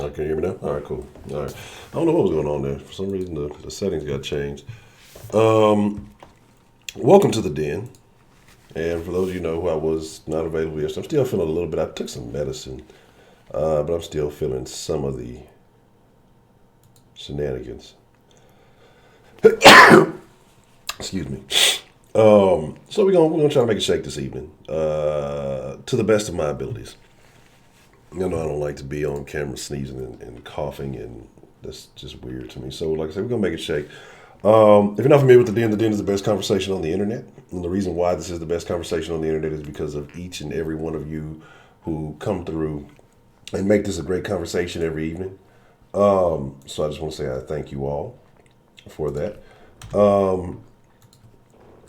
Can you hear me now? All right, cool. All right. I don't know what was going on there. For some reason, the settings got changed. Welcome to the den. And for those of you who know who I was not available yesterday, I'm still feeling a little bit. I took some medicine, but I'm still feeling some of the shenanigans. Excuse me. So we're gonna try to make a shake this evening, to the best of my abilities. You know, I don't like to be on camera sneezing and coughing, and that's just weird to me. So, like I said, we're gonna make it shake. If you're not familiar with the Den is the best conversation on the internet. And the reason why this is the best conversation on the internet is because of each and every one of you who come through and make this a great conversation every evening. So I just want to say I thank you all for that.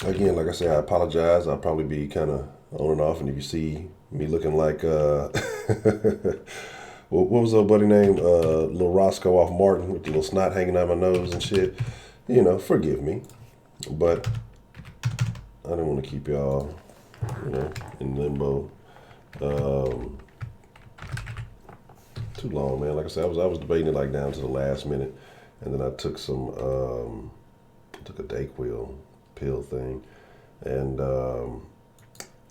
Again, like I said, I apologize. I'll probably be kind of on and off, and if you see me looking like what was the buddy name? Little Roscoe off Martin with the little snot hanging out my nose and shit. You know, forgive me, but I didn't want to keep y'all, in limbo too long, man. Like I said, I was debating it like down to the last minute, and then I took took a Dayquil pill thing, and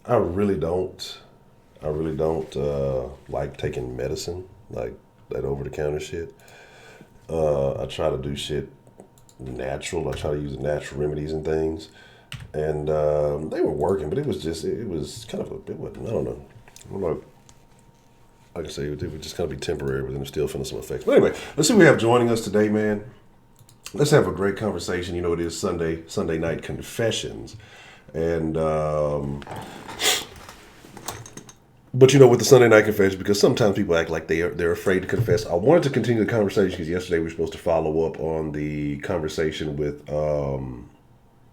I really don't like taking medicine, like that over the counter shit. I try to do shit natural. I try to use natural remedies and things, and they were working, but it was kind of it wasn't, I don't know. Like I say, it would just kind of be temporary, but then I'm still feeling some effects. But anyway, let's see what we have joining us today, man. Let's have a great conversation. You know, it is Sunday night confessions, and but with the Sunday night confession, because sometimes people act like they're afraid to confess. I wanted to continue the conversation because yesterday we were supposed to follow up on the conversation with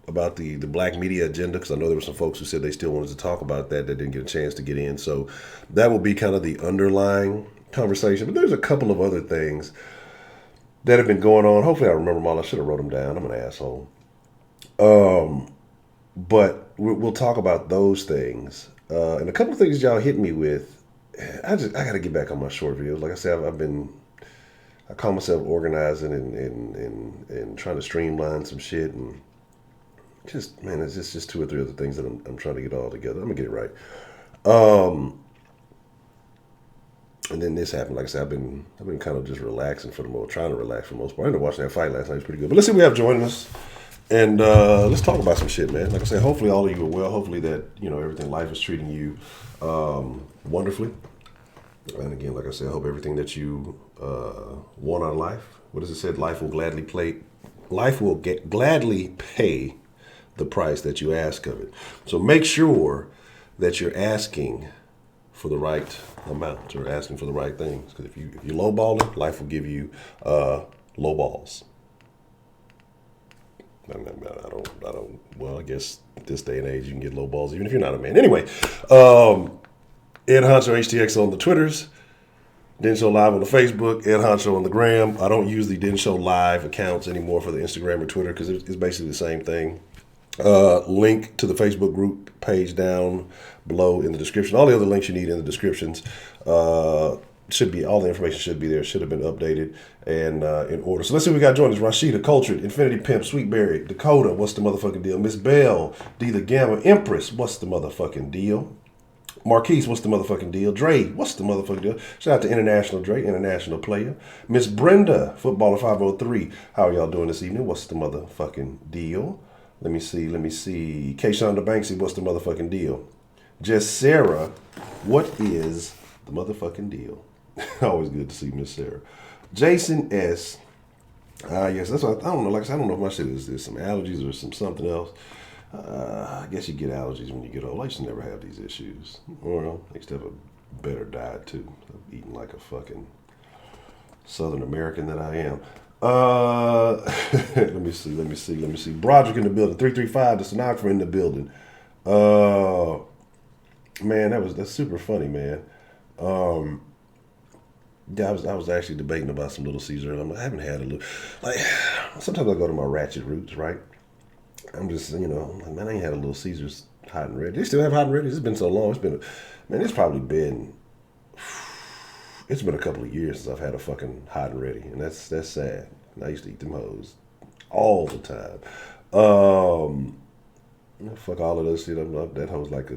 about the black media agenda, because I know there were some folks who said they still wanted to talk about that didn't get a chance to get in. So that will be kind of the underlying conversation. But there's a couple of other things that have been going on. Hopefully I remember them all. I should have wrote them down. I'm an asshole. But we'll talk about those things. And a couple of things y'all hit me with. I got to get back on my short videos. Like I said, I call myself organizing and trying to streamline some shit, and just, man, it's just two or three other things that I'm trying to get all together. I'm gonna get it right. And then this happened. Like I said, I've been kind of just relaxing trying to relax for the most part. I ended up watching that fight last night. It was pretty good. But let's see what we have joining us. And let's talk about some shit, man. Like I said, hopefully all of you are well. Hopefully that, everything, life is treating you wonderfully. And again, like I said, I hope everything that you want out of life, what is it said? Life will gladly pay the price that you ask of it. So make sure that you're asking for the right amount, or asking for the right things. Because if you lowball it, life will give you low balls. I don't. Well, I guess this day and age you can get low balls even if you're not a man. Anyway, Ed Honcho HTX on the Twitters, Den Show Live on the Facebook, Ed Honcho on the Gram. I don't use the Den Show Live accounts anymore for the Instagram or Twitter because it's basically the same thing. Link to the Facebook group page down below in the description. All the other links you need in the descriptions. All the information should be there. Should have been updated and in order. So let's see what we got joining us. Rashida, Cultured, Infinity Pimp, Sweetberry, Dakota, what's the motherfucking deal? Miss Bell, D the Gamma, Empress, what's the motherfucking deal? Marquise, what's the motherfucking deal? Dre, what's the motherfucking deal? Shout out to International Dre, international player. Miss Brenda, Footballer 503. How are y'all doing this evening? What's the motherfucking deal? Let me see. Kayshonda Banksy, what's the motherfucking deal? Just Sarah, what is the motherfucking deal? Always good to see Miss Sarah. Jason S. Yes, that's what I don't know. Like I said, I don't know if my shit is some allergies or something else. I guess you get allergies when you get old. I used to never have these issues. Well, I used to have a better diet too. I'm eating like a fucking Southern American that I am. Let me see. Broderick in the building. 335, the stenographer in the building. Man, that's super funny, man. Yeah, I was actually debating about some Little Caesar, and I haven't had a little. Like, sometimes I go to my ratchet roots, right? I'm just, like, man, I ain't had a Little Caesars hot and ready. They still have hot and ready. It's been so long. It's probably been It's been a couple of years since I've had a fucking hot and ready, and that's sad. I used to eat them hoes all the time. Fuck all of those shit. That hoe's like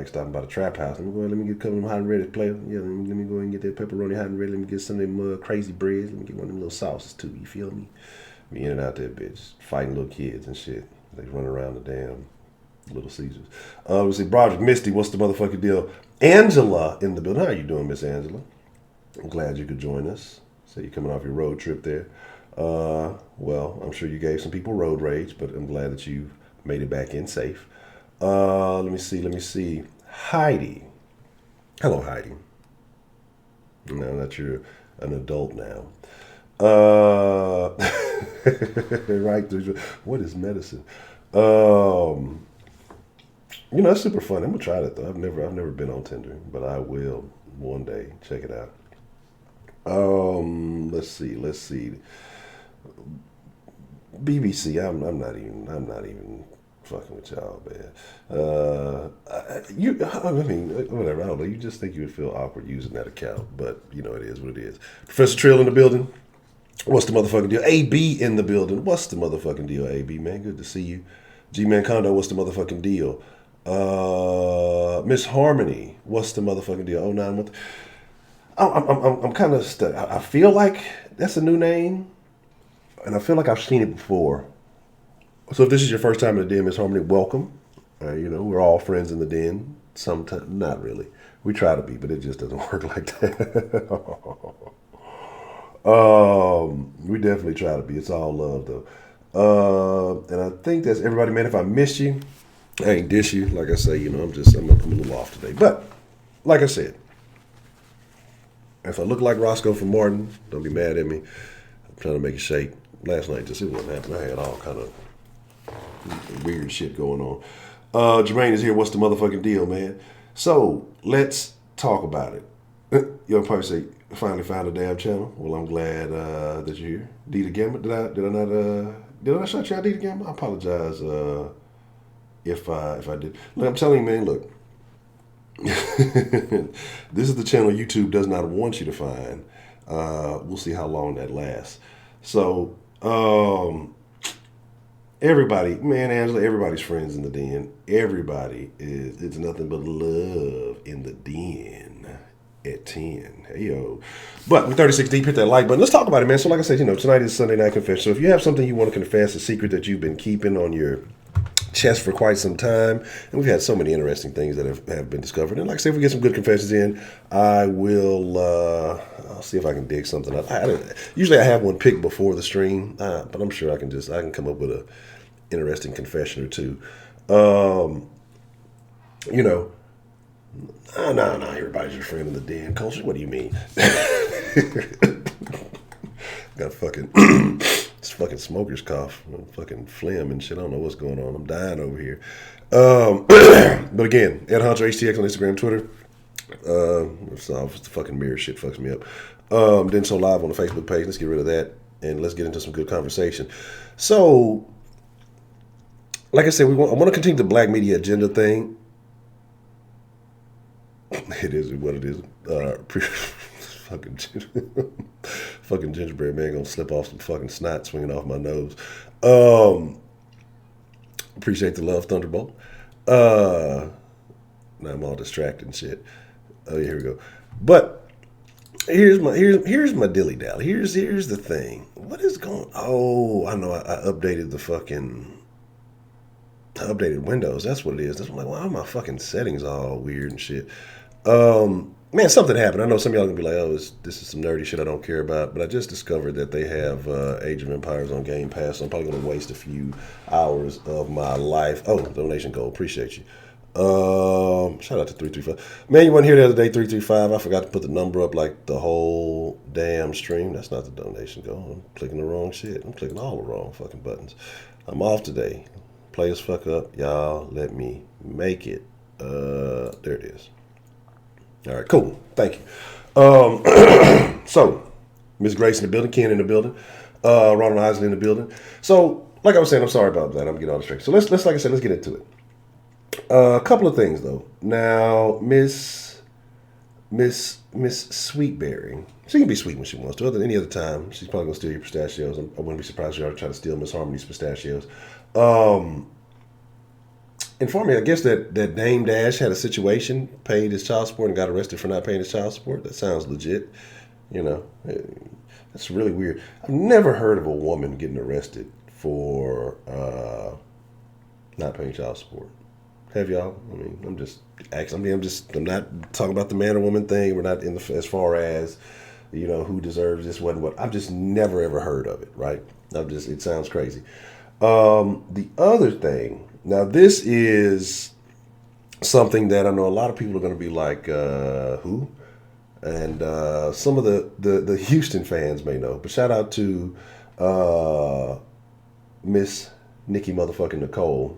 stopping by the trap house. Let me get a couple of them hot and ready, player. Yeah, let me go and get that pepperoni hot and ready. Let me get some of them crazy breads. Let me get one of them little sauces too. You feel me? Be in and out that bitch, fighting little kids and shit. They run around the damn Little Caesars. We see Broderick Misty. What's the motherfucking deal? Angela in the building. How are you doing, Miss Angela? I'm glad you could join us. So you're coming off your road trip there. Well, I'm sure you gave some people road rage, but I'm glad that you made it back in safe. Let me see. Heidi. Hello, Heidi. Now that you're an adult now. Right. What is medicine? It's super fun. I'm gonna try that though. I've never been on Tinder, but I will one day. Check it out. Let's see. BBC. I'm not even fucking with y'all, man. Whatever. I don't know. You just think you would feel awkward using that account, but it is what it is. Professor Trill in the building. What's the motherfucking deal? AB in the building. What's the motherfucking deal, AB, man? Good to see you. G-Man Kondo, what's the motherfucking deal? Miss Harmony, what's the motherfucking deal? 09 month. I'm kind of stuck. I feel like that's a new name, and I feel like I've seen it before. So if this is your first time in the den, Miss Harmony, welcome. We're all friends in the den. Sometimes, not really. We try to be, but it just doesn't work like that. We definitely try to be. It's all love, though. And I think that's everybody, man. If I missed you, I ain't dish you. Like I say, I'm a little off today. But, like I said, if I look like Roscoe from Martin, don't be mad at me. I'm trying to make it shake. Last night, it wasn't happening. I had all kind of weird shit going on. Jermaine is here. What's the motherfucking deal, man? So, let's talk about it. You'll probably say, finally found a damn channel. Well, I'm glad that you're here. Dita Gamma, did I not shout you out, Dita Gamma? I apologize if I did. Look, I'm telling you, man, look. This is the channel YouTube does not want you to find. We'll see how long that lasts. So, everybody, man, Angela, everybody's friends in the den. It's nothing but love in the den. At 10. Hey, yo. But we're 36 deep. Hit that like button. Let's talk about it, man. So like I said, tonight is Sunday Night Confession. So if you have something you want to confess, a secret that you've been keeping on your chest for quite some time, and we've had so many interesting things that have been discovered. And like I said, if we get some good confessions in, I will, I'll see if I can dig something up. Usually I have one picked before the stream, but I'm sure I can come up with a interesting confession or two. No, everybody's your friend in the den. Culture, what do you mean? Got fucking it's fucking smoker's cough, fucking phlegm and shit. I don't know what's going on. I'm dying over here. But again, Ed Honcho HTX on Instagram, Twitter. It's the fucking mirror shit fucks me up. Then so live on the Facebook page. Let's get rid of that and let's get into some good conversation. So, like I said, I want to continue the black media agenda thing. It is what it is. Fucking gingerbread man gonna slip off some fucking snot swinging off my nose. Appreciate the love, Thunderbolt. Now I'm all distracted and shit. Oh yeah, here we go. But here's my dilly dally. Here's the thing. What is going? Oh, I know. I updated I updated Windows. That's what it is. That's why I'm like, why are my fucking settings all weird and shit? Man, something happened. I know some of y'all gonna be like, oh, this is some nerdy shit I don't care about. But I just discovered that they have Age of Empires on Game Pass. So I'm probably gonna waste a few hours of my life. Oh, donation goal. Appreciate you. Shout out to 335. Man, you weren't here the other day, 335. I forgot to put the number up like the whole damn stream. That's not the donation goal. I'm clicking the wrong shit. I'm clicking all the wrong fucking buttons. I'm off today. Play as fuck up. Y'all let me make it. There it is. All right, cool. Thank you. So, Miss Grace in the building, Ken in the building, Ronald Isley in the building. So, like I was saying, I'm sorry about that. I'm getting all distracted. So let's like I said, let's get into it. A couple of things though. Now, Miss Miss Sweetberry. She can be sweet when she wants to. Other than any other time, she's probably gonna steal your pistachios. I wouldn't be surprised if she ever try to steal Miss Harmony's pistachios. Inform me. I guess that Dame Dash had a situation, paid his child support, and got arrested for not paying his child support. That sounds legit. You know, that's really weird. I've never heard of a woman getting arrested for not paying child support. Have y'all? I mean, I'm just asking. I'm not talking about the man or woman thing. We're not in the as far as who deserves this, what. I've just never ever heard of it. Right? It sounds crazy. The other thing. Now, this is something that I know a lot of people are going to be like, who? And some of the Houston fans may know. But shout out to Miss Nikki motherfucking Nicole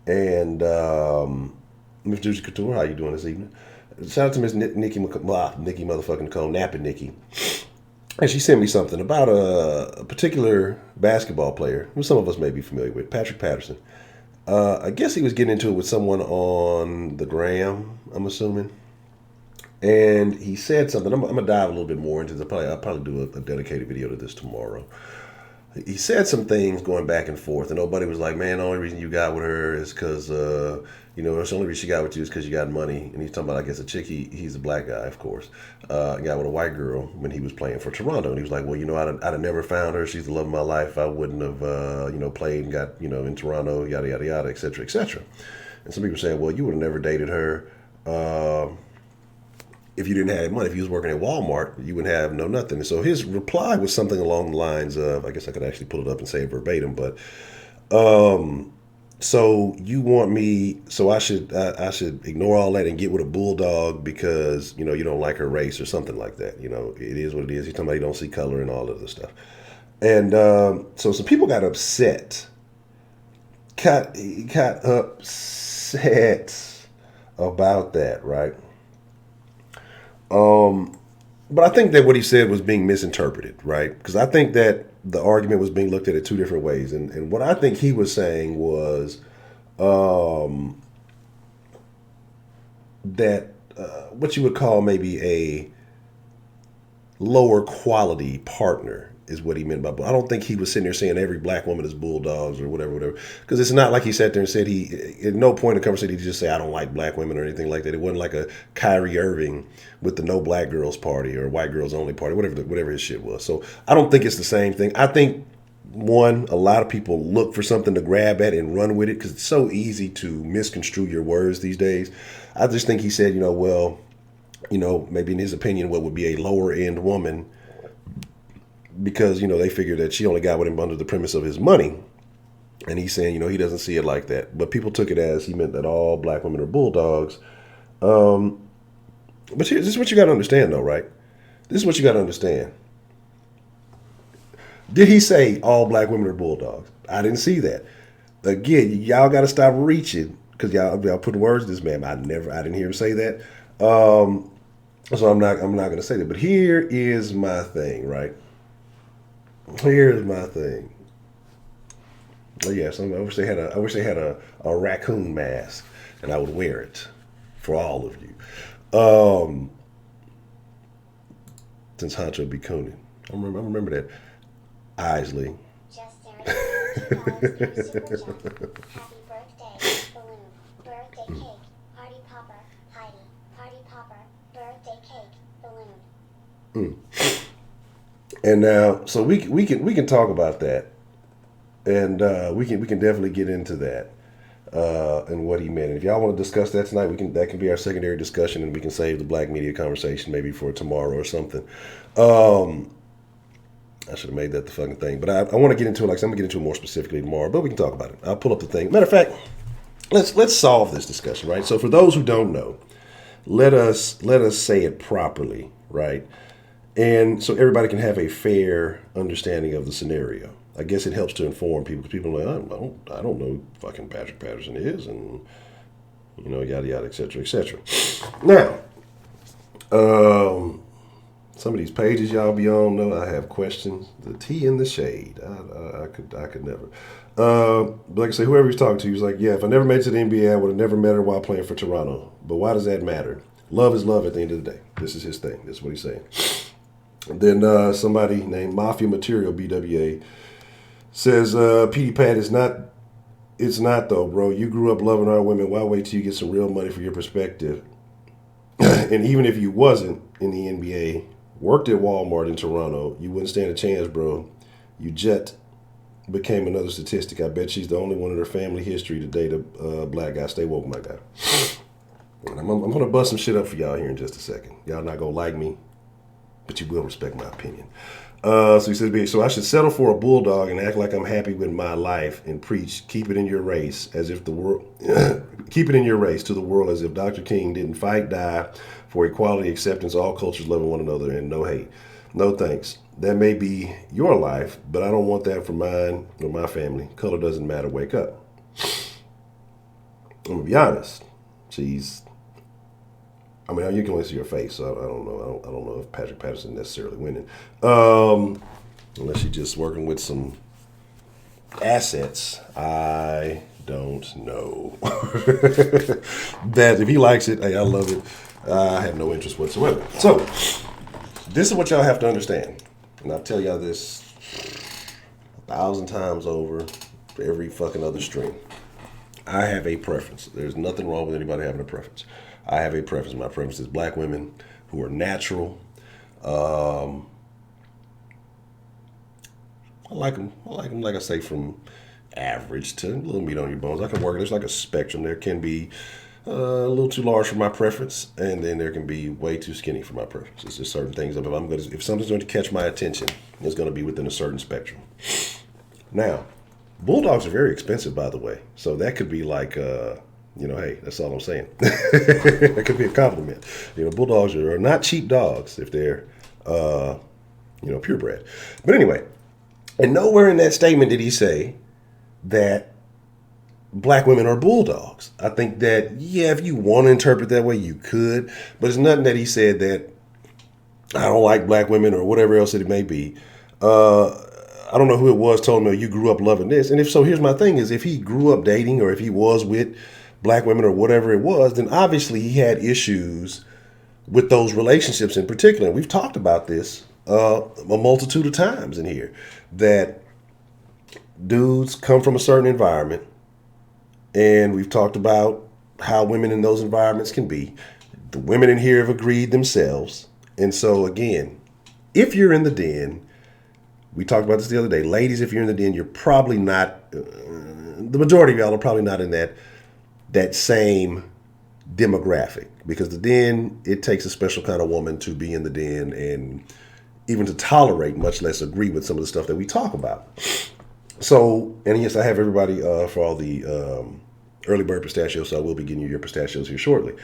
and Miss Juicy Couture. How you doing this evening? Shout out to Miss Nikki motherfucking Nicole, Napping Nikki. And she sent me something about a particular basketball player who some of us may be familiar with, Patrick Patterson. I guess he was getting into it with someone on the gram, I'm assuming. And he said something. I'm going to dive a little bit more into this. I'll probably do a dedicated video to this tomorrow. He said some things going back and forth. And nobody was like, man, the only reason you got with her is because, that's the only reason she got with you is because you got money. And he's talking about, I guess, a chick. He's a black guy, of course. Got with a white girl when he was playing for Toronto. And he was like, well, I'd have never found her. She's the love of my life. I wouldn't have, played and got, in Toronto, yada, yada, yada, et cetera, et cetera. And some people saying, well, you would have never dated her if you didn't have money. If you was working at Walmart, you wouldn't have nothing. And so his reply was something along the lines of, I guess I could actually pull it up and say it verbatim, but so you want me, so I should ignore all that and get with a bulldog because, you don't like her race or something like that. It is what it is. He's talking about you don't see color and all of this stuff. And so some people got upset. Got upset about that, right? But I think that what he said was being misinterpreted, right? Because I think that the argument was being looked at in two different ways. And what I think he was saying was that what you would call maybe a lower quality partner is what he meant by. But I don't think he was sitting there saying every black woman is bulldogs or whatever. Because it's not like he sat there and said at no point in the conversation did he just say I don't like black women or anything like that. It wasn't like a Kyrie Irving with the no black girls party or white girls only party, whatever his shit was. So I don't think it's the same thing. I think a lot of people look for something to grab at and run with it because it's so easy to misconstrue your words these days. I just think he said, maybe in his opinion, what would be a lower end woman because, they figured that she only got with him under the premise of his money. And he's saying, he doesn't see it like that. But people took it as he meant that all black women are bulldogs. But this is what you got to understand, though, right? This is what you got to understand. Did he say all black women are bulldogs? I didn't see that. Again, y'all got to stop reaching because y'all put words in this man. I didn't hear him say that. So I'm not going to say that. But here is my thing, right? Here's my thing. Oh yes, I wish they had a raccoon mask, and I would wear it for all of you. Since Honcho be cooning, I remember that. Isley. Just Happy birthday, balloon, birthday cake, party popper, Heidi, party popper, birthday cake, balloon. And now, so we can talk about that, and we can definitely get into that and what he meant. And if y'all want to discuss that tonight, that can be our secondary discussion, and we can save the black media conversation maybe for tomorrow or something. I should have made that the fucking thing, but I want to get into it. Like I'm gonna get into it more specifically tomorrow, but we can talk about it. I'll pull up the thing. Matter of fact, let's solve this discussion, right? So for those who don't know, let us say it properly, right? And so everybody can have a fair understanding of the scenario. I guess it helps to inform people because people are like, I don't know who fucking Patrick Patterson is, and yada yada, et cetera, et cetera. Now, some of these pages y'all be on know I have questions. The tea in the shade. I could never. But like I say, whoever he's talking to, he was like, yeah, if I never made it to the NBA, I would have never met her while playing for Toronto. But why does that matter? Love is love at the end of the day. This is his thing. This is what he's saying. And then somebody named Mafia Material BWA says, PD Pat is not. It's not though, bro. You grew up loving our women. Why wait till you get some real money for your perspective? And even if you wasn't in the NBA, worked at Walmart in Toronto, you wouldn't stand a chance, bro. You jet became another statistic. I bet she's the only one in her family history to date a black guy. Stay woke, my guy. And I'm going to bust some shit up for y'all here in just a second. Y'all not going to like me, but you will respect my opinion. So he says, so I should settle for a bulldog and act like I'm happy with my life and preach, keep it in your race as if the world, keep it in your race to the world as if Dr. King didn't fight, die for equality, acceptance, all cultures loving one another and no hate. No thanks. That may be your life, but I don't want that for mine or my family. Color doesn't matter. Wake up. I'm going to be honest. I mean, you can only see her face, so I don't know. I don't know if Patrick Patterson necessarily winning, unless she's just working with some assets. I don't know. That if he likes it, hey, I love it. I have no interest whatsoever. So this is what y'all have to understand, and I'll tell y'all this 1,000 times over for every fucking other stream. I have a preference. There's nothing wrong with anybody having a preference. I have a preference. My preference is black women who are natural. I like them. Like I say, from average to a little meat on your bones. I can work. There's like a spectrum. There can be a little too large for my preference, and then there can be way too skinny for my preference. It's just certain things. If something's going to catch my attention, it's going to be within a certain spectrum. Now, Bulldogs are very expensive, by the way. So that could be like, hey, that's all I'm saying. That could be a compliment. Bulldogs are not cheap dogs if they're, purebred. But anyway, and nowhere in that statement did he say that black women are bulldogs. I think that, if you want to interpret that way, you could. But it's nothing that he said that I don't like black women or whatever else it may be. I don't know who it was told me, you grew up loving this. And if so, here's my thing is if he grew up dating or if he was with black women or whatever it was, then obviously he had issues with those relationships in particular. We've talked about this a multitude of times in here, that dudes come from a certain environment, and we've talked about how women in those environments can be. The women in here have agreed themselves. And so again, if you're in the den, we talked about this the other day. Ladies, if you're in the den, you're probably not, the majority of y'all are probably not in that same demographic. Because the den, it takes a special kind of woman to be in the den and even to tolerate, much less agree with some of the stuff that we talk about. So, and yes, I have everybody for all the early bird pistachios, so I will be getting you your pistachios here shortly.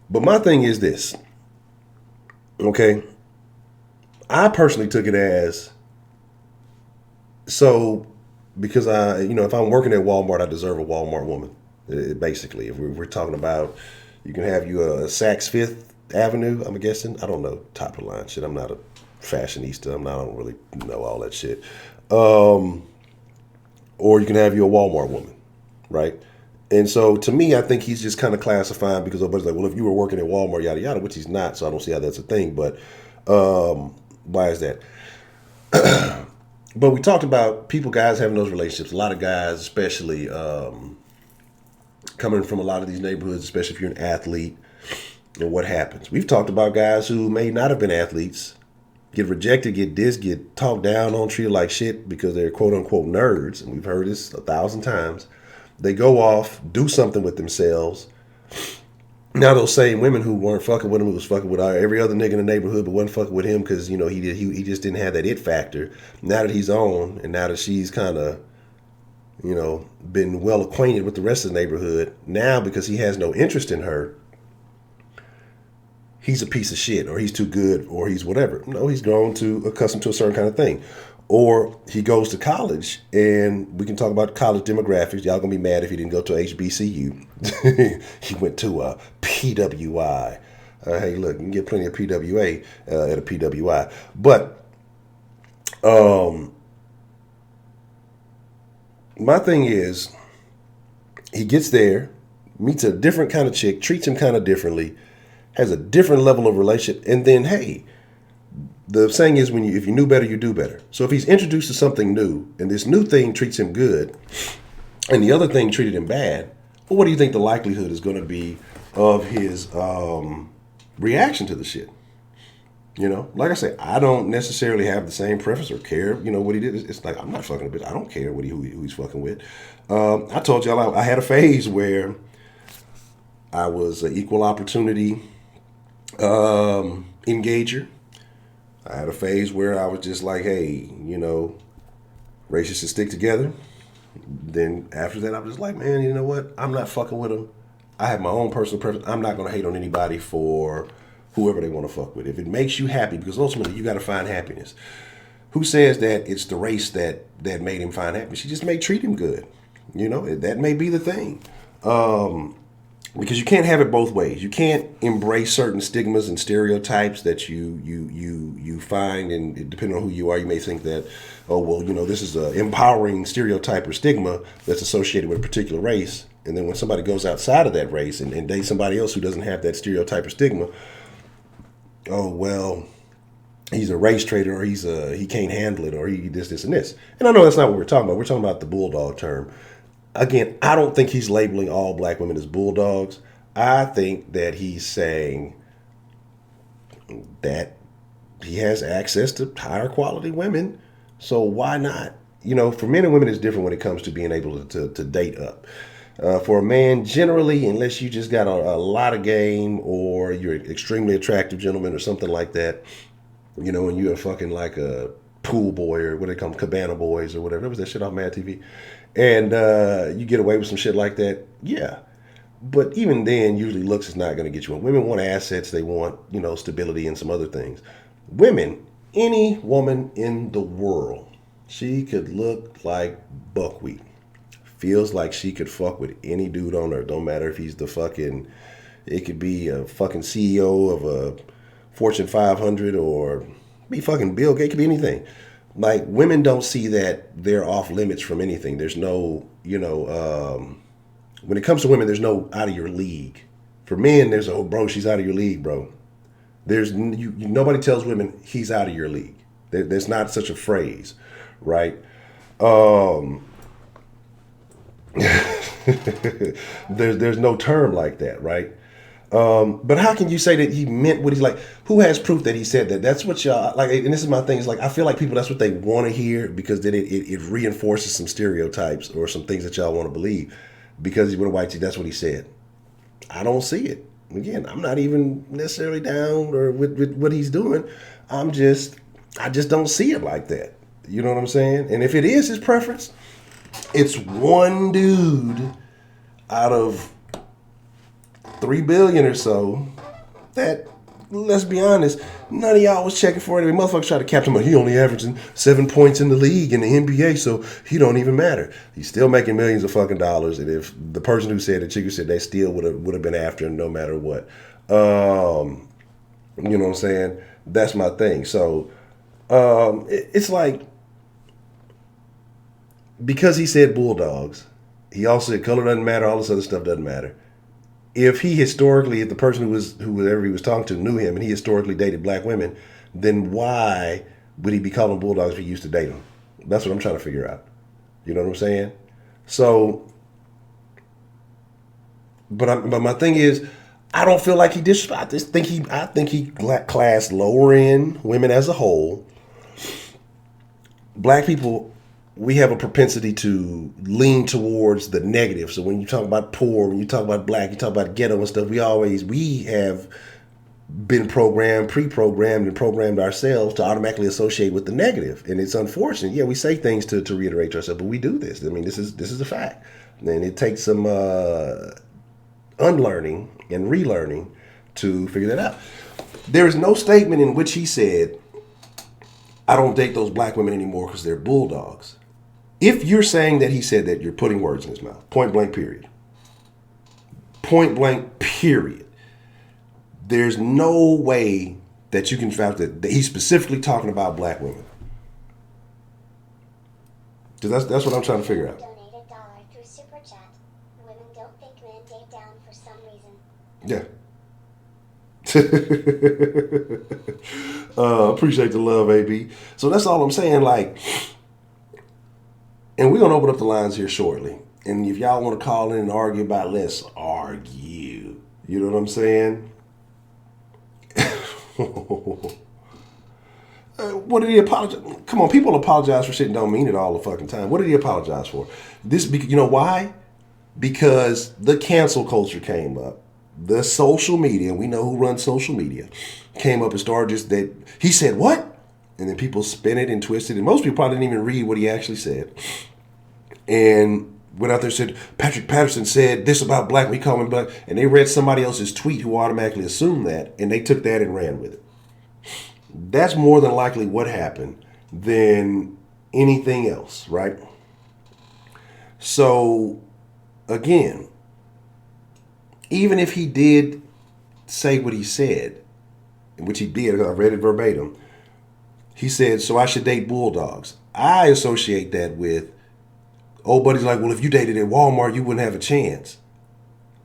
But my thing is this, okay? I personally took it as, so, because if I'm working at Walmart, I deserve a Walmart woman. Basically, if we're talking about, you can have you a Saks Fifth Avenue, I'm guessing. I don't know top of the line shit. I'm not a fashionista. I don't really know all that shit. Or you can have you a Walmart woman, right? And so to me, I think he's just kind of classifying, because everybody's like, well, if you were working at Walmart, yada, yada, which he's not. So I don't see how that's a thing. But why is that? But we talked about guys having those relationships. A lot of guys, especially coming from a lot of these neighborhoods, especially if you're an athlete, and what happens. We've talked about guys who may not have been athletes, get rejected, get dissed, get talked down on, treated like shit because they're quote unquote nerds. And we've heard this 1,000 times. They go off, do something with themselves. Now those same women who weren't fucking with him, who was fucking with every other nigga in the neighborhood, but wasn't fucking with him because he just didn't have that it factor. Now that he's on, and now that she's kind of been well acquainted with the rest of the neighborhood, now because he has no interest in her, he's a piece of shit, or he's too good, or he's whatever. No, he's grown to accustomed to a certain kind of thing. Or he goes to college, and we can talk about college demographics. Y'all gonna be mad if he didn't go to HBCU. He went to a PWI. Hey, look, you can get plenty of PWA at a PWI. But my thing is, he gets there, meets a different kind of chick, treats him kind of differently, has a different level of relationship. And then, hey, the saying is if you knew better, you do better. So if he's introduced to something new and this new thing treats him good and the other thing treated him bad, well, what do you think the likelihood is going to be of his reaction to the shit? Like I say, I don't necessarily have the same preference or care, what he did. It's like, I'm not fucking a bitch. I don't care who he's fucking with. I told y'all I had a phase where I was an equal opportunity engager. I had a phase where I was just like, hey, racists should stick together. Then after that, I was just like, man, you know what? I'm not fucking with them. I have my own personal preference. I'm not going to hate on anybody for whoever they want to fuck with. If it makes you happy, because ultimately you got to find happiness. Who says that it's the race that made him find happiness? She just may treat him good. That may be the thing. Because you can't have it both ways. You can't embrace certain stigmas and stereotypes that you find, and depending on who you are, you may think that, this is an empowering stereotype or stigma that's associated with a particular race. And then when somebody goes outside of that race and dates somebody else who doesn't have that stereotype or stigma, oh well, he's a race traitor, or he can't handle it, or he this and this. And I know that's not what we're talking about. We're talking about the bulldog term. Again, I don't think he's labeling all black women as bulldogs. I think that he's saying that he has access to higher quality women. So why not? For men and women, it's different when it comes to being able to date up. For a man, generally, unless you just got a lot of game or you're an extremely attractive gentleman or something like that, and you're fucking like a pool boy or what they call them, cabana boys or whatever. That was that shit off Mad TV. And you get away with some shit like that, yeah. But even then, usually looks is not going to get you in. Women want assets. They want, stability and some other things. Women, any woman in the world, she could look like buckwheat. Feels like she could fuck with any dude on earth. Don't matter if he's it could be a fucking CEO of a Fortune 500 or be fucking Bill Gates. It could be anything. Like, women don't see that they're off limits from anything. There's no, when it comes to women, there's no out of your league. For men, there's bro, she's out of your league, bro. There's nobody tells women he's out of your league. There's not such a phrase, right? There's no term like that, right? But how can you say that he meant what he's like? Who has proof that he said that? That's what y'all like. And this is my thing. Is like, I feel like people, that's what they want to hear, because then it reinforces some stereotypes or some things that y'all want to believe. Because he's with a white chick, that's what he said. I don't see it. Again, I'm not even necessarily down or with what he's doing. I just don't see it like that. You know what I'm saying? And if it is his preference, it's one dude out of 3 billion or so that, let's be honest, none of y'all was checking for it. I mean, motherfuckers try to capture him. He only averaging 7 points in the league in the NBA, so he don't even matter. He's still making millions of fucking dollars. And if the person who said, the chick who said, they still would have been after him no matter what. You know what I'm saying? That's my thing. So it's like, because he said Bulldogs, he also said color doesn't matter, all this other stuff doesn't matter. If the person whoever he was talking to knew him and he historically dated black women, then why would he be calling Bulldogs if he used to date them? That's what I'm trying to figure out. You know what I'm saying? So, but my thing is, I don't feel like he disrespected. I think he classed lower end women as a whole. Black people, we have a propensity to lean towards the negative. So when you talk about poor, when you talk about black, you talk about ghetto and stuff, we have been pre-programmed and programmed ourselves to automatically associate with the negative. And it's unfortunate. Yeah, we say things to reiterate ourselves, but we do this. I mean, this is a fact. And it takes some unlearning and relearning to figure that out. There is no statement in which he said, I don't date those black women anymore because they're bulldogs. If you're saying that he said that, you're putting words in his mouth. Point blank, period. Point blank, period. There's no way that you can vouch that he's specifically talking about black women. Because that's what I'm trying to figure out. Donate $1 through Super Chat. Women don't think men date down for some reason. Yeah. Appreciate the love, AB. So that's all I'm saying. Like, and we're gonna open up the lines here shortly. And if y'all want to call in and argue about, let's argue. You know what I'm saying? What did he apologize? Come on, people apologize for shit and don't mean it all the fucking time. What did he apologize for? You know why? Because the cancel culture came up. The social media, and we know who runs social media, came up and started just that. He said, what? And then people spin it and twist it. And most people probably didn't even read what he actually said. And went out there and said, Patrick Patterson said this about black, we call him black. And they read somebody else's tweet who automatically assumed that. And they took that and ran with it. That's more than likely what happened than anything else, right? So, again, even if he did say what he said, which he did, I read it verbatim, he said, so I should date Bulldogs. I associate that with, oh, buddy's like, well, if you dated at Walmart, you wouldn't have a chance.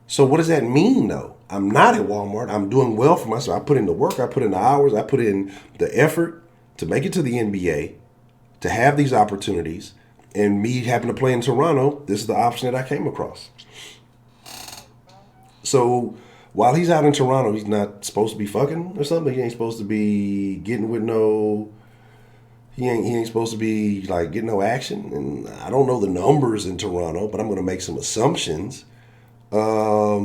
So what does that mean, though? I'm not at Walmart. I'm doing well for myself. I put in the work. I put in the hours. I put in the effort to make it to the NBA, to have these opportunities. And me happen to play in Toronto, this is the option that I came across. So while he's out in Toronto, he's not supposed to be fucking or something. He ain't supposed to be getting with no... He ain't supposed to be like getting no action. And I don't know the numbers in Toronto, but I'm going to make some assumptions. I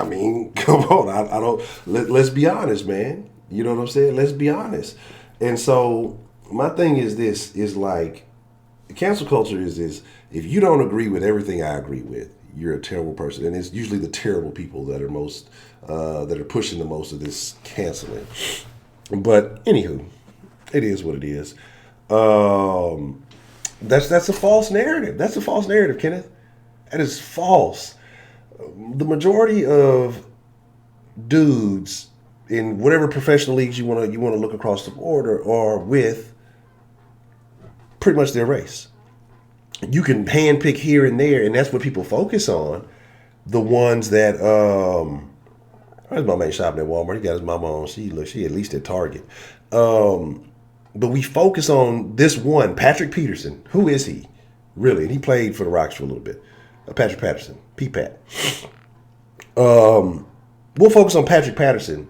mean, come on. I don't. Let's be honest, man. You know what I'm saying? Let's be honest. And so my thing is this: is like cancel culture is if you don't agree with everything I agree with, you're a terrible person. And it's usually the terrible people that are most that are pushing the most of this canceling. But anywho, it is what it is. That's a false narrative. That's a false narrative, Kenneth. That is false. The majority of dudes in whatever professional leagues you want to look across the board are with pretty much their race. You can handpick here and there, and that's what people focus on. The ones that where's my man shopping at Walmart? He got his mama on. She at least at Target. But we focus on this one, Patrick Patterson. Who is he? Really? And he played for the Rocks for a little bit. Patrick Patterson. P-Pat. We'll focus on Patrick Patterson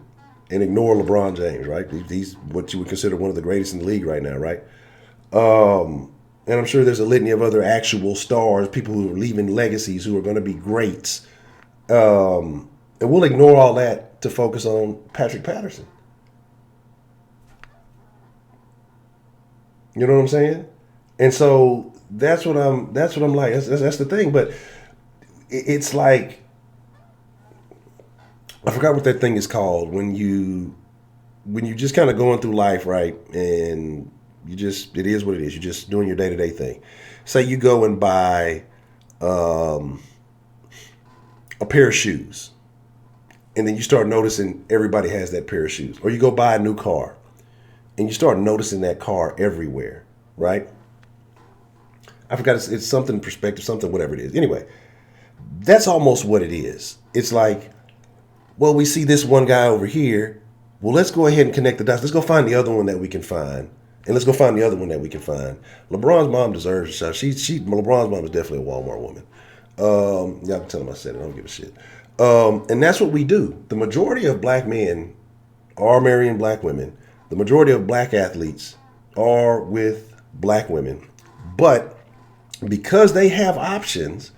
and ignore LeBron James, right? He's what you would consider one of the greatest in the league right now, right? And I'm sure there's a litany of other actual stars, people who are leaving legacies who are going to be greats. And we'll ignore all that to focus on Patrick Patterson. You know what I'm saying? And so that's what I'm like. That's the thing. But it's like, I forgot what that thing is called when you just kind of going through life, right? And it is what it is. You're just doing your day-to-day thing. Say you go and buy a pair of shoes, and then you start noticing everybody has that pair of shoes. Or you go buy a new car, and you start noticing that car everywhere, right? I forgot, it's something perspective, something, whatever it is. Anyway, that's almost what it is. It's like, well, we see this one guy over here. Well, let's go ahead and connect the dots. Let's go find the other one that we can find. And let's go find the other one that we can find. LeBron's mom deserves a shot. LeBron's mom is definitely a Walmart woman. Y'all can tell him I said it. I don't give a shit. And that's what we do. The majority of black men are marrying black women. The majority of black athletes are with black women. But because they have options,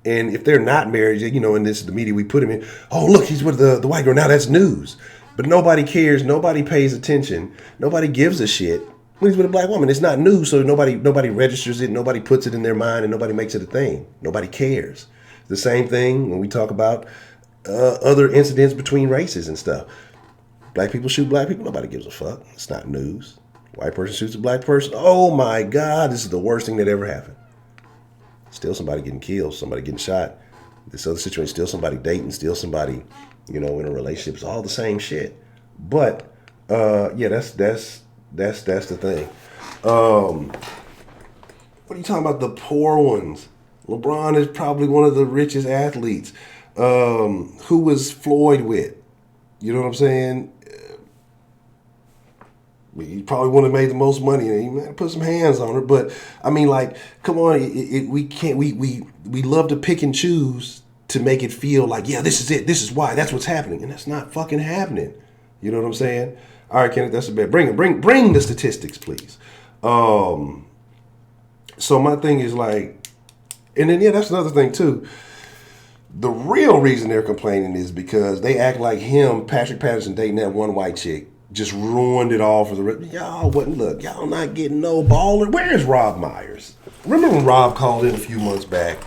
and if they're not married, you know, in the media we put him in, oh, look, he's with the white girl. Now that's news. But nobody cares. Nobody pays attention. Nobody gives a shit when he's with a black woman. It's not news, so nobody registers it. Nobody puts it in their mind, and nobody makes it a thing. Nobody cares. The same thing when we talk about other incidents between races and stuff. Black people shoot black people. Nobody gives a fuck. It's not news. White person shoots a black person. Oh my God, this is the worst thing that ever happened. Still somebody getting killed, somebody getting shot. This other situation, still somebody dating, still somebody, you know, in a relationship. It's all the same shit. But yeah, that's the thing. What are you talking about? The poor ones. LeBron is probably one of the richest athletes. who was Floyd with? You know what I'm saying? He probably wouldn't have made the most money, and he might have put some hands on her. But I mean, like, come on, we can't. We love to pick and choose to make it feel like, yeah, this is it. This is why. That's what's happening, and that's not fucking happening. You know what I'm saying? All right, Kenneth, that's a bad. Bring the statistics, please. So my thing is like, and then yeah, that's another thing too. The real reason they're complaining is because they act like him, Patrick Patterson, dating that one white chick, just ruined it all for the rest. Y'all wouldn't look. Y'all not getting no baller. Where's Rob Myers? Remember when Rob called in a few months back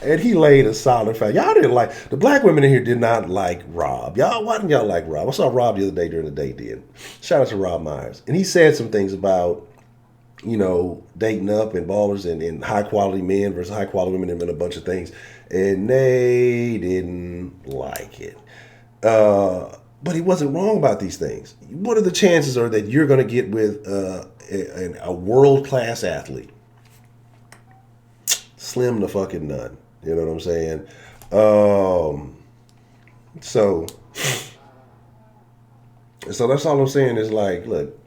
and he laid a solid fact. Y'all didn't like, the black women in here did not like Rob. Y'all, why didn't y'all like Rob? I saw Rob the other day during the day did. Shout out to Rob Myers. And he said some things about, you know, dating up and ballers and high quality men versus high quality women and a bunch of things. And they didn't like it. But he wasn't wrong about these things. What are the chances are that you're going to get with a world-class athlete? Slim to fucking none. You know what I'm saying? So that's all I'm saying is like, look,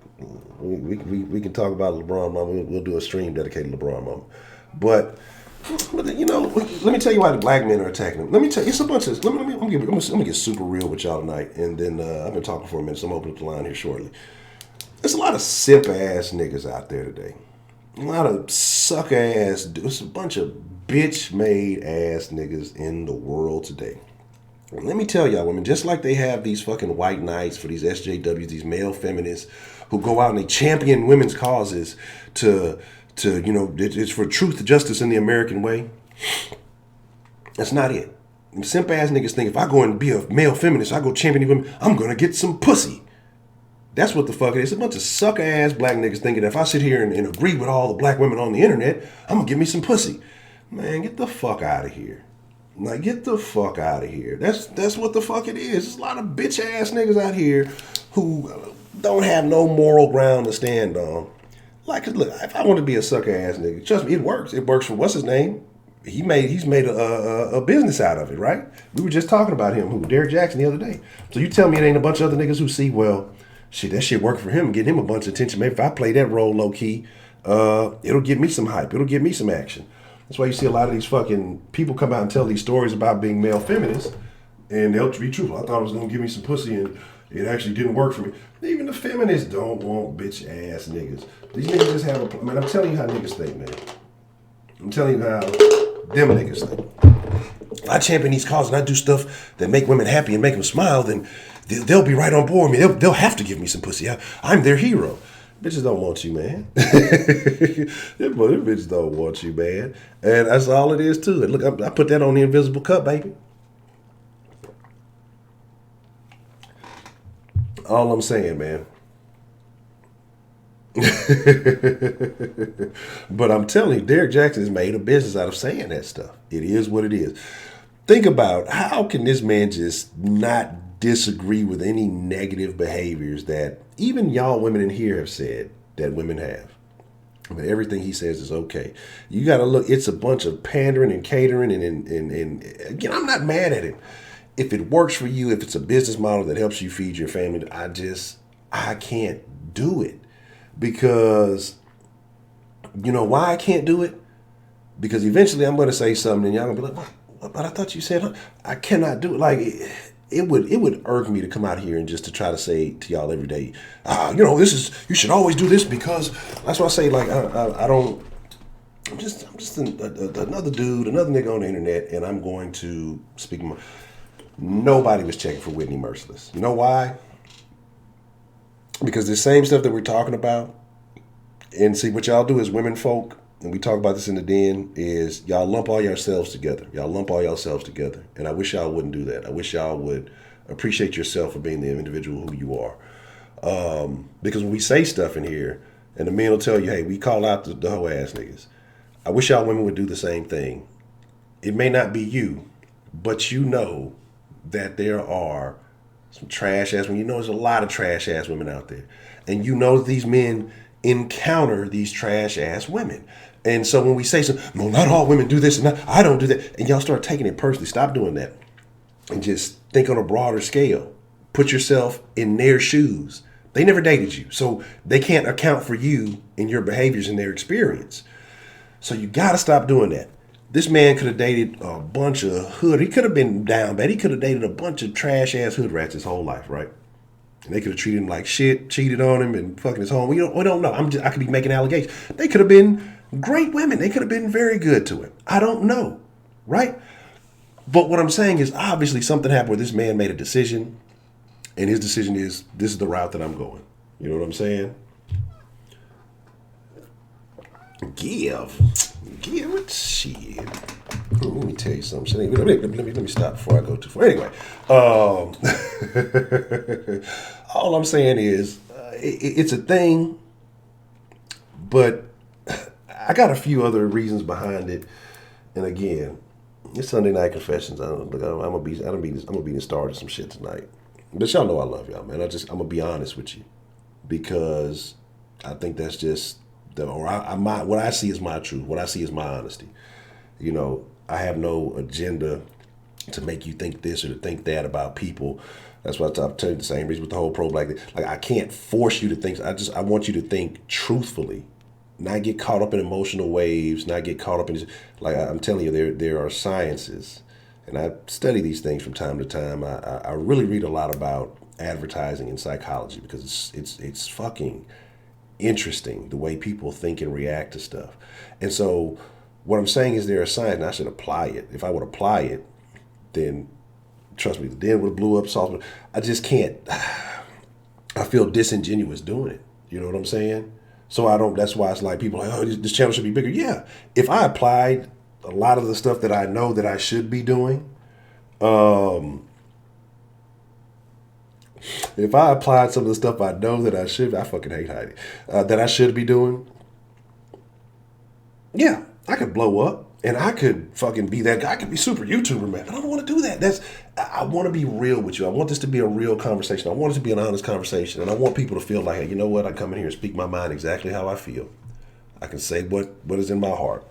we can talk about LeBron Mama. We'll do a stream dedicated to LeBron Mama. But you know, let me tell you why the black men are attacking him. Let me tell you, it's a bunch of. Let me get super real with y'all tonight, and then I've been talking for a minute, so I'm gonna open up the line here shortly. There's a lot of simp ass niggas out there today. A lot of suck ass. There's a bunch of bitch made ass niggas in the world today. Let me tell y'all, women, just like they have these fucking white knights for these SJWs, these male feminists who go out and they champion women's causes to you know, it's for truth, justice, in the American way. That's not it. Simp ass niggas think if I go and be a male feminist, I go champion women, I'm gonna get some pussy. That's what the fuck it is. A bunch of sucker ass black niggas thinking if I sit here and agree with all the black women on the internet, I'm gonna get me some pussy. Man, get the fuck out of here. Like, get the fuck out of here. That's what the fuck it is. There's a lot of bitch ass niggas out here who don't have no moral ground to stand on. Like, look, if I want to be a sucker ass nigga, trust me, it works. It works for what's his name? He's made a business out of it, right? We were just talking about him, Derek Jackson, the other day. So you tell me it ain't a bunch of other niggas who see, well, shit, that shit worked for him, getting him a bunch of attention. Maybe if I play that role low key, it'll give me some hype. It'll give me some action. That's why you see a lot of these fucking people come out and tell these stories about being male feminists, and they'll be truthful. I thought it was gonna give me some pussy, and it actually didn't work for me. Even the feminists don't want bitch ass niggas. These niggas just have a. I mean, I'm telling you how niggas think, man. I'm telling you how them niggas think. If I champion these causes and I do stuff that make women happy and make them smile, then they'll be right on board with me. They'll have to give me some pussy. I'm their hero. Bitches don't want you, man. Them bitches don't want you, man. And that's all it is to it. Look, I put that on the invisible cup, baby. All I'm saying, man. But I'm telling you, Derek Jackson has made a business out of saying that stuff. It is what it is. Think about how can this man just not disagree with any negative behaviors that even y'all women in here have said that women have. But everything he says is okay. You got to look, it's a bunch of pandering and catering and again, I'm not mad at it. If it works for you, if it's a business model that helps you feed your family, I can't do it. Because, you know why I can't do it? Because eventually I'm going to say something and y'all going to be like, what? But I thought you said, huh? I cannot do it. Like, it would irk me to come out here and just to try to say to y'all every day, you know, you should always do this because that's why I say, like, I'm just another dude, another nigga on the internet, and I'm going to speak my. Nobody was checking for Whitney Merciless. You know why? Because the same stuff that we're talking about, and see what y'all do as women folk, and we talk about this in the den, is y'all lump all yourselves together. Y'all lump all yourselves together. And I wish y'all wouldn't do that. I wish y'all would appreciate yourself for being the individual who you are. Because when we say stuff in here, and the men will tell you, hey, we call out the hoe ass niggas. I wish y'all women would do the same thing. It may not be you, but you know that there are some trash ass women. You know there's a lot of trash ass women out there. And you know that these men encounter these trash ass women. And so when we say, no, not all women do this, and I don't do that, and y'all start taking it personally, stop doing that. And just think on a broader scale. Put yourself in their shoes. They never dated you, so they can't account for you and your behaviors and their experience. So you got to stop doing that. This man could have dated a bunch of hood. He could have been down bad. He could have dated a bunch of trash-ass hood rats his whole life, right? And they could have treated him like shit, cheated on him, and fucking his home. We don't know. I could be making allegations. They could have been great women. They could have been very good to him. I don't know, right? But what I'm saying is obviously something happened where this man made a decision, and his decision is, this is the route that I'm going. You know what I'm saying? Give it shit. Let me tell you something. Let me stop before I go too far. Anyway, all I'm saying is it's a thing, but I got a few other reasons behind it. And again, it's Sunday Night Confessions. I'm gonna be the star of some shit tonight. But y'all know I love y'all, man. I'm gonna be honest with you, because I think that's just what I see is my truth. What I see is my honesty. You know, I have no agenda to make you think this or to think that about people. That's why I'm telling you the same reason with the whole pro-black thing. Like, I can't force you to think. I want you to think truthfully, not get caught up in emotional waves, not get caught up in, like I'm telling you, there are sciences, and I study these things from time to time. I really read a lot about advertising and psychology, because it's fucking interesting the way people think and react to stuff. And so what I'm saying is there are signs, and I should apply it. If I would apply it, then trust me, the den would have blew up. Soft. I just can't. I feel disingenuous doing it. You know what I'm saying? So I don't. That's why it's like people are like, oh, this channel should be bigger. Yeah, if I applied a lot of the stuff that I know that I should be doing, if I applied some of the stuff I know that I should, I fucking hate Heidi, that I should be doing, yeah, I could blow up and I could fucking be that guy. I could be super YouTuber, man. But I don't want to do that. I want to be real with you. I want this to be a real conversation. I want it to be an honest conversation. And I want people to feel like, hey, you know what? I come in here and speak my mind exactly how I feel. I can say what is in my heart.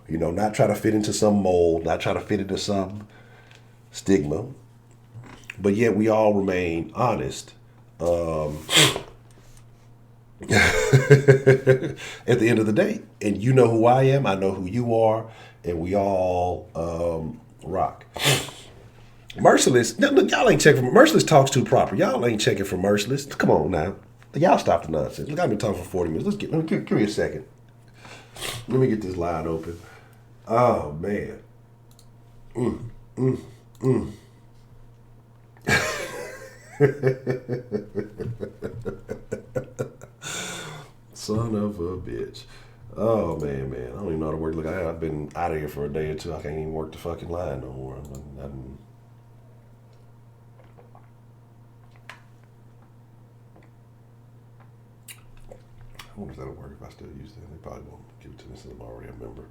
You know, not try to fit into some mold, not try to fit into some stigma. But yet we all remain honest. At the end of the day, and you know who I am, I know who you are, and we all rock. Merciless, no, look, y'all ain't checking for Merciless. Talks too proper. Y'all ain't checking for Merciless. Come on now, y'all stop the nonsense. Look, I've been talking for 40 minutes. Give me a second. Let me get this line open. Oh man. Son of a bitch. Oh man. I don't even know how to work. Look, I've been out of here for a day or two. I can't even work the fucking line no more. I wonder if that'll work if I still use that. They probably won't give it to me since I'm already a member.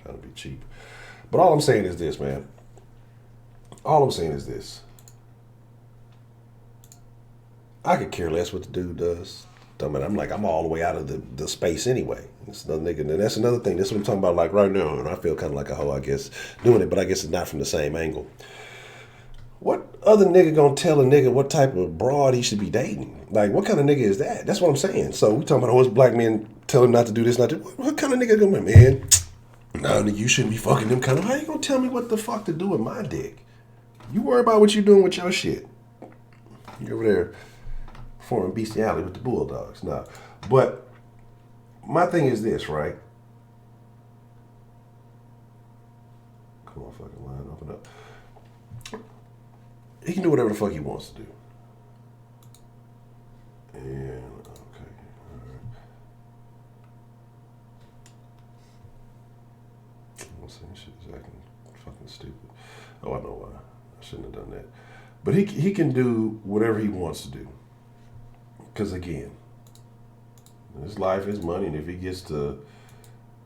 Trying to be cheap. But all I'm saying is this, man. All I'm saying is this. I could care less what the dude does. I mean, I'm all the way out of the space anyway. It's another nigga, and that's another thing. That's what I'm talking about, like right now. And I feel kind of like a hoe, I guess, doing it, but I guess it's not from the same angle. What other nigga gonna tell a nigga what type of broad he should be dating? Like, what kind of nigga is that? That's what I'm saying. So we talking about all black men tell him not to do this, not to. What kind of nigga gonna be, man? No, you shouldn't be fucking them kind of. How you gonna tell me what the fuck to do with my dick? You worry about what you doing with your shit. You over there forming bestiality with the Bulldogs. No. But my thing is this, right? Come on, fucking line, open up. He can do whatever the fuck he wants to do. And, okay, all right. I'm saying shit is acting fucking stupid. Oh, I know why. I shouldn't have done that. But he can do whatever he wants to do. Because again, his life is money, and if he gets the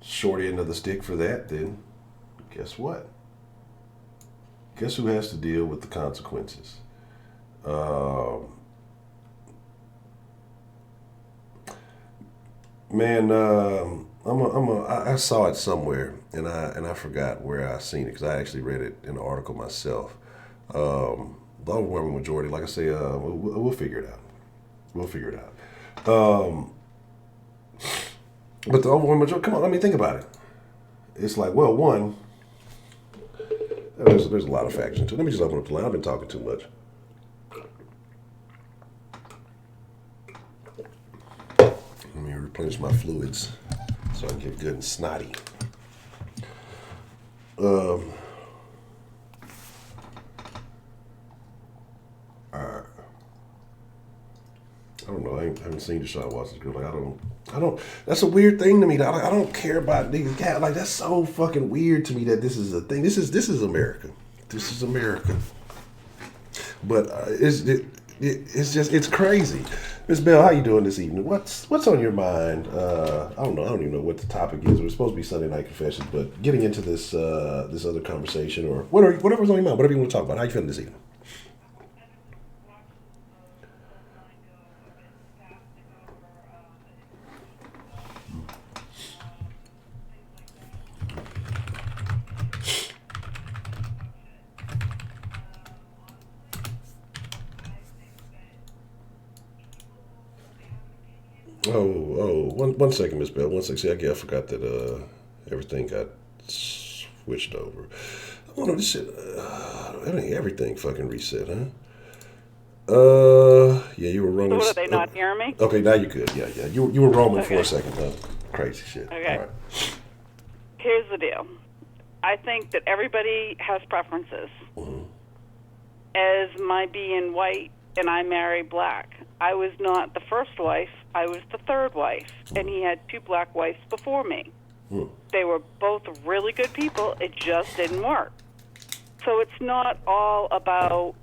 short end of the stick for that, then guess what? Guess who has to deal with the consequences? Man, I saw it somewhere, and I forgot where I seen it because I actually read it in an article myself. The overwhelming majority, like I say, we'll figure it out. We'll figure it out. But the overwhelming majority, come on, let me think about it. It's like, well, one, there's a lot of factors into it. Let me just open up the line. I've been talking too much. Let me replenish my fluids so I can get good and snotty. I don't know. I haven't seen the shot watch this girl. Like I don't. That's a weird thing to me. I don't care about these cats. Like that's so fucking weird to me that this is a thing. This is America. This is America. But it's crazy. Miss Bell, how you doing this evening? What's on your mind? I don't know. I don't even know what the topic is. We're supposed to be Sunday Night Confessions, but getting into this this other conversation or whatever's on your mind, whatever you want to talk about. How you feeling this evening? One second, Miss Bell. 1 second. See, I forgot that everything got switched over. Oh no, this shit. Everything fucking reset, huh? Yeah, you were roaming. So what, are they not hearing me? Okay, now you're good. Yeah. You were roaming for a second, huh? Crazy shit. Okay. All right. Here's the deal. I think that everybody has preferences. Mm-hmm. As my being white and I marry black, I was not the first wife. I was the third wife, and he had two black wives before me. They were both really good people. It just didn't work. So it's not all about,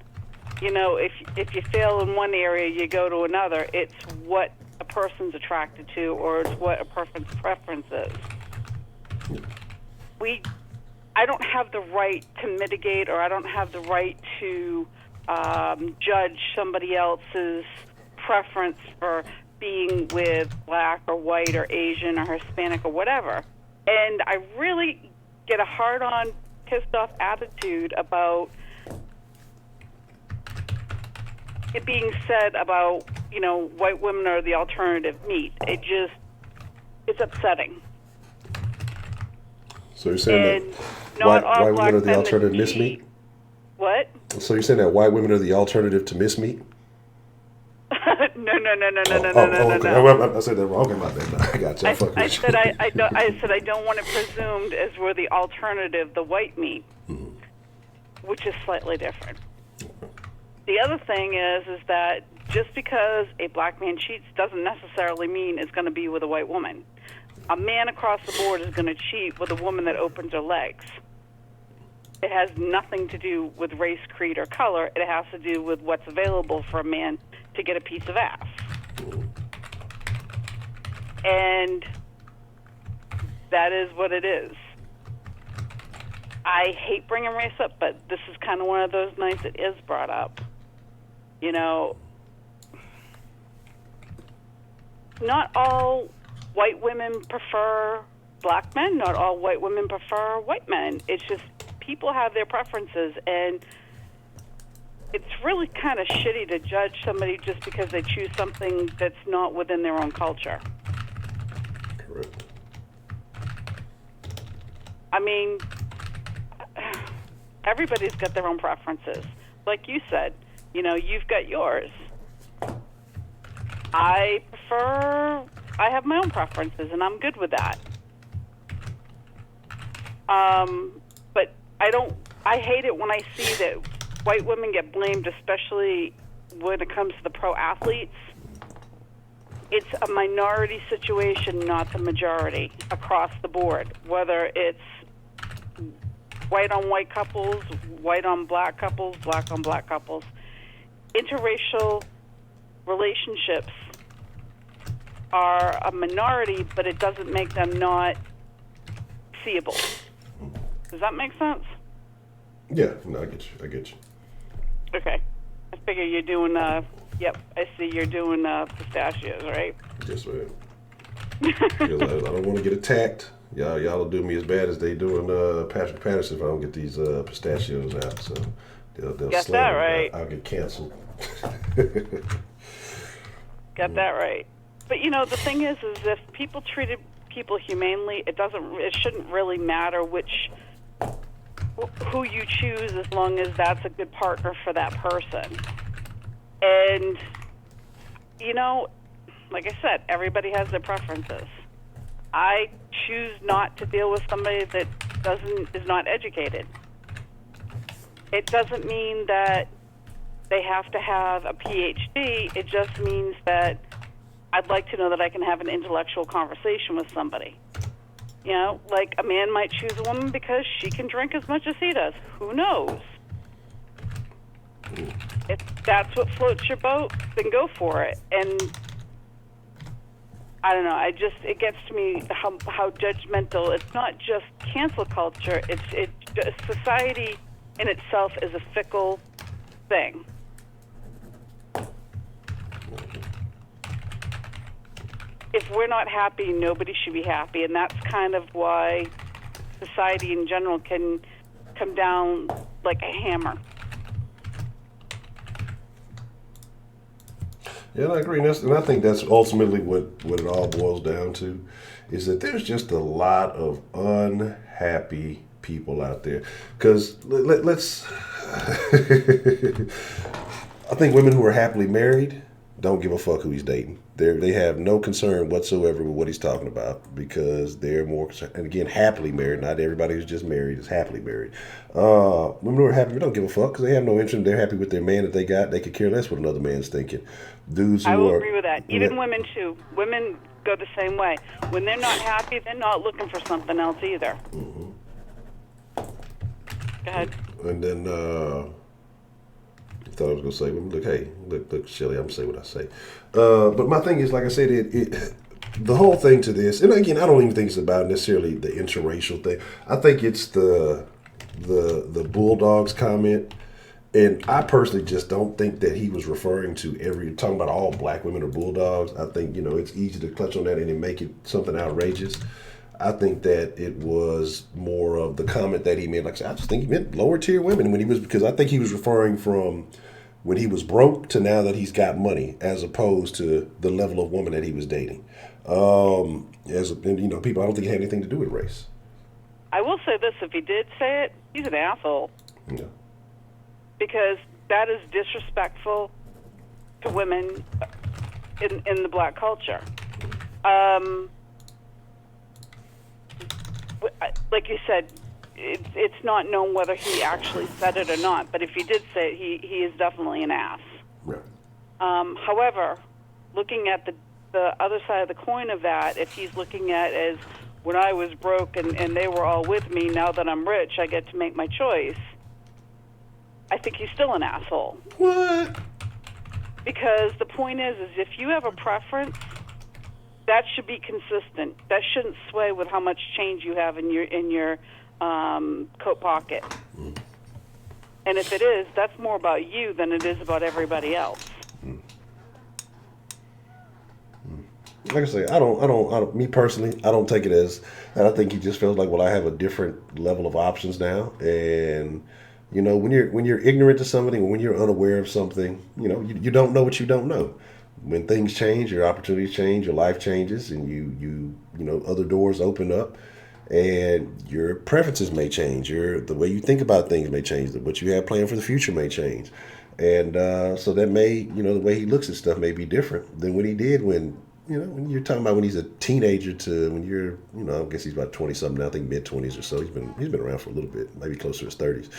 if you fail in one area, you go to another. It's what a person's attracted to, or it's what a person's preference is. I don't have the right to mitigate, or I don't have the right to judge somebody else's preference for being with black or white or Asian or Hispanic or whatever. And I really get a hard-on, pissed-off attitude about it being said about, white women are the alternative meat. It's upsetting. So you're saying that white women are the alternative miss meat? What? So you're saying that white women are the alternative to miss meat? No. I said that wrong. Okay, my bad. I got you. I said I don't want it presumed as we're the alternative, the white meat, which is slightly different. The other thing is that just because a black man cheats doesn't necessarily mean it's going to be with a white woman. A man across the board is going to cheat with a woman that opens her legs. It has nothing to do with race, creed, or color. It has to do with what's available for a man to get a piece of ass. And that is what it is. I hate bringing race up, but this is kind of one of those nights it is brought up. Not all white women prefer black men. Not all white women prefer white men. It's just people have their preferences, and it's really kind of shitty to judge somebody just because they choose something that's not within their own culture. Correct. I mean, everybody's got their own preferences. Like you said, you've got yours. I have my own preferences, and I'm good with that. But I hate it when I see that white women get blamed, especially when it comes to the pro athletes. It's a minority situation, not the majority, across the board. Whether it's white on white couples, white on black couples, black on black couples. Interracial relationships are a minority, but it doesn't make them not seeable. Does that make sense? Yeah, no, I get you. Okay. I figure you're doing, I see you're doing pistachios, right? Yes, ma'am. Because I don't want to get attacked. Y'all will do me as bad as they doing Patrick Patterson if I don't get these pistachios out. So they'll Get slam that me. right. I'll get canceled. Get that right. But the thing is if people treated people humanely, it shouldn't really matter who you choose, as long as that's a good partner for that person. And like I said, everybody has their preferences. I choose not to deal with somebody that is not educated. It doesn't mean that they have to have a PhD. It just means that I'd like to know that I can have an intellectual conversation with somebody. Like a man might choose a woman because she can drink as much as he does. Who knows? If that's what floats your boat, then go for it. And I don't know. It gets to me how judgmental. It's not just cancel culture. Society in itself is a fickle thing. If we're not happy, nobody should be happy, and that's kind of why society in general can come down like a hammer. Yeah, I agree. And I think that's ultimately what it all boils down to, is that there's just a lot of unhappy people out there. Because let's, I think women who are happily married don't give a fuck who he's dating. They have no concern whatsoever with what he's talking about, because they're more concerned. And again, happily married. Not everybody who's just married is happily married. Women who are happy, they don't give a fuck because they have no interest. They're happy with their man that they got. They could care less what another man's thinking. Dudes who I will agree with that. Even women too. Women go the same way. When they're not happy, they're not looking for something else either. Mm-hmm. Go ahead. And then I thought I was gonna say, look, Shelly, I'm gonna say what I say. But my thing is, like I said, the whole thing to this, and again, I don't even think it's about necessarily the interracial thing. I think it's the Bulldogs comment. And I personally just don't think that he was referring to talking about all black women or Bulldogs. I think, it's easy to clutch on that and then make it something outrageous. I think that it was more of the comment that he made. Like I said, I just think he meant lower tier women because I think he was referring from when he was broke to now that he's got money, as opposed to the level of woman that he was dating. People, I don't think it had anything to do with race. I will say this: if he did say it, he's an asshole. Yeah. Because that is disrespectful to women in the black culture. Like you said, it's not known whether he actually said it or not, but if he did say it, he is definitely an ass. Right. However, looking at the other side of the coin of that, if he's looking at as when I was broke and they were all with me, now that I'm rich, I get to make my choice, I think he's still an asshole. What? Because the point is if you have a preference, that should be consistent. That shouldn't sway with how much change you have in your coat pocket. Mm. And if it is, that's more about you than it is about everybody else. Mm. Like I say, I don't. Me personally, I don't take it as that. I think he just feels like, well, I have a different level of options now, and when you're ignorant to something, when you're unaware of something, you don't know what you don't know. When things change, your opportunities change, your life changes, and you other doors open up, and your preferences may change. The way you think about things may change. What you have planned for the future may change, and so that may the way he looks at stuff may be different than what he did when you're talking about when he's a teenager to when you're I guess he's about 20 something now, I think mid-20s or so. He's been around for a little bit, maybe closer to his 30s.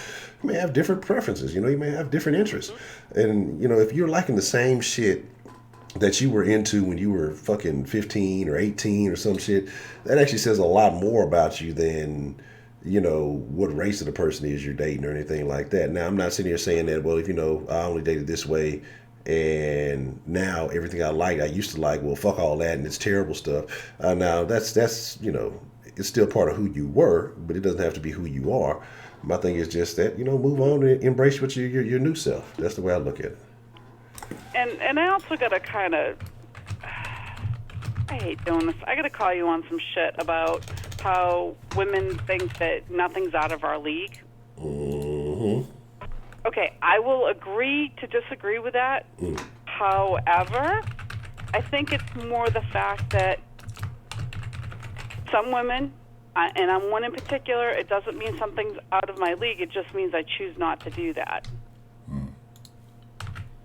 He may have different preferences. He may have different interests, and if you're liking the same shit that you were into when you were fucking 15 or 18 or some shit, that actually says a lot more about you than, what race of the person is you're dating or anything like that. Now, I'm not sitting here saying that, well, if, I only dated this way and now everything I used to like, well, fuck all that and it's terrible stuff. Now, that's it's still part of who you were, but it doesn't have to be who you are. My thing is just that, move on and embrace what your new self. That's the way I look at it. And I also got to kind of, I I hate doing this. I got to call you on some shit about how women think that nothing's out of our league. Mm-hmm. Okay, I will agree to disagree with that. However, I think it's more the fact that some women, and I'm one in particular, it doesn't mean something's out of my league. It just means I choose not to do that.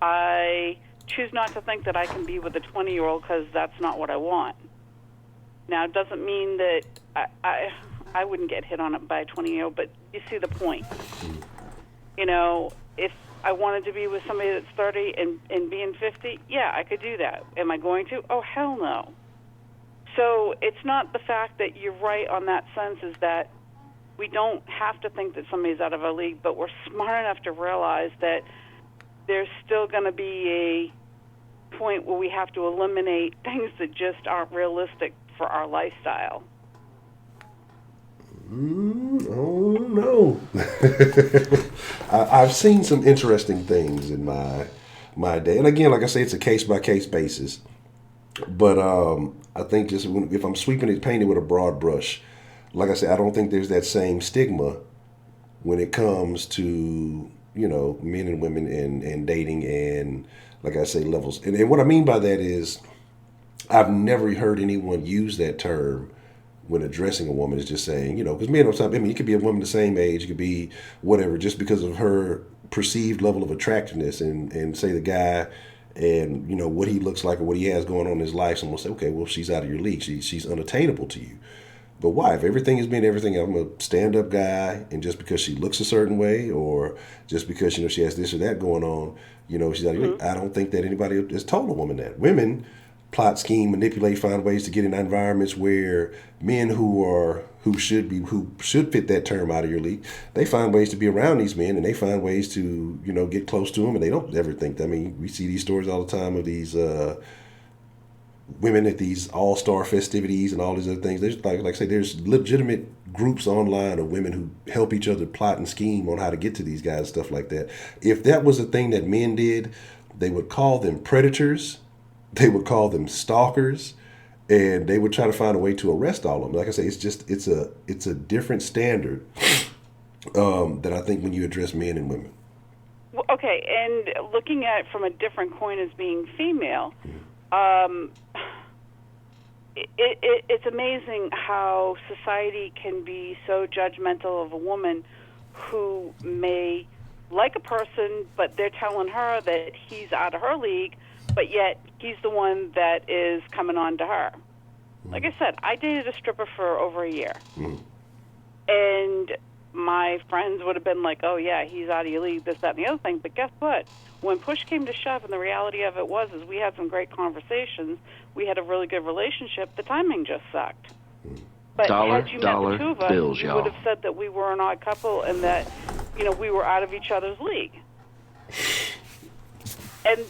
I choose not to think that I can be with a 20-year-old because that's not what I want. Now, it doesn't mean that I wouldn't get hit on by a 20-year-old, but you see the point. You know, if I wanted to be with somebody that's 30 and being 50, yeah, I could do that. Am I going to? Oh, hell no. So it's not the fact that you're right on that sense, is that we don't have to think that somebody's out of our league, but we're smart enough to realize that there's still going to be a point where we have to eliminate things that just aren't realistic for our lifestyle. Oh no! I've seen some interesting things in my day, and again, like I say, it's a case by case basis. But I think just if I'm sweeping it, painting with a broad brush, like I said, I don't think there's that same stigma when it comes to men and women and dating and, like I say, levels. And what I mean by that is, I've never heard anyone use that term when addressing a woman, is just saying, because men on top, I mean, it could be a woman the same age, it could be whatever, just because of her perceived level of attractiveness and say the guy and, what he looks like or what he has going on in his life, someone will say, okay, well, she's out of your league. She's unattainable to you. But why? If everything has been everything, I'm a stand-up guy, and just because she looks a certain way or just because, she has this or that going on, she's out of your league. I don't think that anybody has told a woman that. Women plot, scheme, manipulate, find ways to get in environments where men who should fit that term out of your league, they find ways to be around these men, and they find ways to get close to them, and they don't ever think that. I mean, we see these stories all the time of these women at these all-star festivities and all these other things. There's like I say, there's legitimate groups online of women who help each other plot and scheme on how to get to these guys, stuff like that. If that was a thing that men did, they would call them predators. They would call them stalkers, and they would try to find a way to arrest all of them. Like I say, it's a different standard that I think when you address men and women. Well, okay, and looking at it from a different coin as being female, it's amazing how society can be so judgmental of a woman who may like a person, but they're telling her that he's out of her league, but yet he's the one that is coming on to her. Like I said, I dated a stripper for over a year. And my friends would have been like, oh, yeah, he's out of your league, this, that, and the other thing. But guess what? When push came to shove, and the reality of it was is we had some great conversations, we had a really good relationship, the timing just sucked. But had you met the two of us, bills, you would have said that we were an odd couple and that, we were out of each other's league. And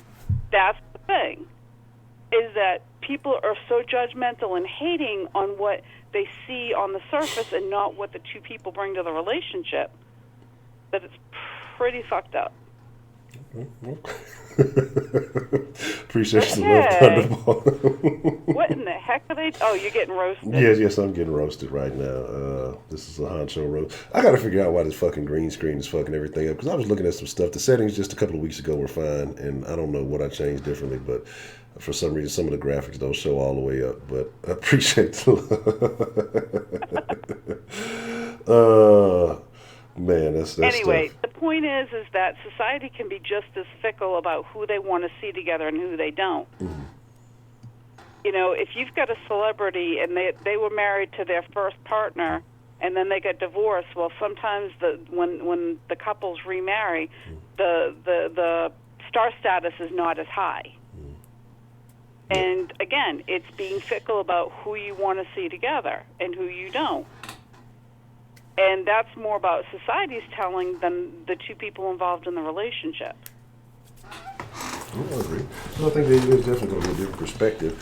that's the thing, is that people are so judgmental and hating on what they see on the surface and not what the two people bring to the relationship, that it's pretty fucked up. Appreciate the love, Thunderball. What in the heck are they? Oh, you're getting roasted. Yes, I'm getting roasted right now. This is a Honcho roast. I got to figure out why this fucking green screen is fucking everything up, because I was looking at some stuff. The settings just a couple of weeks ago were fine, and I don't know what I changed differently, but for some reason, some of the graphics don't show all the way up. But I appreciate the love. Man, that's anyway, tough. The point is that society can be just as fickle about who they want to see together and who they don't. Mm-hmm. If you've got a celebrity and they were married to their first partner and then they get divorced, well, sometimes when the couples remarry, the star status is not as high. And again, it's being fickle about who you want to see together and who you don't. And that's more about society's telling than the two people involved in the relationship. I agree. I think there's definitely going to be a different perspective.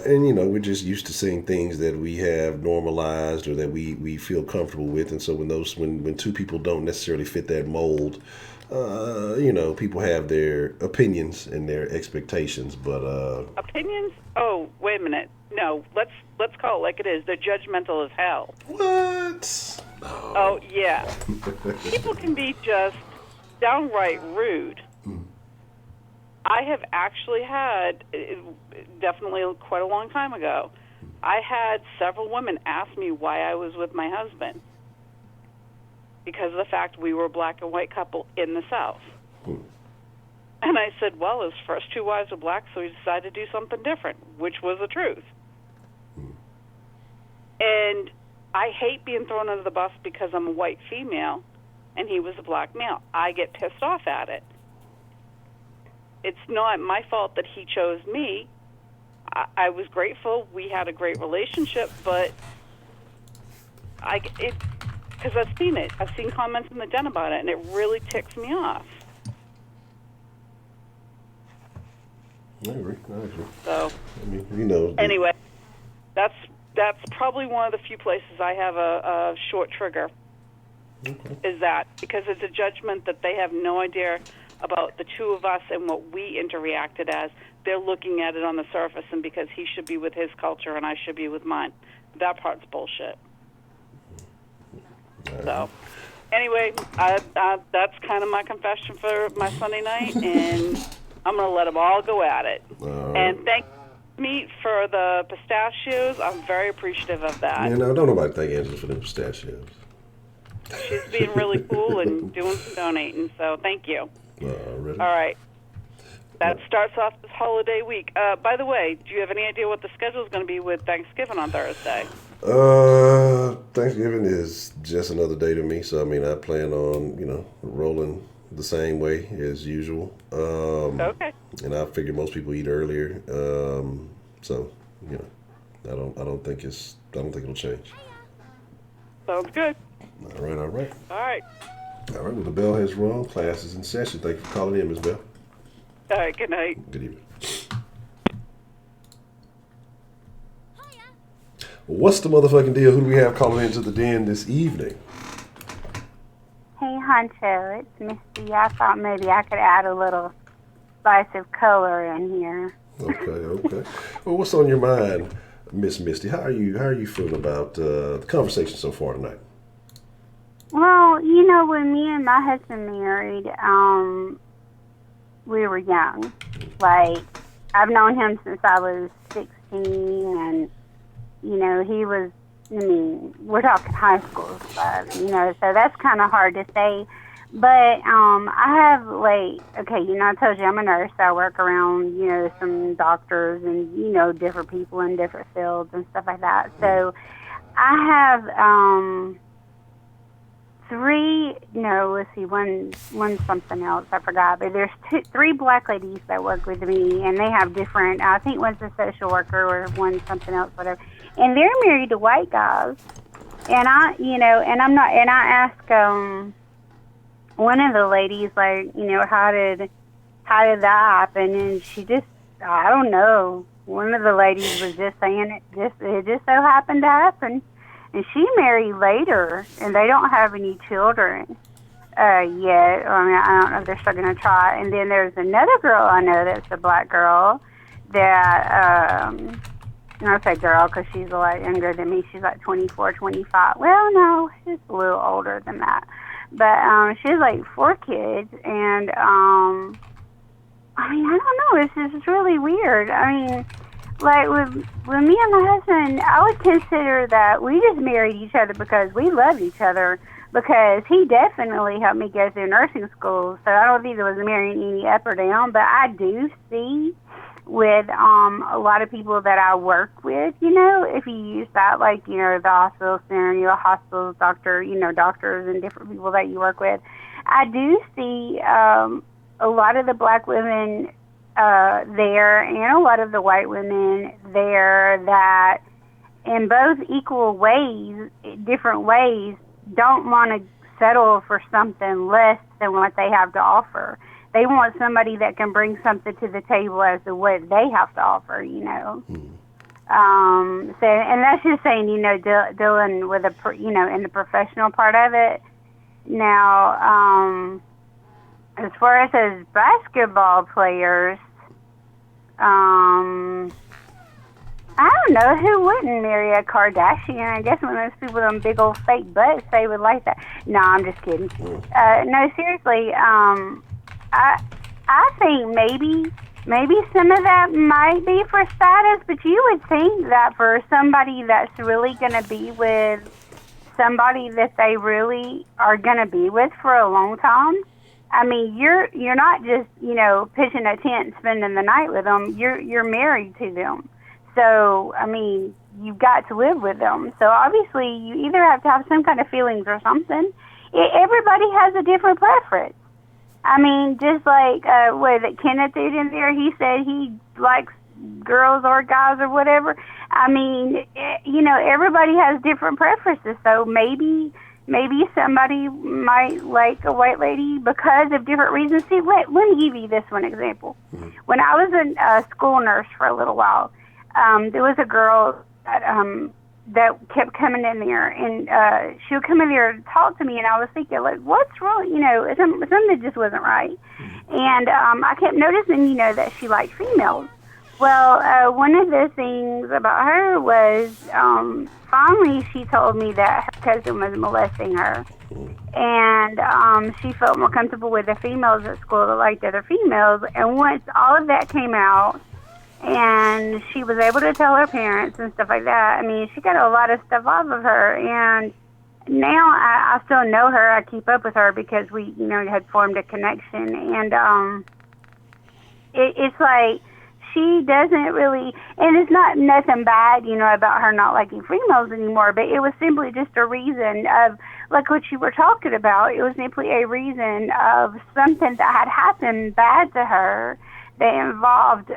And, we're just used to seeing things that we have normalized or that we feel comfortable with. And so when two people don't necessarily fit that mold, people have their opinions and their expectations, but Opinions? Oh, wait a minute. No, let's call it like it is. They're judgmental as hell. what? Oh, yeah. People can be just downright rude. I have actually had, definitely quite a long time ago, I had several women ask me why I was with my husband because of the fact we were a black and white couple in the South. And I said, well, his first two wives were black, so he decided to do something different, which was the truth. And I hate being thrown under the bus because I'm a white female and he was a black male. I get pissed off at it. It's not my fault that he chose me. I was grateful. We had a great relationship, but because I've seen it. I've seen comments in the den about it, and it really ticks me off. I agree. So, I mean, anyway, that's probably one of the few places I have a short trigger. Okay. Is that because it's a judgment that they have no idea about the two of us and what we interacted as. They're looking at it on the surface, and because he should be with his culture and I should be with mine. That part's bullshit. So, anyway, that's kind of my confession for my Sunday night, and I'm going to let them all go at it. And thank me for the pistachios. I'm very appreciative of that. Yeah, no, don't nobody thank Angela for the pistachios. She's being really cool and doing some donating, so thank you. Really? All right. That starts off this holiday week. By the way, do you have any idea what the schedule is going to be with Thanksgiving on Thursday? Thanksgiving is just another day to me, so I mean, I plan on, rolling the same way as usual. Okay. And I figure most people eat earlier. So, I don't think it'll change. Sounds good. All right. All right. All right, well, the bell has rung. Class is in session. Thank you for calling in, Ms. Bell. All right, good night. Good evening. What's the motherfucking deal? Who do we have calling into the den this evening? Hey, Honcho, it's Misty. I thought maybe I could add a little spice of color in here. Okay. Well, what's on your mind, Miss Misty? How are you feeling about the conversation so far tonight? Well, when me and my husband married, we were young. Like, I've known him since I was 16, and, he was, we're talking high school stuff, so that's kind of hard to say. But I have, I told you I'm a nurse. I work around, some doctors and, different people in different fields and stuff like that. So I have one's something else, I forgot. But there's three black ladies that work with me, and they have different, I think one's a social worker or one's something else, whatever. And they're married to white guys. And I ask one of the ladies, how did that happen? And she just, I don't know. One of the ladies was just saying it just so happened to happen. And she married later, and they don't have any children yet. I mean, I don't know if they're still going to try. And then there's another girl I know that's a black girl that, I say girl because she's a lot younger than me. She's like 24, 25. Well, no, she's a little older than that. But she has like 4 kids, and I mean, I don't know. It's just really weird. I mean, like with me and my husband, I would consider that we just married each other because we love each other. Because he definitely helped me go through nursing school, so I don't think it was marrying any up or down. But I do see with a lot of people that I work with, if you use that, the hospital center, hospital doctor, doctors and different people that you work with, I do see a lot of the black women there and a lot of the white women there that in both equal ways, different ways, don't want to settle for something less than what they have to offer. They want somebody that can bring something to the table as to what they have to offer, So, and that's just saying, dealing with in the professional part of it. Now, as far as those basketball players, I don't know who wouldn't marry a Kardashian. I guess when those people with them big old fake butts, they would like that. No, I'm just kidding. No, seriously. I think maybe some of that might be for status, but you would think that for somebody that's really going to be with somebody that they really are going to be with for a long time. I mean, you're not just, pitching a tent and spending the night with them. You're married to them. So, I mean, you've got to live with them. So obviously you either have to have some kind of feelings or something. Everybody has a different preference. I mean, just like that Kenneth did in there, he said he likes girls or guys or whatever. I mean, everybody has different preferences. So maybe somebody might like a white lady because of different reasons. See, let me give you this one example. Mm-hmm. When I was a school nurse for a little while, there was a girl that kept coming in there, and she would come in there and talk to me, and I was thinking, like, what's wrong? Something just wasn't right. And I kept noticing, that she liked females. Well, one of the things about her was finally she told me that her cousin was molesting her. And she felt more comfortable with the females at school that liked other females. And once all of that came out, and she was able to tell her parents and stuff like that, I mean, she got a lot of stuff off of her. And now I still know her. I keep up with her because we, had formed a connection. And it's like, she doesn't really, and it's not nothing bad, about her not liking females anymore, but it was simply just a reason of, like what you were talking about, it was simply a reason of something that had happened bad to her that involved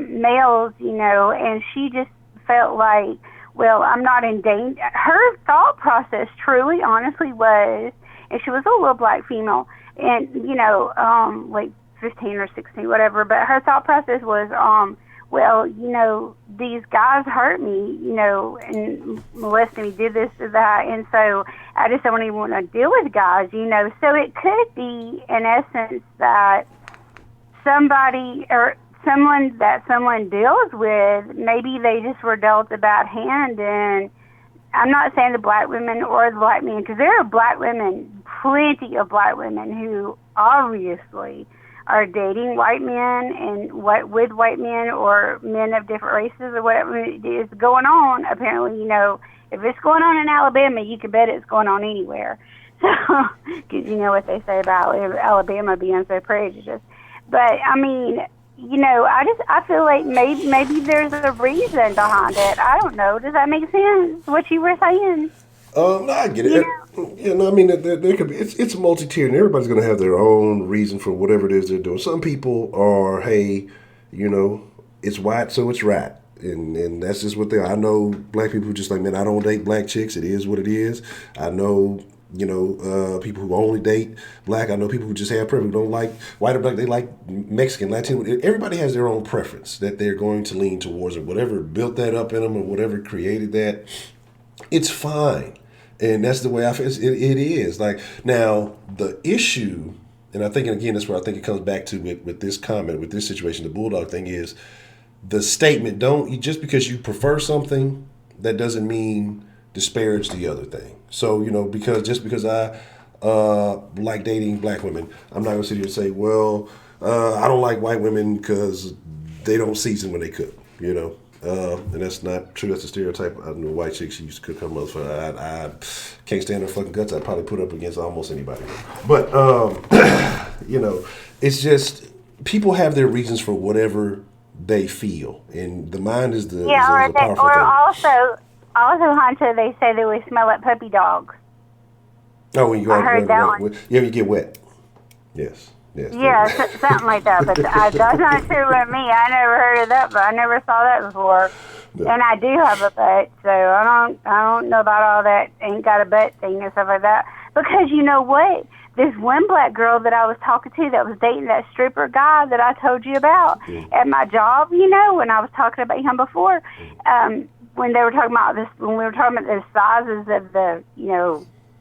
males, and she just felt like, well, I'm not in danger. Her thought process truly, honestly was, and she was a little black female, and, like 15 or 16, whatever, but her thought process was, well, these guys hurt me, and molested me, did this, did that, and so I just don't even want to deal with guys, so it could be, in essence, that somebody or someone that someone deals with, maybe they just were dealt a bad hand. And I'm not saying the black women or the black men, because there are black women, plenty of black women who obviously are dating white men and with white men or men of different races or whatever is going on. Apparently, if it's going on in Alabama, you can bet it's going on anywhere. So, because you know what they say about Alabama being so prejudiced. But I mean, I feel like maybe there's a reason behind it. I don't know. Does that make sense? What you were saying? No, I get it. Yeah, no, I mean, there could be. It's multi-tiered, and everybody's going to have their own reason for whatever it is they're doing. Some people are, hey, it's white, so it's right. And that's just what they are. I know black people who just like, man, I don't date black chicks. It is what it is. I know, people who only date black. I know people who just have preference, don't like white or black. They like Mexican, Latin. Everybody has their own preference that they're going to lean towards, or whatever built that up in them, or whatever created that. It's fine. And that's the way I feel. It is. Like, now, the issue, and I think, and again, that's where I think it comes back to with this comment, with this situation, the Bulldog thing is, the statement, just because you prefer something, that doesn't mean disparage the other thing. So, because I like dating black women, I'm not going to sit here and say, well, I don't like white women because they don't season when they cook, and that's not true. That's a stereotype. I know white chicks, she used to cook her motherfucker. I can't stand her fucking guts. I'd probably put up against almost anybody. But, it's just, people have their reasons for whatever they feel. And the mind is the powerful thing. Also, Honcho, they say that we smell like puppy dogs. Oh, when you I heard that one. Yeah, you get wet. Yes. Yeah, something like that. But that's not true with me. I never heard of that, but I never saw that before. Yeah. And I do have a butt, so I don't know about all that ain't got a butt thing and stuff like that. Because you know what? This one black girl that I was talking to that was dating that stripper guy that I told you about at my job, when I was talking about him before, when they were talking about this, when we were talking about the sizes of the,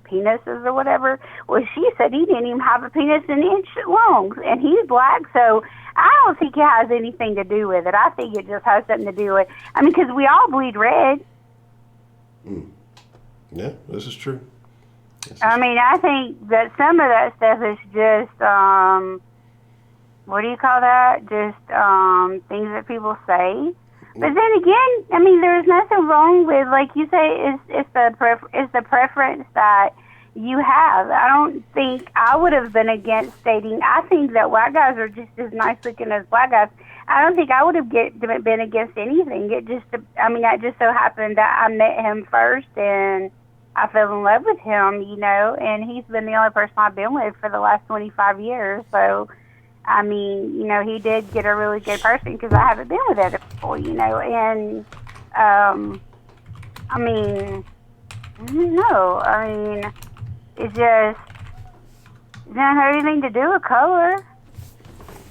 penises or whatever. Well, she said he didn't even have a penis an inch long, and he's black, so I don't think it has anything to do with it. I think it just has something to do with, I mean, because we all bleed red. Yeah, this is true. I mean, I think that some of that stuff is just, what do you call that? Just things that people say. But then again, I mean, there's nothing wrong with, like you say, it's the preference that you have. I don't think I would have been against dating. I think that white guys are just as nice looking as black guys. I don't think I would have been against anything. It just so happened that I met him first and I fell in love with him, you know, and he's been the only person I've been with for the last 25 years. So, I mean, you know, he did get a really good person because I haven't been with other people, you know, and, I mean, no, I mean, it just doesn't have anything to do with color.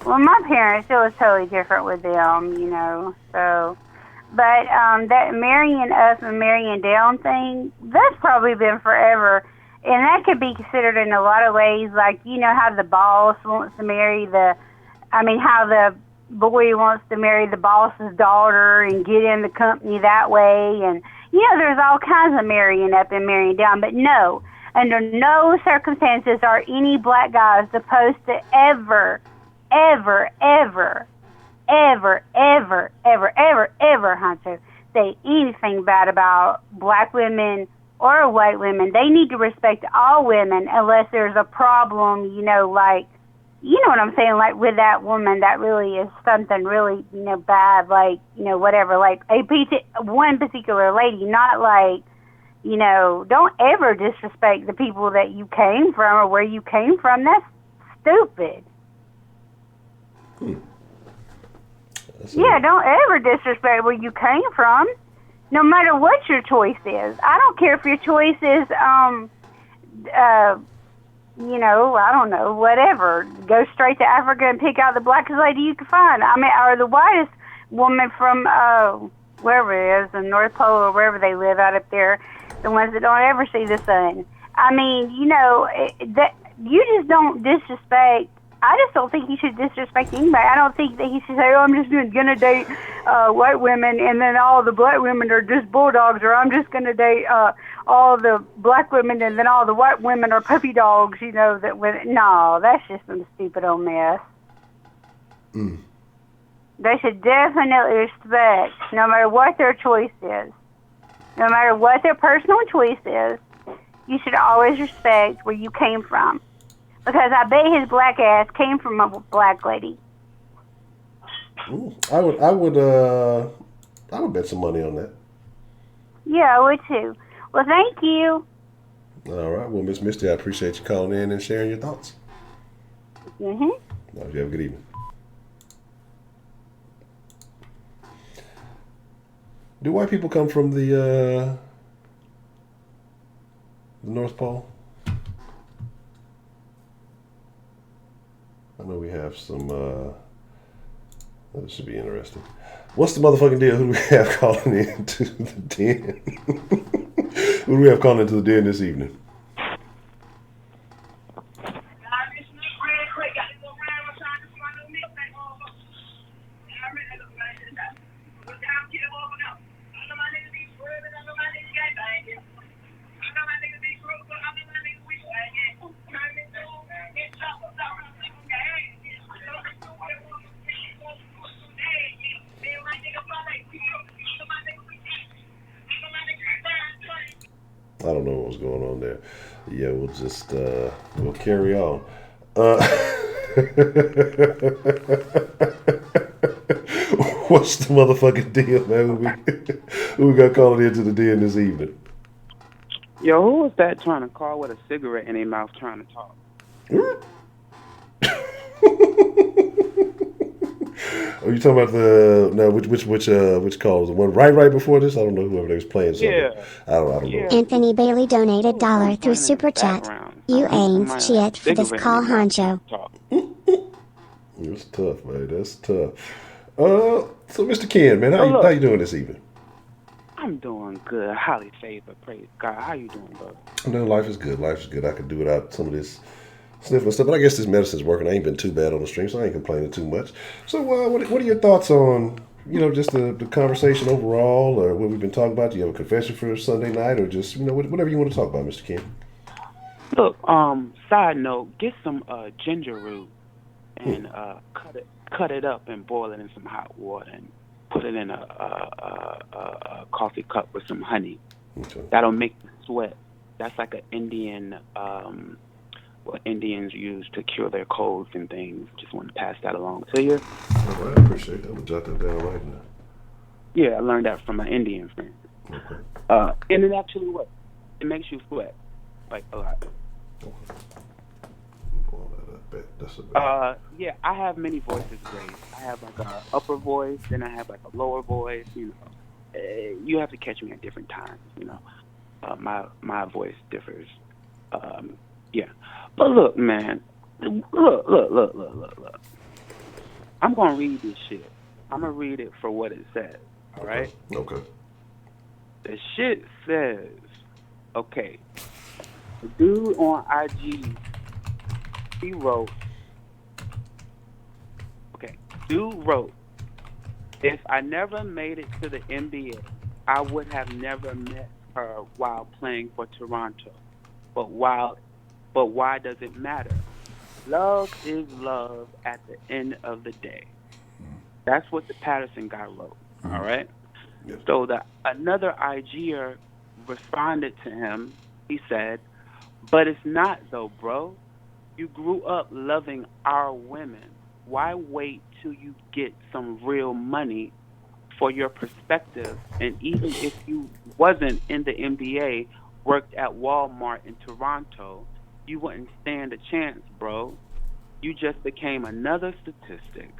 Well, my parents, it was totally different with them, you know, so, but that marrying up and marrying down thing, that's probably been forever. And that could be considered in a lot of ways, like, you know, how the boss wants to marry how the boy wants to marry the boss's daughter and get in the company that way. And, you know, there's all kinds of marrying up and marrying down. But no, under no circumstances are any black guys supposed to ever, Honcho, say anything bad about black women or white women. They need to respect all women unless there's a problem, you know, like, you know what I'm saying, like with that woman that really is something really, you know, bad, like, you know, whatever, like one particular lady, not like, you know, don't ever disrespect the people that you came from or where you came from. That's stupid. Yeah, don't ever disrespect where you came from, no matter what your choice is. I don't care if your choice is, you know, I don't know, whatever. Go straight to Africa and pick out the blackest lady you can find. I mean, or the whitest woman from wherever it is, the North Pole or wherever they live out up there, the ones that don't ever see the sun. I mean, you know, that you just don't disrespect. I just don't think he should disrespect anybody. I don't think that he should say, oh, I'm just going to date white women and then all the black women are just bulldogs, or I'm just going to date all the black women and then all the white women are puppy dogs, you know. No, that's just some stupid old mess. They should definitely respect, no matter what their choice is, no matter what their personal choice is, you should always respect where you came from. Because I bet his black ass came from a black lady. Ooh, I would bet some money on that. Yeah, I would too. Well, thank you. All right. Well, Miss Misty, I appreciate you calling in and sharing your thoughts. Mm-hmm. All right, you have a good evening. Do white people come from the North Pole? I know we have some, this should be interesting. What's the motherfucking deal? Who do we have calling into the den? Who do we have calling into the den this evening? I don't know what was going on there. Yeah, we'll just, we'll carry on. What's the motherfucking deal, man? Who we got calling into the den this evening? Yo, who was that trying to call with a cigarette in their mouth trying to talk? Are you talking about which call was the one right before this? I don't know whoever they was playing something. Yeah. I don't know. Anthony Bailey donated $1 through Super Chat. You ain't shit for this call, Honcho. That's tough, man. That's tough. So Mr. Ken, man, how you doing this evening? I'm doing good. Highly favored. Praise God. How you doing, bro? No, life is good. Life is good. I could do without some of this sniffling stuff, but I guess this medicine's working. I ain't been too bad on the stream, so I ain't complaining too much. So, what are your thoughts on, just the conversation overall, or what we've been talking about? Do you have a confession for Sunday night, or just, whatever you want to talk about, Mr. Ken? Look, side note, get some ginger root and cut it up and boil it in some hot water and put it in a coffee cup with some honey. Okay. That'll make you sweat. That's like an Indian, what Indians use to cure their colds and things. Just want to pass that along to you. All right, I appreciate that. I'm going to jot that down right now. Yeah, I learned that from an Indian friend. Okay. And it actually works. It makes you sweat, like, a lot. Okay. That's a bad. Yeah, I have many voices, Grace. I have like a upper voice, then I have like a lower voice. You have to catch me at different times. My voice differs. Yeah, but look, man, look. I'm gonna read this shit. I'm gonna read it for what it says. All right. Okay. The shit says, okay. The dude on IG. He wrote, if I never made it to the NBA, I would have never met her while playing for Toronto. But why does it matter? Love is love at the end of the day. That's what the Patterson guy wrote. All right? Yes. So another IGer responded to him. He said, but it's not though, bro. You grew up loving our women. Why wait till you get some real money for your perspective? And even if you wasn't in the NBA, worked at Walmart in Toronto, you wouldn't stand a chance, bro. You just became another statistic.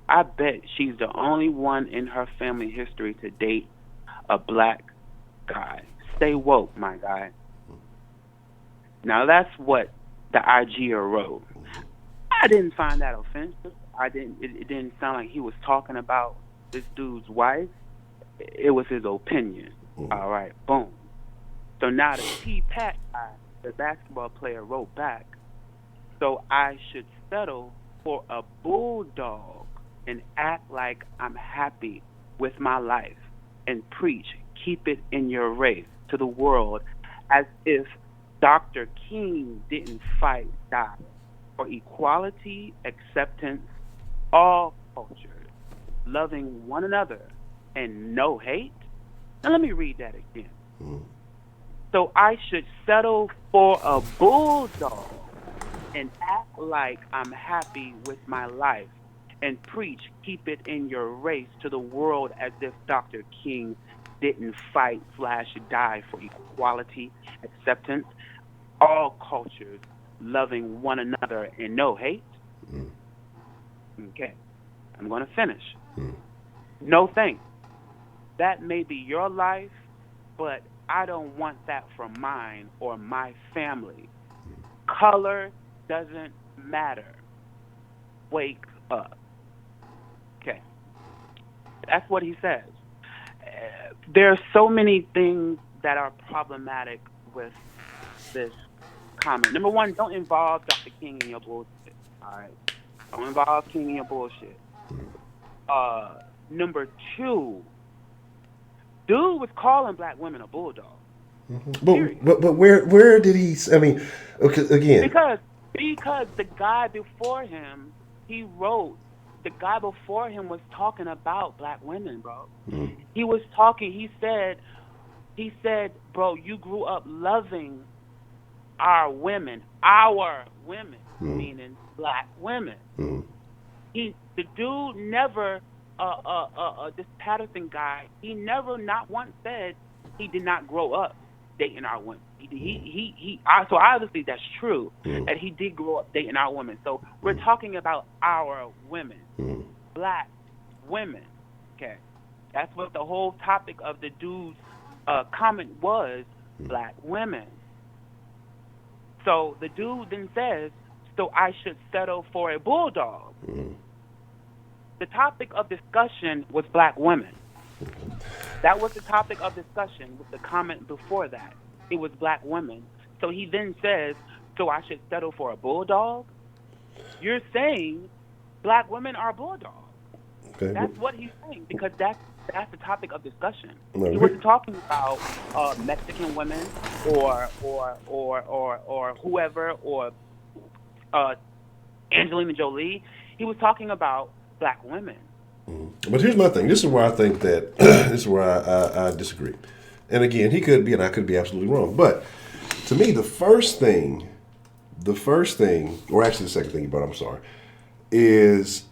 I bet she's the only one in her family history to date a black guy. Stay woke, my guy. Now that's what the IGer wrote. I didn't find that offensive. It didn't sound like he was talking about this dude's wife. It was his opinion. All right, boom. So now the Pat guy, the basketball player, wrote back, so I should settle for a bulldog and act like I'm happy with my life and preach, keep it in your race to the world as if Dr. King didn't fight, die for equality, acceptance, all cultures, loving one another, and no hate? Now let me read that again. So I should settle for a bulldog and act like I'm happy with my life and preach, keep it in your race to the world as if Dr. King didn't fight / die for equality, acceptance, all cultures, loving one another and no hate? Okay, I'm going to finish. No thanks. That may be your life, but I don't want that for mine or my family. Color doesn't matter. Wake up. Okay, that's what he says. There are so many things that are problematic with this comment. Number one, don't involve Dr. King in your bullshit. All right, don't involve King in your bullshit. Number two, dude was calling black women a bulldog. But where did he? I mean, okay, again, because the guy before him, he wrote. The guy before him was talking about black women, bro. He was talking. He said, bro, you grew up loving our women, meaning black women. The dude never, this Patterson guy, he never not once said he did not grow up dating our women. So obviously that's true, that he did grow up dating our women. So we're talking about our women, black women. Okay, that's what the whole topic of the dude's comment was, black women. So the dude then says, so I should settle for a bulldog. The topic of discussion was black women. That was the topic of discussion with the comment before that. It was black women. So he then says, so I should settle for a bulldog? You're saying black women are bulldogs. Okay. That's what he's saying, because that's the topic of discussion. No, He wasn't talking about Mexican women or whoever, or Angelina Jolie. He was talking about black women. But here's my thing. This is where I think that this is where I disagree. And again, he could be, and I could be absolutely wrong. But to me, the first thing, or actually the second thing he brought, I'm sorry, is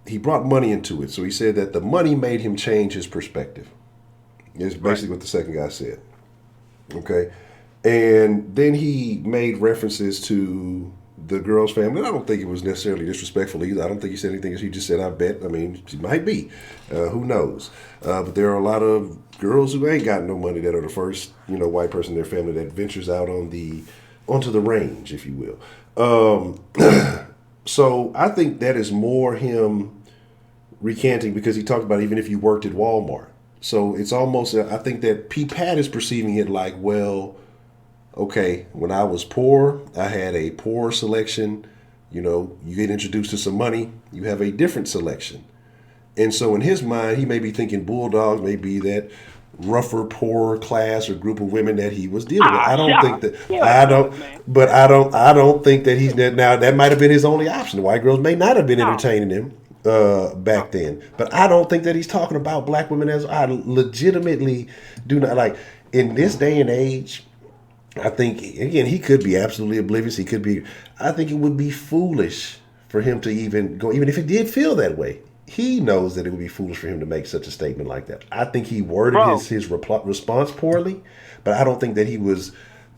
he brought money into it. So he said that the money made him change his perspective. It's basically what the second guy said. Okay. And then he made references to the girl's family. And I don't think it was necessarily disrespectful either. I don't think he said anything. He just said, I bet. I mean, she might be. Who knows? But there are a lot of girls who ain't got no money that are the first, white person in their family that ventures out onto the range, if you will. So I think that is more him recanting, because he talked about even if you worked at Walmart. So it's almost, I think that P. Pat is perceiving it like, well, okay, when I was poor, I had a poor selection. You get introduced to some money, you have a different selection. And so in his mind, he may be thinking Bulldogs may be that rougher, poorer class or group of women that he was dealing with. I don't think that. I don't think that he's now. That might have been his only option. The white girls may not have been entertaining him back then, but I don't think that he's talking about black women. As I legitimately do not like in this day and age. I think, again, he could be absolutely oblivious. He could be. I think it would be foolish for him to even go, even if he did feel that way. He knows that it would be foolish for him to make such a statement like that. I think he worded his response poorly, but I don't think that he was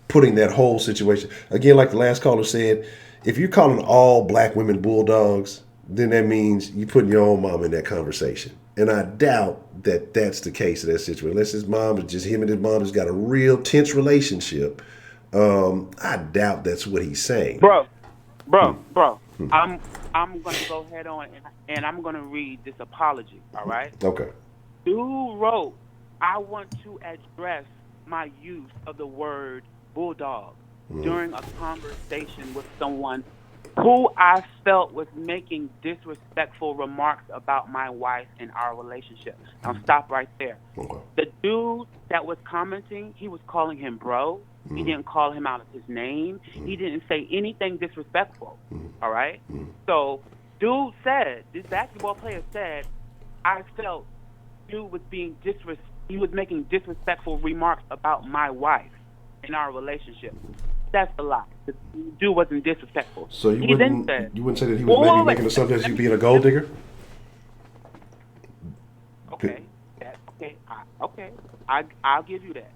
putting that whole situation. Again, like the last caller said, if you're calling all black women bulldogs, then that means you're putting your own mom in that conversation. And I doubt that that's the case in that situation. Unless his mom is just, him and his mom has got a real tense relationship. I doubt that's what he's saying. Bro. I'm going to go head on and I'm going to read this apology, all right? Okay. Dude wrote, I want to address my use of the word bulldog during a conversation with someone who I felt was making disrespectful remarks about my wife and our relationship. Now stop right there. Okay. The dude that was commenting, he was calling him bro. He didn't call him out of his name. He didn't say anything disrespectful. All right? So dude said, this basketball player said, I felt dude was being he was making disrespectful remarks about my wife and our relationship. That's a lie. The dude wasn't disrespectful. So you wouldn't say that he was maybe making the assumption that you being a gold digger? Okay. I'll give you that.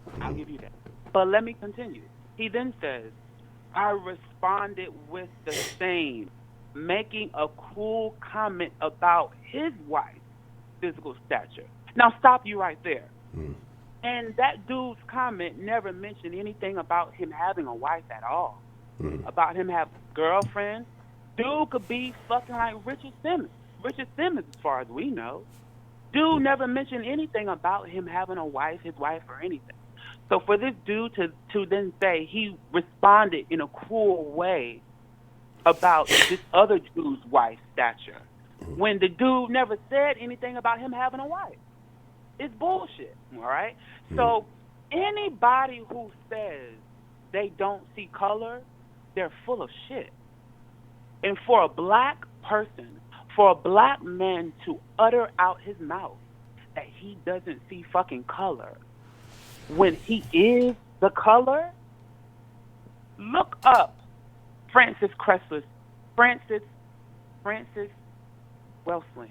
But let me continue. He then says, I responded with the same, making a cruel comment about his wife's physical stature. Now stop you right there. And that dude's comment never mentioned anything about him having a wife at all. About him having a girlfriend. Dude could be fucking like Richard Simmons. Richard Simmons, as far as we know. Dude never mentioned anything about him having a wife, his wife, or anything. So for this dude to then say he responded in a cruel way about this other dude's wife's stature, when the dude never said anything about him having a wife, it's bullshit, all right? So anybody who says they don't see color, they're full of shit. And for a black person, for a black man to utter out his mouth that he doesn't see fucking color when he is the color, look up Francis Welsling.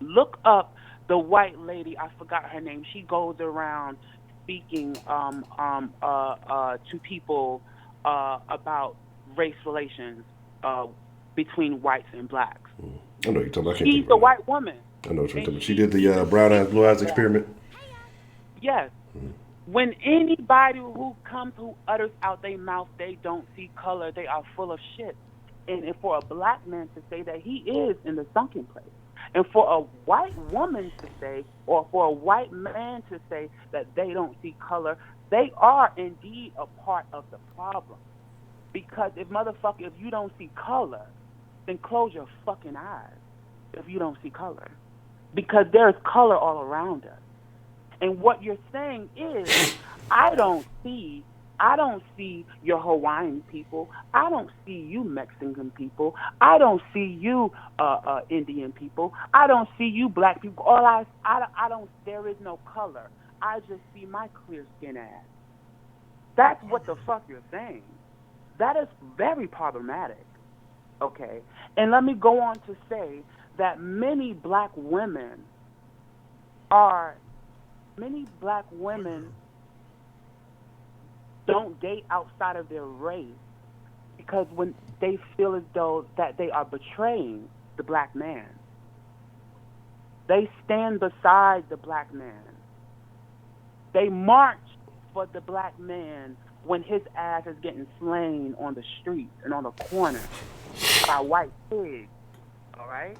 Look up the white lady, I forgot her name. She goes around speaking to people about race relations between whites and blacks. I know you're talking about. She's a white woman. I know what you're talking about. She did the brown eyes, blue eyes experiment. Yes. When anybody who utters out their mouth, they don't see color, they are full of shit. And for a black man to say that he is in the sunken place, And for a white woman to say, or for a white man to say that they don't see color, they are indeed a part of the problem. Because if you don't see color, then close your fucking eyes if you don't see color. Because there's color all around us. And what you're saying is, I don't see your Hawaiian people. I don't see you Mexican people. I don't see you Indian people. I don't see you black people. There is no color. I just see my clear skin ass. That's what the fuck you're saying. That is very problematic. Okay? And let me go on to say that many black women don't date outside of their race because when they feel as though that they are betraying the black man. They stand beside the black man. They march for the black man when his ass is getting slain on the street and on the corner by white pigs. All right?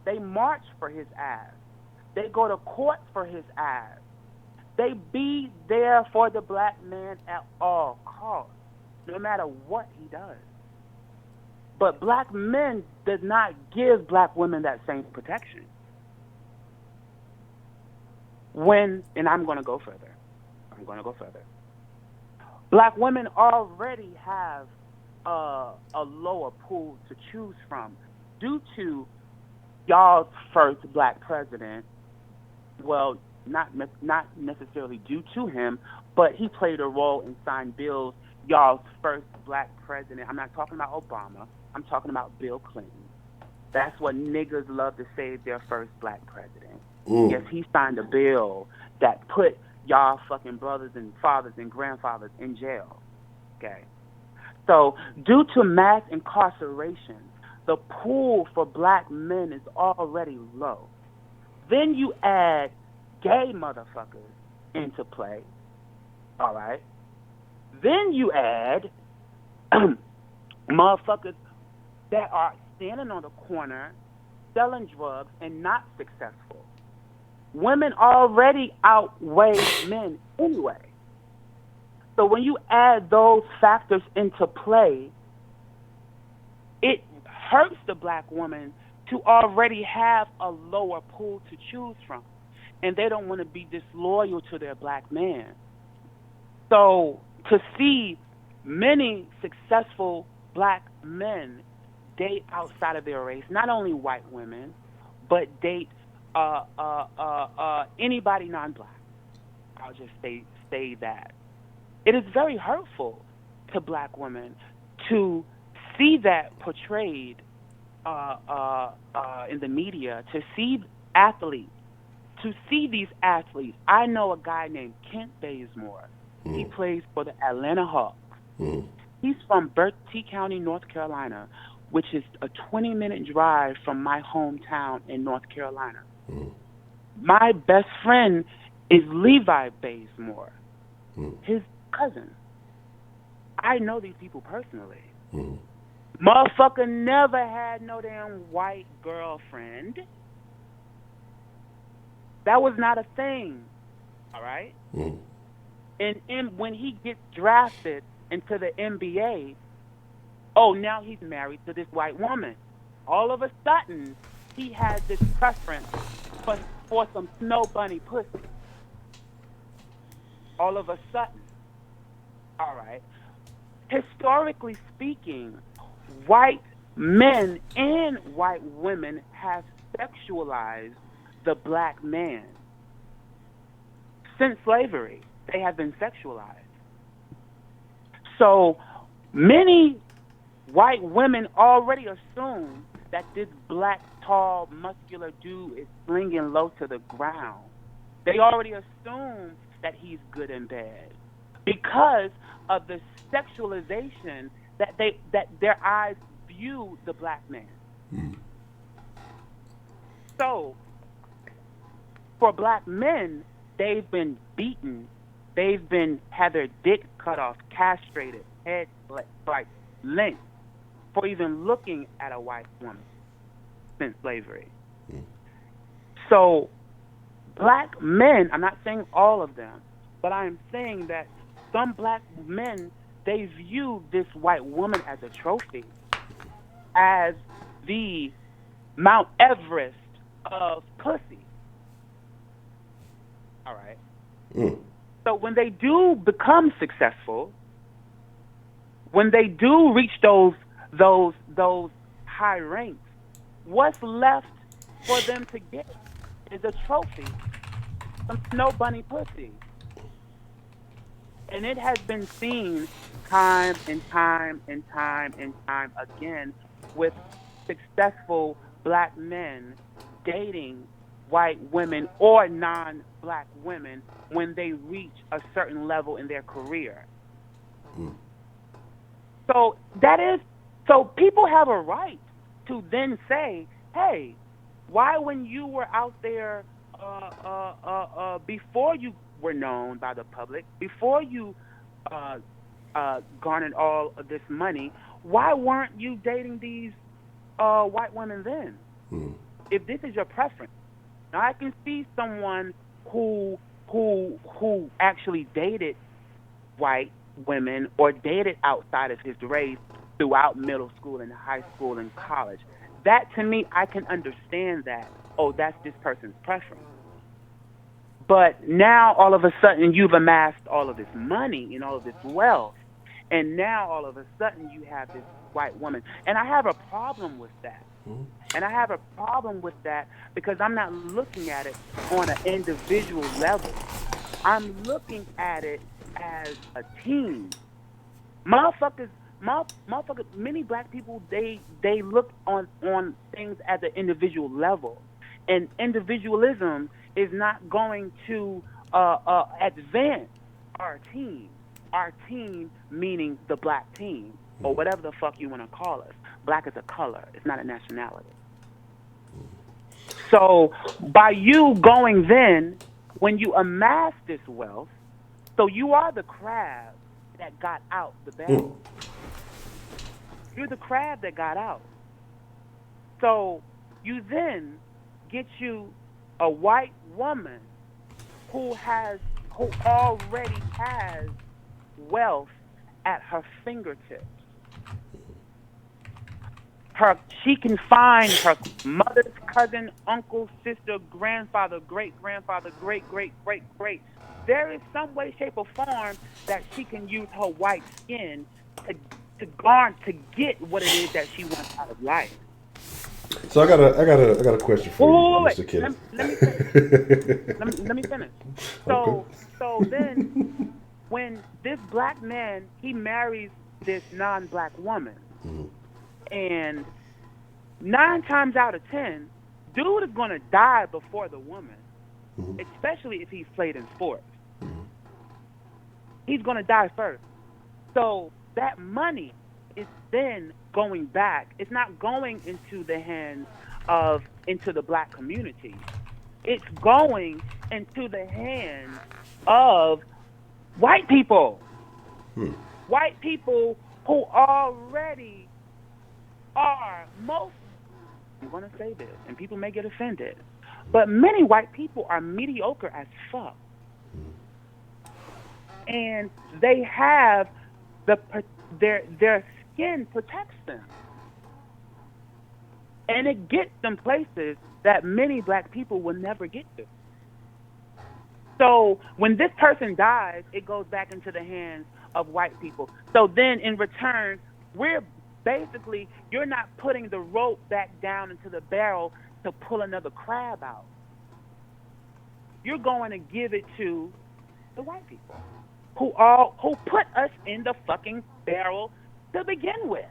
They march for his ass. They go to court for his ass. They be there for the black man at all costs, no matter what he does. But black men does not give black women that same protection. And I'm going to go further. Black women already have a lower pool to choose from due to y'all's first black president. Well, not necessarily due to him, but he played a role and signed bills. Y'all's first black president. I'm not talking about Obama. I'm talking about Bill Clinton. That's what niggas love to say, their first black president. Yes, he signed a bill that put y'all fucking brothers and fathers and grandfathers in jail. Okay. So due to mass incarceration, the pool for black men is already low. Then you add gay motherfuckers into play. All right. Then you add motherfuckers that are standing on the corner selling drugs and not successful. Women already outweigh men anyway. So when you add those factors into play, it hurts the black woman to already have a lower pool to choose from. And they don't want to be disloyal to their black man. So to see many successful black men date outside of their race, not only white women, but date anybody non-black. I'll just say that. It is very hurtful to black women to see that portrayed in the media, to see athletes, to see these athletes. I know a guy named Kent Bazemore. He plays for the Atlanta Hawks. He's from Berkeley County, North Carolina, which is a 20-minute drive from my hometown in North Carolina. My best friend is Levi Bazemore, his cousin. I know these people personally. Motherfucker never had no damn white girlfriend. That was not a thing, all right? And when he gets drafted into the NBA, oh, now he's married to this white woman. All of a sudden, he has this preference for some snow bunny pussy. All of a sudden. All right. Historically speaking, white men and white women have sexualized the black man. Since slavery, they have been sexualized. So many white women already assume that this black, tall, muscular dude is slinging low to the ground. They already assume that he's good and bad because of the sexualization that their eyes view the black man. So, for black men, they've been beaten. They've had their dick cut off, castrated, head like lynched for even looking at a white woman since slavery. So black men, I'm not saying all of them, but I'm saying that some black men, they view this white woman as a trophy, as the Mount Everest of pussy. All right. So when they do become successful, when they do reach those high ranks, what's left for them to get is a trophy, some snow bunny pussy. And it has been seen time and time and time and time again with successful black men dating white women or non-black women when they reach a certain level in their career. So people have a right to then say, hey, why when you were out there before you were known by the public, before you garnered all of this money, why weren't you dating these white women then? If this is your preference. Now I can see someone who actually dated white women or dated outside of his race throughout middle school and high school and college. That, to me, I can understand that. Oh, that's this person's preference. But now, all of a sudden, you've amassed all of this money and all of this wealth, and now, all of a sudden, you have this white woman. And I have a problem with that. And I have a problem with that because I'm not looking at it on an individual level. I'm looking at it as a team. Motherfuckers, many black people, they look on things at the individual level. And individualism is not going to advance our team. Our team meaning the black team, or whatever the fuck you want to call us. Black is a color. It's not a nationality. So by you going then, when you amass this wealth, so you are the crab that got out the barrel. You're the crab that got out. So you then get you a white woman who already has wealth at her fingertips. She can find her mother's cousin, uncle, sister, grandfather, great-grandfather, great-great-great-great. There is some way, shape, or form that she can use her white skin to get what it is that she wants out of life. So I got a question for you, Mr. Kenneth. Let me finish. So then, when this black man he marries this non-black woman, and 9 times out of 10, dude is gonna die before the woman, especially if he's played in sports. He's gonna die first. So that money is then going back. It's not going into the hands into the black community. It's going into the hands of white people. White people who already are I'm going to say this, and people may get offended, but many white people are mediocre as fuck. And they have their skin protects them. And it gets them places that many black people will never get to. So when this person dies, it goes back into the hands of white people. So then in return, you're not putting the rope back down into the barrel to pull another crab out. You're going to give it to the white people who put us in the fucking barrel to begin with.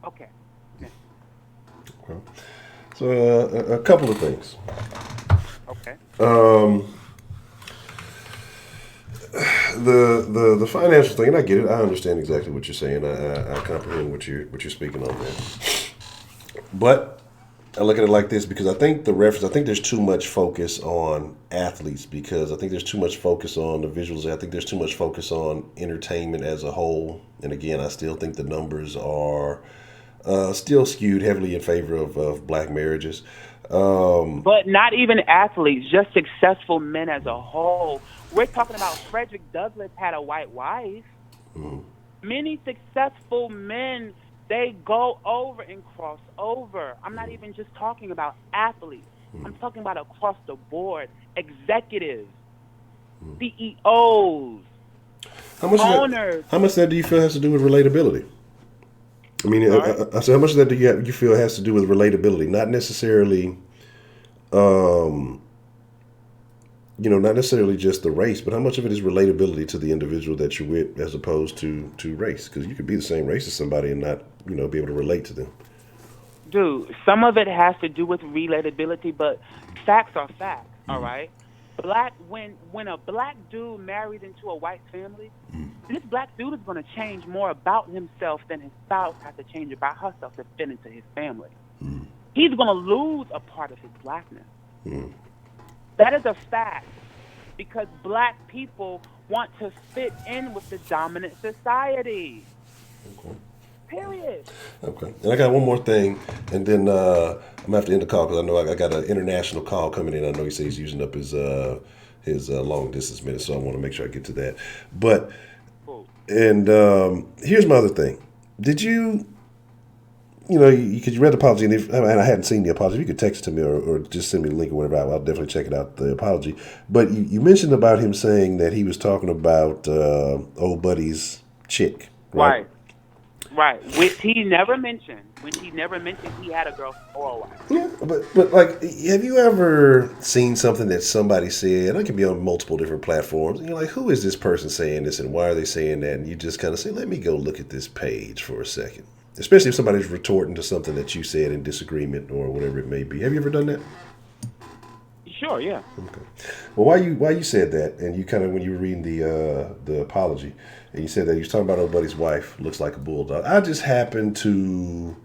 Okay. So a couple of things. Okay. The financial thing, and I get it. I understand exactly what you're saying. I comprehend what you're speaking on there. But I look at it like this because I think there's too much focus on athletes because I think there's too much focus on the visuals. I think there's too much focus on entertainment as a whole. And again, I still think the numbers are still skewed heavily in favor of black marriages. But not even athletes, just successful men as a whole. We're talking about Frederick Douglass had a white wife. Many successful men, they go over and cross over. I'm not even just talking about athletes. I'm talking about across the board, executives, CEOs, owners. How much of that do you feel has to do with relatability? I mean, I said, how much of that do you feel has to do with relatability? Not necessarily, not necessarily just the race, but how much of it is relatability to the individual that you're with, as opposed to race? Because you could be the same race as somebody and not, be able to relate to them. Dude, some of it has to do with relatability, but facts are facts. All right. When a black dude married into a white family, this black dude is going to change more about himself than his spouse has to change about herself to fit into his family. He's going to lose a part of his blackness. That is a fact, because black people want to fit in with the dominant society. Okay. Period. Okay. And I got one more thing, and then I'm going to have to end the call because I know I got an international call coming in. I know he says he's using up his long distance minutes, so I want to make sure I get to that. But, and here's my other thing. Did you, because you read the apology, and I hadn't seen the apology. If you could text it to me or just send me the link or whatever, I'll definitely check it out, the apology. But you mentioned about him saying that he was talking about old buddy's chick, right? Right, which he never mentioned. He had a girlfriend or a wife. Yeah, but like, have you ever seen something that somebody said, and it can be on multiple different platforms, and you're like, who is this person saying this, and why are they saying that? And you just kind of say, let me go look at this page for a second. Especially if somebody's retorting to something that you said in disagreement or whatever it may be. Have you ever done that? Sure, yeah. Okay. Well, why you said that, and you kind of, when you were reading the apology, and you said that you was talking about old buddy's wife looks like a bulldog. I just happened to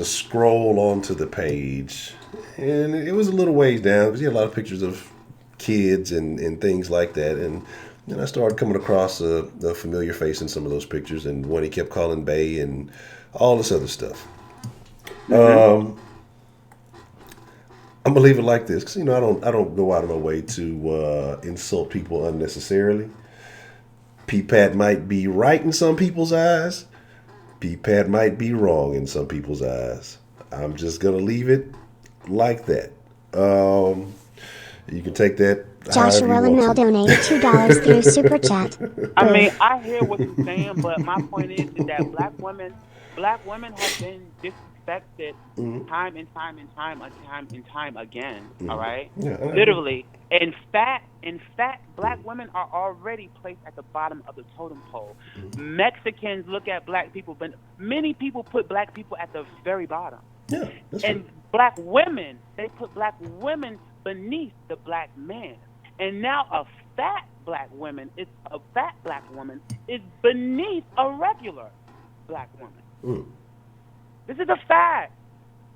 scroll onto the page, and it was a little ways down because you had a lot of pictures of kids and things like that, and then I started coming across a familiar face in some of those pictures, and one he kept calling Bay and all this other stuff. I'm gonna leave it like this, because I don't go out of my way to insult people unnecessarily. P-Pat might be right in some people's eyes. P-Pat might be wrong in some people's eyes. I'm just gonna leave it like that. You can take that. Joshua Linnell donated $2 through Super Chat. I mean, I hear what you're saying, but my point is that black women have been disrespected time and time again. All right, literally. In fact, black women are already placed at the bottom of the totem pole. Mexicans look at black people, but many people put black people at the very bottom. Yeah, that's and right. Black women, they put black women beneath the black man. And now a fat black woman is beneath a regular black woman. This is a fact.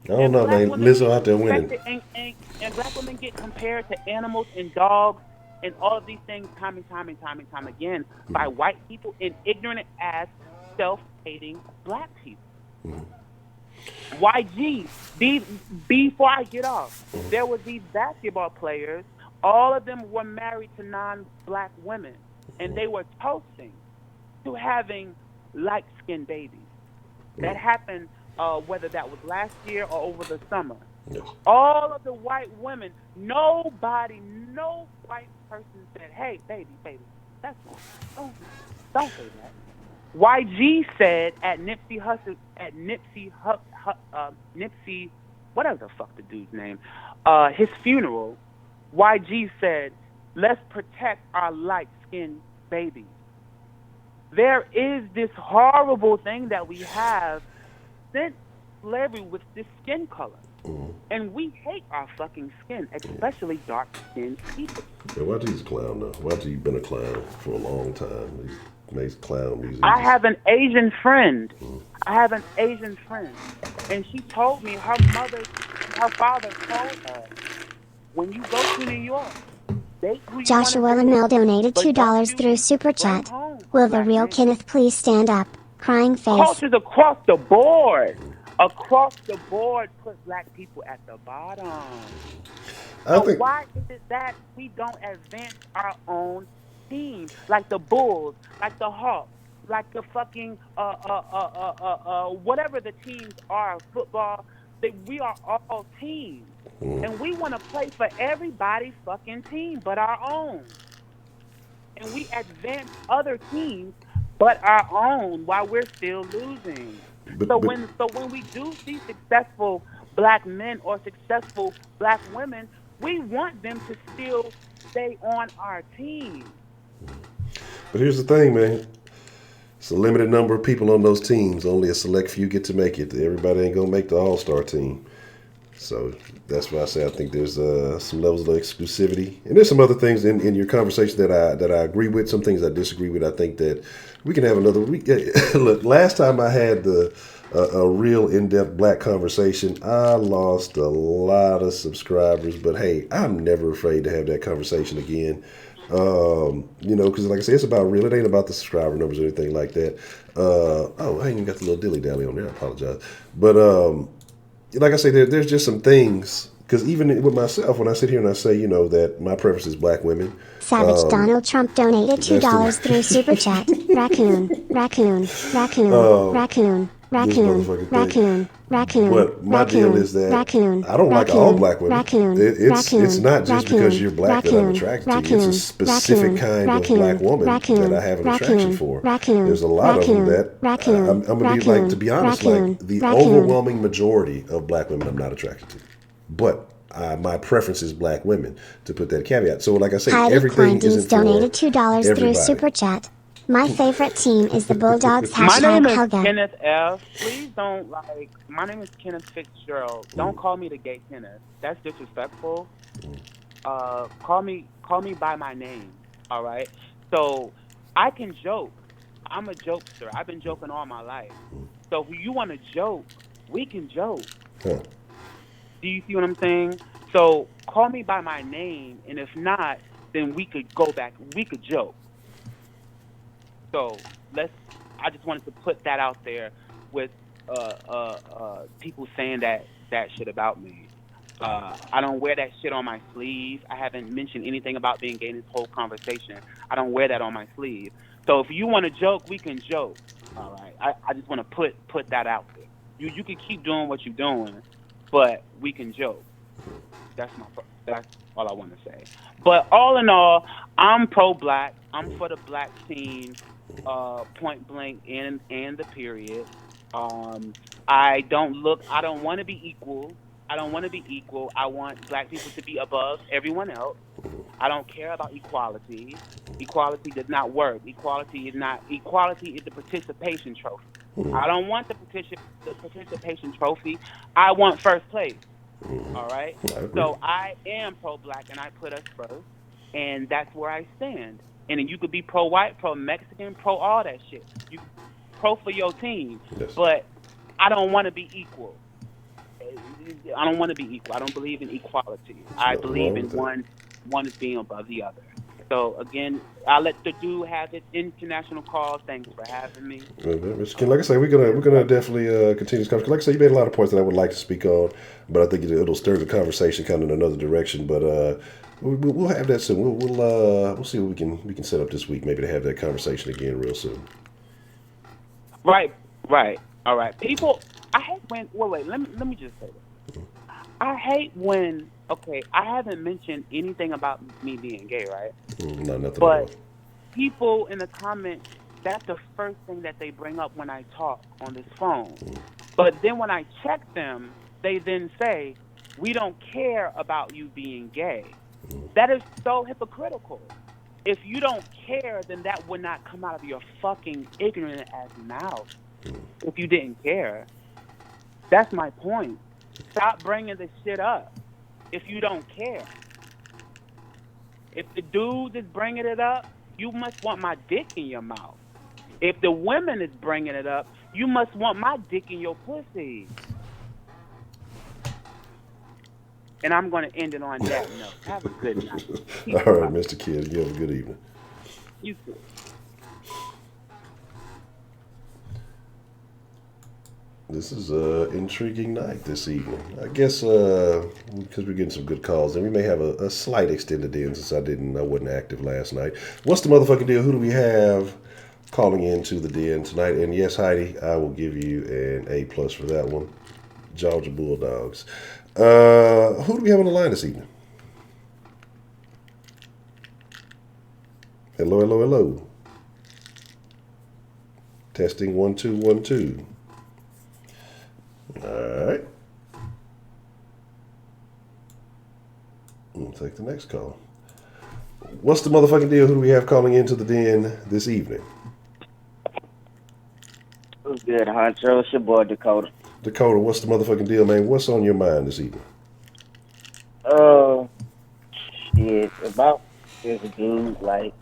I don't know, man. Lizzo out there winning. And black women get compared to animals and dogs and all of these things time and time again by white people and ignorant ass self-hating black people. YG, before I get off, there were these basketball players. All of them were married to non-black women, and they were toasting to having light-skinned babies. That happened, whether that was last year or over the summer. Yes. All of the white women, no white person said, "Hey, baby, that's wrong. Don't say that." YG said at Nipsey, whatever the fuck the dude's name, his funeral, YG said, "Let's protect our light-skinned babies." There is this horrible thing that we have since slavery with this skin color. And we hate our fucking skin, especially dark-skinned people. Yeah, YG's a clown, though. YG been a clown for a long time. He makes clown music. I have an Asian friend. And she told me her father told her, when you go to New York, Joshua Linnell donated $2 through Super Chat. Will the real Kenneth please stand up? Crying face. Cultures across the board. Across the board put black people at the bottom. I So think why is it that we don't advance our own team? Like the Bulls, like the Hawks, like the fucking whatever the teams are, football, we are all teams. And we want to play for everybody's fucking team but our own. And we advance other teams but our own while we're still losing. So when we do see successful black men or successful black women, we want them to still stay on our team. But here's the thing, man. It's a limited number of people on those teams. Only a select few get to make it. Everybody ain't gonna make the All-Star team. So that's why I say I think there's some levels of exclusivity, and there's some other things in your conversation that I agree with. Some things I disagree with. I think that we can have another week. Look, last time I had a real in-depth black conversation, I lost a lot of subscribers. But hey, I'm never afraid to have that conversation again. Because like I said, it's about real. It ain't about the subscriber numbers or anything like that. I ain't even got the little dilly-dally on there. I apologize. But like I say, there's just some things, because even with myself, when I sit here and I say, that my preference is black women. Savage Donald Trump donated $2 through Super Chat. Raccoon. But my deal is that I don't like all black women. It's not just because you're black that I'm attracted to you. It's a specific kind of black woman that I have an attraction for. There's a lot of them that I'm going to be like, to be honest, like the overwhelming majority of black women I'm not attracted to. But my preference is black women, to put that caveat. So like I say, everything isn't for donated $2 through Super Chat. My favorite team is the Bulldogs. My name is Helga. Kenneth F. Please don't my name is Kenneth Fitzgerald. Don't call me the gay Kenneth. That's disrespectful. Call me by my name. All right. So I can joke. I'm a jokester. I've been joking all my life. So if you want to joke, we can joke. Huh. Do you see what I'm saying? So call me by my name, and if not, then we could go back. We could joke. So I just wanted to put that out there with people saying that shit about me. I don't wear that shit on my sleeve. I haven't mentioned anything about being gay in this whole conversation. I don't wear that on my sleeve. So if you want to joke, we can joke. All right. I just want to put that out there. You can keep doing what you're doing, but we can joke. That's all I want to say. But all in all, I'm pro-black. I'm for the black team, point blank, and the period. I don't want to be equal. I want black people to be above everyone else. I don't care about equality. Equality does not work. Equality is the participation trophy. I don't want the participation trophy. I want first place. All right? So I am pro-black, and I put us first, and that's where I stand. And then you could be pro-white, pro-Mexican, pro all that shit. You pro for your team. Yes. But I don't want to be equal. I don't want to be equal. I don't believe in equality. I believe in one is being above the other. So, again, I'll let the dude have his international call. Thanks for having me. Mr. Ken, like I say, we're gonna definitely continue this conversation. Like I say, you made a lot of points that I would like to speak on, but I think it'll stir the conversation kind of in another direction. But we'll have that soon. We'll see what we can set up this week, maybe to have that conversation again real soon. Right. All right. People, I hate when. Wait. Let me just say this. I hate when. Okay, I haven't mentioned anything about me being gay, right? No, nothing. But people in the comments, that's the first thing that they bring up when I talk on this phone. But then when I check them, they then say, we don't care about you being gay. That is so hypocritical. If you don't care, then that would not come out of your fucking ignorant ass mouth if you didn't care. That's my point. Stop bringing this shit up if you don't care. If the dude is bringing it up, you must want my dick in your mouth. If the woman is bringing it up, you must want my dick in your pussy. And I'm going to end it on that note. Have a good night. All right, Mr. Kidd. You have a good evening. You too. This is an intriguing night this evening. I guess because we're getting some good calls, and we may have a slight extended in since I wasn't active last night. What's the motherfucking deal? Who do we have calling into the den tonight? And yes, Heidi, I will give you an A plus for that one. Georgia Bulldogs. Who do we have on the line this evening? Hello, hello, hello. Testing 1 2 1 2. All right. We'll take the next call. What's the motherfucking deal? Who do we have calling into the den this evening? What's good, Honcho? It's your boy Dakota. Dakota, what's the motherfucking deal, man? What's on your mind this evening? Shit, about this dude, like,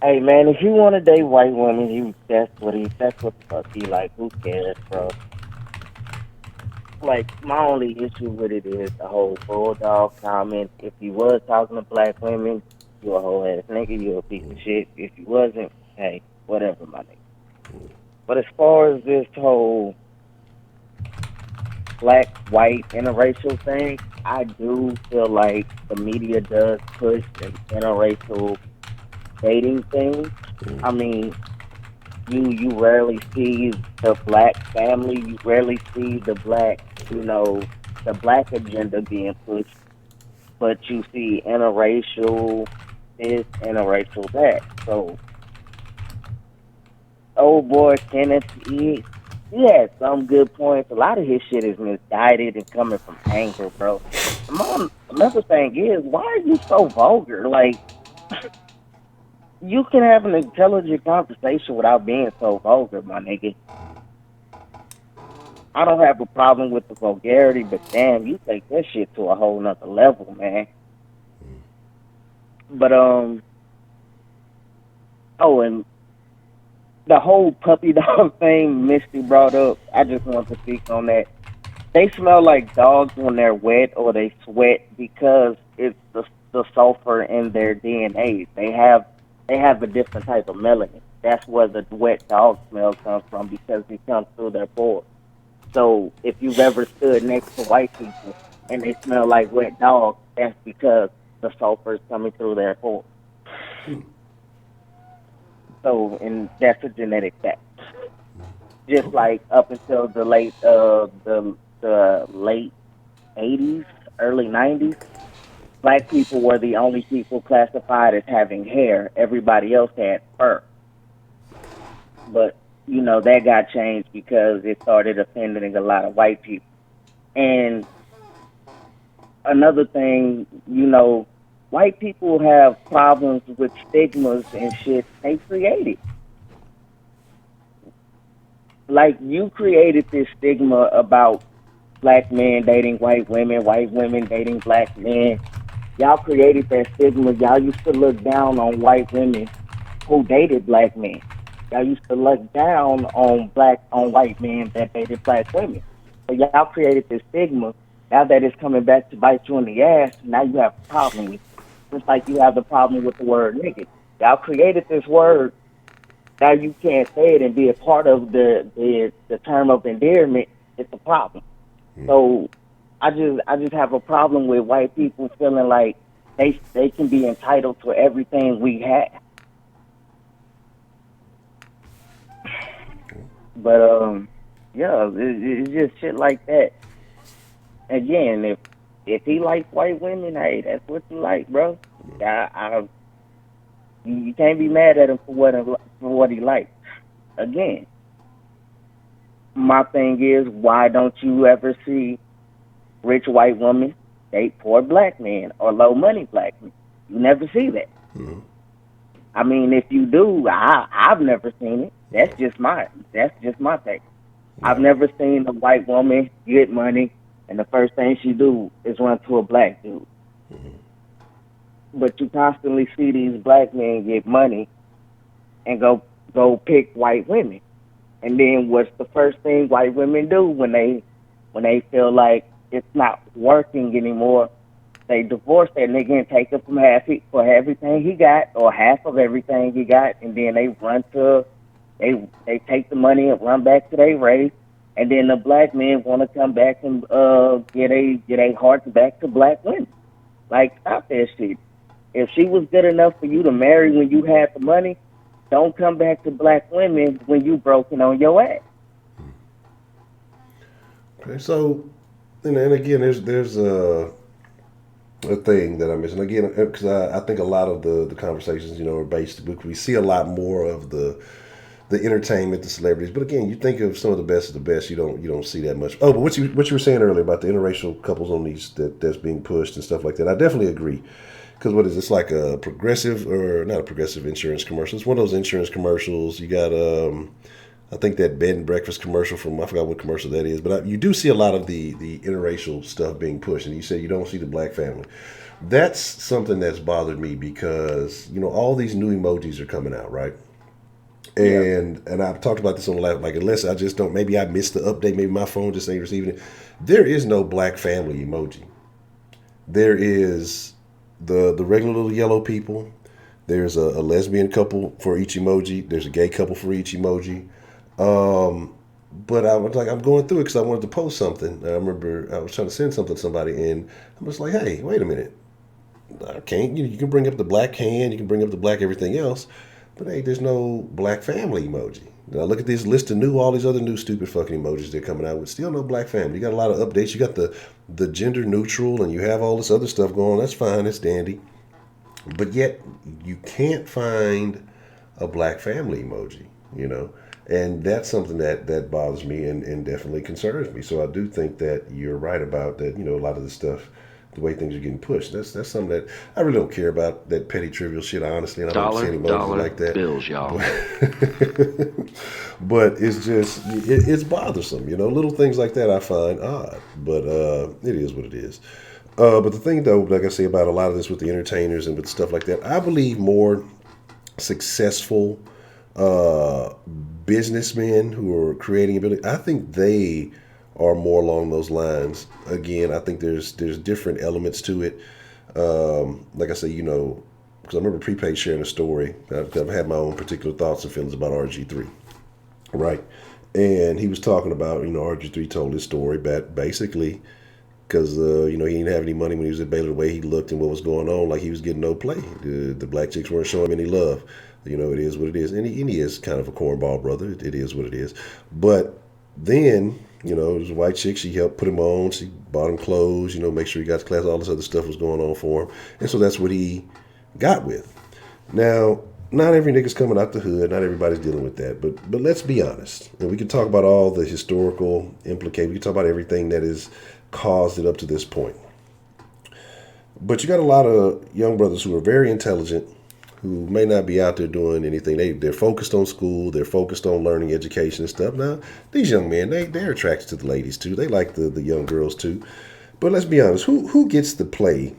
hey man, if you want to date white women, that's what the fuck he like. Who cares, bro? Like, my only issue with it is the whole bulldog comment. If you was talking to black women, you a whole ass nigga, you a piece of shit. If you wasn't, hey, whatever, my nigga. But as far as this whole black, white, interracial thing, I do feel like the media does push an interracial dating thing. I mean, you rarely see the black family, you rarely see the black, the black agenda being pushed, but you see interracial this, interracial that. So, old boy Kenneth, he had some good points. A lot of his shit is misguided and coming from anger, bro. Another thing is, why are you so vulgar? Like, you can have an intelligent conversation without being so vulgar, my nigga. I don't have a problem with the vulgarity, but damn, you take that shit to a whole nother level, man. But, and the whole puppy dog thing Misty brought up, I just want to speak on that. They smell like dogs when they're wet or they sweat because it's the sulfur in their DNA. They have a different type of melanin. That's where the wet dog smell comes from because it comes through their pores. So if you've ever stood next to white people and they smell like wet dogs, that's because the sulfur is coming through their pores. So, and that's a genetic fact. Just like up until the late 80s, early 90s, black people were the only people classified as having hair. Everybody else had fur. But, that got changed because it started offending a lot of white people. And another thing, white people have problems with stigmas and shit they created. Like, you created this stigma about black men dating white women dating black men. Y'all created that stigma. Y'all used to look down on white women who dated black men. Y'all used to look down on white men that dated black women. So y'all created this stigma. Now that it's coming back to bite you in the ass, now you have a problem with it. Just like you have the problem with the word nigga. Y'all created this word. Now you can't say it and be a part of the term of endearment. It's a problem. So I just have a problem with white people feeling like they can be entitled to everything we have. But it's just shit like that. Again, if he likes white women, hey, that's what you like, bro. You can't be mad at him for what he likes. Again, my thing is, why don't you ever see rich white women date poor black men or low money black men? You never see that. Mm-hmm. I mean, if you do, I've never seen it. That's just my take. Mm-hmm. I've never seen a white woman get money and the first thing she do is run to a black dude. Mm-hmm. But you constantly see these black men get money and go pick white women. And then what's the first thing white women do when they feel like it's not working anymore? They divorce that nigga and take it from for everything he got or half of everything he got, and then they take the money and run back to their race and then the black men want to come back and get a hearts back to black women. Like, stop that shit. If she was good enough for you to marry when you had the money, don't come back to black women when you broken on your ass. Okay, so, and again, there's a thing that I mentioned again, because I think a lot of the conversations, are based. We see a lot more of the entertainment, the celebrities, but again, you think of some of the best of the best. You don't see that much. Oh, but what you were saying earlier about the interracial couples on these that's being pushed and stuff like that, I definitely agree. Because what is this, like a progressive, or not a progressive insurance commercial? It's one of those insurance commercials. You got I think that bed and breakfast commercial from, I forgot what commercial that is, but you do see a lot of the interracial stuff being pushed, and you say you don't see the black family. That's something that's bothered me because, all these new emojis are coming out, right? And I've talked about this on the last, like, unless I just don't, maybe I missed the update, maybe my phone just ain't receiving it. There is no black family emoji. There is the regular little yellow people. There's a lesbian couple for each emoji. There's a gay couple for each emoji. But I was like, I'm going through it because I wanted to post something. I remember I was trying to send something to somebody, and I was like, hey, wait a minute. I can't. You can bring up the black hand, you can bring up the black everything else, but hey, there's no black family emoji. Now look at this list of all these other new stupid fucking emojis they're coming out with. Still no black family. You got a lot of updates. You got the gender neutral, and you have all this other stuff going on. That's fine. That's dandy. But yet you can't find a black family emoji, And that's something that bothers me and definitely concerns me. So I do think that you're right about that, a lot of the stuff, the way things are getting pushed. That's something that I really don't care about, that petty trivial shit, honestly. And I don't see any emojis like that. Bills, y'all. But it's just, it's bothersome, Little things like that I find odd. But it is what it is. But the thing, though, like I say about a lot of this with the entertainers and with stuff like that, I believe more successful businessmen who are creating ability, I think they are more along those lines. Again, I think there's different elements to it. Like I say, because I remember Prepaid sharing a story. I've had my own particular thoughts and feelings about RG3, right? And he was talking about, RG3 told his story, but basically, because, he didn't have any money when he was at Baylor, the way he looked and what was going on, like he was getting no play. The black chicks weren't showing him any love. It is what it is. And he is kind of a cornball brother. It is what it is. But then, there's a white chick. She helped put him on. She bought him clothes, make sure he got to class. All this other stuff was going on for him. And so that's what he got with. Now, not every nigga's coming out the hood. Not everybody's dealing with that. But let's be honest. And we can talk about all the historical implications. We can talk about everything that has caused it up to this point. But you got a lot of young brothers who are very intelligent, who may not be out there doing anything. They're focused on school. They're focused on learning, education and stuff. Now, these young men, they're attracted to the ladies too. They like the young girls too. But let's be honest, who gets to play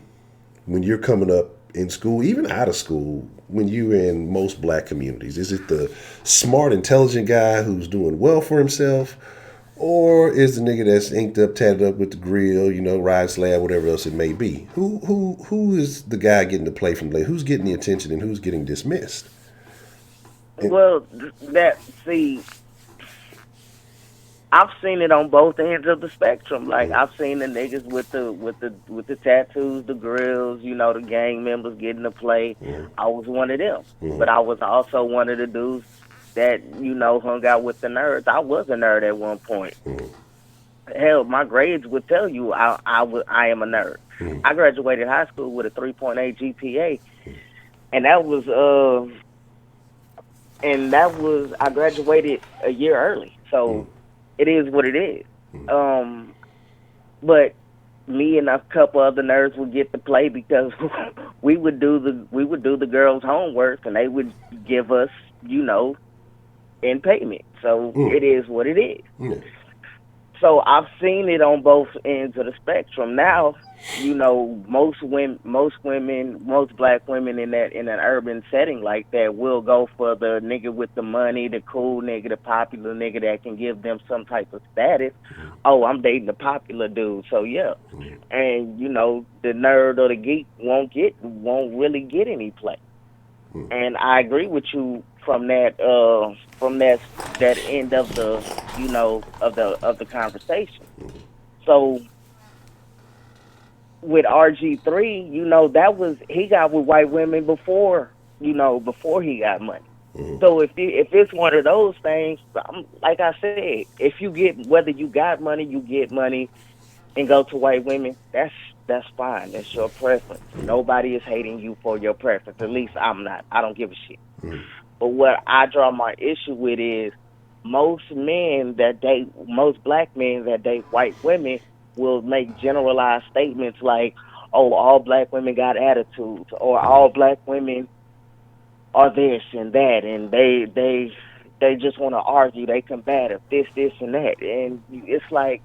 when you're coming up in school, even out of school, when you're in most black communities? Is it the smart, intelligent guy who's doing well for himself? Or is the nigga that's inked up, tatted up with the grill, ride slab, whatever else it may be? Who is the guy getting to play from the lady? Who's getting the attention and who's getting dismissed? Well, I've seen it on both ends of the spectrum. Like, I've seen the niggas with the tattoos, the grills, the gang members getting to play. I was one of them, but I was also one of the dudes that hung out with the nerds. I was a nerd at one point. Hell, my grades would tell you I am a nerd. I graduated high school with a 3.8 GPA, and that was I graduated a year early. So it is what it is. But me and a couple other nerds would get to play because we would do the girls' homework, and they would give us in payment. So it is what it is. So I've seen it on both ends of the spectrum. Now, most black women in an urban setting like that will go for the nigga with the money, the cool nigga, the popular nigga that can give them some type of status. Oh, I'm dating the popular dude, so yeah. And the nerd or the geek won't really get any play. And I agree with you from that that end of the of the conversation. So with RG3, that was he got with white women before before he got money. So if it's one of those things, like I said, if you get whether you got money, you get money and go to white women, that's fine. That's your preference. Nobody is hating you for your preference. At least I'm not. I don't give a shit. But what I draw my issue with is most black men that date white women will make generalized statements like, "Oh, all black women got attitudes," or "All black women are this and that," and they just want to argue. They combative, this, and that, and it's like,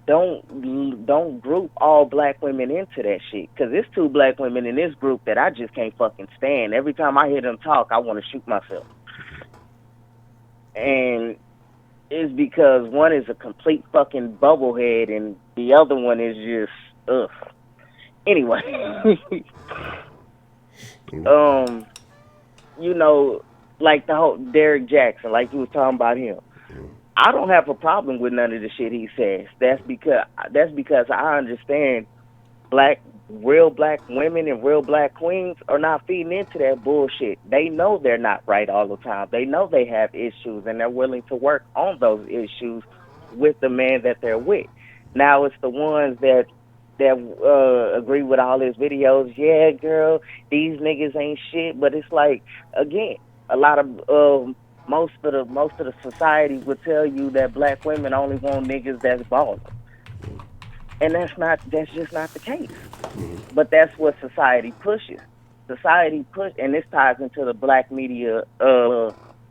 don't group all black women into that shit, because there's 2 black women in this group that I just can't fucking stand. Every time I hear them talk, I want to shoot myself, and it's because one is a complete fucking bubblehead and the other one is just ugh. Anyway, like the whole Derek Jackson, like you was talking about him. I don't have a problem with none of the shit he says. That's because I understand real black women and real black queens are not feeding into that bullshit. They know they're not right all the time. They know they have issues and they're willing to work on those issues with the man that they're with. Now it's the ones that agree with all his videos. Yeah, girl, these niggas ain't shit. But it's like, again, a lot of most of the society would tell you that black women only want niggas that's balling, and that's just not the case. But that's what society pushes. And this ties into the black media.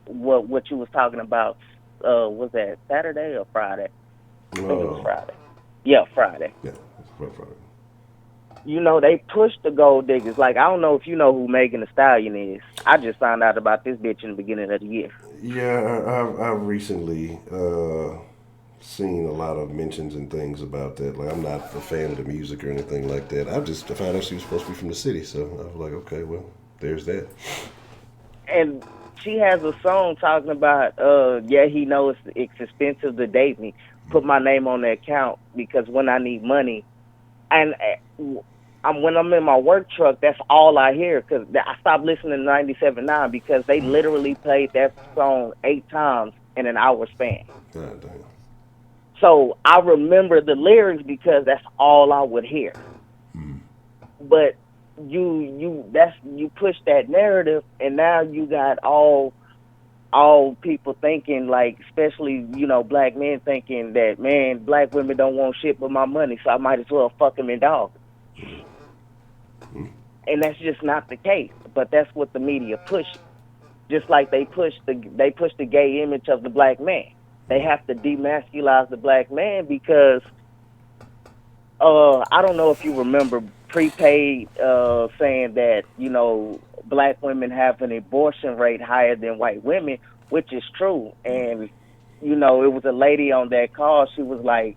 What you was talking about? Was that Saturday or Friday? I think it was Friday. Yeah, Friday. Yeah, it's Friday. They push the gold diggers. Like, I don't know if you know who Megan Thee Stallion is. I just found out about this bitch in the beginning of the year. Yeah, I've recently seen a lot of mentions and things about that. Like, I'm not a fan of the music or anything like that. I found out she was supposed to be from the city, so I was like, okay, well, there's that. And she has a song talking about, yeah, he knows it's expensive to date me. Put my name on the account because when I need money, and when I'm in my work truck, that's all I hear, because I stopped listening to 97.9 because they literally played that song 8 times in an hour span. God damn. So I remember the lyrics because that's all I would hear. But you push that narrative, and now you got all people thinking, like, especially black men thinking that, man, black women don't want shit but my money, so I might as well fuck them and dog. And that's just not the case. But that's what the media pushes. Just like they push the gay image of the black man. They have to demasculize the black man because I don't know if you remember Prepaid saying that black women have an abortion rate higher than white women, which is true. And it was a lady on that call. She was like,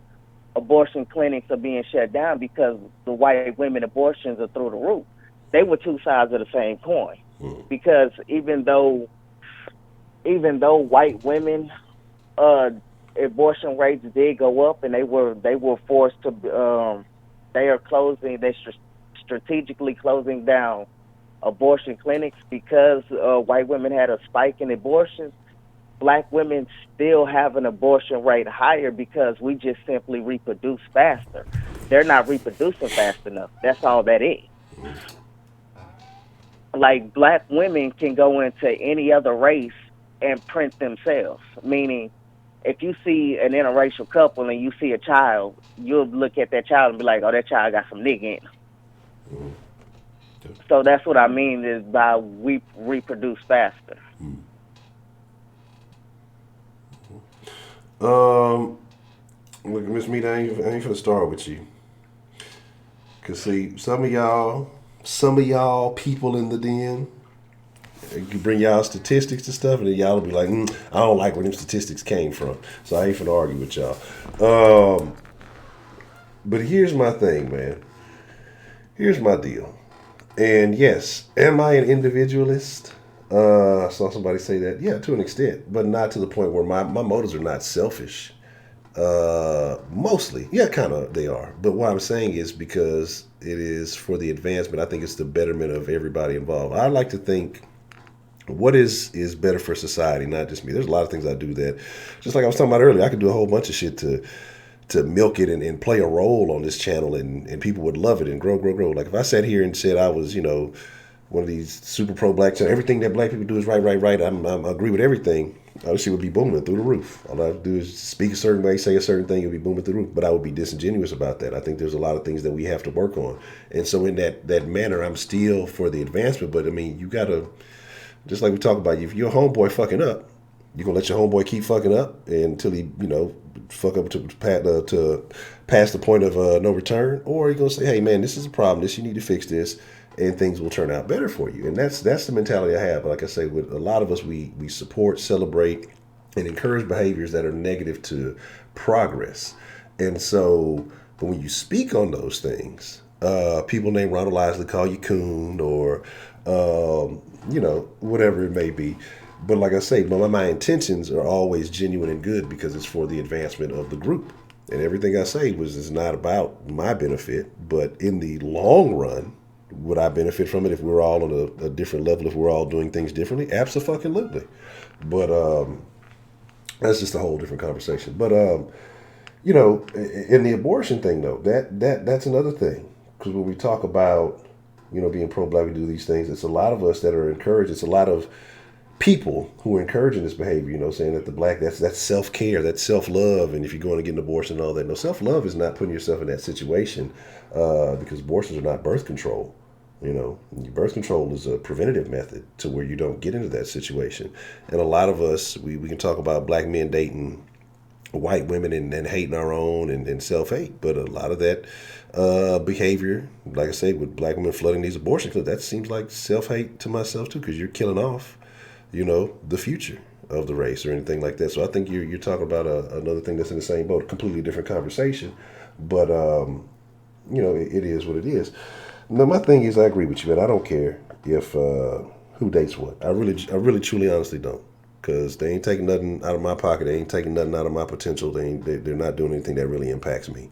abortion clinics are being shut down because the white women abortions are through the roof. They were 2 sides of the same coin. Because even though white women abortion rates did go up, and they were forced to they're strategically closing down abortion clinics because white women had a spike in abortions. Black women still have an abortion rate higher because we just simply reproduce faster. They're not reproducing fast enough. That's all that is. Like, black women can go into any other race and print themselves, meaning if you see an interracial couple and you see a child, you'll look at that child and be like, oh, that child got some nigga in him. So that's what I mean is by we reproduce faster. Look, Miss Meat, I ain't finna start with you. Cause see, some of y'all people in the den, you bring y'all statistics and stuff, and then y'all will be like, I don't like where them statistics came from. So I ain't finna argue with y'all. But here's my thing, man. Here's my deal. And yes, am I an individualist? I saw somebody say that. Yeah, to an extent, but not to the point where my motives are not selfish. Mostly, yeah, kind of they are. But what I'm saying is because it is for the advancement. I think it's the betterment of everybody involved. I like to think what is better for society, not just me. There's a lot of things I do that, just like I was talking about earlier, I could do a whole bunch of shit to milk it and play a role on this channel, and people would love it and grow. Like if I sat here and said I was, one of these super pro black channel, everything that black people do is right. I agree with everything. This shit would be booming through the roof. All I have to do is speak a certain way, say a certain thing, it would be booming through the roof. But I would be disingenuous about that. I think there's a lot of things that we have to work on. And so in that manner, I'm still for the advancement. But I mean, you gotta, just like we talk about, if your homeboy fucking up, you gonna let your homeboy keep fucking up until he, fuck up to pass the point of no return, or you gonna say, hey man, this is a problem. You need to fix this, and things will turn out better for you. And that's the mentality I have. But like I say, with a lot of us, we support, celebrate, and encourage behaviors that are negative to progress. And so, but when you speak on those things, people named Ronald Isley call you coon or whatever it may be. But like I say, my intentions are always genuine and good because it's for the advancement of the group. And everything I say is not about my benefit, but in the long run, would I benefit from it if we're all on a different level, if we're all doing things differently? Absolutely. But that's just a whole different conversation. But in the abortion thing though, that's another thing. Because when we talk about, being pro-black, we do these things, it's a lot of us that are encouraged. It's a lot of people who are encouraging this behavior, saying that the black, that's self-care, that's self-love, and if you're going to get an abortion and all that. No, self-love is not putting yourself in that situation because abortions are not birth control. Birth control is a preventative method to where you don't get into that situation. And a lot of us, we can talk about black men dating white women and hating our own and self-hate, but a lot of that behavior, like I said, with black women flooding these abortion clinics, that seems like self-hate to myself too, because you're killing off the future of the race or anything like that. So I think you're talking about another thing that's in the same boat, a completely different conversation. But, it is what it is. Now, my thing is, I agree with you, man. I don't care if who dates what. I really, truly, honestly don't. Because they ain't taking nothing out of my pocket. They ain't taking nothing out of my potential. They're not doing anything that really impacts me.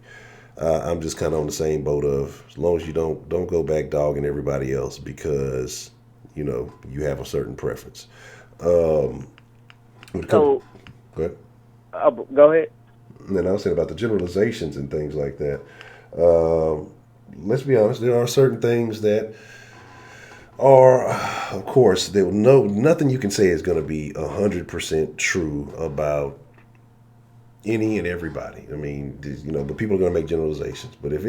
I'm just kind of on the same boat of, as long as you don't go back dogging everybody else because you have a certain preference. So, go ahead. Go ahead. And then I was saying about the generalizations and things like that. Let's be honest, there are certain things that are, of course, nothing you can say is going to be 100% true about any and everybody. I mean, but people are going to make generalizations. But if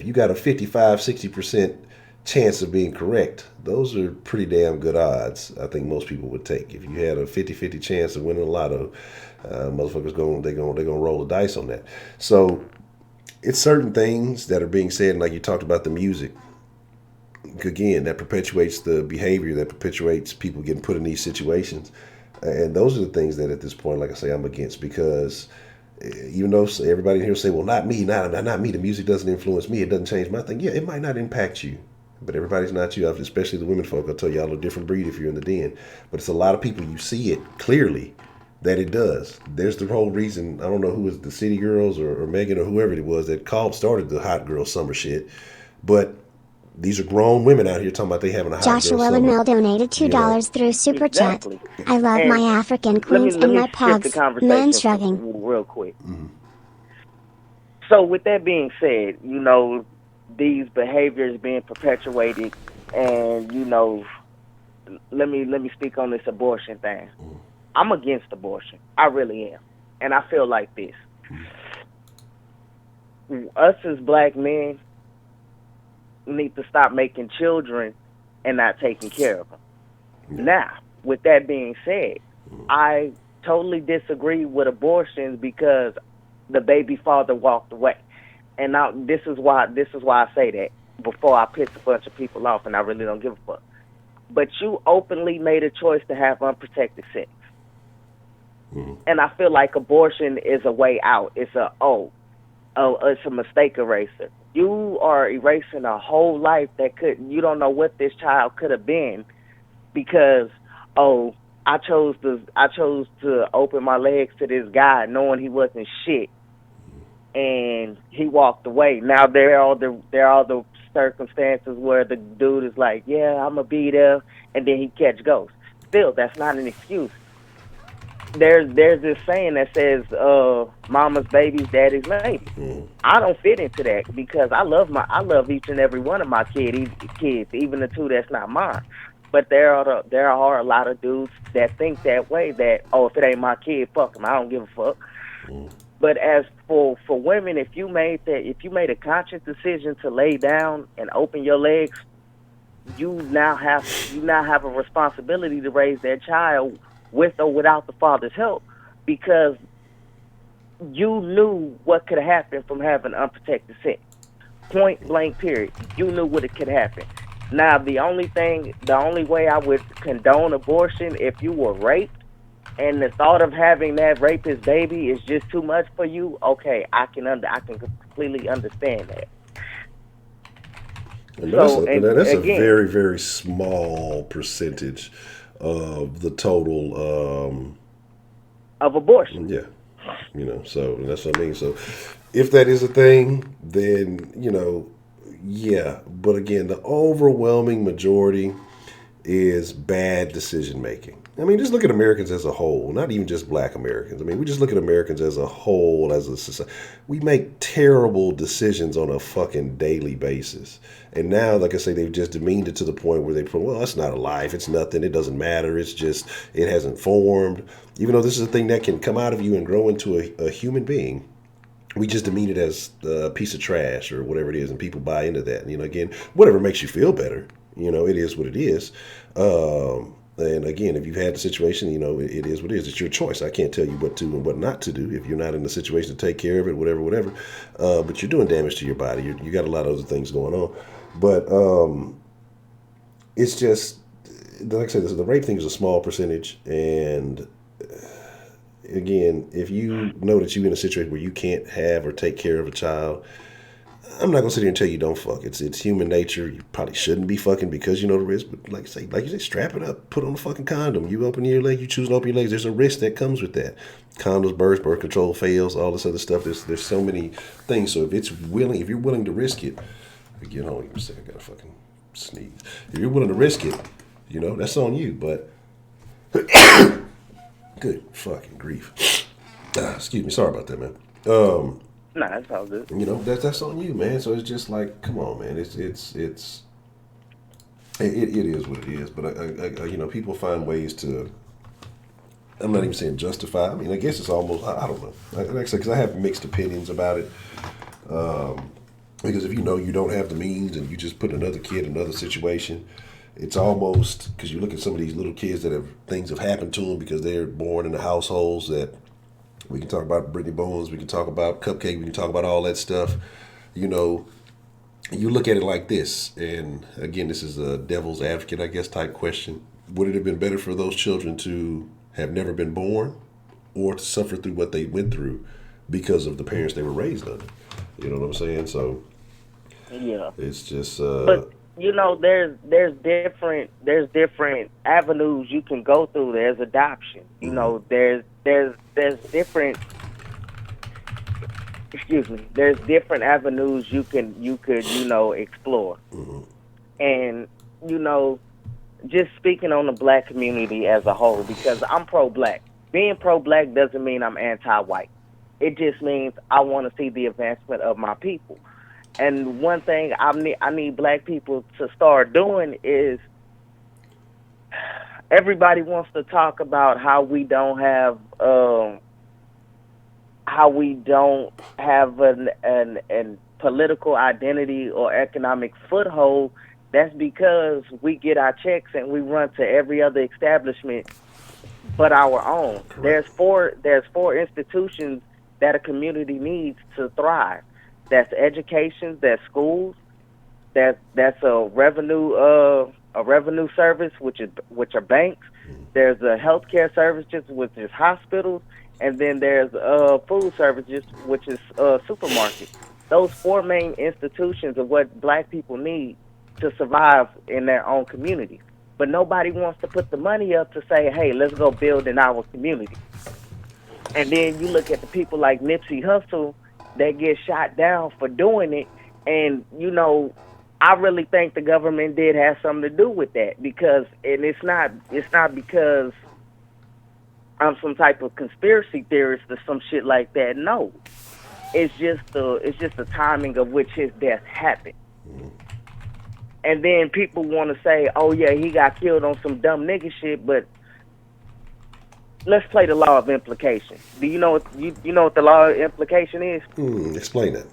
you got a 55, 60% chance of being correct, those are pretty damn good odds. I think most people would take. If you had a 50-50 chance of winning a lotto, motherfuckers they're gonna roll the dice on that. So it's certain things that are being said, and like you talked about the music. Again, that perpetuates the behavior, that perpetuates people getting put in these situations. And those are the things that at this point, like I say, I'm against, because even though everybody here will say, well, not me, not me, the music doesn't influence me, it doesn't change my thing. Yeah, it might not impact you, but everybody's not you, especially the women folk. I'll tell y'all a different breed if you're in the den. But it's a lot of people, you see it clearly that it does. There's the whole reason, I don't know who was the City Girls or Megan or whoever it was that started the hot girl summer shit, but these are grown women out here talking about they having a hot Joshua girl summer. Lamel donated $2 through Super Exactly. Chat. I love And my African queens let and me my shift the pogs. conversation Man shrugging. real quick. Mm-hmm. So with that being said, these behaviors being perpetuated, and let me speak on this abortion thing. Mm-hmm. I'm against abortion. I really am. And I feel like this. Us as black men need to stop making children and not taking care of them. Yeah. Now, with that being said, I totally disagree with abortions because the baby father walked away. And now this is why I say that before I piss a bunch of people off, and I really don't give a fuck. But you openly made a choice to have unprotected sex. Mm-hmm. And I feel like abortion is a way out. It's it's a mistake eraser. You are erasing a whole life you don't know what this child could have been because I chose to open my legs to this guy knowing he wasn't shit, and he walked away. Now there are the circumstances where the dude is like, yeah, I'm gonna be there, and then he catch ghosts. Still, that's not an excuse. There's this saying that says, "Mama's baby's daddy's maybe." I don't fit into that because I love each and every one of my kids, even the two that's not mine. But there are a lot of dudes that think that way. That, if it ain't my kid, fuck him. I don't give a fuck. But as for women, if you made a conscious decision to lay down and open your legs, you now have a responsibility to raise that child with or without the father's help, because you knew what could happen from having unprotected sex. Point blank, period. You knew what it could happen. Now, the only way I would condone abortion, if you were raped and the thought of having that rapist baby is just too much for you, okay, I can completely understand that. And that's a very, very small percentage of the total of abortion. Yeah. So that's what I mean. So if that is a thing, then, yeah. But again, the overwhelming majority is bad decision making. I mean, just look at Americans as a whole, not even just black Americans. I mean, we just look at Americans as a whole, as a society. We make terrible decisions on a fucking daily basis. And now, like I say, they've just demeaned it to the point where they put, well, it's not a life. It's nothing. It doesn't matter. It's just, it hasn't formed. Even though this is a thing that can come out of you and grow into a human being, we just demean it as a piece of trash or whatever it is. And people buy into that. And, again, whatever makes you feel better, it is what it is. And again, if you've had the situation, it is what it is. It's your choice. I can't tell you what to and what not to do if you're not in the situation to take care of it, whatever. But you're doing damage to your body. You got a lot of other things going on. But it's just, like I said, the rape thing is a small percentage. And again, if you know that you're in a situation where you can't have or take care of a child, I'm not gonna sit here and tell you don't fuck. It's human nature. You probably shouldn't be fucking because you know the risk. But like you say, strap it up. Put on a fucking condom. You open your leg. You choose to open your legs. There's a risk that comes with that. Condoms, birth control fails, all this other stuff. There's so many things. So if you're willing to risk it, again, hold on a second. I gotta fucking sneeze. If you're willing to risk it, that's on you. But good fucking grief. Excuse me. Sorry about that, man. Nah, that's all good. That's on you, man. So it's just like, come on, man. It is what it is. But people find ways to. I'm not even saying justify. I mean, I guess it's almost. I don't know. Like I said, because I have mixed opinions about it. Because if you don't have the means and you just put another kid in another situation, it's almost, because you look at some of these little kids that things have happened to them because they're born in the households that. We can talk about Brittany Bones. We can talk about Cupcake. We can talk about all that stuff. You look at it like this. And again, this is a devil's advocate, I guess, type question. Would it have been better for those children to have never been born or to suffer through what they went through because of the parents they were raised under? You know what I'm saying? So, yeah. It's just... But, there's different avenues you can go through. There's adoption. There's different there's different avenues you could explore. And just speaking on the black community as a whole, because I'm pro-black. Being pro-black doesn't mean I'm anti-white. It just means I want to see the advancement of my people. And one thing I need black people to start doing is, everybody wants to talk about how we don't have an political identity or economic foothold. That's because we get our checks and we run to every other establishment but our own. Correct. There's four institutions that a community needs to thrive. That's education, that's schools, that's a revenue service, which are banks. There's a healthcare services, which is hospitals, and then there's food services, which is supermarkets. Those four main institutions are what black people need to survive in their own communities. but nobody wants to put the money up to say, hey, let's go build in our community. And then you look at the people like Nipsey Hussle that get shot down for doing it. And, you know, I really think the government did have something to do with that, because, and it's not because I'm some type of conspiracy theorist or some shit like that. No, it's just the timing of which his death happened. And then people want to say, oh yeah, he got killed on some dumb nigga shit, but let's play the law of implication. Do you know what you know what the law of implication is? Explain that.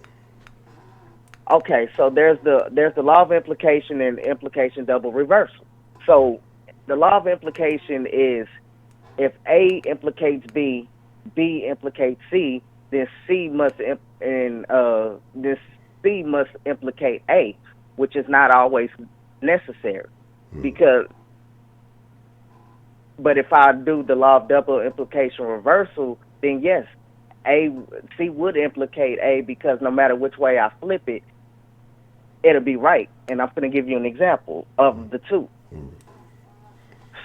Okay, so there's the law of implication and implication double reversal. So the law of implication is if A implicates B, B implicates C, then C must implicate A, which is not always necessary, because. But if I do the law of double implication reversal, then yes, C would implicate A, because no matter which way I flip it, it'll be right. And I'm going to give you an example of the two.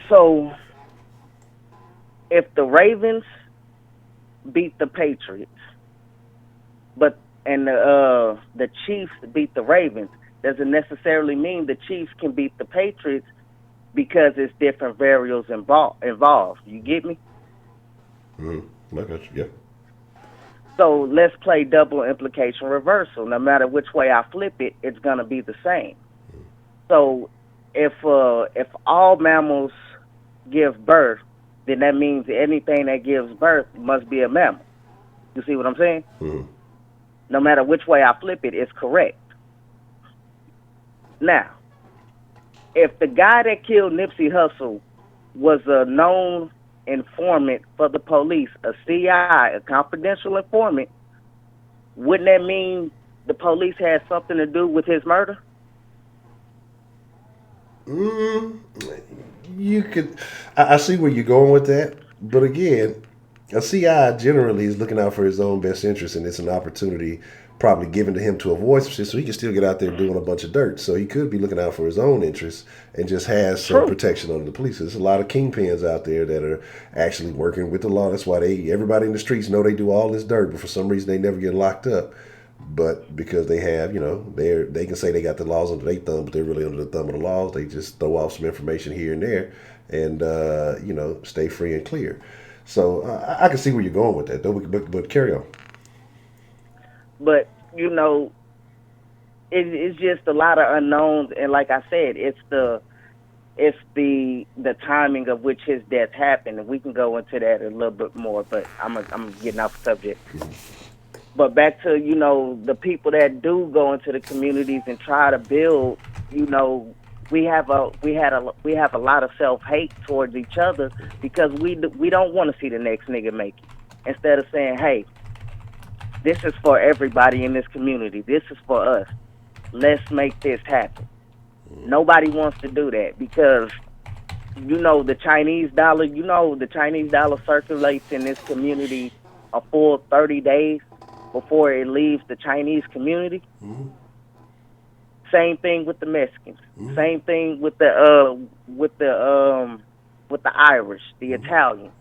So if the Ravens beat the Patriots, and the Chiefs beat the Ravens, doesn't necessarily mean the Chiefs can beat the Patriots, because it's different variables involved. You get me? I got you. Yeah. So let's play double implication reversal. No matter which way I flip it, it's gonna be the same. So if all mammals give birth, then that means anything that gives birth must be a mammal. You see what I'm saying? No matter which way I flip it, it's correct. Now, if the guy that killed Nipsey Hussle was a known informant for the police, a CI, a confidential informant, wouldn't that mean the police had something to do with his murder? You could. I see where you're going with that, but again, a CI generally is looking out for his own best interest, and it's an opportunity probably given to him to avoid some shit, so he can still get out there doing a bunch of dirt. So he could be looking out for his own interests and just has some protection under the police. There's a lot of kingpins out there that are actually working with the law. That's why everybody in the streets know they do all this dirt, but for some reason they never get locked up. But because they have, they can say they got the laws under their thumb, but they're really under the thumb of the laws. They just throw off some information here and there and, stay free and clear. So I can see where you're going with that, though, but carry on. But, it's just a lot of unknowns. And like I said, it's the timing of which his death happened. And we can go into that a little bit more, but I'm getting off the subject. But back to, the people that do go into the communities and try to build, we have a lot of self-hate towards each other, because we don't want to see the next nigga make it. Instead of saying, hey, this is for everybody in this community. This is for us. Let's make this happen. Nobody wants to do that, because the Chinese dollar circulates in this community a full 30 days before it leaves the Chinese community. Same thing with the Mexicans. Same thing with the Irish, the Italians.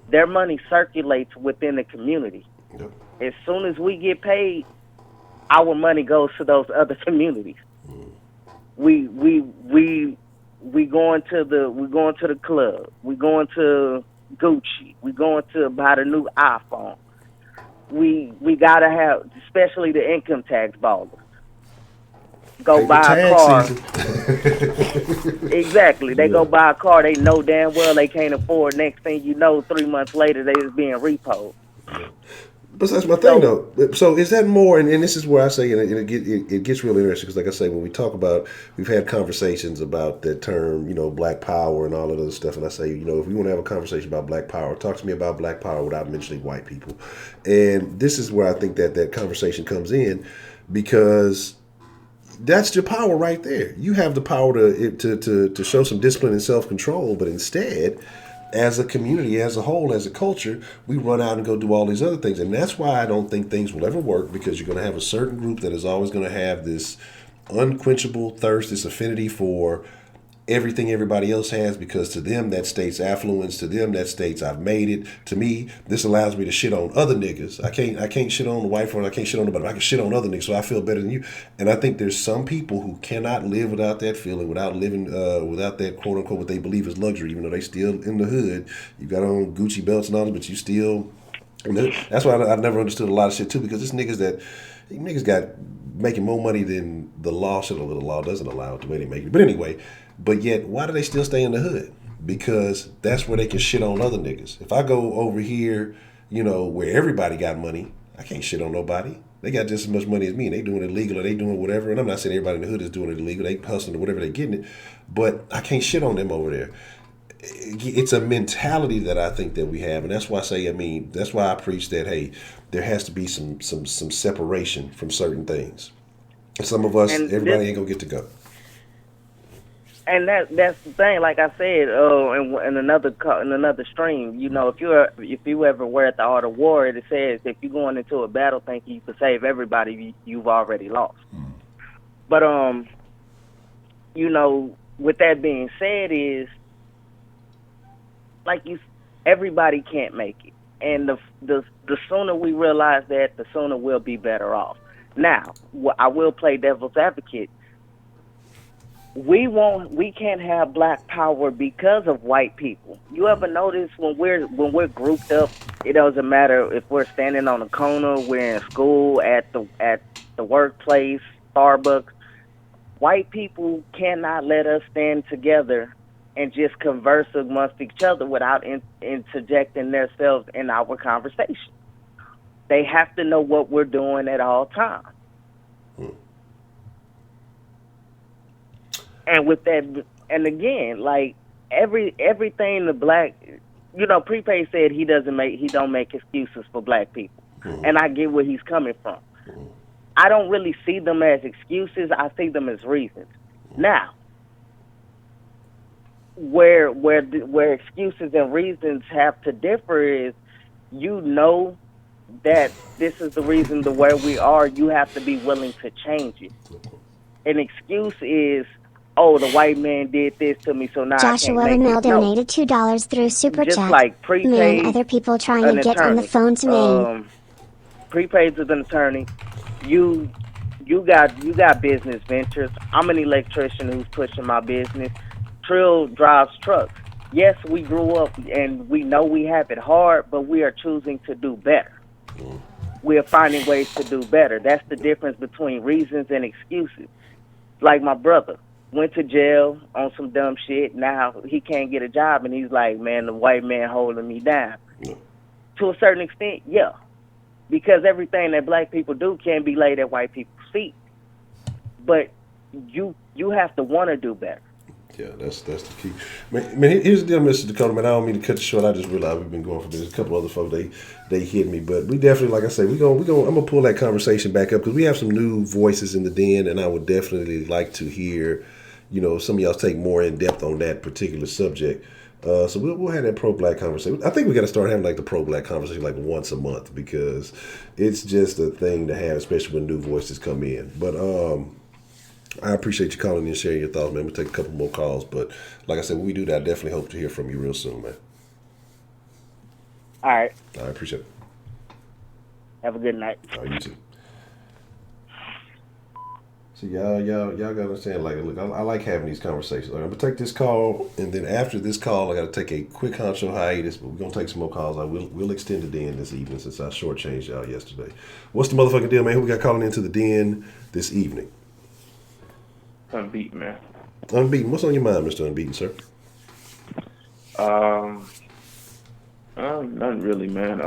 Their money circulates within the community. Yep. As soon as we get paid, our money goes to those other communities. We going to the club. We going to Gucci. We going to buy the new iPhone. We gotta have, especially the income tax ballers, go buy a car. Exactly. They go buy a car they know damn well they can't afford. Next thing you know, 3 months later, they is being repoed. But that's my thing, though. So is that more, and this is where I say, and it gets real interesting, because like I say, when we talk about, we've had conversations about that term, Black Power and all of those stuff, and I say, if we want to have a conversation about Black Power, talk to me about Black Power without mentioning white people. And this is where I think that conversation comes in, because that's your power right there. You have the power to show some discipline and self-control, but instead, as a community, as a whole, as a culture, we run out and go do all these other things. And that's why I don't think things will ever work, because you're going to have a certain group that is always going to have this unquenchable thirst, this affinity for everything everybody else has, because to them that states affluence, to them that states I've made it. To me, this allows me to shit on other niggas. I can't shit on the wife, or I can't shit on nobody. I can shit on other niggas, so I feel better than you. And I think there's some people who cannot live without that feeling, without living without that quote unquote what they believe is luxury, even though they still in the hood. You got on Gucci belts and all that, but you still. And that's why I never understood a lot of shit too, because there's niggas got making more money than the law should, or the law doesn't allow it the way they make it. But anyway, but yet why do they still stay in the hood? Because that's where they can shit on other niggas. If I go over here, where everybody got money, I can't shit on nobody. They got just as much money as me, and they doing it illegal, or they doing whatever. And I'm not saying everybody in the hood is doing it illegal. They hustling or whatever they getting it, but I can't shit on them over there. It's a mentality that I think that we have, and that's why that's why I preach that, hey, there has to be some separation from certain things. Some of us, everybody ain't gonna get to go. And that's the thing. Like I said, in another stream, if you ever were at the Art of War, it says if you're going into a battle thinking you can save everybody, you've already lost. But with that being said, is everybody can't make it, and the sooner we realize that, the sooner we'll be better off. Now, I will play devil's advocate. We can't have black power because of white people. You ever notice when we're grouped up, it doesn't matter if we're standing on a corner, we're in school, at the workplace, Starbucks. White people cannot let us stand together and just converse amongst each other without interjecting themselves in our conversation. They have to know what we're doing at all times. And with that, and again, like everything the black, Prepaid said he don't make excuses for black people, and I get where he's coming from. I don't really see them as excuses. I see them as reasons. Now, where excuses and reasons have to differ is, that this is the reason the way we are. You have to be willing to change it. An excuse is, oh, the white man did this to me, so now Joshua I can't make it. donated $2 through Super Just Chat. like Prepaid, Me and other people trying to get on the phone to me. Prepaid is an attorney. You got business ventures. I'm an electrician who's pushing my business. Trill drives trucks. Yes, we grew up and we know we have it hard, but we are choosing to do better. We are finding ways to do better. That's the difference between reasons and excuses. Like my brother went to jail on some dumb shit. Now he can't get a job, and he's like, man, the white man holding me down. To a certain extent, yeah. Because everything that black people do can be laid at white people's feet. But you have to want to do better. Yeah, that's the key. Man, here's the deal, Mr. Dakota. Man, I don't mean to cut you short. I just realized we've been going for this. A couple other folks, they hit me, but we definitely, like I said, I'm gonna pull that conversation back up, because we have some new voices in the den, and I would definitely like to hear, some of y'all take more in depth on that particular subject. So we'll have that pro-black conversation. I think we got to start having like the pro-black conversation like once a month, because it's just a thing to have, especially when new voices come in. But I appreciate you calling in and sharing your thoughts, man. We'll take a couple more calls, but like I said, when we do that, I definitely hope to hear from you real soon, man. All right. I appreciate it. Have a good night. All right, you too. See, y'all gotta understand. Like, look, I like having these conversations. Like, I'm gonna take this call, and then after this call, I gotta take a quick Honcho hiatus. But we're gonna take some more calls. We'll extend the den this evening, since I shortchanged y'all yesterday. What's the motherfucking deal, man? Who we got calling into the den this evening? Unbeaten, man. Unbeaten. What's on your mind, Mr. Unbeaten, sir? Nothing really, man.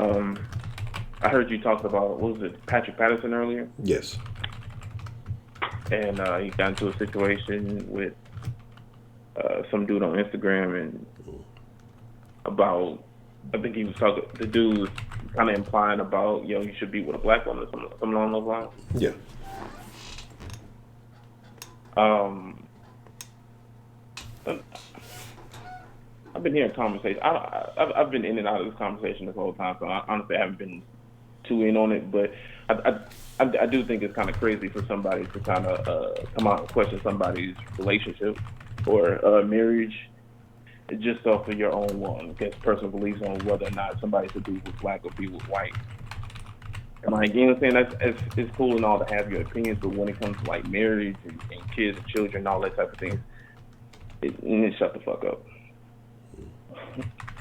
I heard you talk about, what was it, Patrick Patterson earlier? Yes. And he got into a situation with some dude on Instagram, and about, I think he was talking, the dude was kind of implying about, you should be with a black woman, or something along those lines. Yeah. I've been hearing conversations. I've been in and out of this conversation this whole time, so honestly I haven't been too in on it. But I do think it's kind of crazy for somebody to kind of come out and question somebody's relationship. or marriage just off of your own against personal beliefs on whether or not somebody should be with black or be with white. And like, you know what I'm saying? It's cool and all to have your opinions, but when it comes to like marriage and kids and children and all that type of things, shut the fuck up.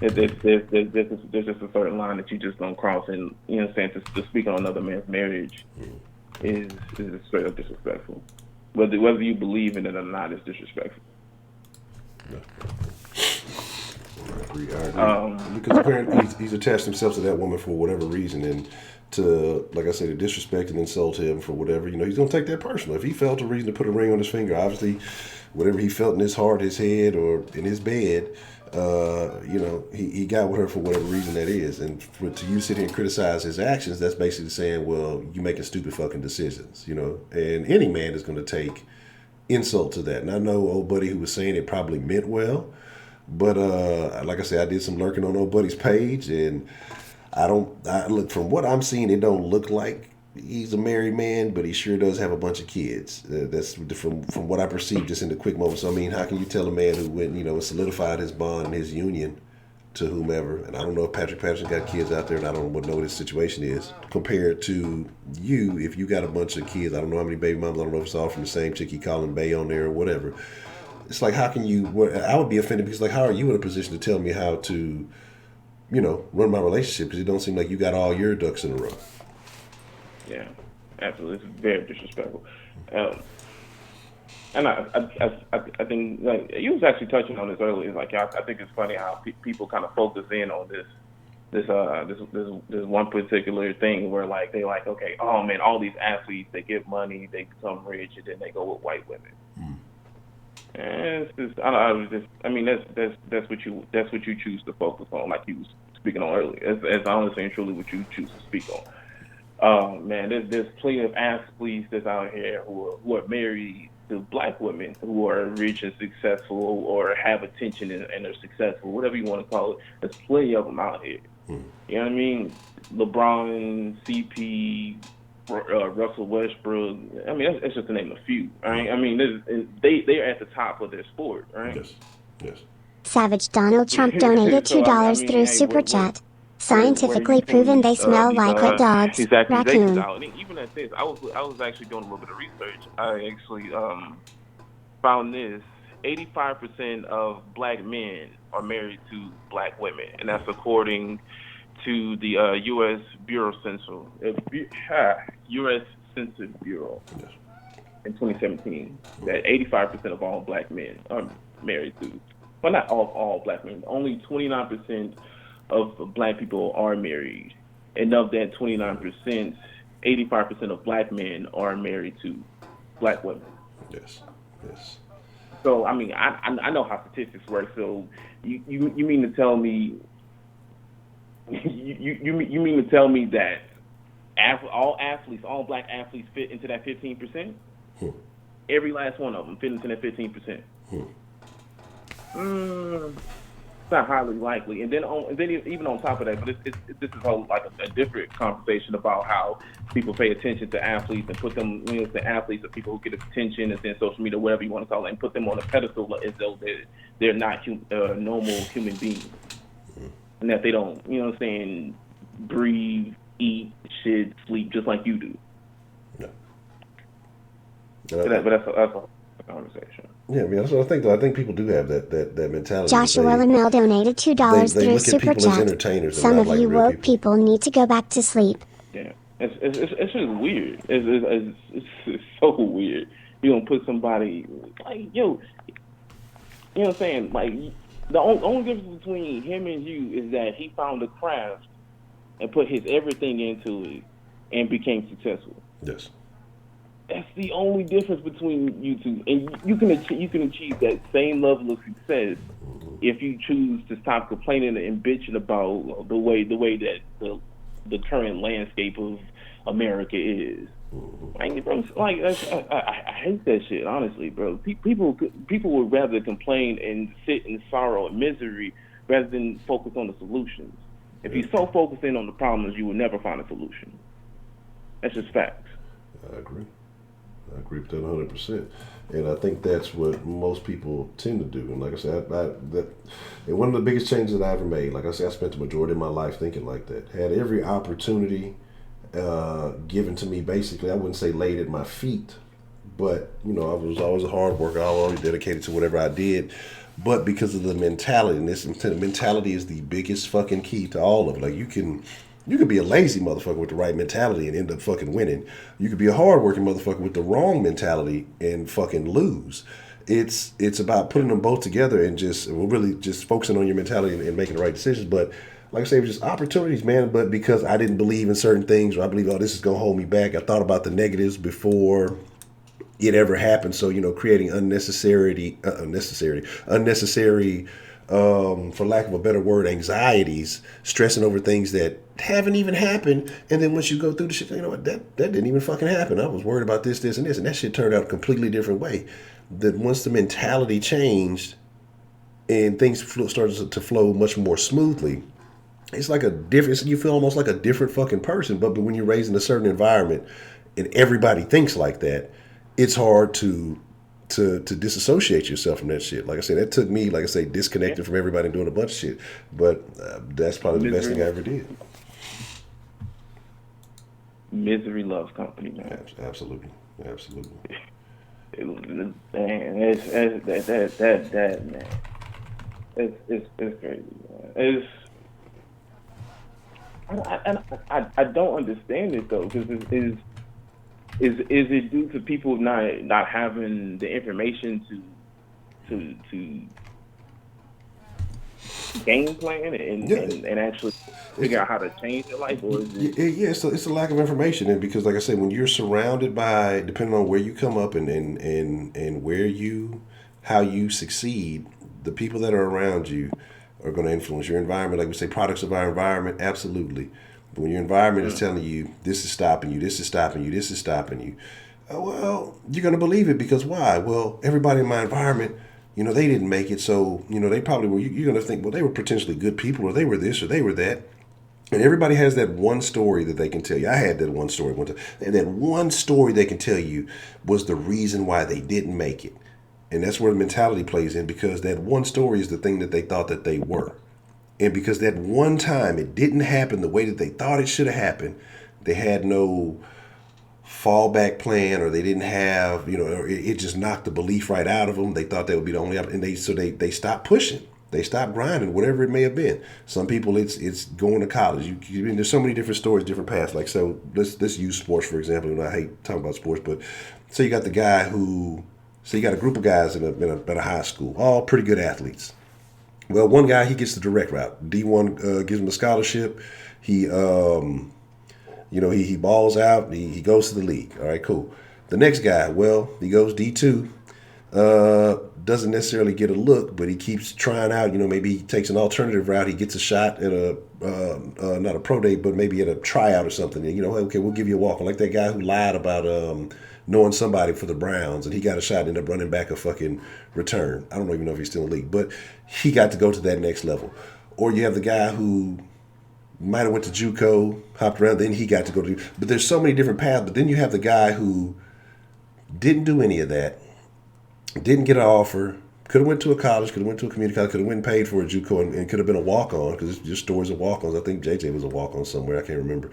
There's just a certain line that you just don't cross, and you know what I'm saying, to speak on another man's marriage is straight up disrespectful. Whether you believe in it or not, it's disrespectful. I agree. Because apparently he's attached himself to that woman for whatever reason, and to, like I said, to disrespect and insult him for whatever, he's going to take that personal. If he felt a reason to put a ring on his finger, obviously, whatever he felt in his heart, his head, or in his bed, he got with her for whatever reason that is. And to you sit here and criticize his actions, that's basically saying, well, you making stupid fucking decisions, And any man is going to take insult to that. And I know old buddy who was saying it probably meant well, but like I said, I did some lurking on old buddy's page, and I look, from what I'm seeing, it don't look like he's a married man, but he sure does have a bunch of kids. That's from what I perceived just in the quick moment. So, I mean, how can you tell a man who went, solidified his bond and his union to whomever, and I don't know if Patrick Patterson got kids out there, and I don't know what his situation is, compared to you, if you got a bunch of kids. I don't know how many baby moms, I don't know if it's all from the same chick he calling Bay on there or whatever. It's like, how can you, I would be offended, because like, how are you in a position to tell me how to, run my relationship, because it don't seem like you got all your ducks in a row. Yeah, absolutely. It's very disrespectful. And I think, like, you was actually touching on this earlier. Like, I think it's funny how people kind of focus in on this one particular thing where, like, they like, okay, oh man, all these athletes, they get money, they become rich, and then they go with white women. And it's just, that's what you choose to focus on, like you was speaking on earlier. It's honestly and truly what you choose to speak on. Man, there's plenty of athletes that's out here who are married to black women who are rich and successful, or have attention and are successful, whatever you want to call it. There's plenty of them out here. You know what I mean? LeBron, CP, Russell Westbrook. I mean, that's just to name a few. Right? I mean, they are at the top of their sport, right? Yes. Savage Donald Trump donated $2 through Super Chat. Scientifically proven they smell like wet dogs. These accusations Raccoon. out. And even at this, I was actually doing a little bit of research. I actually found this: 85% of black men are married to black women, and that's according to the U.S. U.S. Census Bureau in 2017. That 85% of all black men are married to. Well, not all black men. Only 29% of black people are married, and of that 29%, 85% of black men are married to black women. Yes. So I mean, I know how statistics work. So you mean to tell me you mean to tell me that all black athletes fit into that 15%? Every last one of them fit into that 15%. It's not highly likely. And then even on top of that, but this is like a different conversation about how people pay attention to athletes and put them, the athletes are people who get attention, and then social media, whatever you want to call it, and put them on a pedestal as though they're not normal human beings, and that they don't, breathe, eat, shit, sleep just like you do. Yeah. But that's a conversation. Yeah, I mean, that's what I think, though. I think people do have that mentality. Joshua Lamel donated $2 through Super Chat. Some of you woke people need to go back to sleep. Yeah, it's just weird. It's so weird. You don't put somebody like, you know what I'm saying? Like, the only difference between him and you is that he found a craft and put his everything into it and became successful. Yes. That's the only difference between you two, and you can achieve that same level of success if you choose to stop complaining and bitching about the way that the current landscape of America is. Like, bro, I hate that shit, honestly, bro. People would rather complain and sit in sorrow and misery rather than focus on the solutions. If you're so focused in on the problems, you will never find a solution. That's just facts. I agree. I agree with that 100%. And I think that's what most people tend to do. And like I said, and one of the biggest changes that I ever made, like I said, I spent the majority of my life thinking like that. Had every opportunity given to me, basically, I wouldn't say laid at my feet, but, you know, I was always a hard worker. I was always dedicated to whatever I did. But because of the mentality, and this mentality is the biggest fucking key to all of it. Like, you could be a lazy motherfucker with the right mentality and end up fucking winning. You could be a hardworking motherfucker with the wrong mentality and fucking lose. It's about putting them both together and really just focusing on your mentality and making the right decisions. But like I say, it was just opportunities, man. But because I didn't believe in certain things, or I believe, oh, this is gonna hold me back, I thought about the negatives before it ever happened. So, you know, creating unnecessary, for lack of a better word, anxieties, stressing over things that haven't even happened. And then once you go through the shit, you know what, that didn't even fucking happen. I was worried about this, and this, and that shit turned out a completely different way. That once the mentality changed and things started to flow much more smoothly, it's like you feel almost like a different fucking person. But when you're raised in a certain environment and everybody thinks like that, it's hard to disassociate yourself from that shit. Like I said, that took me, like I say, disconnected from everybody and doing a bunch of shit. But that's probably the best thing I ever did. Misery loves company, man. Absolutely. Man, it's man. It's crazy, man. I don't understand it though, because is it due to people not having the information to game plan and actually figure out how to change their life, or is it? Yeah, it's a lack of information, and because, like I said, when you're surrounded by, depending on where you come up and how you succeed, the people that are around you are going to influence your environment. Like we say, products of our environment, absolutely. But when your environment is telling you this is stopping you, this is stopping you, this is stopping you, well, you're going to believe it, because why? Well, everybody in my environment, you know, they didn't make it, so, you know, they probably were. You're going to think, well, they were potentially good people, or they were this, or they were that. And everybody has that one story that they can tell you. I had that one story one time. And that one story they can tell you was the reason why they didn't make it. And that's where the mentality plays in, because that one story is the thing that they thought that they were. And because that one time it didn't happen the way that they thought it should have happened, they had no fallback plan, or they didn't have, you know, or it just knocked the belief right out of them. They thought that would be the only option, and they stopped pushing. They stopped grinding, whatever it may have been. Some people, it's going to college. There's so many different stories, different paths. Like, so let's use sports, for example. And I hate talking about sports, but say you got the guy so you got a group of guys in a high school, all pretty good athletes. Well, one guy, he gets the direct route. D1 gives him a scholarship. He balls out. He goes to the league. All right, cool. The next guy, well, he goes D2. Doesn't necessarily get a look, but he keeps trying out. You know, maybe he takes an alternative route. He gets a shot at not a pro day, but maybe at a tryout or something. And, you know, okay, we'll give you a walk. Like that guy who lied about knowing somebody for the Browns, and he got a shot and ended up running back a fucking return. I don't even know if he's still in the league, but he got to go to that next level. Or you have the guy who might have went to JUCO, hopped around, then he got to go to. But there's so many different paths. But then you have the guy who didn't do any of that, didn't get an offer, could have went to a college, could have went to a community college, could have went and paid for a JUCO, and could have been a walk-on, because it's just stories of walk-ons. I think JJ was a walk-on somewhere. I can't remember.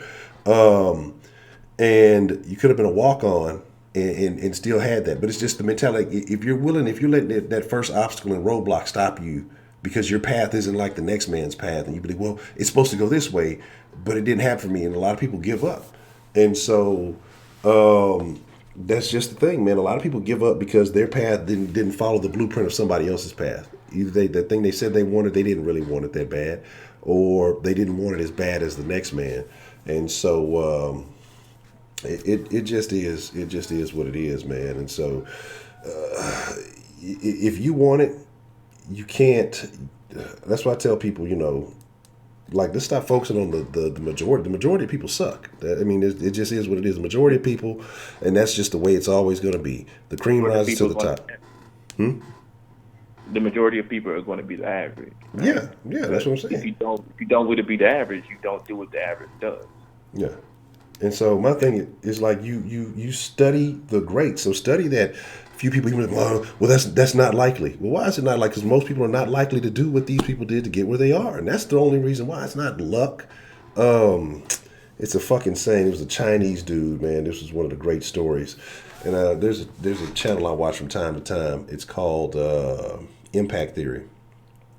And you could have been a walk-on and still had that. But it's just the mentality. If you're letting that first obstacle and roadblock stop you because your path isn't like the next man's path, and you believe, well, it's supposed to go this way, but it didn't happen for me, and a lot of people give up. And so that's just the thing, man. A lot of people give up because their path didn't follow the blueprint of somebody else's path. Either the thing they said they wanted, they didn't really want it that bad, or they didn't want it as bad as the next man. And so it just is what it is, man. And so if you want it, you can't. That's why I tell people, you know, like, let's stop focusing on the majority. The majority of people suck. I mean, it just is what it is. The majority of people, and that's just the way it's always going to be. The cream rises to the top. The majority of people are going to be the average. Right? Yeah, that's what I'm saying. If you don't want to be the average, you don't do what the average does. Yeah, And so my thing is like you study the greats. So study that. Few people even well that's not likely. Well, why is it not likely? Because most people are not likely to do what these people did to get where they are, and that's the only reason why. It's not luck. It's a fucking saying. It was a Chinese dude, man. This was one of the great stories. And there's a channel I watch from time to time. It's called Impact Theory.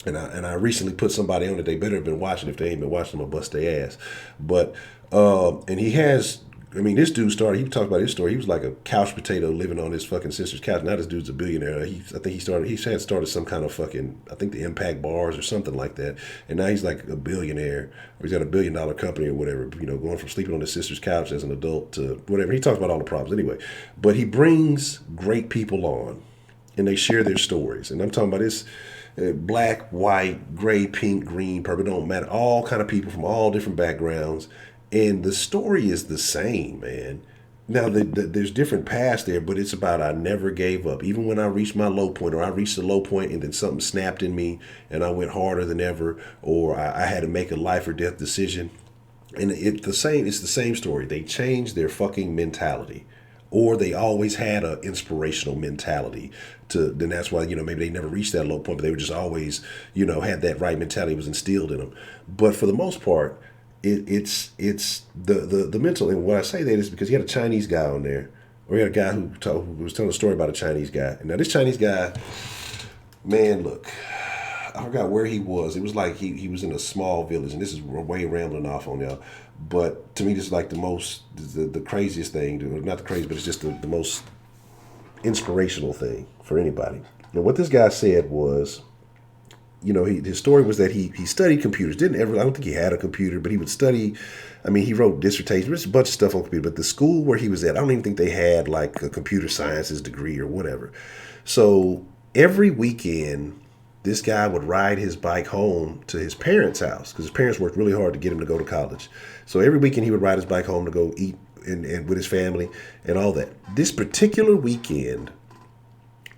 And I recently put somebody on it. They better have been watching. If they ain't been watching, I'm gonna bust their ass. But and he has. I mean, this dude started. He talked about his story. He was like a couch potato living on his fucking sister's couch. Now this dude's a billionaire. I think he started. He had started some kind of fucking. I think the Impact Bars or something like that. And now he's like a billionaire. Or he's got $1 billion company or whatever. You know, going from sleeping on his sister's couch as an adult to whatever. He talks about all the problems anyway. But he brings great people on, and they share their stories. And I'm talking about this. Black, white, gray, pink, green, purple, don't matter. All kind of people from all different backgrounds. And the story is the same, man. Now, there's different paths there, but it's about I never gave up. Even when I reached my low point, or I reached the low point and then something snapped in me and I went harder than ever, or I had to make a life or death decision. And it's the same story. They changed their fucking mentality. Or they always had an inspirational mentality. Then that's why, maybe they never reached that low point, but they were just always, had that right mentality was instilled in them. But for the most part, it's the mental. And when I say that is because he had a Chinese guy on there, or he had a guy who was telling a story about a Chinese guy. And now this Chinese guy, man, look, I forgot where he was. It was like he was in a small village, and this is way rambling off on y'all. But to me, this is like the craziest thing. Not the craziest, but it's just the most inspirational thing for anybody. Now, what this guy said was, his story was that he studied computers. I don't think he had a computer, but he would study. I mean, he wrote dissertations. There's a bunch of stuff on computer, but the school where he was at, I don't even think they had like a computer sciences degree or whatever. So every weekend, this guy would ride his bike home to his parents' house because his parents worked really hard to get him to go to college. So every weekend he would ride his bike home to go eat and with his family and all that. This particular weekend,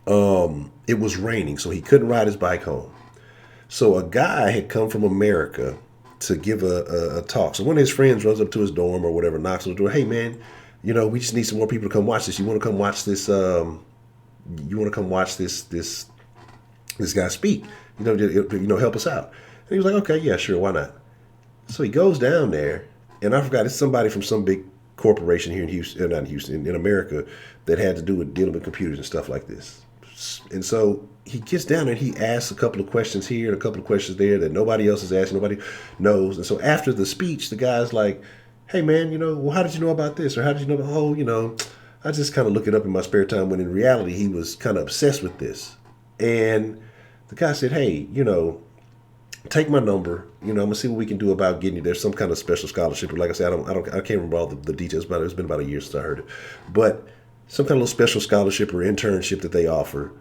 it was raining, so he couldn't ride his bike home. So a guy had come from America to give a talk. So one of his friends runs up to his dorm or whatever, knocks on the door. Hey man, we just need some more people to come watch this. You want to come watch this? This guy speak? Help us out. And he was like, okay, yeah, sure, why not? So he goes down there, and I forgot it's somebody from some big corporation here in Houston, not in Houston, in America, that had to do with dealing with computers and stuff like this. And so he gets down there and he asks a couple of questions here and a couple of questions there that nobody else is asking, nobody knows. And so after the speech, the guy's like, hey man, well, how did you know about this? Or how did you know about, I just kind of look it up in my spare time, when in reality he was kind of obsessed with this. And the guy said, hey, take my number. I'm gonna see what we can do about getting you. There's some kind of special scholarship. Like I said, I can't remember all the details, but it's been about a year since I heard it. But some kind of little special scholarship or internship that they offer.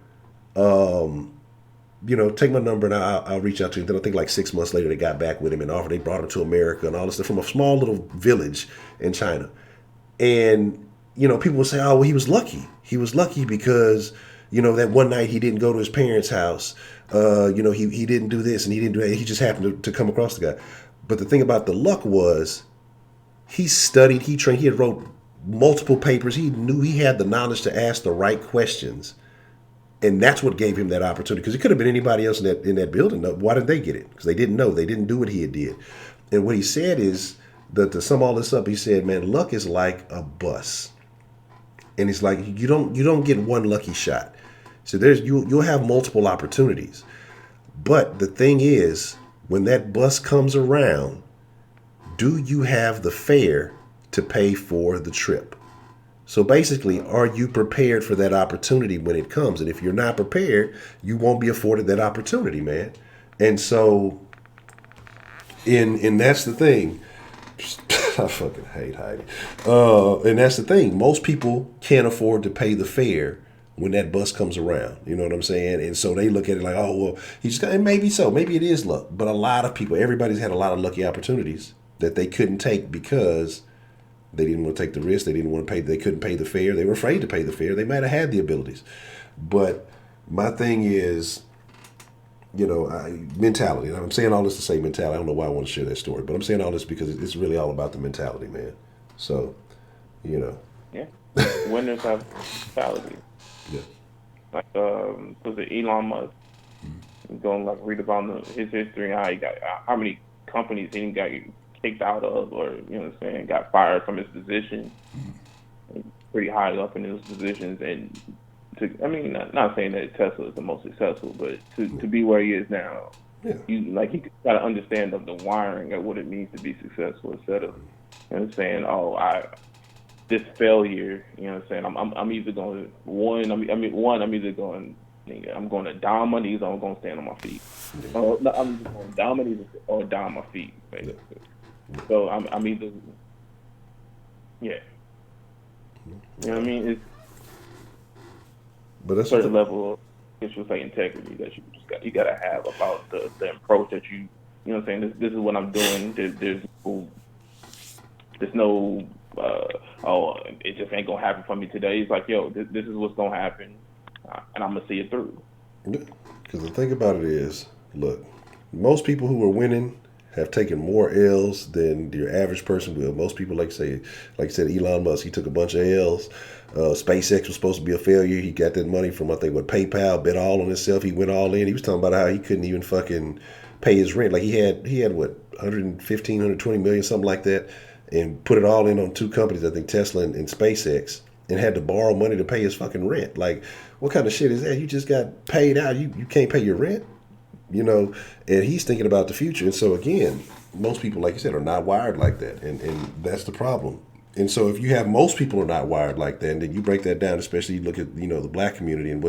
Take my number and I'll reach out to you. Then I think like 6 months later they got back with him and they brought him to America and all this stuff from a small little village in China. And people will say, oh, well, he was lucky. He was lucky because that one night he didn't go to his parents' house. He didn't do this and he didn't do that. He just happened to come across the guy. But the thing about the luck was he studied, he trained, he had wrote multiple papers. He knew he had the knowledge to ask the right questions. And that's what gave him that opportunity. Because it could have been anybody else in that building. Why did they get it? Because they didn't know. They didn't do what he had did. And what he said is, that to sum all this up, he said, man, luck is like a bus. And it's like you don't get one lucky shot. So you'll have multiple opportunities. But the thing is, when that bus comes around, do you have the fare to pay for the trip? So basically, are you prepared for that opportunity when it comes? And if you're not prepared, you won't be afforded that opportunity, man. And so, and that's the thing. I fucking hate Heidi. And that's the thing. Most people can't afford to pay the fare when that bus comes around. You know what I'm saying? And so they look at it like, oh, well, and maybe so. Maybe it is luck. But a lot of people, everybody's had a lot of lucky opportunities that they couldn't take because they didn't want to take the risk. They didn't want to pay. They couldn't pay the fare. They were afraid to pay the fare. They might have had the abilities. But my thing is, mentality. And I'm saying all this to say mentality. I don't know why I want to share that story, but I'm saying all this because it's really all about the mentality, man. So, you know. Yeah. Winners have mentality. Yeah. Like, was it Elon Musk? Going like read about his history and how he got how many companies he got kicked out of, or you know what I'm saying, got fired from his position, pretty high up in those positions. And I mean, not saying that Tesla is the most successful, but to be where he is now, you like he got to understand of the wiring of what it means to be successful instead of you know saying, this failure, you know what I'm saying, I'm either going I'm either going. I'm going to down my knees or I'm going to stand on my feet. I'm just going down my knees or down my feet, basically. So I'm either, yeah. You know what I mean? But that's a certain level of, I guess you'll say, integrity that you got to have about the approach that you know what I'm saying, this is what I'm doing. There's no, it just ain't going to happen for me today. It's like, yo, this is what's going to happen. And I'm going to see it through. Because the thing about it is, look, most people who are winning have taken more L's than your average person will. Most people, like you said, Elon Musk, he took a bunch of L's. SpaceX was supposed to be a failure. He got that money from, I think, PayPal, bet all on himself. He went all in. He was talking about how he couldn't even fucking pay his rent. Like he had what, 115, 120 million, something like that, and put it all in on two companies, I think Tesla and SpaceX, and had to borrow money to pay his fucking rent. Like, what kind of shit is that? You just got paid out. You can't pay your rent, you know? And he's thinking about the future. And so, again, most people, like you said, are not wired like that. And that's the problem. And so if you have most people are not wired like that, and then you break that down, especially you look at, you know, the black community, and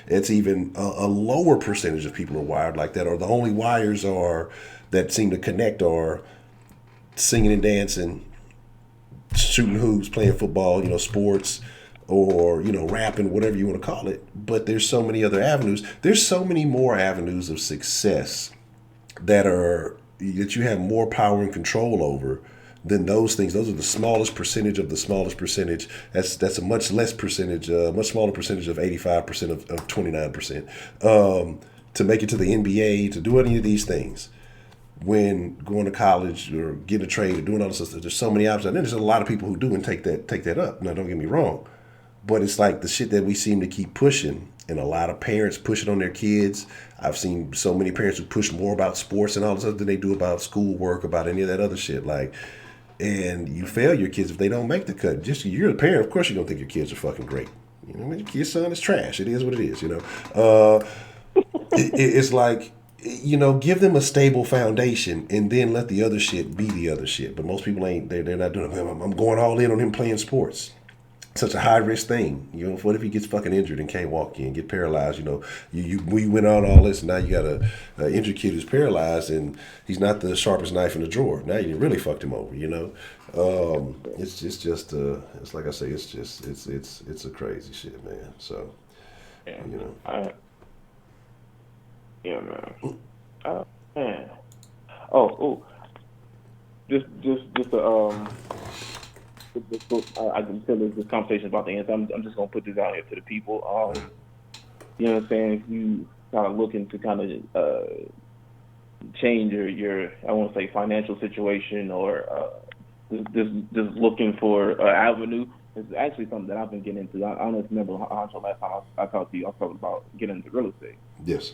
it's even a lower percentage of people are wired like that, or the only wires are that seem to connect are singing and dancing, shooting hoops, playing football, you know, sports, or, you know, rapping, whatever you want to call it. But there's so many other avenues. There's so many more avenues of success that you have more power and control over than those things. Those are the smallest percentage of the smallest percentage. That's a much less percentage, much smaller percentage of 85% of 29%. To make it to the NBA, to do any of these things, when going to college or getting a trade or doing all this stuff, there's so many options. And then there's a lot of people who do and take that up. Now, don't get me wrong. But it's like the shit that we seem to keep pushing, and a lot of parents push it on their kids. I've seen so many parents who push more about sports and all this stuff than they do about schoolwork, about any of that other shit. Like, and you fail your kids if they don't make the cut. Just you're a parent, of course you don't think your kids are fucking great. You know, your son is trash. It is what it is. You know, it's like, you know, give them a stable foundation and then let the other shit be the other shit. But most people ain't. They're not doing it. I'm going all in on him playing sports. Such a high risk thing, you know. What if he gets fucking injured and can't walk again, get paralyzed? You know, we went on all this, and now you got a injured kid who's paralyzed, and he's not the sharpest knife in the drawer. Now you really fucked him over, you know. It's just it's like I say, it's a crazy shit, man. So, yeah, you know, man. Man. I can tell there's this conversation about the answer. I'm just gonna put this out here to the people. You know what I'm saying? If you kind of looking to kind of change your I won't say financial situation, or just looking for an avenue. It's actually something that I've been getting into. I don't know if you remember Honcho, last time I talked to you, I was talking about getting into real estate. Yes.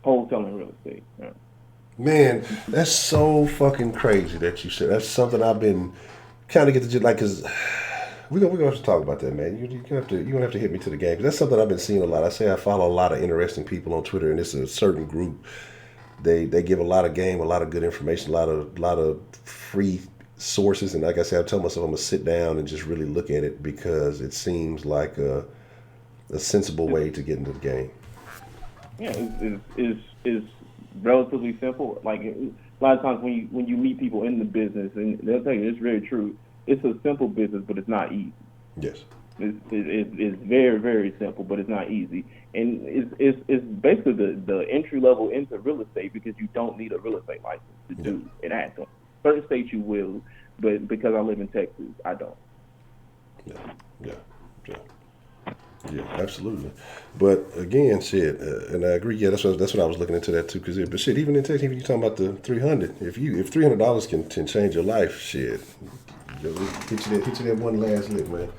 Wholesaling real estate. Yeah. Man, that's so fucking crazy that you said. That's something I've been kind of get to like, cause we're gonna have to talk about that, man. You're gonna have to hit me to the game. Cause that's something I've been seeing a lot. I say I follow a lot of interesting people on Twitter, and it's a certain group. They give a lot of game, a lot of good information, a lot of free sources. And like I said, I tell myself I'm gonna sit down and just really look at it, because it seems like a sensible way to get into the game. Yeah, is relatively simple. Like a lot of times when you meet people in the business, and they'll tell you it's very true. It's a simple business, but it's not easy. Yes. It's very, very simple, but it's not easy. And it's basically the entry level into real estate, because you don't need a real estate license to do it. At certain states you will, but because I live in Texas, I don't. Yeah. absolutely. But again, shit, and I agree. Yeah, that's what I was looking into that too. But shit, even in text, even you talking about the 300, if $300 can change your life, shit, hit you that one last lick, man.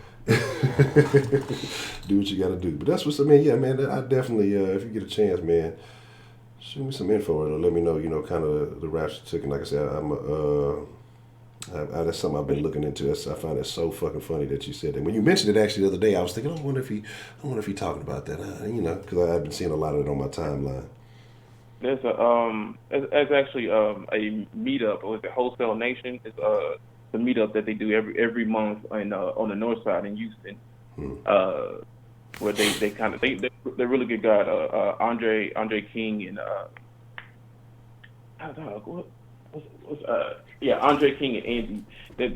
Do what you got to do. But that's what's I mean. Yeah, man. I definitely, if you get a chance, man, shoot me some info or let me know. Kind of the raps you took. And like I said, that's something I've been looking into. I find it so fucking funny that you said that. When you mentioned it actually the other day, I was thinking, I wonder if he talking about that. Because I've been seeing a lot of it on my timeline. There's it's actually a meetup. Or it's a Wholesale Nation. It's the meetup that they do every month on the north side in Houston. Where they're really good guys. Andre King and Andre King and Andy. They're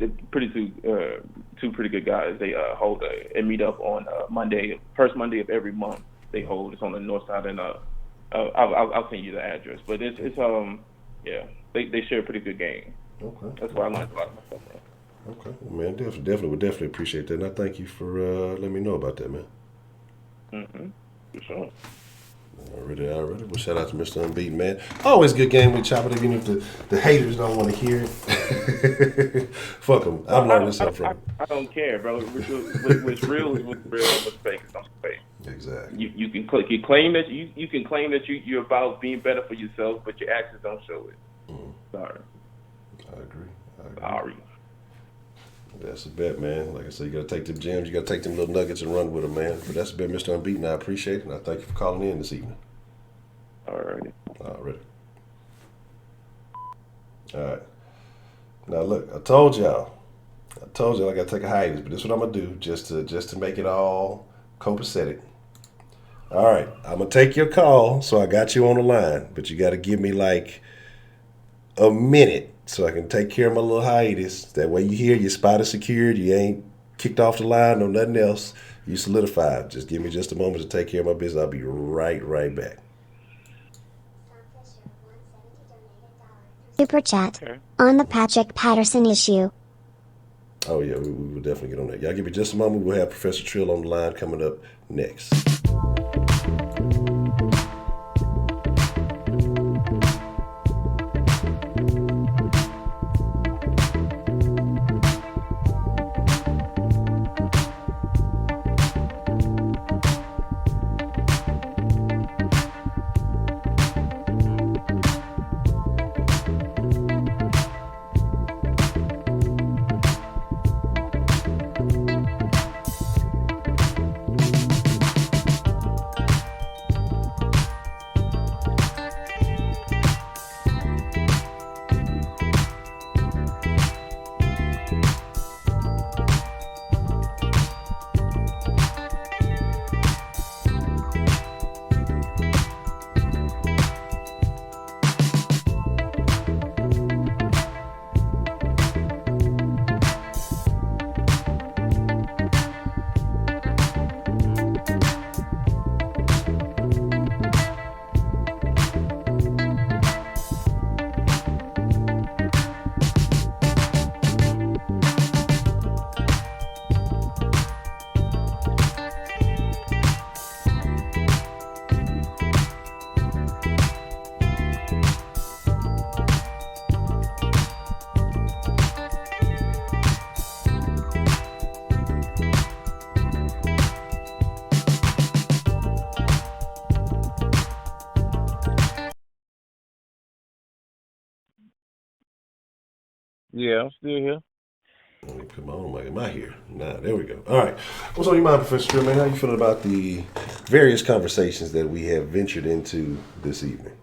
two pretty good guys. They hold a meetup on first Monday of every month. They hold. It's on the north side, and I'll send you the address. But they share a pretty good game. Okay. That's why I learned a lot of my stuff from. Okay, well, man, definitely appreciate that, and I thank you for letting me know about that, man. For sure. Already. Well, shout out to Mr. Unbeaten, man. Always good game with Chopper, even if the haters don't want to hear it. Fuck them. I've learned this from. I don't care, bro. What's real is what's real, and what's fake is what's fake. Exactly. You can claim that you're about being better for yourself, but your actions don't show it. Sorry. I agree. Sorry. That's a bet, man. Like I said, you got to take them gems, you got to take them little nuggets and run with them, man. But that's a bet, Mr. Unbeaten. I appreciate it, and I thank you for calling in this evening. Alrighty. All right. Now, look, I told y'all I got to take a hiatus, but this is what I'm going to do just to make it all copacetic. All right. I'm going to take your call, so I got you on the line, but you got to give me like a minute so I can take care of my little hiatus. That way you hear your spot is secured. You ain't kicked off the line or nothing else. You solidified. Just give me just a moment to take care of my business. I'll be right back. Super chat on the Patrick Patterson issue. Oh, yeah, we will definitely get on that. Y'all give me just a moment. We'll have Professor Trill on the line coming up next. Yeah, I'm still here. Let me put my own mic. Am I here? Nah, there we go. All right. What's on your mind, Professor Trill, man? How you feeling about the various conversations that we have ventured into this evening?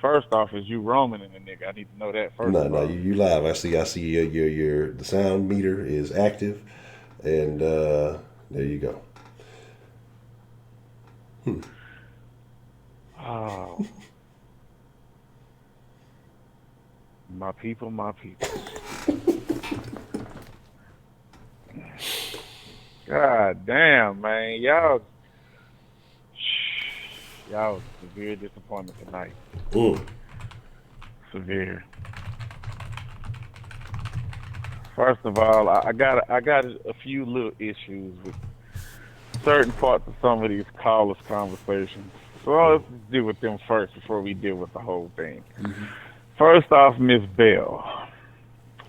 First off, is you roaming in the nigga? I need to know that first. No, you live. I see your the sound meter is active, and there you go. Oh. My people. God damn, man. Y'all severe disappointment tonight. Severe. First of all, I got a few little issues certain parts of some of these callers' conversations. So let's deal with them first before we deal with the whole thing. First off, Miss Bell,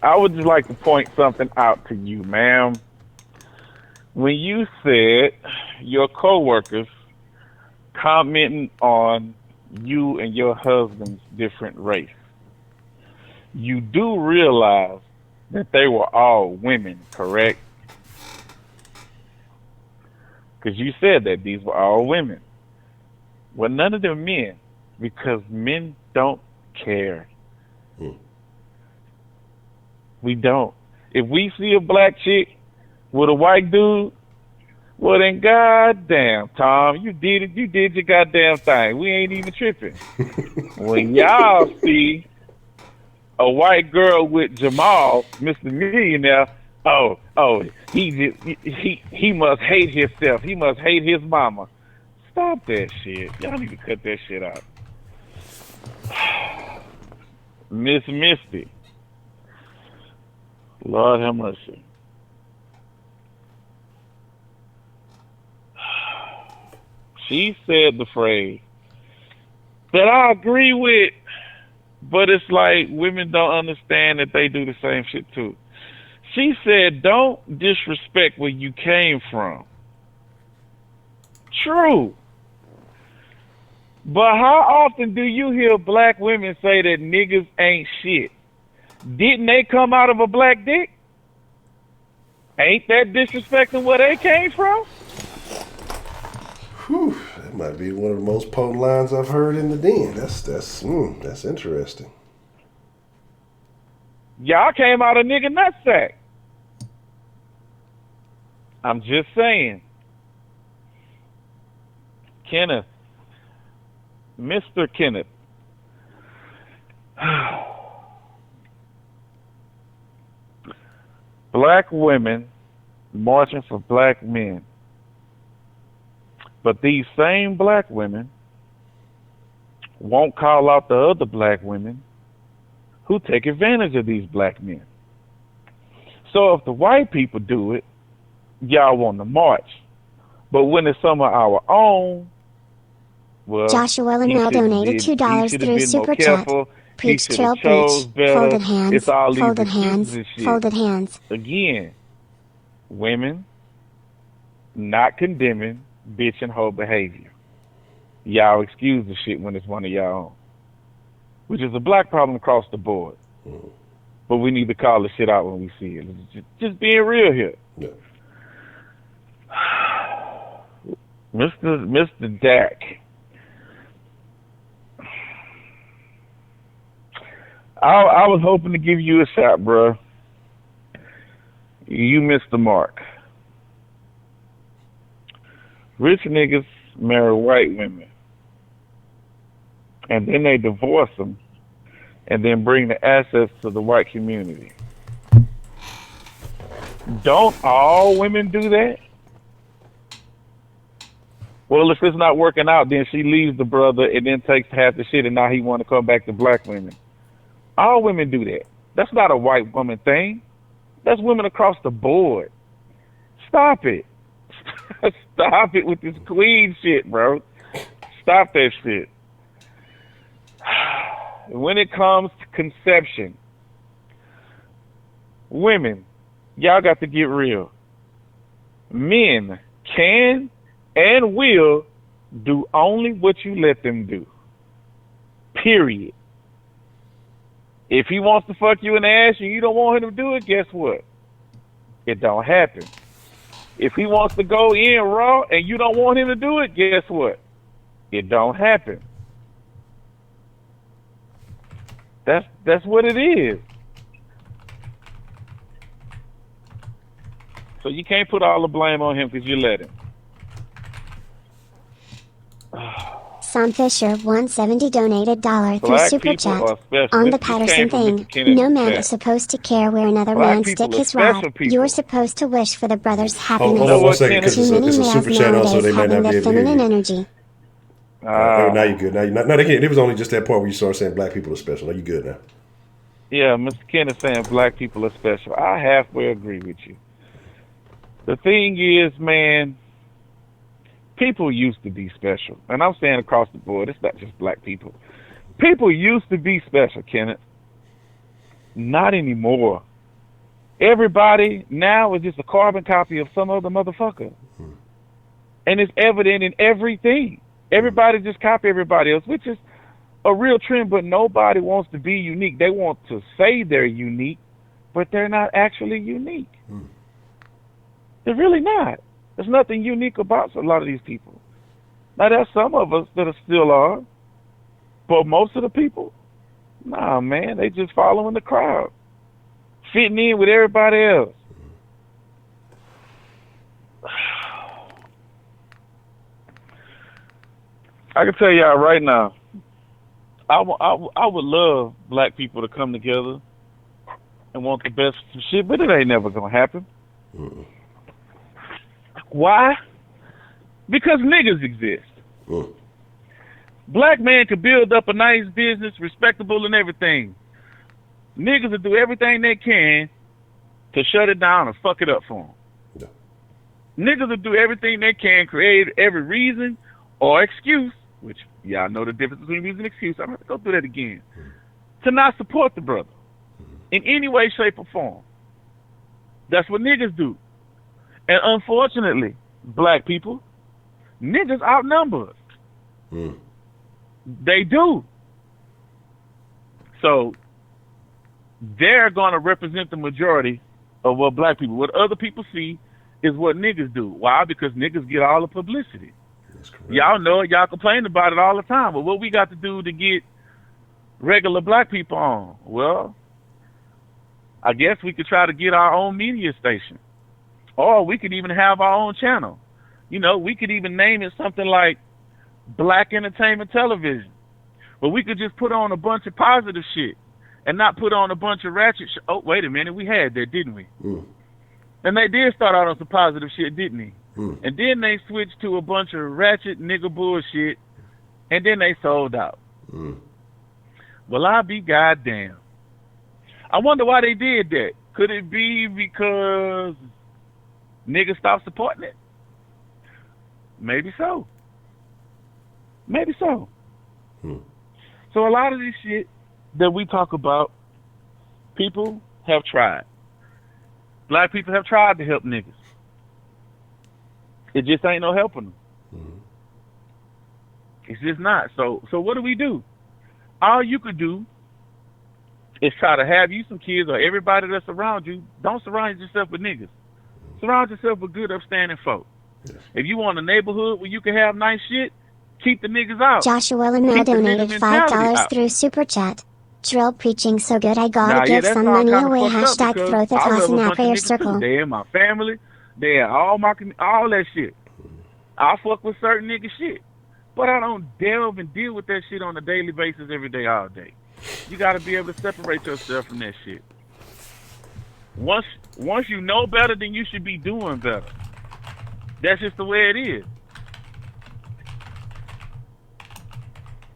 I would just like to point something out to you, ma'am. When you said your coworkers commenting on you and your husband's different race, you do realize that they were all women, correct? Because you said that these were all women. Well, none of them men, because men don't care. We don't. If we see a black chick with a white dude, well then goddamn, Tom, you did it. You did your goddamn thing. We ain't even tripping. When y'all see a white girl with Jamal, Mr. Millionaire, he must hate himself. He must hate his mama. Stop that shit. Y'all need to cut that shit out. Miss Misty. Lord have mercy. She said the phrase that I agree with, but it's like women don't understand that they do the same shit too. She said, don't disrespect where you came from. True. But how often do you hear black women say that niggas ain't shit? Didn't they come out of a black dick? Ain't that disrespecting where they came from? Whew, that might be one of the most potent lines I've heard in the den. That's interesting. Y'all came out of nigga nutsack. I'm just saying. Kenneth. Mr. Kenneth. Black women marching for black men. But these same black women won't call out the other black women who take advantage of these black men. So if the white people do it, y'all want to march. But when it's some of our own, well, Joshua Linnell donated $2 through Super Chat. Preach, trail, preach. Folded hands, it's all these folded excuses hands, and shit. folded hands. Again, women not condemning bitch and hoe behavior. Y'all excuse the shit when it's one of y'all own, which is a black problem across the board. But we need to call the shit out when we see it. Just being real here. Yeah. Mr. Dak. I was hoping to give you a shot, bro. You missed the mark. Rich niggas marry white women, and then they divorce them, and then bring the assets to the white community. Don't all women do that? Well, if it's not working out, then she leaves the brother and then takes half the shit, and now he want to come back to black women. All women do that. That's not a white woman thing. That's women across the board. Stop it. Stop it with this queen shit, bro. Stop that shit. When it comes to conception, women, y'all got to get real. Men can and will do only what you let them do. Period. If he wants to fuck you in the ass and you don't want him to do it, guess what? It don't happen. If he wants to go in raw and you don't want him to do it, guess what? It don't happen. That's what it is. So you can't put all the blame on him because you let him. Sam Fisher 170 donated $1 through Black Super people Chat. are special. On the This Patterson came from thing, Mr. Kennedy no man chat. is supposed to care where another Black man people stick are his special rod. people. You're supposed to wish for the brother's Hold happiness. on one second, because Too many it's a males super chat also. They nowadays might having not be the able to hear feminine you. energy. Now you're good. Now again, it was only just that part where you started saying black people are special. Now you good now. Yeah, Mr. Kenneth saying black people are special. I halfway agree with you. The thing is, man, People used to be special. And I'm saying across the board, it's not just black people. People used to be special, Kenneth. Not anymore. Everybody now is just a carbon copy of some other motherfucker. And it's evident in everything. Everybody just copy everybody else, which is a real trend, but nobody wants to be unique. They want to say they're unique, but they're not actually unique. They're really not. There's nothing unique about a lot of these people. Now, there's some of us that still are, but most of the people, nah, man, they just following the crowd, fitting in with everybody else. I can tell y'all right now, I would love black people to come together and want the best for shit, but it ain't never gonna happen. Why? Because niggas exist. Black man could build up a nice business, respectable and everything. Niggas will do everything they can to shut it down and fuck it up for them. Niggas will do everything they can, create every reason or excuse, which y'all know the difference between reason and excuse. I'm going to have to go through that again. To not support the brother in any way, shape, or form. That's what niggas do. And unfortunately, black people, niggas outnumber us. They do. So they're going to represent the majority of what black people, what other people see is what niggas do. Why? Because niggas get all the publicity. Y'all know it. Y'all complain about it all the time. But what we got to do to get regular black people on? Well, I guess we could try to get our own media station. Or we could even have our own channel. You know, we could even name it something like Black Entertainment Television. But we could just put on a bunch of positive shit and not put on a bunch of ratchet shit. Oh, wait a minute. We had that, didn't we? And they did start out on some positive shit, didn't they? And then they switched to a bunch of ratchet nigga bullshit, and then they sold out. Well, I'll be goddamn. I wonder why they did that. Could it be because niggas stopped supporting it? Maybe so. Maybe so. So a lot of this shit that we talk about, people have tried. Black people have tried to help niggas. It just ain't no helping them. It's just not. So what do? All you could do is try to have you some kids or everybody that's around you. Don't surround yourself with niggas. Surround yourself with good, upstanding folk. If you want a neighborhood where you can have nice shit, keep the niggas out. Joshua Lamel donated $5 through Super Chat. Drill preaching so good I gotta give some money away. Hashtag throw the class in our prayer circle. They in my family. They in all that shit. I fuck with certain nigga shit. But I don't delve and deal with that shit on a daily basis every day, all day. You gotta be able to separate yourself from that shit. Once you know better, then you should be doing better. That's just the way it is.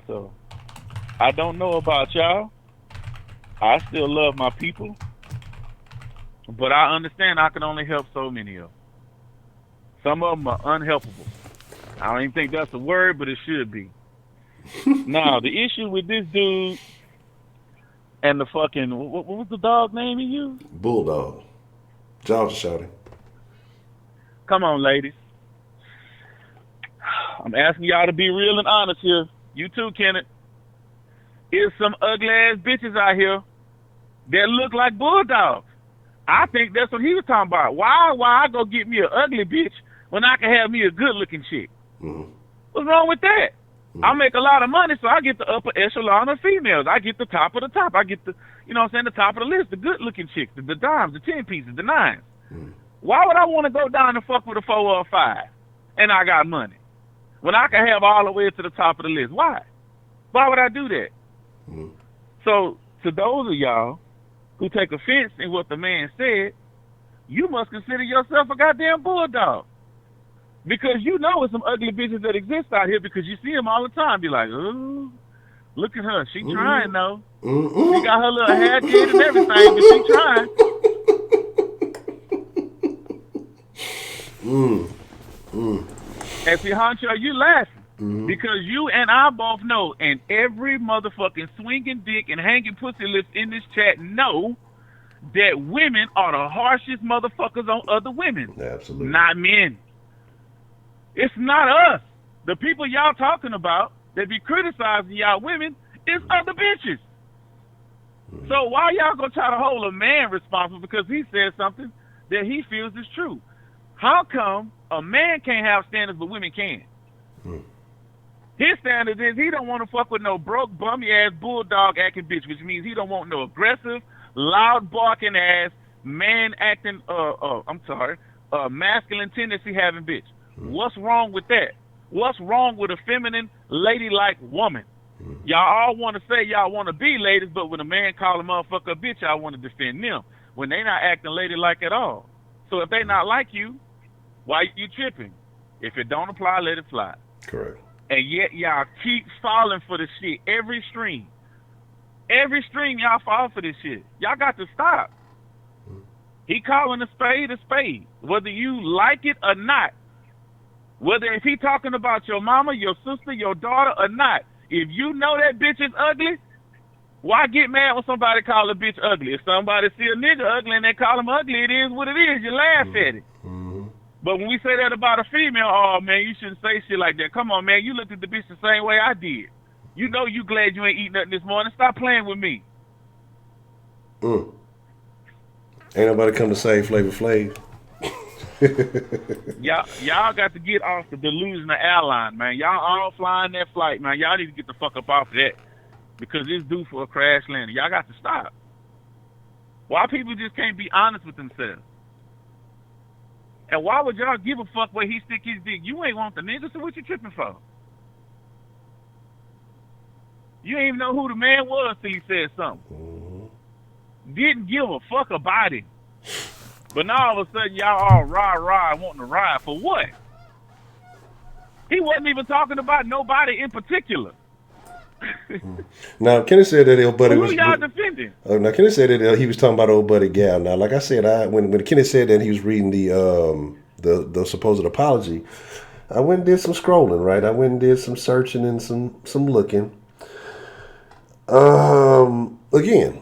So, I don't know about y'all. I still love my people. But I understand I can only help so many of them. Some of them are unhelpable. I don't even think that's a word, but it should be. Now, the issue with this dude and the fucking, what was the dog name he used? Bulldog. Georgia shouting. Come on, ladies. I'm asking y'all to be real and honest here. You too, Kenneth. There's some ugly ass bitches out here that look like bulldogs. I think that's what he was talking about. Why I go get me an ugly bitch when I can have me a good looking chick? What's wrong with that? I make a lot of money, so I get the upper echelon of females. I get the top of the top. I get the, you know what I'm saying, the top of the list, the good looking chicks, the dimes, the 10 pieces, the 9s. Why would I want to go down and fuck with a 4 or a 5 and I got money when I can have all the way to the top of the list? Why would I do that? So to those of y'all who take offense in what the man said, you must consider yourself a goddamn bulldog. Because you know it's some ugly bitches that exist out here because you see them all the time. Be like, ooh, look at her. She trying, though. She got her little hair kid and everything, but she trying. And see, Honcho, you laughing because you and I both know, and every motherfucking swinging dick and hanging pussy lips in this chat know that women are the harshest motherfuckers on other women. Absolutely. Not men. It's not us. The people y'all talking about that be criticizing y'all women is other bitches. So why y'all gonna try to hold a man responsible because he said something that he feels is true? How come a man can't have standards but women can? His standard is he don't want to fuck with no broke, bummy ass, bulldog acting bitch, which means he don't want no aggressive, loud barking ass, man acting, masculine tendency having bitch. What's wrong with that? What's wrong with a feminine, ladylike woman? Y'all all want to say y'all want to be ladies, but when a man call a motherfucker a bitch, y'all want to defend them when they not acting ladylike at all. So if they not like you, why you tripping? If it don't apply, let it fly. Correct. And yet y'all keep falling for the shit every stream. Every stream y'all fall for this shit. Y'all got to stop. He calling a spade, whether you like it or not. Whether if he talking about your mama, your sister, your daughter or not. If you know that bitch is ugly, why get mad when somebody call a bitch ugly? If somebody see a nigga ugly and they call him ugly, it is what it is. You laugh at it. But when we say that about a female, oh, man, you shouldn't say shit like that. Come on, man, you looked at the bitch the same way I did. You know you glad you ain't eating nothing this morning. Stop playing with me. Ain't nobody come to save Flavor Flav. Y'all got to get off the delusional airline, man. Y'all all flying that flight, man. Y'all need to get the fuck up off of that because it's due for a crash landing. Y'all got to stop. Why people just can't be honest with themselves? And why would y'all give a fuck where he stick his dick? You ain't want the nigga, so what you tripping for? You ain't even know who the man was till he said something. Didn't give a fuck about it. But now all of a sudden y'all all rah wanting to ride for what? He wasn't even talking about nobody in particular. Now Kenny said that old buddy who was. Y'all defending? Now Kenny said that he was talking about old buddy Gal. Now, like I said, when Kenny said that he was reading the supposed apology, I went and did some scrolling. Right, I went and did some searching and some looking. Again,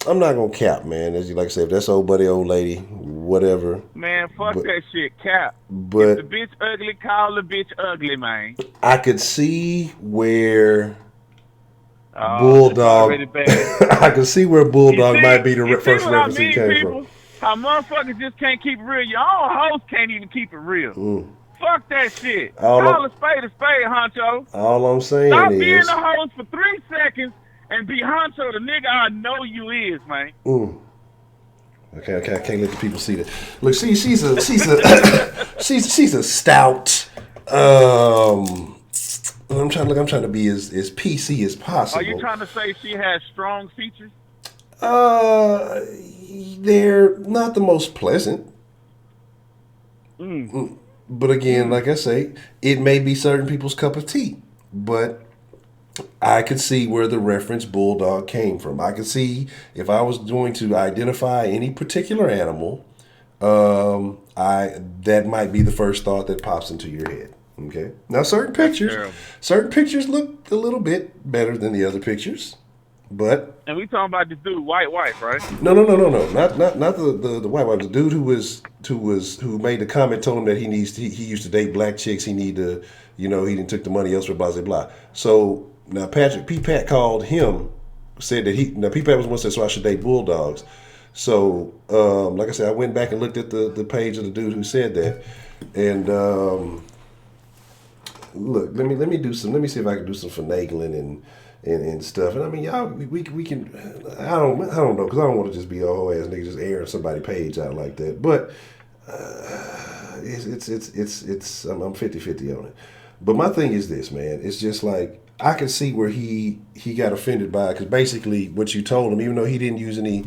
I'm not gonna cap, man. As you like I said, if that's old buddy, old lady, whatever. Man, fuck that shit, cap. But if the bitch ugly, call the bitch ugly, man. I could see where Bulldog. I can see where Bulldog might be the first reference he came from. How motherfuckers just can't keep it real. Your own host can't even keep it real. Fuck that shit. Call a spade, Honcho. All I'm saying Stop is, being the host for 3 seconds and be Honcho, the nigga I know you is, man. Okay, I can't let the people see that. Look, she's a she's a stout. I'm trying to be as PC as possible. Are you trying to say she has strong features? They're not the most pleasant. But again, like I say, it may be certain people's cup of tea. But I could see where the reference Bulldog came from. I could see if I was going to identify any particular animal, that might be the first thought that pops into your head. Okay. Now, certain pictures look a little bit better than the other pictures, but. And we talking about this dude, white wife, right? No. Not the white wife. The dude who made the comment told him that he used to date black chicks. He didn't took the money elsewhere, blah blah blah. So now Pat called him, said that P Pat was one said so I should date Bulldogs. So like I said, I went back and looked at the page of the dude who said that, and. Look, let me see if I can do some finagling and stuff. And I mean, y'all, we can. I don't know, because I don't want to just be a whole ass nigga just airing somebody's page out like that. But it's I'm 50-50 on it. But my thing is this, man. It's just like I can see where he got offended by it, because basically what you told him, even though he didn't use any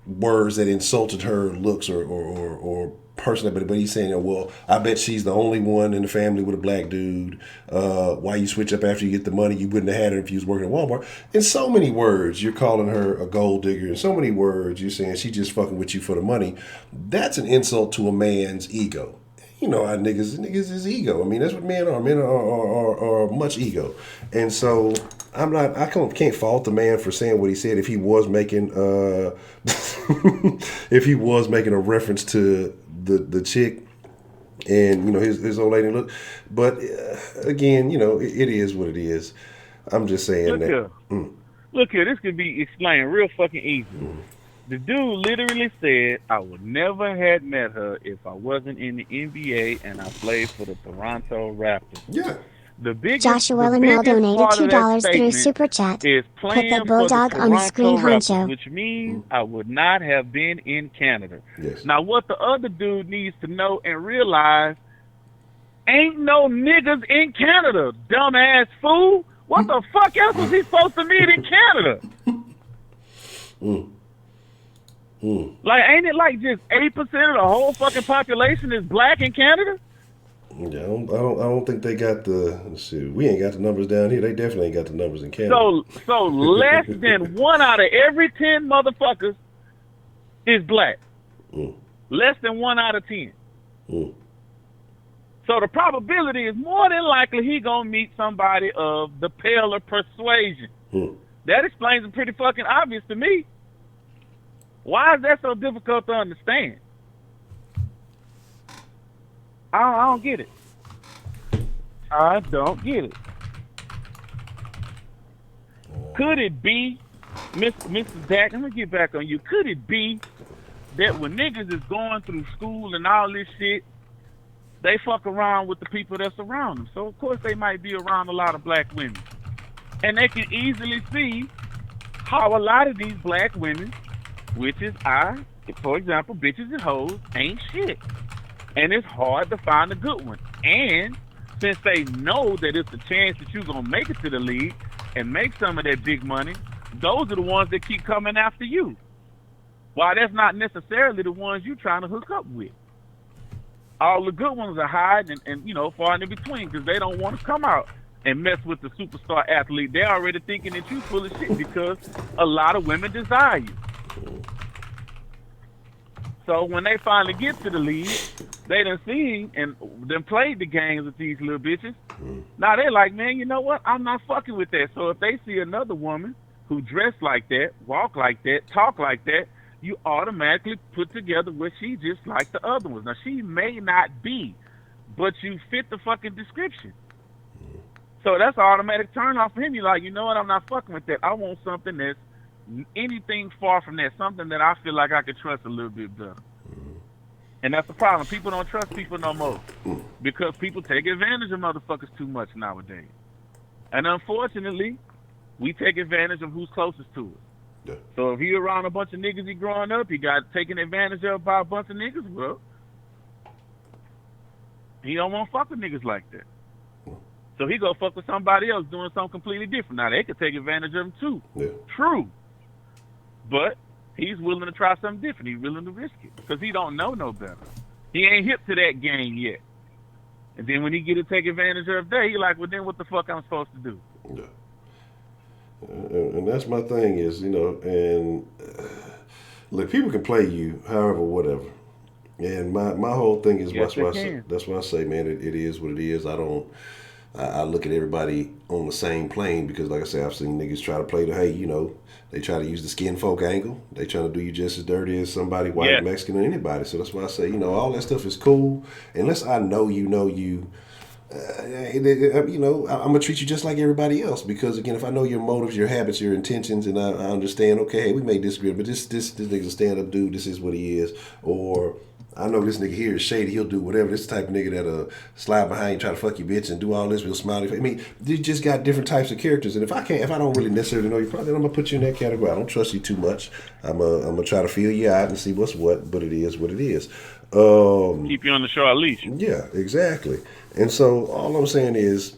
words that insulted her looks or personally, but he's saying, well, I bet she's the only one in the family with a black dude. Why you switch up after you get the money? You wouldn't have had her if you was working at Walmart. In so many words, you're calling her a gold digger. In so many words, you're saying she just fucking with you for the money. That's an insult to a man's ego. you know how niggas is ego. I mean, that's what men are. Men are much ego, and so I can't fault the man for saying what he said if he was making if he was making a reference to the chick and, you know, his old lady look. But again, you know, it is what it is. I'm just saying Look here, this could be explained real fucking easy. The dude literally said, I would never have met her if I wasn't in the NBA and I played for the Toronto Raptors. Yeah. Joshua Lamel donated $2 through Super Chat. Put the Bulldog on the screen, Honcho. Which means I would not have been in Canada. Yes. Now, what the other dude needs to know and realize, ain't no niggas in Canada, dumbass fool. What the fuck else was he supposed to meet in Canada? Like, ain't it like just 8% of the whole fucking population is black in Canada? Yeah, I don't think they got the. Let's see, we ain't got the numbers down here. They definitely ain't got the numbers in Canada. So less than 1 out of every 10 motherfuckers is black. Less than 1 out of 10. So the probability is more than likely he gonna meet somebody of the paler persuasion. That explains it pretty fucking obvious to me. Why is that so difficult to understand? I don't get it. I don't get it. Could it be, Mr. Dak, I'm going to get back on you. Could it be that when niggas is going through school and all this shit, they fuck around with the people that's around them? So, of course, they might be around a lot of black women. And they can easily see how a lot of these black women, which is for example, bitches and hoes, ain't shit. And it's hard to find a good one. And since they know that it's a chance that you're going to make it to the league and make some of that big money, those are the ones that keep coming after you. While that's not necessarily the ones you're trying to hook up with. All the good ones are hiding and you know, far in between because they don't want to come out and mess with the superstar athlete. They're already thinking that you're full of shit because a lot of women desire you. So when they finally get to the league, they done seen and done played the games with these little bitches. Now they're like, man, you know what? I'm not fucking with that. So if they see another woman who dressed like that, walk like that, talk like that, you automatically put together what she just like the other ones. Now she may not be, but you fit the fucking description. So that's an automatic turn off for him. You're like, you know what? I'm not fucking with that. I want something that's anything far from that, something that I feel like I could trust a little bit better. And that's the problem. People don't trust people no more because people take advantage of motherfuckers too much nowadays. And unfortunately, we take advantage of who's closest to us. Yeah. So if he around a bunch of niggas he growing up, he got taken advantage of by a bunch of niggas, well, he don't want to fuck with niggas like that. So he go fuck with somebody else doing something completely different. Now, they could take advantage of him too. Yeah. True. But he's willing to try something different. He's willing to risk it because he don't know no better. He ain't hip to that game yet. And then when he get to take advantage of that, he like, well, then what the fuck I'm supposed to do? Yeah. And that's my thing is, you know, and look, people can play you however, whatever. And my whole thing is, that's why I say, man, it is what it is. I look at everybody on the same plane because, like I say, I've seen niggas try to play the, hey, you know, they try to use the skin folk angle. They trying to do you just as dirty as somebody white, Mexican, or anybody. So that's why I say, you know, all that stuff is cool. Unless I know you, you know, I'm going to treat you just like everybody else. Because, again, if I know your motives, your habits, your intentions, and I understand, okay, hey, we may disagree, but this nigga's a stand-up dude. This is what he is. Or I know this nigga here is shady. He'll do whatever. This type of nigga that'll slide behind you, try to fuck your bitch, and do all this real smiley face. I mean, you just got different types of characters. And if I don't really necessarily know you, probably then I'm gonna put you in that category. I don't trust you too much. I'm gonna try to feel you out and see what's what. But it is what it is. Keep you on the short leash. Yeah, exactly. And so all I'm saying is,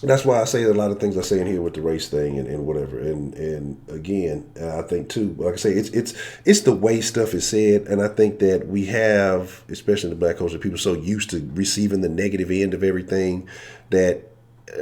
that's why I say a lot of things I say in here with the race thing and whatever. And again, I think too, like I say, it's the way stuff is said. And I think that we have, especially in the black culture, people so used to receiving the negative end of everything that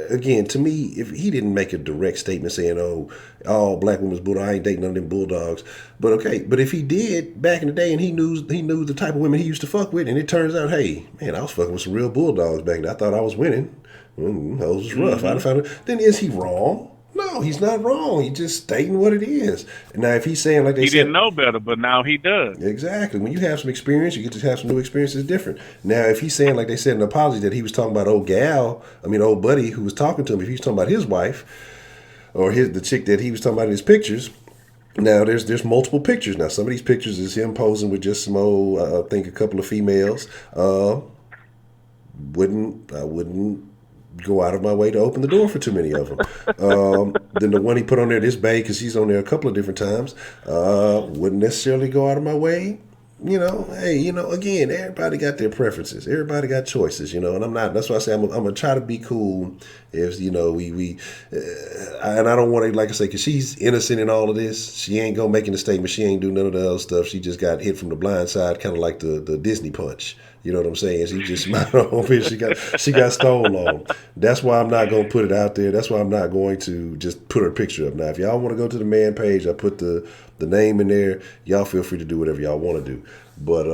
again, to me, if he didn't make a direct statement saying, "Oh, all black women's bulldog, I ain't dating none of them bulldogs," but okay, but if he did back in the day, and he knew the type of women he used to fuck with, and it turns out, hey, man, I was fucking with some real bulldogs back then. I thought I was winning. Those was rough. I'd have found it. Then is he wrong? No, he's not wrong. He's just stating what it is. Now, if he's saying like they said, he didn't know better, but now he does. Exactly. When you have some experience, you get to have some new experiences. Different. Now, if he's saying like they said in the apology that he was talking about old buddy who was talking to him, if he's talking about his wife or the chick that he was talking about in his pictures. Now, there's multiple pictures. Now, some of these pictures is him posing with just some old, I think a couple of females. I wouldn't go out of my way to open the door for too many of them. Then the one he put on there, this bae, because he's on there a couple of different times, wouldn't necessarily go out of my way. Hey, again, everybody got their preferences. Everybody got choices, and I'm not, that's why I say I'm going to try to be cool if, and I don't want to, like I say, because she's innocent in all of this. She ain't going making a statement. She ain't do none of the other stuff. She just got hit from the blind side, kind of like the Disney punch. You know what I'm saying? She just smiled on me. She got stole on. That's why I'm not going to put it out there. That's why I'm not going to just put her picture up. Now, if y'all want to go to the man page, I put the name in there. Y'all feel free to do whatever y'all want to do. But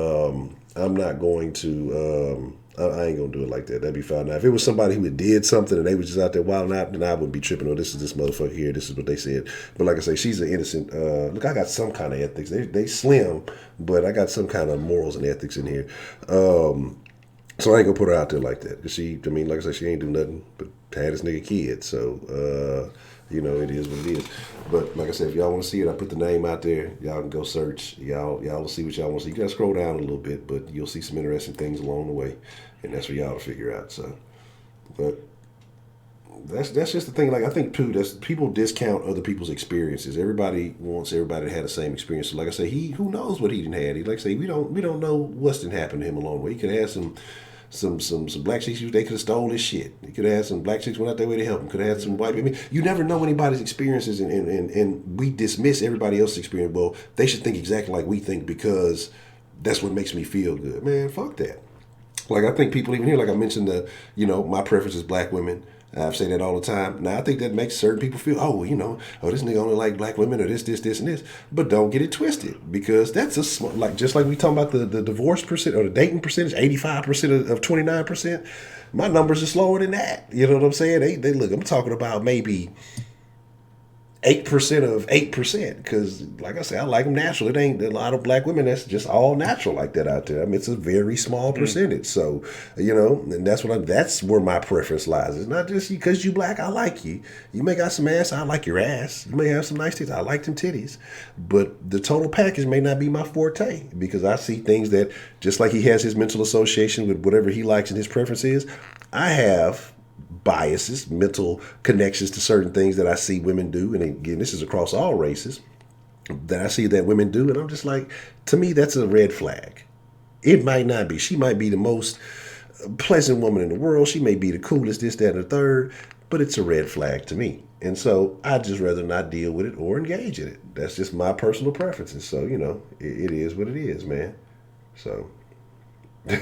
I'm not going to, I ain't going to do it like that. That'd be fine. Now, if it was somebody who did something and they was just out there wilding out, then I wouldn't be tripping. Oh, this is this motherfucker here. This is what they said. But like I say, she's an innocent. Look, I got some kind of ethics. They slim, but I got some kind of morals and ethics in here. So I ain't going to put her out there like that. Like I said, she ain't do nothing but had this nigga kid. So, it is what it is. But like I said, if y'all want to see it, I put the name out there. Y'all can go search. Y'all will see what y'all want to see. You got to scroll down a little bit, but you'll see some interesting things along the way. And that's for y'all to figure out. So, but that's just the thing. Like, I think too, that's people discount other people's experiences. Everybody wants everybody to have the same experience. So like I say, who knows what he didn't have. Like I say, we don't know what's didn't happen to him along the way. He could have had some black chicks. They could have stole his shit. He could have had some black chicks went out their way to help him. Could have had some white. You never know anybody's experiences, and we dismiss everybody else's experience. Well, they should think exactly like we think because that's what makes me feel good. Man, fuck that. Like, I think people even here, like I mentioned, my preference is black women. I've said that all the time. Now, I think that makes certain people feel, this nigga only like black women or this, and this. But don't get it twisted, because that's just like we talking about the divorce percent or the dating percentage, 85% of 29%. My numbers are lower than that. You know what I'm saying? They look, I'm talking about maybe 8% of 8%, because like I said, I like them natural. It ain't a lot of black women that's just all natural like that out there. I mean, it's a very small percentage. So, and that's where my preference lies. It's not just because you black, I like you. You may got some ass, I like your ass. You may have some nice titties, I like them titties. But the total package may not be my forte, because I see things that, just like he has his mental association with whatever he likes and his preference is, I have biases, mental connections to certain things that I see women do. And again, this is across all races that I see that women do. And I'm just like, to me, that's a red flag. It might not be. She might be the most pleasant woman in the world. She may be the coolest, this, that, and the third, but it's a red flag to me. And so I'd just rather not deal with it or engage in it. That's just my personal preferences. So, it is what it is, man. So I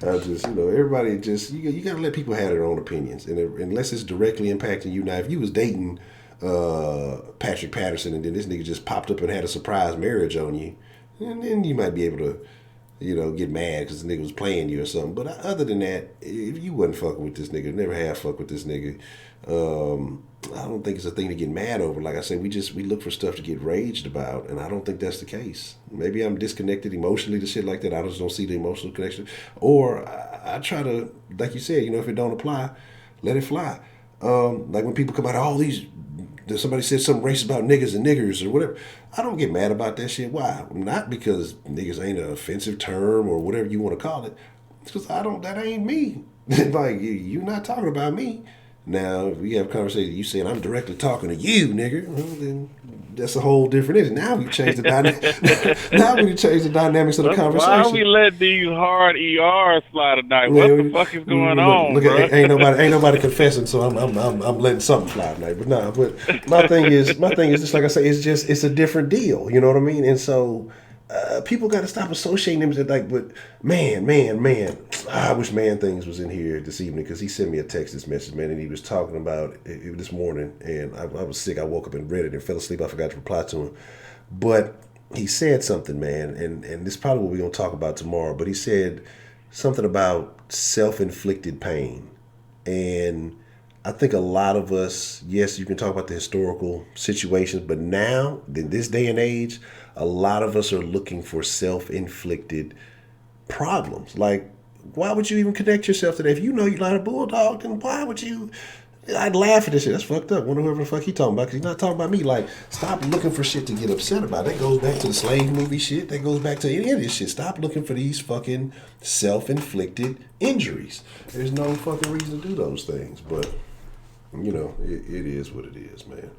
just, everybody just, you got to let people have their own opinions. And unless it's directly impacting you. Now, if you was dating Patrick Patterson and then this nigga just popped up and had a surprise marriage on you, and then you might be able to, get mad because the nigga was playing you or something. But other than that, if you wasn't fucking with this nigga, never have fucked with this nigga, I don't think it's a thing to get mad over. Like I said, we look for stuff to get raged about, and I don't think that's the case. Maybe I'm disconnected emotionally to shit like that. I just don't see the emotional connection. Or I try to, like you said, if it don't apply, let it fly. Like when people come out, somebody said something racist about niggas and niggers or whatever. I don't get mad about that shit. Why? Not because niggas ain't an offensive term or whatever you want to call it. It's because that ain't me. Like, you're not talking about me. Now, if we have a conversation, you saying I'm directly talking to you, nigga, well, then that's a whole different issue. Now we change the dynamics of the conversation. Why we let these hard ERs slide tonight? What the fuck is going on, look, ain't nobody confessing, so I'm letting something fly tonight. But my thing is just like I say, it's a different deal. You know what I mean? And so people got to stop associating them with like, but man. I wish Man Things was in here this evening because he sent me a text this message, man, and he was talking about it this morning, and I was sick. I woke up and read it and fell asleep. I forgot to reply to him, but he said something, man, and this is probably what we're gonna talk about tomorrow. But he said something about self-inflicted pain, and I think a lot of us, yes, you can talk about the historical situations, but now, in this day and age, a lot of us are looking for self-inflicted problems. Like, why would you even connect yourself to that? If you know you're not a bulldog, then why would you? I'd laugh at this shit. That's fucked up. Wonder whoever the fuck he talking about, because he's not talking about me. Like, stop looking for shit to get upset about. That goes back to the slave movie shit. That goes back to any of this shit. Stop looking for these fucking self-inflicted injuries. There's no fucking reason to do those things, but you know, it is what it is, man.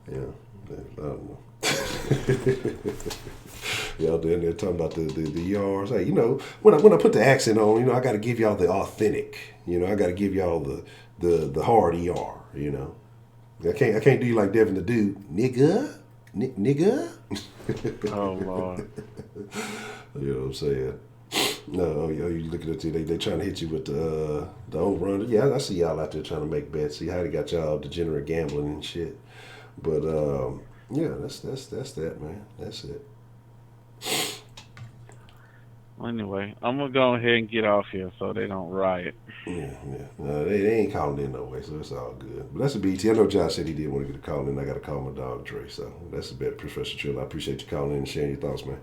Yeah, I don't know. Y'all down there talking about the yards. Hey, you know, when I put the accent on, you know, I got to give y'all the authentic. You know, I got to give y'all the hard ER. You know, I can't do you like Devin the Dude, nigga. Oh Lord. You know what I'm saying? No, you looking at they trying to hit you with the over under. Yeah, I see y'all out there trying to make bets. See how they got y'all degenerate gambling and shit. But yeah, that's that, man. That's it. Anyway, I'm gonna go ahead and get off here so they don't riot. Yeah. No, they ain't calling in no way, so it's all good. But that's a BT. I know Josh said he did want to get a call in. I got to call my dog Dre. So that's a bet, Professor Trill. I appreciate you calling in and sharing your thoughts, man.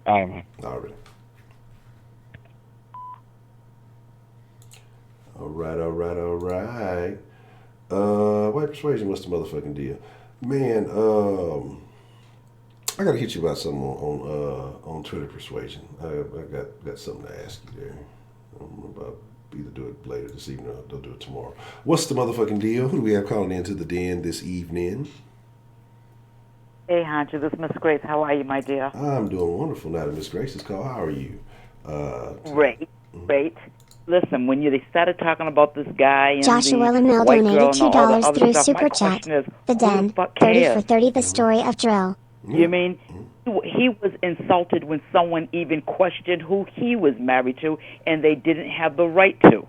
All right, man. Already. All right. White persuasion, what's the motherfucking deal? Man, I gotta hit you about something on Twitter persuasion. I got something to ask you there. I'm about either do it later this evening or they'll do it tomorrow. What's the motherfucking deal? Who do we have calling into the den this evening? Hey, Honcho, this is Miss Grace. How are you, my dear? I'm doing wonderful now that Miss Grace is called. How are you? Great. Listen, when they started talking about this guy and Joshua the Lamel white girl donated and all the $2 other through stuff, Super my Chat. question is, The who Den, the fuck 30 cares? for 30, the story of Drill. You mean he was insulted when someone even questioned who he was married to, and they didn't have the right to?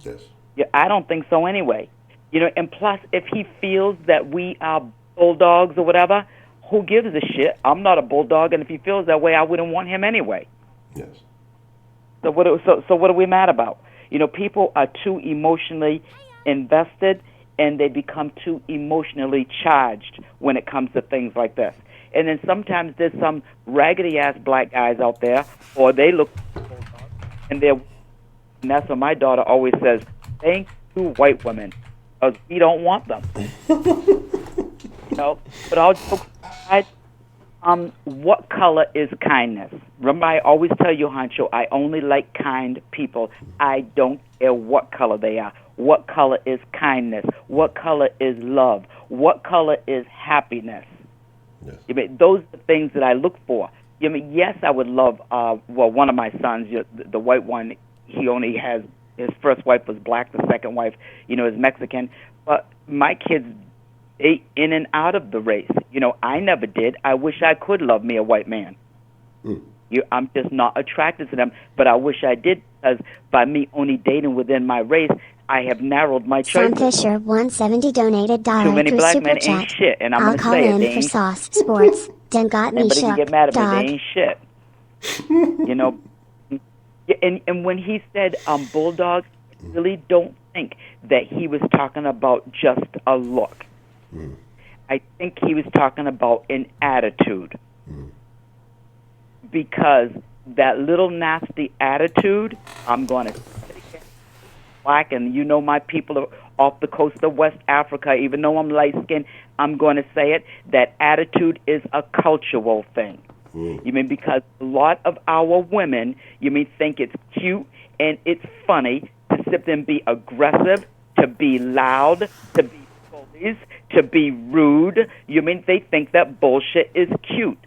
Yes. Yeah, I don't think so anyway. You know, and plus, if he feels that we are bulldogs or whatever, who gives a shit? I'm not a bulldog, and if he feels that way, I wouldn't want him anyway. Yes. So what are we mad about? You know, people are too emotionally invested, and they become too emotionally charged when it comes to things like this. And then sometimes there's some raggedy-ass black guys out there, or they look, and that's what my daughter always says, thank you, white women, because we don't want them. You know, but I'll joke aside, what color is kindness? Remember, I always tell you, Honcho, I only like kind people. I don't care what color they are. What color is kindness? What color is love? What color is happiness? Yes. I mean, those are the things that I look for. I mean, yes, I would love, one of my sons, the white one, he only has, his first wife was black, the second wife, is Mexican. But my kids, they in and out of the race. I never did. I wish I could love me a white man. I'm just not attracted to them, but I wish I did, because by me only dating within my race, I have narrowed my choices. Sam Fisher 170 donated Too many through black Super men Chat. ain't shit, and I'm I'll going to call say it. in They for ain't Sauce Sports. Then got me Anybody can shook. get mad at me. Dog. They ain't shit. And when he said bulldog, I really don't think that he was talking about just a look. I think he was talking about an attitude. Because that little nasty attitude, I'm going to black, and my people are off the coast of West Africa, even though I'm light-skinned, I'm going to say it, that attitude is a cultural thing. You mean because a lot of our women, think it's cute and it's funny to sit there and be aggressive, to be loud, to be bullies, to be rude. They think that bullshit is cute.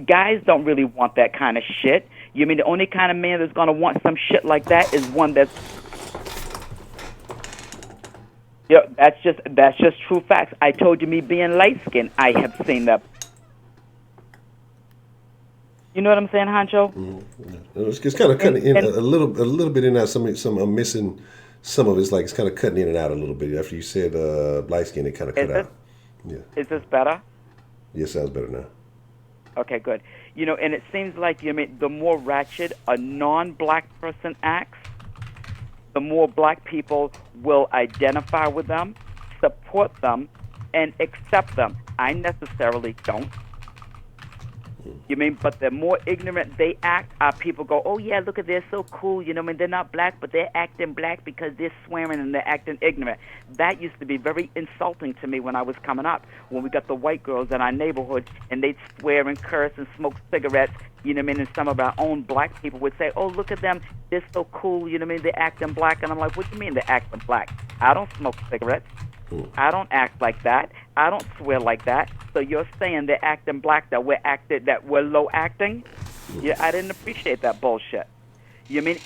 Guys don't really want that kind of shit. The only kind of man that's going to want some shit like that is one that's... that's just true facts. I told you, me being light-skinned, I have seen that. You know what I'm saying, Honcho? It's kind of cutting in And a little bit in that. Some I'm missing some of it's like it's kind of cutting in and out a little bit. After you said light skin, it kind of cut is this out. Yeah. is this better? Yeah, sounds better now. Okay, good. And it seems like the more ratchet a non-black person acts, the more black people will identify with them, support them, and accept them. I necessarily don't. But the more ignorant they act, people go, oh yeah, look at they're so cool, they're not black, but they're acting black because they're swearing and they're acting ignorant. That used to be very insulting to me when I was coming up, when we got the white girls in our neighborhood and they'd swear and curse and smoke cigarettes, and some of our own black people would say, oh, look at them, they're so cool, they're acting black. And I'm like, what do you mean they're acting black? I don't smoke cigarettes. I don't act like that. I don't swear like that. So you're saying they're acting black, that we're low acting? Yeah, I didn't appreciate that bullshit.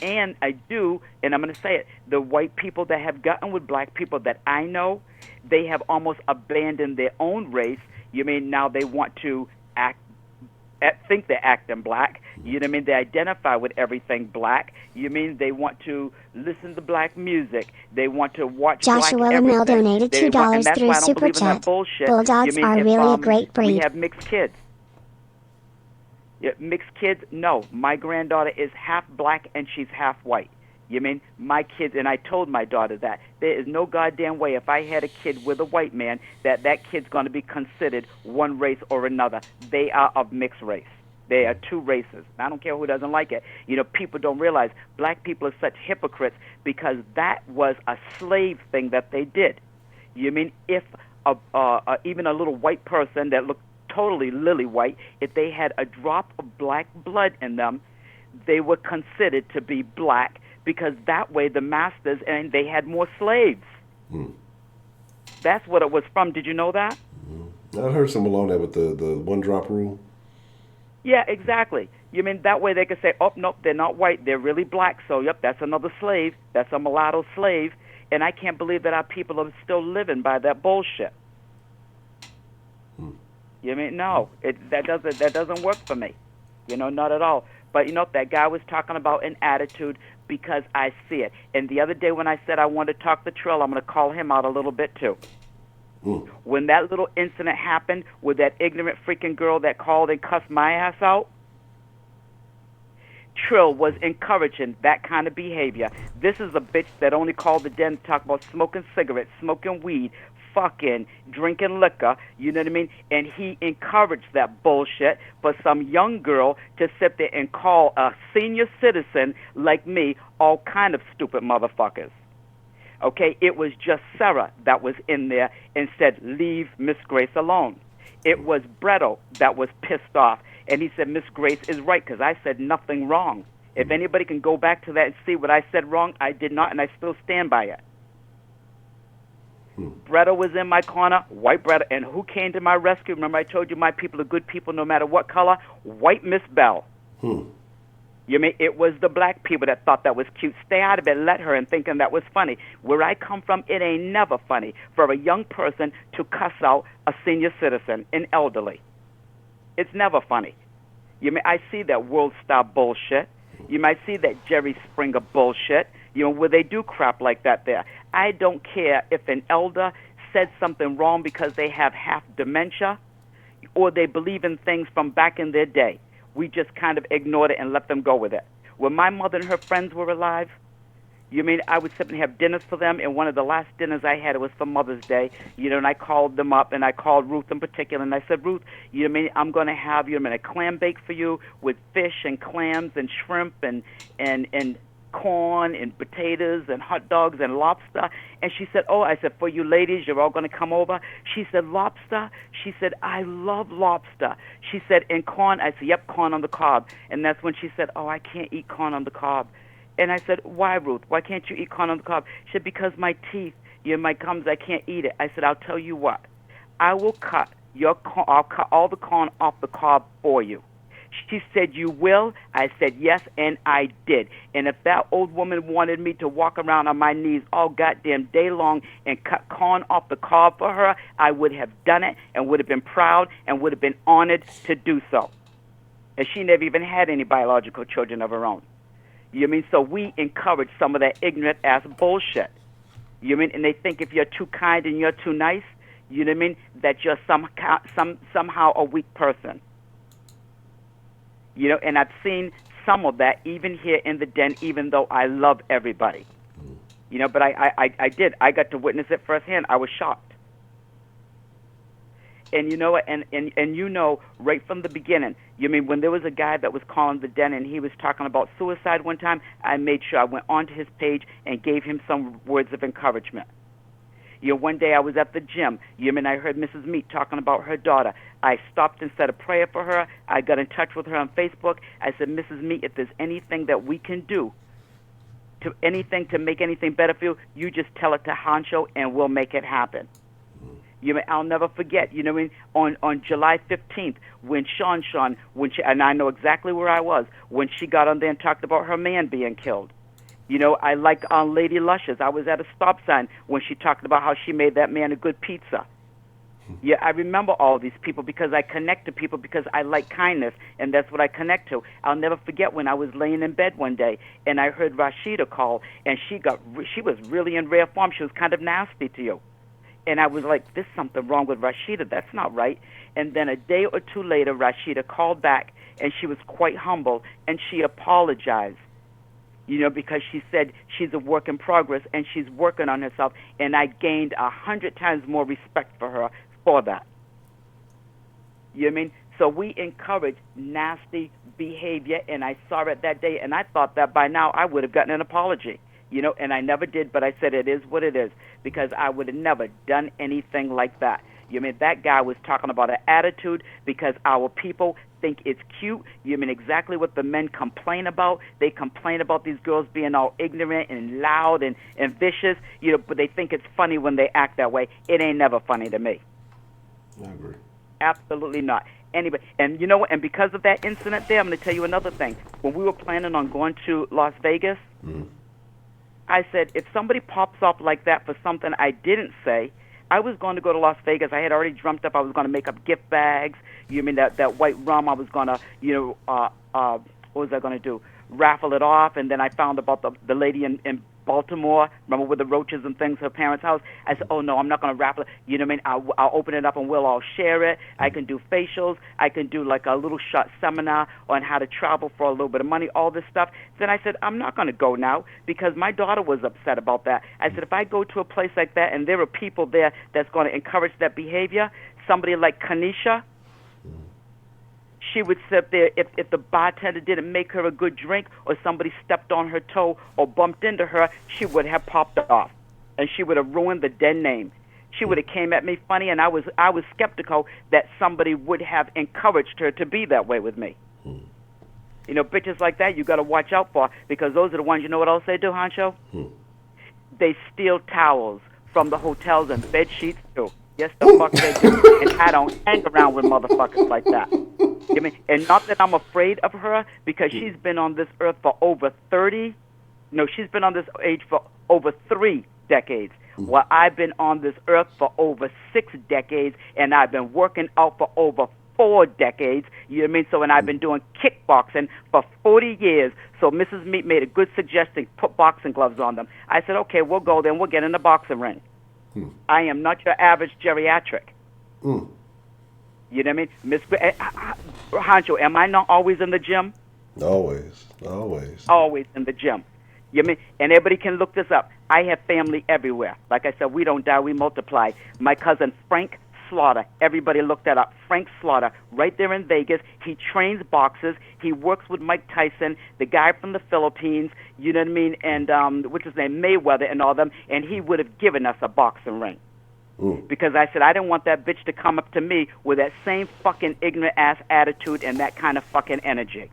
And I do, and I'm going to say it, the white people that have gotten with black people that I know, they have almost abandoned their own race. Now they want to think they're acting black. They identify with everything black. They want to listen to black music. They want to watch Joshua black Lamel everything. donated $2 through Super Chat. Bulldogs are really a great breed. We have mixed kids. Yeah, mixed kids? No. My granddaughter is half black and she's half white. My kids, and I told my daughter that. There is no goddamn way if I had a kid with a white man that kid's going to be considered one race or another. They are of mixed race. They are two races. I don't care who doesn't like it. People don't realize black people are such hypocrites because that was a slave thing that they did. If even a little white person that looked totally lily white, if they had a drop of black blood in them, they were considered to be black because that way the masters, and they had more slaves. That's what it was from. Did you know that? I heard some along that with the one drop rule. Yeah, exactly. That way they could say, oh, nope, they're not white, they're really black, so, yep, that's another slave, that's a mulatto slave, and I can't believe that our people are still living by that bullshit. No, that doesn't work for me, not at all. But, that guy was talking about an attitude because I see it. And the other day when I said I wanted to talk to Trill, I'm going to call him out a little bit, too. When that little incident happened with that ignorant freaking girl that called and cussed my ass out, Trill was encouraging that kind of behavior. This is a bitch that only called the den to talk about smoking cigarettes, smoking weed, fucking drinking liquor, you know what I mean? And he encouraged that bullshit for some young girl to sit there and call a senior citizen like me all kind of stupid motherfuckers. Okay, it was just Sarah that was in there and said, leave Miss Grace alone. It was Bretto that was pissed off, and he said, Miss Grace is right because I said nothing wrong. If anybody can go back to that and see what I said wrong, I did not, and I still stand by it. Bretto was in my corner, white Bretto, and who came to my rescue? Remember I told you my people are good people no matter what color? White Miss Bell. It was the black people that thought that was cute. Stay out of it, let her, and thinking that was funny. Where I come from, it ain't never funny for a young person to cuss out a senior citizen, an elderly. It's never funny. I see that World Star bullshit. You might see that Jerry Springer bullshit, where they do crap like that there. I don't care if an elder said something wrong because they have half dementia or they believe in things from back in their day. We just kind of ignored it and let them go with it. When my mother and her friends were alive, I would sit and have dinners for them, and one of the last dinners I had, it was for Mother's Day, and I called them up, and I called Ruth in particular, and I said, Ruth, I'm going to have, a clam bake for you with fish and clams and shrimp and corn and potatoes and hot dogs and lobster. And she said, oh, I said, for you ladies, you're all going to come over? She said, lobster? She said, I love lobster. She said, and corn? I said, yep, corn on the cob. And that's when she said, oh, I can't eat corn on the cob. And I said, why, Ruth? Why can't you eat corn on the cob? She said, because my teeth, my gums, I can't eat it. I said, I'll tell you what. I will cut I'll cut all the corn off the cob for you. She said, you will? I said, yes, and I did. And if that old woman wanted me to walk around on my knees all goddamn day long and cut corn off the cob for her, I would have done it and would have been proud and would have been honored to do so. and she never even had any biological children of her own. You mean? So we encourage some of that ignorant ass bullshit. You mean? And they think if you're too kind and you're too nice, you know what I mean, that you're somehow a weak person. You know, and I've seen some of that even here in the den, even though I love everybody. You know, but I did. I got to witness it firsthand. I was shocked. And you know what? And you know, right from the beginning, you mean when there was a guy that was calling the den and he was talking about suicide one time, I made sure I went onto his page and gave him some words of encouragement. You know, one day I was at the gym. You mean I heard Mrs. Meat talking about her daughter. I stopped and said a prayer for her. I got in touch with her on Facebook. I said, Mrs. Meat, if there's anything that we can do to make anything better for you, you just tell it to Honcho and we'll make it happen. You know, I'll never forget, you know, on July 15th, when Sean, and I know exactly where I was, when she got on there and talked about her man being killed. You know, I like Lady Luscious. I was at a stop sign when she talked about how she made that man a good pizza. Yeah, I remember all these people because I connect to people because I like kindness, and that's what I connect to. I'll never forget when I was laying in bed one day, and I heard Rashida call, and she was really in rare form. She was kind of nasty to you. And I was like, there's something wrong with Rashida. That's not right. And then a day or two later, Rashida called back, and she was quite humble, and she apologized, you know, because she said she's a work in progress, and she's working on herself. And I gained 100 times more respect for her for that. You know what I mean? So we encourage nasty behavior, and I saw it that day, and I thought that by now I would have gotten an apology. You know, and I never did, but I said it is what it is because I would have never done anything like that. You mean that guy was talking about an attitude because our people think it's cute. You mean exactly what the men complain about. They complain about these girls being all ignorant and loud and vicious, you know, but they think it's funny when they act that way. It ain't never funny to me. I agree. Absolutely not. Anybody, and you know what? And because of that incident there, I'm going to tell you another thing. When we were planning on going to Las Vegas, I said, if somebody pops up like that for something I didn't say, I was going to go to Las Vegas. I had already dreamt up I was going to make up gift bags. You mean that white rum, I was going to, you know, what was I going to do? Raffle it off. And then I found about the lady in Baltimore, remember with the roaches and things, her parents' house. I said, oh, no, I'm not going to raffle it. You know what I mean? I'll open it up and we'll all share it. I can do facials. I can do like a little short seminar on how to travel for a little bit of money, all this stuff. Then I said, I'm not going to go now because my daughter was upset about that. I said, if I go to a place like that and there are people there that's going to encourage that behavior, somebody like Kanisha, she would sit there if the bartender didn't make her a good drink or somebody stepped on her toe or bumped into her, she would have popped off and she would have ruined the den name. She would have came at me funny, and I was skeptical that somebody would have encouraged her to be that way with me. You know, bitches like that you got to watch out for because those are the ones, you know what else they do, Honcho? They steal towels from the hotels and bed sheets too. Yes, the fuck they do. And I don't hang around with motherfuckers like that. I mean, and not that I'm afraid of her because she's been on this earth for over 30. No, she's been on this age for over 3 decades. Well, I've been on this earth for over 6 decades, and I've been working out for over 4 decades. You know what I mean? So, and I've been doing kickboxing for 40 years. So Mrs. Meat made a good suggestion, put boxing gloves on them. I said, okay, we'll go then. We'll get in the boxing ring. I am not your average geriatric. You know what I mean? Miss Honcho, am I not always in the gym? Always. Always in the gym. You know what I mean? And everybody can look this up. I have family everywhere. Like I said, we don't die, we multiply. My cousin Frank Slaughter, everybody look that up. Frank Slaughter, right there in Vegas. He trains boxers. He works with Mike Tyson, the guy from the Philippines, you know what I mean, and what's his name, Mayweather and all them, and he would have given us a boxing ring. Because I said I didn't want that bitch to come up to me with that same fucking ignorant ass attitude and that kind of fucking energy.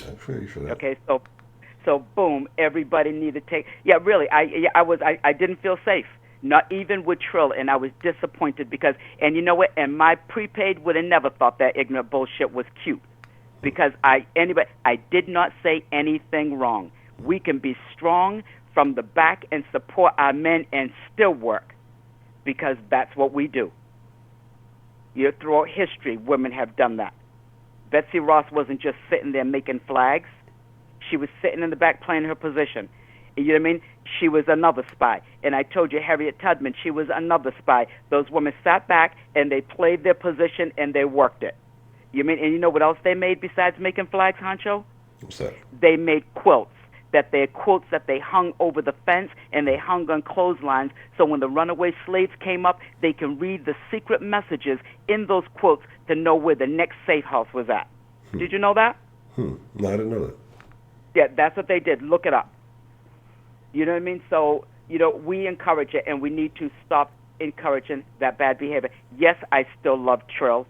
I'm sure you for that. Okay, so boom, everybody needed to take. Yeah, really, I didn't feel safe. Not even with Trill, and I was disappointed because, and you know what? And my prepaid would have never thought that ignorant bullshit was cute, because I did not say anything wrong. We can be strong from the back and support our men and still work, because that's what we do. You know, throughout history, women have done that. Betsy Ross wasn't just sitting there making flags. She was sitting in the back playing her position. You know what I mean? She was another spy. And I told you, Harriet Tubman, she was another spy. Those women sat back and they played their position and they worked it. You mean? And you know what else they made besides making flags, Honcho? What's that? They made quilts. Quilts that they hung over the fence and they hung on clotheslines, so when the runaway slaves came up, they can read the secret messages in those quilts to know where the next safe house was at. Did you know that? No, I didn't know that. Yeah, that's what they did. Look it up. You know what I mean? So, we encourage it, and we need to stop encouraging that bad behavior. Yes, I still love Trill.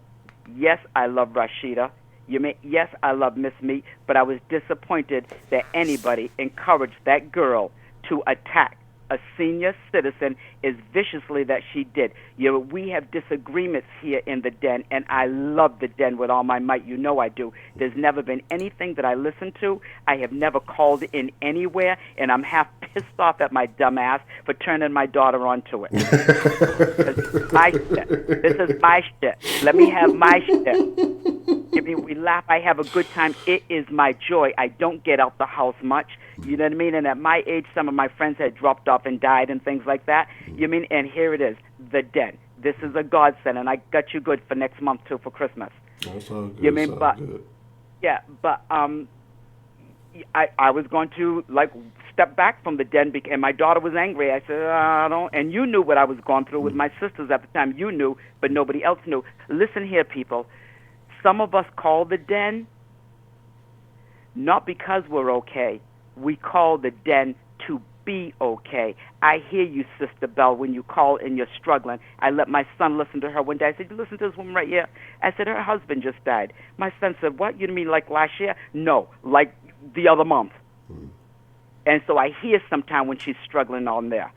Yes, I love Rashida. Yes, I love Miss Me, but I was disappointed that anybody encouraged that girl to attack a senior citizen as viciously that she did. We have disagreements here in the den, and I love the den with all my might. You know I do. There's never been anything that I listen to. I have never called in anywhere, and I'm half pissed off at my dumb ass for turning my daughter onto it. This is my shit. This is my shit. Let me have my shit. We laugh. I have a good time. It is my joy. I don't get out the house much. You know what I mean? And at my age, some of my friends had dropped off and died and things like that. You mean? And here it is, the den. This is a godsend, and I got you good for next month too for Christmas. That's all good. You mean? But good. Yeah, but I was going to step back from the den, and my daughter was angry. I said, I don't. And you knew what I was going through with my sisters at the time. You knew, but nobody else knew. Listen here, people. Some of us call the den not because we're okay. We call the den to be okay. I hear you, Sister Bell, when you call and you're struggling. I let my son listen to her one day. I said, you listen to this woman right here? I said, her husband just died. My son said, what? You mean like last year? No, like the other month. And so I hear sometime when she's struggling on there.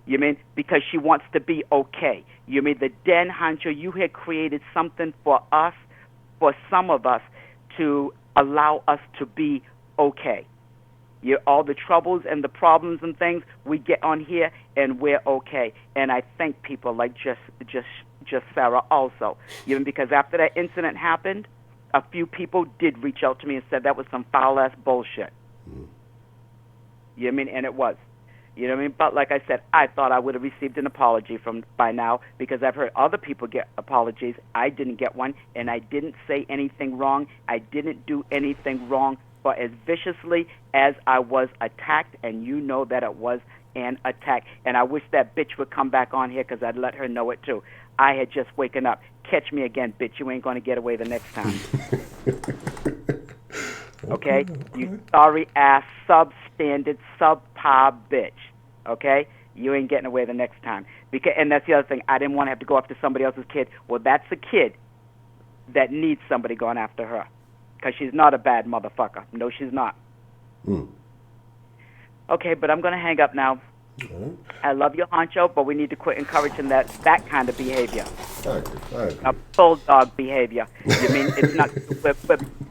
You mean? Because she wants to be okay. You mean the den, Honcho, you had created something for us, for some of us, to allow us to be okay. All the troubles and the problems and things, we get on here and we're okay. And I thank people like just Sarah also. Because after that incident happened, a few people did reach out to me and said that was some foul-ass bullshit. You know what I mean? And it was. You know what I mean? But like I said, I thought I would have received an apology by now, because I've heard other people get apologies. I didn't get one, and I didn't say anything wrong. I didn't do anything wrong, but as viciously as I was attacked, and you know that it was an attack. And I wish that bitch would come back on here, because I'd let her know it too. I had just waken up. Catch me again, bitch. You ain't going to get away the next time. Okay? You sorry-ass, substandard, subpar bitch. Okay? You ain't getting away the next time. And that's the other thing. I didn't want to have to go after somebody else's kid. Well, that's a kid that needs somebody going after her, because she's not a bad motherfucker. No, she's not. Okay, but I'm going to hang up now. I love you, Honcho, but we need to quit encouraging that kind of behavior. I agree. A bulldog behavior. You mean it's not?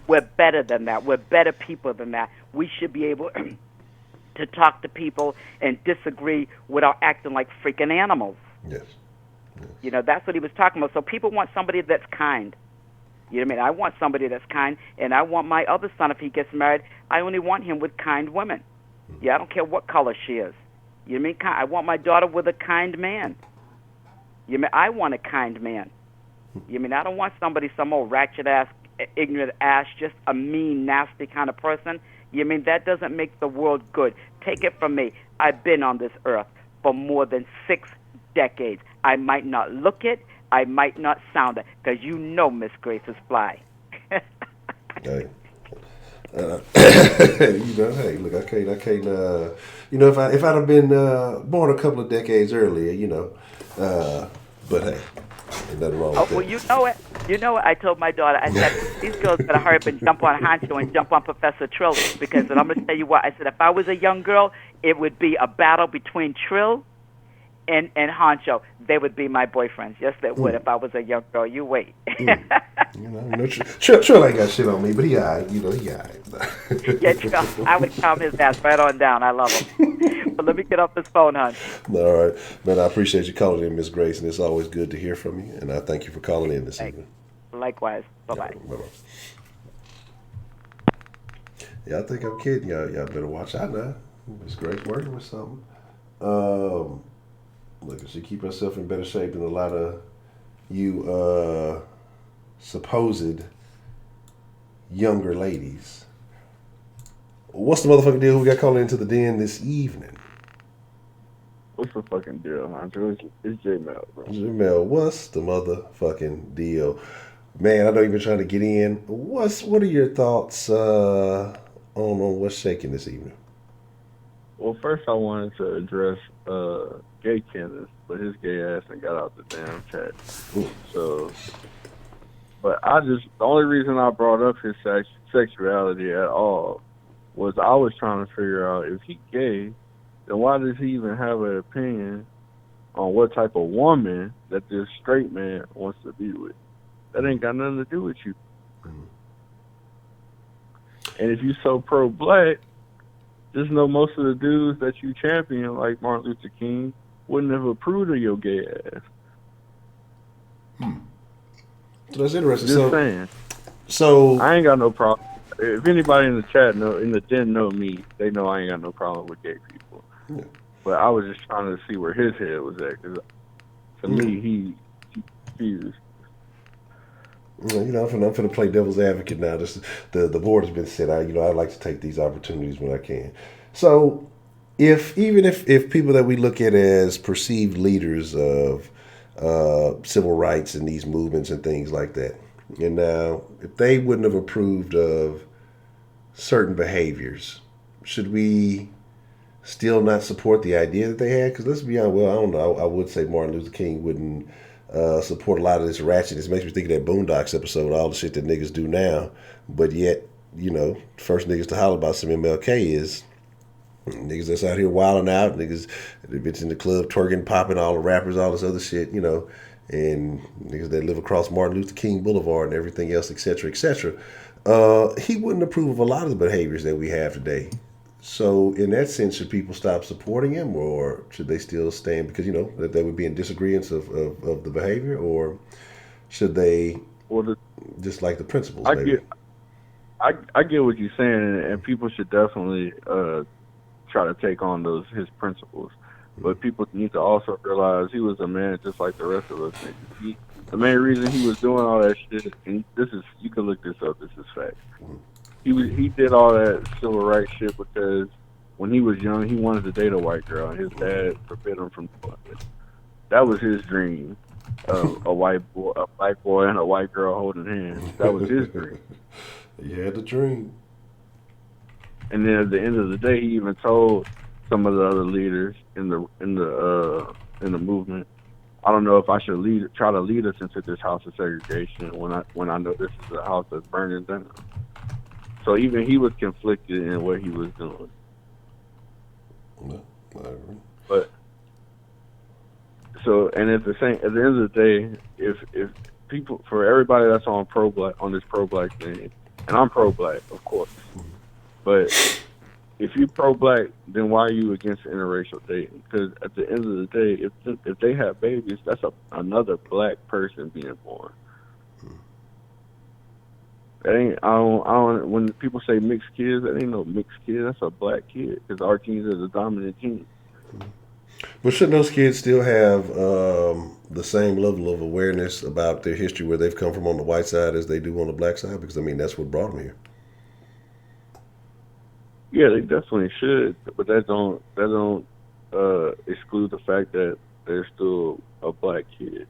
We're better than that. We're better people than that. We should be able to talk to people and disagree without acting like freaking animals. Yes. That's what he was talking about. So people want somebody that's kind. You know what I mean? I want somebody that's kind, and I want my other son, if he gets married, I only want him with kind women. Yeah, I don't care what color she is. You know what I mean? I want my daughter with a kind man. You know what I mean? I want a kind man. You know what I mean? I don't want somebody, some old ratchet ass, ignorant ass, just a mean, nasty kind of person. You know what I mean? That doesn't make the world good. Take it from me. I've been on this earth for more than 6 decades. I might not look it, I might not sound it, because Miss Grace is fly. Hey. Hey, look, I can't. If I'd have been born a couple of decades earlier, but hey, ain't nothing wrong with that. Well, you know it. I told my daughter, I said, these girls better hurry up and jump on Honcho and jump on Professor Trill, because I'm going to tell you what, I said, if I was a young girl, it would be a battle between Trill and Honcho. They would be my boyfriends. Yes, they would. If I was a young girl, you wait. Trill ain't got shit on me, but he all right. He all right. Yeah, Trill, I would calm his ass right on down. I love him. But let me get off this phone, hon. All right. Man, I appreciate you calling in, Miss Grace, and it's always good to hear from you, and I thank you for calling in this evening. Likewise. Bye-bye. Bye-bye. Yeah, I think I'm kidding y'all. Y'all better watch out now. Miss Grace working with something. Look, she keep herself in better shape than a lot of you supposed younger ladies. What's the motherfucking deal? We got calling into the den this evening. What's the fucking deal, Honcho? It's J-Mel, bro. J-Mel, what's the motherfucking deal? Man, I know you've been trying to get in. What are your thoughts on what's shaking this evening? Well, first I wanted to address Gay Kenneth, but his gay ass and got out the damn chat. Ooh. So, but the only reason I brought up his sexuality at all was I was trying to figure out if he gay, then why does he even have an opinion on what type of woman that this straight man wants to be with? That ain't got nothing to do with you. Mm-hmm. And if you so pro-black, just know most of the dudes that you champion, like Martin Luther King, wouldn't have approved of your gay ass. So that's interesting. Just saying. So I ain't got no problem. If anybody in the chat in the den know me, they know I ain't got no problem with gay people. Yeah. But I was just trying to see where his head was at, because to me, he confused. I'm finna play devil's advocate now. The board has been set out. I like to take these opportunities when I can. So, even if people that we look at as perceived leaders of civil rights and these movements and things like that, and now if they wouldn't have approved of certain behaviors, should we still not support the idea that they had? Because let's be honest. Well, I don't know. I would say Martin Luther King wouldn't support a lot of this ratchetness. It makes me think of that Boondocks episode, all the shit that niggas do now. But yet, first niggas to holler about some MLK is niggas that's out here wilding out, niggas that's in the club twerking, popping, all the rappers, all this other shit, and niggas that live across Martin Luther King Boulevard and everything else, etc., etc. He wouldn't approve of a lot of the behaviors that we have today. So in that sense, should people stop supporting him, or should they still stand because that they would be in disagreement of the behavior, or should they just like the principles? I get what you're saying, and people should definitely try to take on his principles. But people need to also realize he was a man just like the rest of us. The main reason he was doing all that shit, and you can look this up. This is fact. He did all that civil rights shit because when he was young, he wanted to date a white girl, and his dad forbid him from doing it. That was his dream. A black boy and a white girl holding hands. That was his dream. He had the dream. And then at the end of the day, he even told some of the other leaders in the movement, I don't know if I should try to lead us into this house of segregation when I know this is a house that's burning down. So even he was conflicted in what he was doing. No, I agree. But and at the end of the day, if people, for everybody that's on this pro-black thing, and I'm pro-black, of course, but if you're pro-black, then why are you against interracial dating? Because at the end of the day, if they have babies, that's another black person being born. That ain't, I don't. When people say mixed kids, that ain't no mixed kid. That's a black kid because our genes are the dominant gene. But shouldn't those kids still have the same level of awareness about their history, where they've come from on the white side, as they do on the black side? Because that's what brought them here. Yeah, they definitely should, but that don't exclude the fact that they're still a black kid.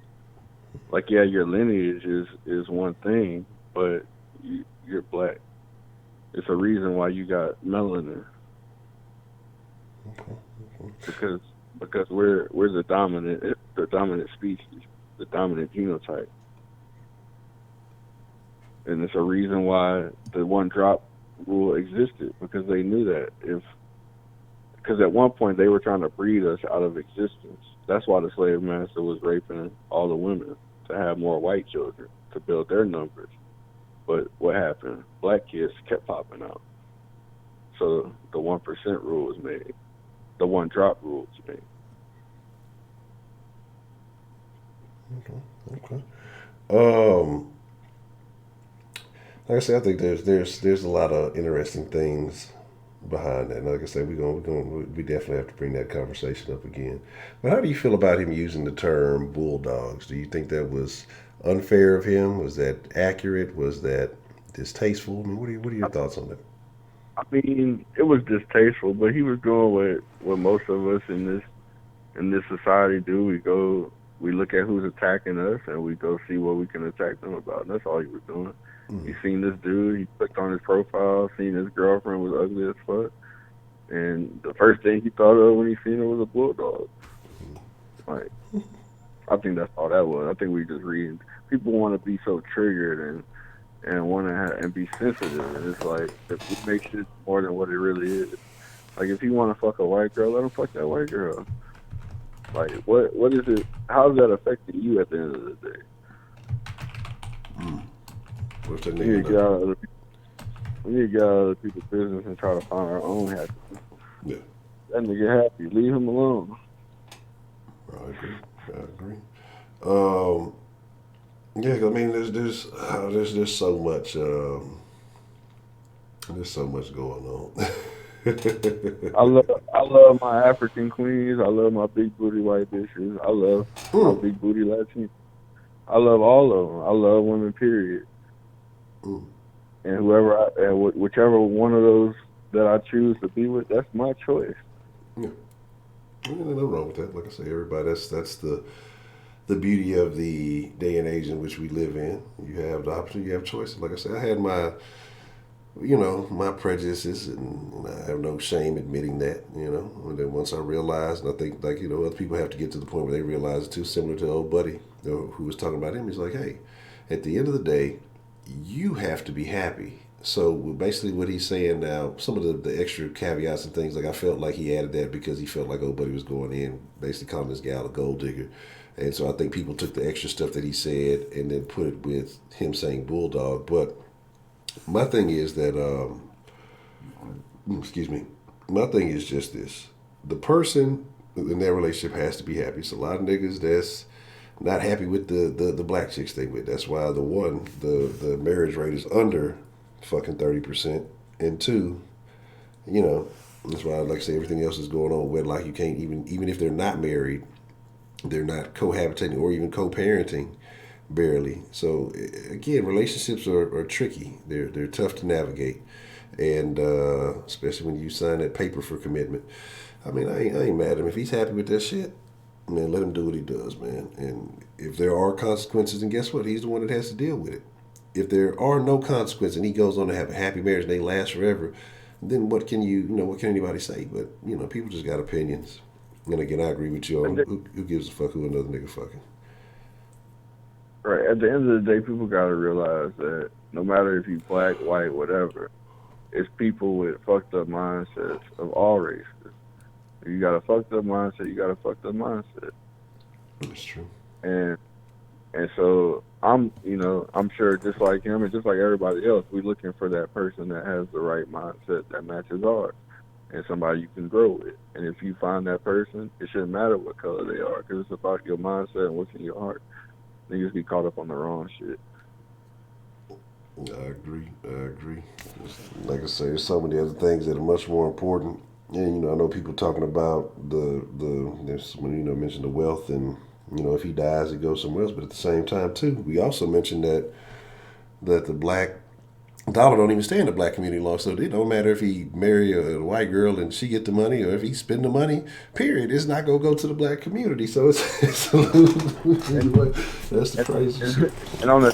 Like, yeah, your lineage is one thing, but you're black. It's a reason why you got melanin. Okay. Because we're the dominant species, the dominant genotype, and it's a reason why the one drop rule existed, because they knew that because at one point they were trying to breed us out of existence. That's why the slave master was raping all the women to have more white children to build their numbers. But what happened? Black kids kept popping out. So the 1% rule was made. The one drop rule was made. Okay. Like I said, I think there's a lot of interesting things behind that. And like I said, we definitely have to bring that conversation up again. But how do you feel about him using the term Bulldogs? Do you think that was unfair of him? Was that accurate? Was that distasteful? I mean, what are your thoughts on that? I mean, it was distasteful, but he was doing what most of us in this society do. We look at who's attacking us, and we go see what we can attack them about. And that's all he was doing. Mm. He seen this dude, he clicked on his profile, seen his girlfriend was ugly as fuck, and the first thing he thought of when he seen her was a bulldog. Like, I think that's all that was. I think we just reading. People want to be so triggered and want to and be sensitive, and it's like it makes it more than what it really is. Like, if you want to fuck a white girl, let him fuck that white girl. Like, what is it? How's that affecting you at the end of the day? Mm. What's that We need to get out of other people's business and try to find our own happiness. Yeah. That nigga happy. Leave him alone. I agree. Yeah, I mean, there's so much going on. I love my African queens. I love my big booty white bitches. I love my big booty Latino. I love all of them. I love women, period. And whichever one of those that I choose to be with, that's my choice. Yeah, there's nothing wrong with that. Like I say, everybody, that's the beauty of the day and age in which we live in. You have the opportunity, you have choices. Like I said, I had my prejudices, and I have no shame admitting that, And then once I realized, and I think, other people have to get to the point where they realize it too, similar to old buddy who was talking about him. He's like, hey, at the end of the day, you have to be happy. So basically what he's saying now, some of the extra caveats and things, like I felt like he added that because he felt like old buddy was going in, basically calling this gal a gold digger. And so I think people took the extra stuff that he said and then put it with him saying bulldog. But my thing is that, my thing is just this. The person in their relationship has to be happy. It's a lot of niggas that's not happy with the black chicks they with. That's why the marriage rate is under fucking 30%. And two, that's why, like I say, everything else is going on wedlock. You can't even if they're not married, they're not cohabitating or even co-parenting, barely. So again, relationships are tricky. They're tough to navigate, and especially when you sign that paper for commitment. I mean, I ain't mad at him if he's happy with that shit. Man, let him do what he does, man. And if there are consequences, then guess what? He's the one that has to deal with it. If there are no consequences and he goes on to have a happy marriage and they last forever, then what can what can anybody say? But people just got opinions. And again, I agree with you on who gives a fuck who another nigga fucking. Right. At the end of the day, people got to realize that no matter if you black, white, whatever, it's people with fucked up mindsets of all races. If you got a fucked up mindset, you got a fucked up mindset. That's true. And so I'm sure just like him and just like everybody else, we're looking for that person that has the right mindset that matches ours and somebody you can grow with. And if you find that person, it shouldn't matter what color they are because it's about your mindset and what's in your heart. Niggas be caught up on the wrong shit. I agree. Like I say, there's so many other things that are much more important. And I know people talking about there's someone mentioned the wealth, and if he dies, he goes somewhere else. But at the same time, too, we also mentioned that the black dollar don't even stay in the black community long, so it don't matter if he marry a white girl and she get the money, or if he spend the money. Period. It's not gonna go to the black community. So it's anyway. That's the crazy shit. And on a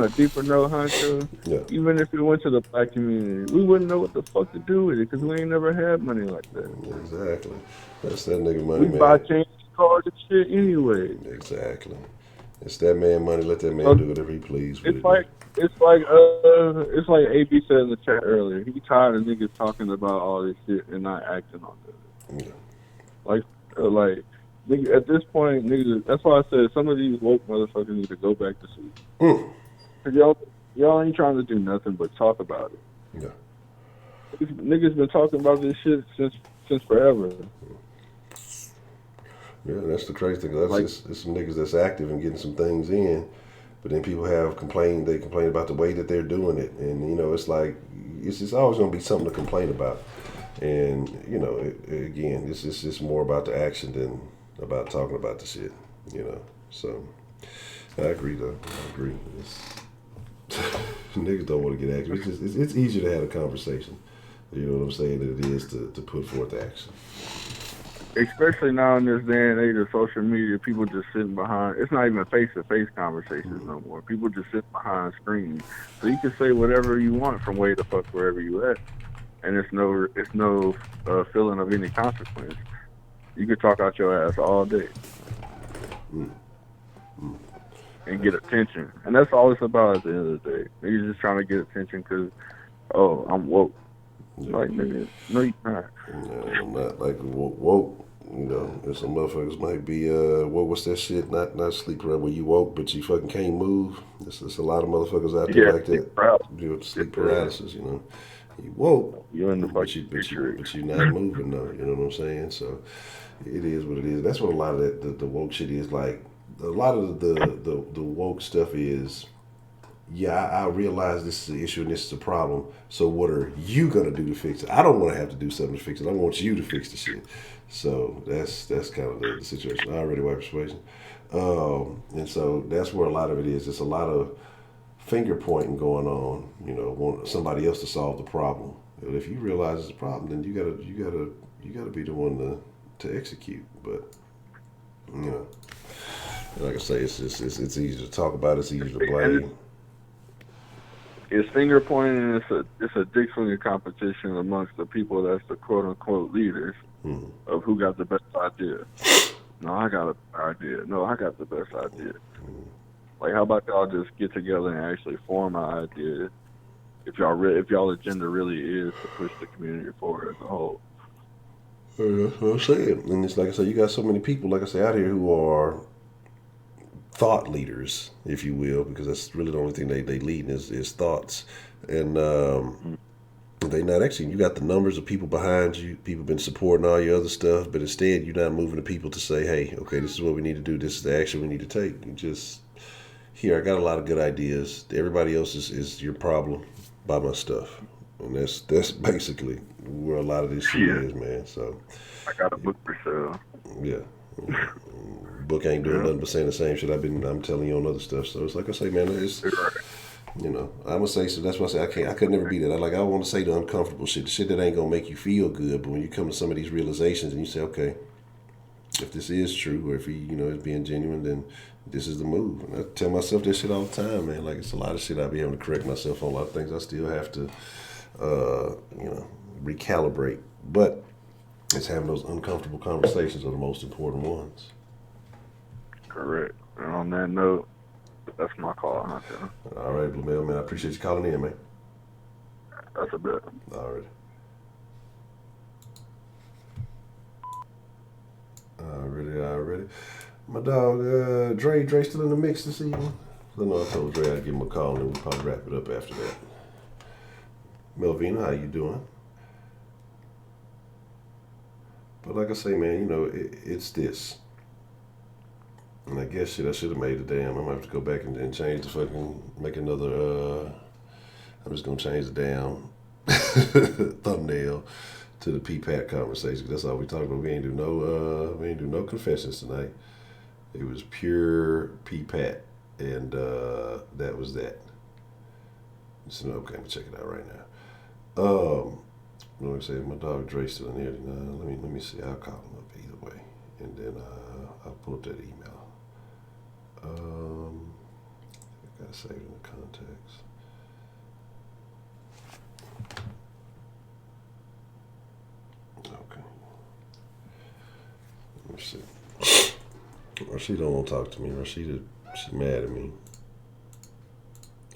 deeper note, Honcho, even if it went to the black community, we wouldn't know what the fuck to do with it because we ain't never had money like that. Exactly. That's that nigga money, man. We buy change cars and shit anyway. Exactly. It's that man money. Let that man do whatever he please. It's like AB said in the chat earlier. He tired of niggas talking about all this shit and not acting on it. Yeah. Like nigga, at this point, niggas. That's why I said some of these woke motherfuckers need to go back to sleep. Cause y'all ain't trying to do nothing but talk about it. Yeah. Niggas been talking about this shit since forever. Yeah, that's the crazy thing. That's just some niggas that's active and getting some things in. But then people have complained. They complain about the way that they're doing it, and it's like it's just always going to be something to complain about. And again, it's just more about the action than about talking about the shit. So I agree though. I agree. Niggas don't want to get active. It's easier to have a conversation. You know what I'm saying? Than it is to put forth action. Especially now in this day and age of social media, people just sitting behind. It's not even face-to-face conversations no more. People just sit behind screens, so you can say whatever you want from way the fuck wherever you at, and it's no feeling of any consequence. You could talk out your ass all day and get attention, and that's all it's about at the end of the day. You're just trying to get attention because, oh, I'm woke. Like, nigga, no, you're not. No, I'm not like woke. And some motherfuckers might be what's that shit? Not sleep paralysis where you woke but you fucking can't move. There's a lot of motherfuckers out there like that. Sleep paralysis, You woke, you're in the but you're not moving though. You know what I'm saying? So it is what it is. That's what a lot of the woke shit is like. A lot of the woke stuff is. Yeah, I realize this is an issue and this is a problem. So what are you gonna do to fix it? I don't want to have to do something to fix it. I want you to fix the shit. So that's kind of the situation. I already white persuasion, and so that's where a lot of it is. It's a lot of finger pointing going on. Want somebody else to solve the problem. But if you realize it's a problem, then you gotta be the one to execute. But like I say, it's easy to talk about. It's easy to blame. It's finger pointing. It's a dick swinging competition amongst the people that's the quote unquote leaders of who got the best idea. No, I got a better idea. No, I got the best idea. Like, how about y'all just get together and actually form an idea? If y'all agenda really is to push the community forward as a whole. That's what I'm saying. And it's like I said, you got so many people, like I say, out here who are thought leaders, if you will, because that's really the only thing they lead is thoughts. And they not actually, you got the numbers of people behind you, people been supporting all your other stuff, but instead you're not moving the people to say, hey, okay, this is what we need to do, this is the action we need to take. You just, here, I got a lot of good ideas. Everybody else is your problem, buy my stuff. And that's basically where a lot of this shit is, man. So I got a book for sale. Yeah. Book ain't doing nothing but saying the same shit I'm telling you on other stuff. So it's like I say, man, it's I'm gonna say, so that's why I say I could never be that. I want to say the uncomfortable shit, the shit that ain't gonna make you feel good. But when you come to some of these realizations and you say, okay, if this is true, or if he, is being genuine, then this is the move. And I tell myself this shit all the time, man. Like, it's a lot of shit I be having to correct myself on, a lot of things I still have to, recalibrate. But it's having those uncomfortable conversations are the most important ones. Correct. And on that note, that's my call, Honcho. All right, Blue Mail, man. I appreciate you calling in, man. That's a bit. All right. Already. My dog, Dre still in the mix this evening? I know I told Dre I'd give him a call and we'll probably wrap it up after that. Melvina, how you doing? But like I say, man, it's this. And I guess I should have made it damn. I'm going to have to go back and change the fucking, make another, I'm just going to change the damn thumbnail to the P-Pat conversation. That's all we talked about. We ain't do no confessions tonight. It was pure P-Pat. And that was that. So, okay, let me check it out right now. Let me say, my dog Dre's still in here. Let me see. I'll call him up either way. And then I'll pull up that email. I gotta save it in the contacts. Okay. Let me see. Rashida don't want to talk to me. Rashida, she's mad at me.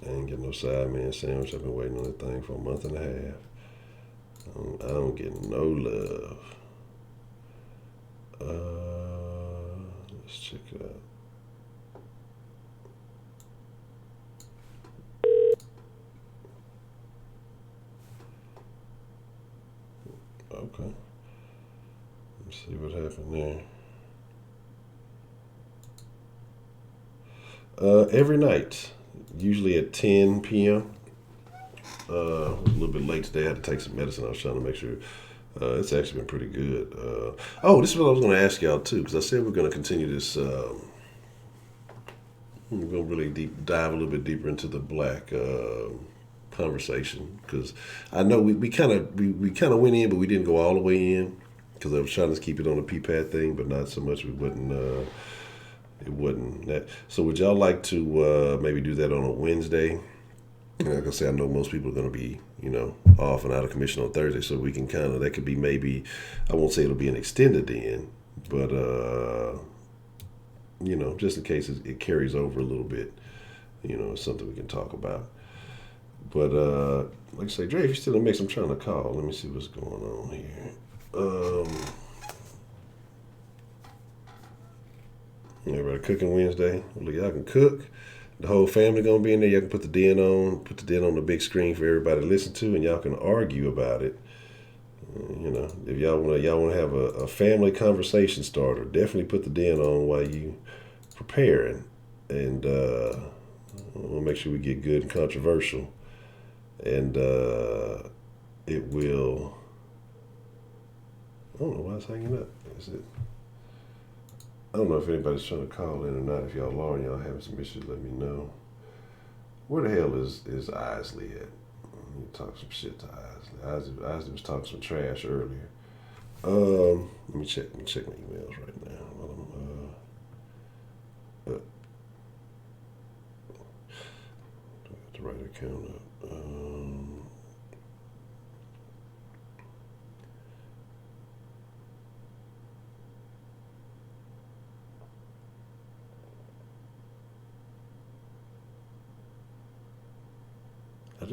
I ain't getting no side man sandwich. I've been waiting on that thing for a month and a half. I don't get no love. Let's check it out. Okay. Let's see what happened there. Every night, usually at 10 p.m. A little bit late today. I had to take some medicine. I was trying to make sure. It's actually been pretty good. This is what I was going to ask y'all too, because I said we're going to continue this. We're going to really dive a little bit deeper into the black conversation, because I know we kind of went in, but we didn't go all the way in, because I was trying to keep it on the PPAT thing, but not so much. We wouldn't. It wasn't that. So would y'all like to maybe do that on a Wednesday? And like I say, I know most people are going to be, off and out of commission on Thursday, so we can that could be maybe, I won't say it'll be an extended in, but, just in case it carries over a little bit, it's something we can talk about. But, like I say, Dre, if you're still in the mix, I'm trying to call. Let me see what's going on here. Everybody cooking Wednesday? Well, y'all can cook. The whole family gonna be in there. Y'all can put the den on the big screen for everybody to listen to, and y'all can argue about it. If y'all wanna have a family conversation starter, definitely put the den on while you preparing, and we'll make sure we get good and controversial, and it will. I don't know why it's hanging up. Is it? I don't know if anybody's trying to call in or not. If y'all are and y'all having some issues, let me know. Where the hell is Isley at? Let me talk some shit to Isley. Isley was talking some trash earlier. Let me check my emails right now. Do I got the right account up? I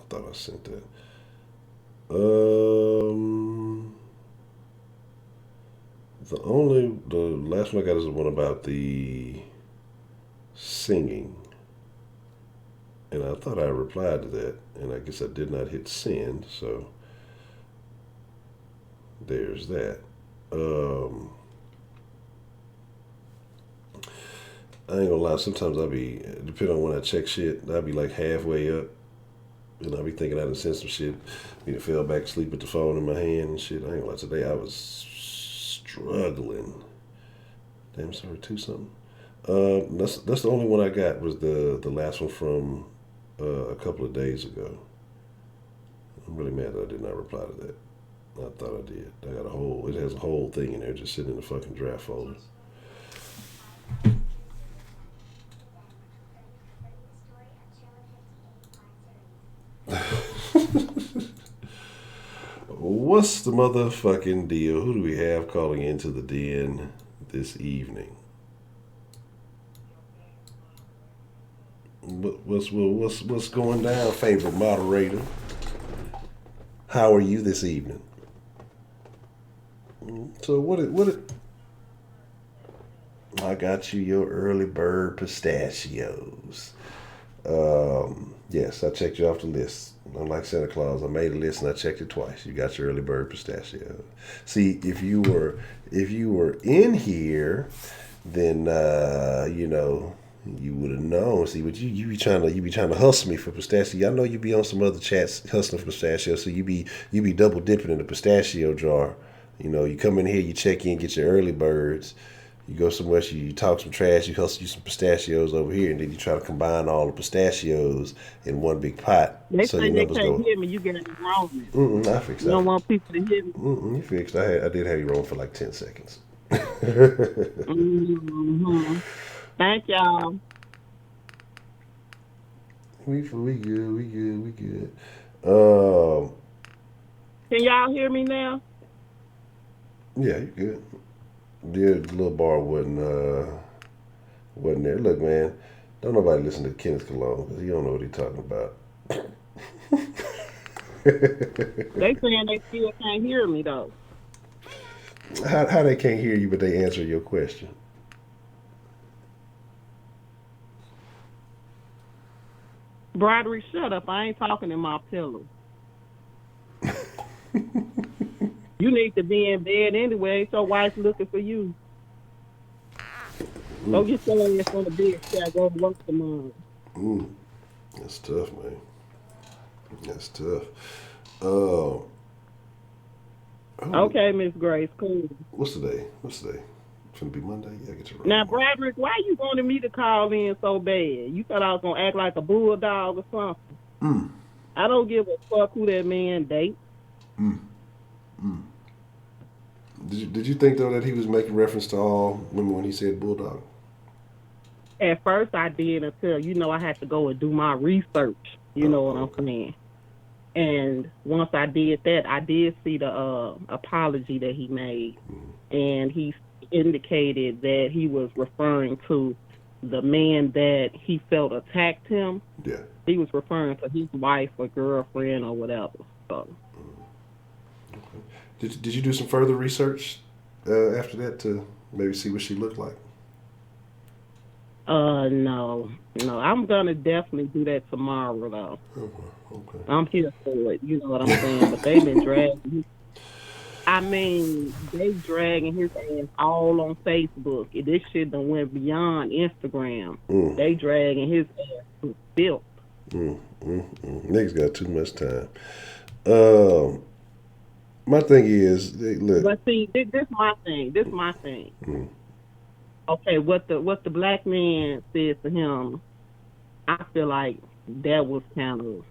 thought I sent that. The last one I got is the one about the singing. And I thought I replied to that, and I guess I did not hit send, so there's that. I ain't gonna lie, sometimes depending on when I check shit, I'll be like halfway up, and I'll be thinking I done sent some shit. I fell back asleep with the phone in my hand and shit. I ain't gonna lie, today I was struggling. Damn, sorry, 2-something. That's the only one I got, was the last one from a couple of days ago. I'm really mad that I did not reply to that. I thought I did. It has a whole thing in there just sitting in the fucking draft folder. What's the motherfucking deal? Who do we have calling into the den this evening? What's going down, favorite moderator? How are you this evening? So what I got you your early bird pistachios. Yes, I checked you off the list. Unlike Santa Claus, I made a list and I checked it twice. You got your early bird pistachio. See, if you were in here, then you would have known. See, but you be trying to hustle me for pistachio. I know you be on some other chats hustling for pistachio, so you be double dipping in the pistachio jar. You come in here, you check in, get your early birds. You go somewhere, you talk some trash, you hustle you some pistachios over here, and then you try to combine all the pistachios in one big pot. They say they can't hear me. You get it wrong. I fixed that. You don't want people to hear me. You fixed. I did have you wrong for like 10 seconds. Thank y'all. We good. Can y'all hear me now? Yeah, you good. The little bar wasn't there. Look, man, don't nobody listen to Kenneth Cologne because he don't know what he's talking about. They saying they still can't hear me though. How they can't hear you, but they answer your question? Broderick, shut up. I ain't talking in my pillow. You need to be in bed anyway, so wife's looking for you. Go get your ass on the bed. Say I go to work tomorrow. That's tough, man. That's tough. Oh. Okay, Miss Grace, cool. What's the day? It's gonna be Monday. Yeah, get your Now, Bradrick, why you wanted me to call in so bad? You thought I was gonna act like a bulldog or something? I don't give a fuck who that man dates. Did you think though that he was making reference to all women when he said bulldog? At first I did until I had to go and do my research. You know what I'm saying? And once I did that, I did see the apology that he made, and he indicated that he was referring to the man that he felt attacked him. Yeah. He was referring to his wife or girlfriend or whatever. So. Did you do some further research after that to maybe see what she looked like? No. I'm gonna definitely do that tomorrow though. Okay. I'm here for it. You know what I'm saying? But they've been dragging. They dragging his ass all on Facebook. This shit done went beyond Instagram. They dragging his ass to filth. Niggas got too much time. My thing is, look. But see, this my thing. Okay, what the black man said to him, I feel like that was kind of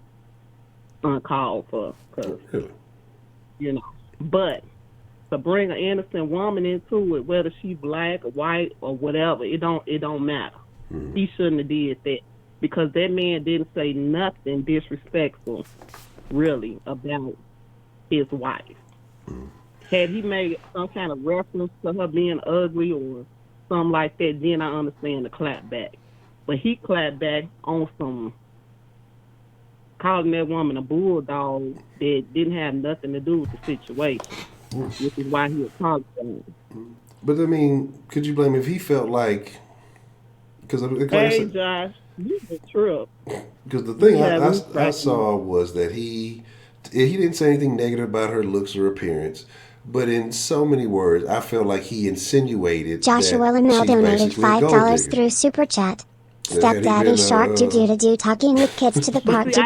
uncalled for. Really? But to bring an innocent woman into it, whether she's black or white or whatever, it don't matter. He shouldn't have did that because that man didn't say nothing disrespectful, really, about his wife. Had he made some kind of reference to her being ugly or something like that, then I understand the clap back. But he clapped back on some calling that woman a bulldog that didn't have nothing to do with the situation, which is why he apologized. But I mean, could you blame him if he felt like? Because hey, Josh, you a trip. Because the thing I saw was that he didn't say anything negative about her looks or appearance. But in so many words, I felt like he insinuated Joshua Lamel donated $5 through Super Chat. Stepdaddy Shark do talking with kids to the park do.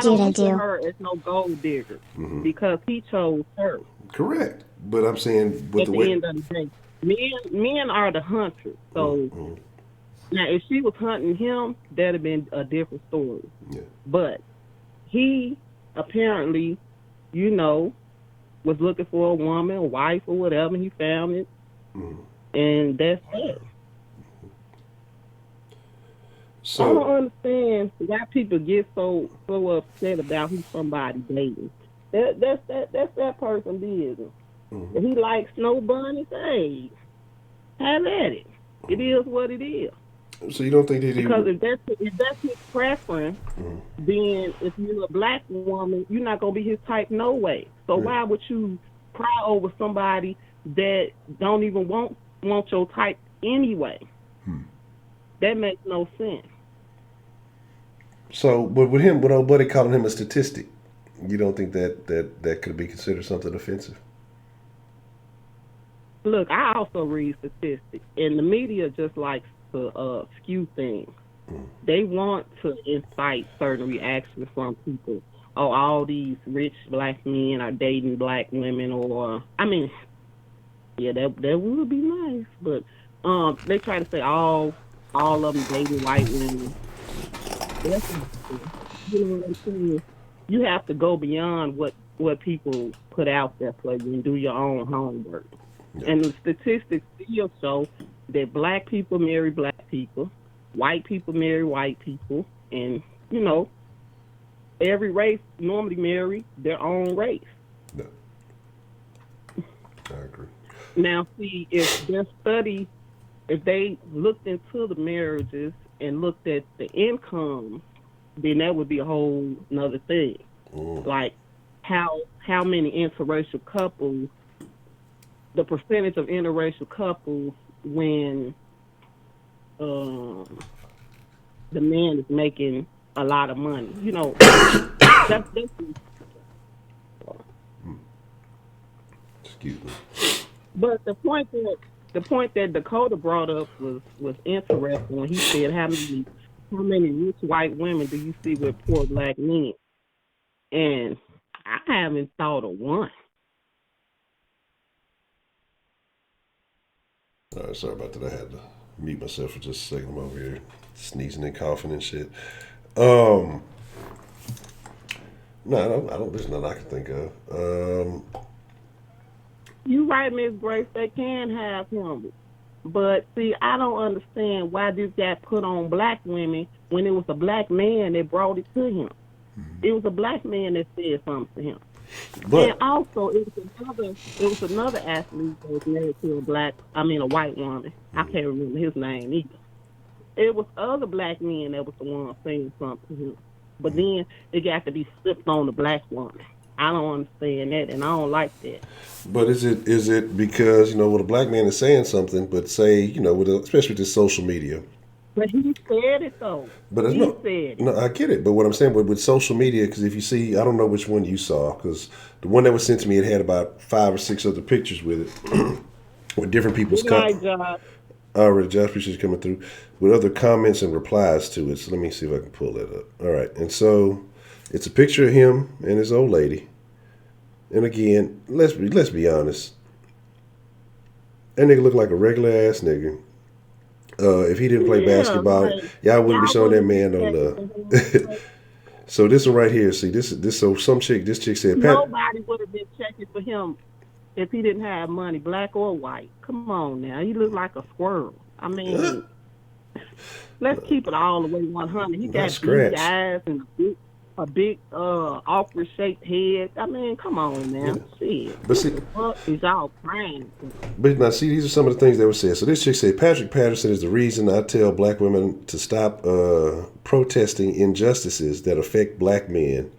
Her as no gold digger because he chose her. Correct, but I'm saying at the end of the day, men are the hunters. So now, if she was hunting him, that'd have been a different story. Yeah. But he apparently, was looking for a woman, a wife, or whatever. And he found it, and that's it. So I don't understand why people get so upset about who somebody dating. That's that person's business. If he likes snow bunnies, hey, have at it. It is what it is. So you don't think that because if that's his preference, then if you're a black woman, you're not gonna be his type no way. So why would you cry over somebody that don't even want your type anyway? That makes no sense. So, but with old buddy calling him a statistic, you don't think that could be considered something offensive? Look, I also read statistics, and the media just likes to skew things. They want to incite certain reactions from people. Oh, all these rich black men are dating black women, or that would be nice, but they try to say all of them dating white women. That's you know what I'm saying. You have to go beyond what people put out there for you and do your own homework. Yeah. And the statistics still show that black people marry black people, white people marry white people, and every race normally marry their own race. No. I agree. Now, see, if they looked into the marriages and looked at the income, then that would be a whole another thing. Like how many interracial couples, the percentage of interracial couples when the man is making a lot of money. That's excuse me. But the point that the point that Dakota brought up was interesting when he said how many rich white women do you see with poor black men? And I haven't thought of one. All right, sorry about that. I had to mute myself for just a second. I'm over here sneezing and coughing and shit. No, I don't. There's nothing I can think of. You right, Miss Grace. They can have him, but see, I don't understand why this got put on black women when it was a black man that brought it to him. It was a black man that said something to him. But, and also, it was another athlete that was married to a white woman. I can't remember his name either. It was other black men that was the one saying something to him. But then it got to be flipped on the black woman. I don't understand that, and I don't like that. But is it because, when a black man is saying something, but say, especially with this social media. But he said it, though. But he said it. No, I get it. But what I'm saying with social media, because if you see, I don't know which one you saw, because the one that was sent to me, it had about 5 or 6 other pictures with it, with different people's comments. Already, Josh, appreciate you coming through, with other comments and replies to it. So let me see if I can pull that up. All right. And so it's a picture of him and his old lady. And again, let's be honest. That nigga look like a regular ass nigga. If he didn't play basketball, y'all wouldn't be showing that man no love. So this one right here, see, this so this chick said, nobody would have been checking for him if he didn't have money, black or white. Come on now, he look like a squirrel. I mean, let's keep it all the way 100. He got big eyes and a big awkward shaped head. I mean, come on now. Shit. But see, what is y'all praying? But now, see, these are some of the things that were said. So this chick said, Patrick Patterson is the reason I tell black women to stop protesting injustices that affect black men.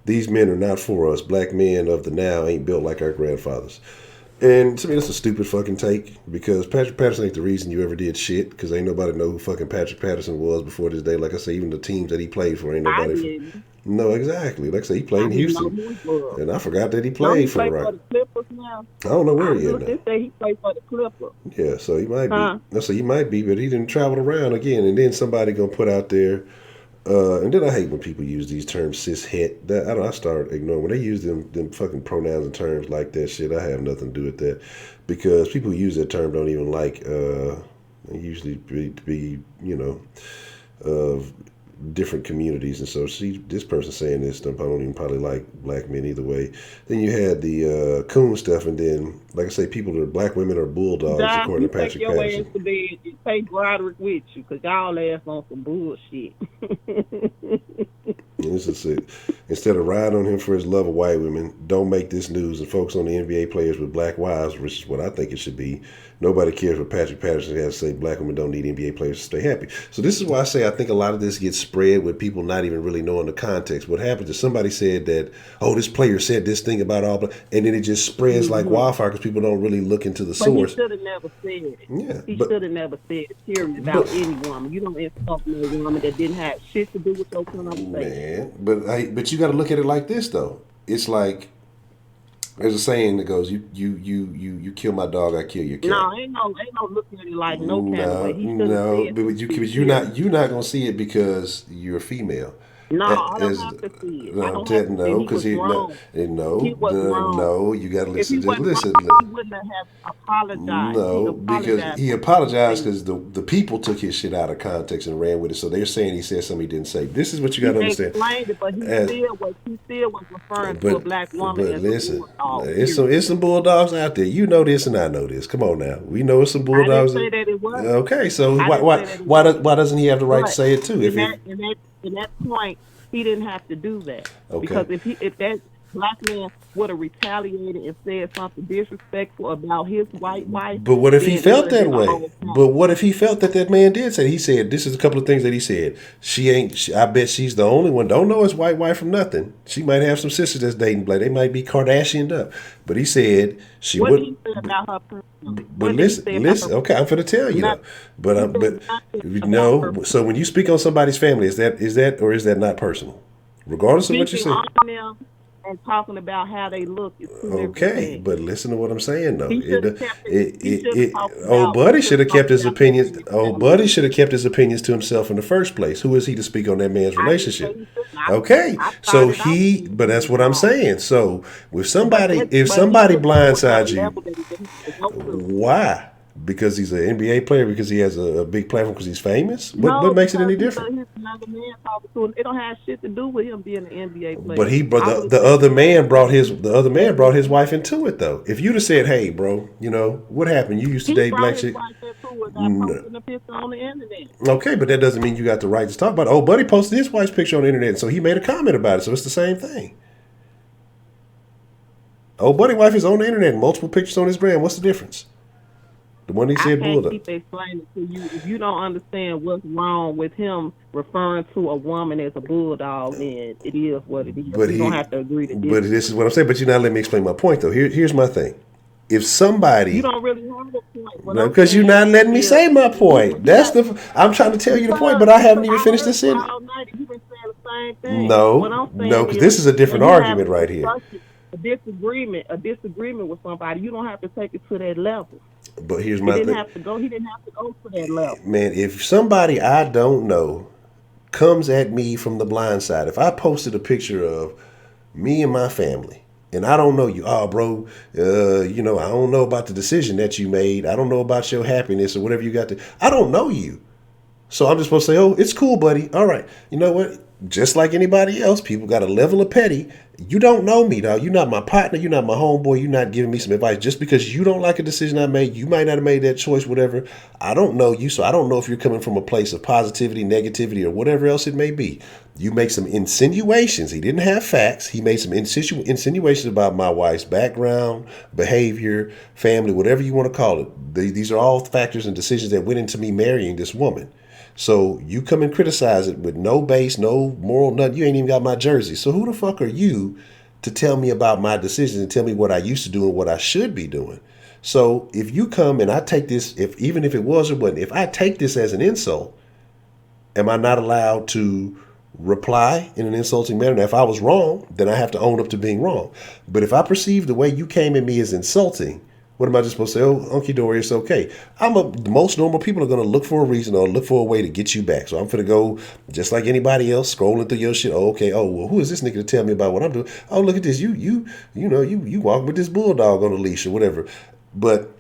These men are not for us. Black men of the now ain't built like our grandfathers. And to me, that's a stupid fucking take, because Patrick Patterson ain't the reason you ever did shit, because ain't nobody know who fucking Patrick Patterson was before this day. Like I say, even the teams that he played for, ain't nobody. No, exactly. Like I say, he played in Houston, and I forgot that he played for the Clippers now. I don't know where he is now. They say he played for the Clippers. Yeah, so he might be. So he might be, but he didn't travel around again. And then somebody gonna put out there. And then I hate when people use these terms, cis het. I start ignoring when they use them fucking pronouns and terms like that shit. I have nothing to do with that, because people who use that term don't even like. They usually be different communities, and so this person saying this stuff, I don't even probably like black men either way. Then you had the coon stuff, and then like I say, people that are black women are bulldogs, according to Patrick Patterson. Take your ass to bed and take Broderick with you, because y'all ass on some bullshit. This is it. Instead of riding on him for his love of white women, don't make this news and focus on the NBA players with black wives, which is what I think it should be. Nobody cares what Patrick Patterson has to say. Black women don't need NBA players to stay happy. So this is why I say I think a lot of this gets spread with people not even really knowing the context. What happens is somebody said that, oh, this player said this thing about all black, and then it just spreads like wildfire because people don't really look into the source. He should have never said it. Yeah, he should have never said it, period, about any woman. You don't insult no woman that didn't have shit to do with your conversation. Man, but you got to look at it like this though. It's like there's a saying that goes, "You kill my dog, I kill your cat." No, ain't no looking at it like no kind of way. But you're not gonna see it because you're a female. No, I don't have to see it. No, because he was wrong. No, you got to listen. Just listen. He wouldn't have apologized. No, because he apologized because the people took his shit out of context and ran with it. So they're saying he said something he didn't say. This is what you got to understand. He explained it, but he still was referring to a black woman. But listen, it's some bulldogs out there. You know this, and I know this. Come on now, we know it's some bulldogs. I didn't say that it was. Okay, so why doesn't he have the right to say it too? In that point, he didn't have to do that. Okay. Because if that black man would have retaliated and said something disrespectful about his white wife. But what if he felt that way? But what if he felt that man did say? He said, this is a couple of things that he said. I bet she's the only one. Don't know his white wife from nothing. She might have some sisters that's dating black. They might be Kardashianed up. But he said she would. What did he say about her personally? But listen. Okay, I'm going to tell you. But no. So when you speak on somebody's family, is that or is that not personal? Regardless of what you say. and talking about how they look is two different Okay, things. but listen to what I'm saying though. He should have kept it. He should have talked Old about. buddy he should have kept his talked about opinions. that in his Old family. buddy should have kept his opinions to himself in the first place. Who is he to speak on that man's I didn't say relationship? he shouldn't. Okay, I so started off he, with but that's what I'm wrong. saying. So if But somebody, that, if but he somebody took it to another blindsides you, level that he didn't go to. why? Because he's an NBA player? Because he has a big platform? Because he's famous? No, What makes it because any he's different? he's another man talking to him. It don't have shit to do with him being an NBA player. But he, I but would the say other he man brought was- his wife into it though. If you'd have said, "Hey, bro, you know what happened? You used to He date brought black his chick." wife into it by posting a picture on the internet. Okay, but that doesn't mean you got the right to talk about it. Oh, buddy posted his wife's picture on the internet, so he made a comment about it. So it's the same thing. Oh, buddy wife is on the internet, multiple pictures on his gram. What's the difference? The one he I said can't Bulldog. keep explaining to you. If you don't understand what's wrong with him referring to a woman as a bulldog, then it is what it is. But You don't have to agree to But this. this is what I'm saying. But you're not letting me explain my point though. Here's my thing. If somebody, You don't really have a point. What no, I'm because you're saying not letting me is- say my point. That's the. I'm trying to tell you the point, but I haven't even finished this sentence. All night and you've been saying the same thing. No, What I'm saying no, because this is a different when you argument have right here. A disagreement with somebody, you don't have to take it to that level. But here's He my didn't thing. have to go. He didn't have to go to that level. Man, if somebody I don't know comes at me from the blind side, if I posted a picture of me and my family, and I don't know you, oh, bro, you know, I don't know about the decision that you made. I don't know about your happiness or whatever you got to. I don't know you. So I'm just supposed to say, oh, it's cool, buddy. All right. You know what? Just like anybody else, people got a level of petty. You don't know me, dog. You're not my partner. You're not my homeboy. You're not giving me some advice. Just because you don't like a decision I made, you might not have made that choice, whatever. I don't know you, so I don't know if you're coming from a place of positivity, negativity, or whatever else it may be. You make some insinuations. He didn't have facts. He made some insinuations about my wife's background, behavior, family, whatever you want to call it. These are all factors and decisions that went into me marrying this woman. So you come and criticize it with no base, no moral, nothing. You ain't even got my jersey. So who the fuck are you to tell me about my decisions and tell me what I used to do and what I should be doing? So if you come and I take this, even if it was or wasn't, if I take this as an insult, am I not allowed to reply in an insulting manner? Now, if I was wrong, then I have to own up to being wrong. But if I perceive the way you came at me as insulting, what am I just supposed to say? Oh, Unky Dory, it's okay. Most normal people are going to look for a reason or look for a way to get you back. So I'm going to go just like anybody else, scrolling through your shit. Oh, okay. Oh, well, who is this nigga to tell me about what I'm doing? Oh, look at this. You walk with this bulldog on a leash or whatever. But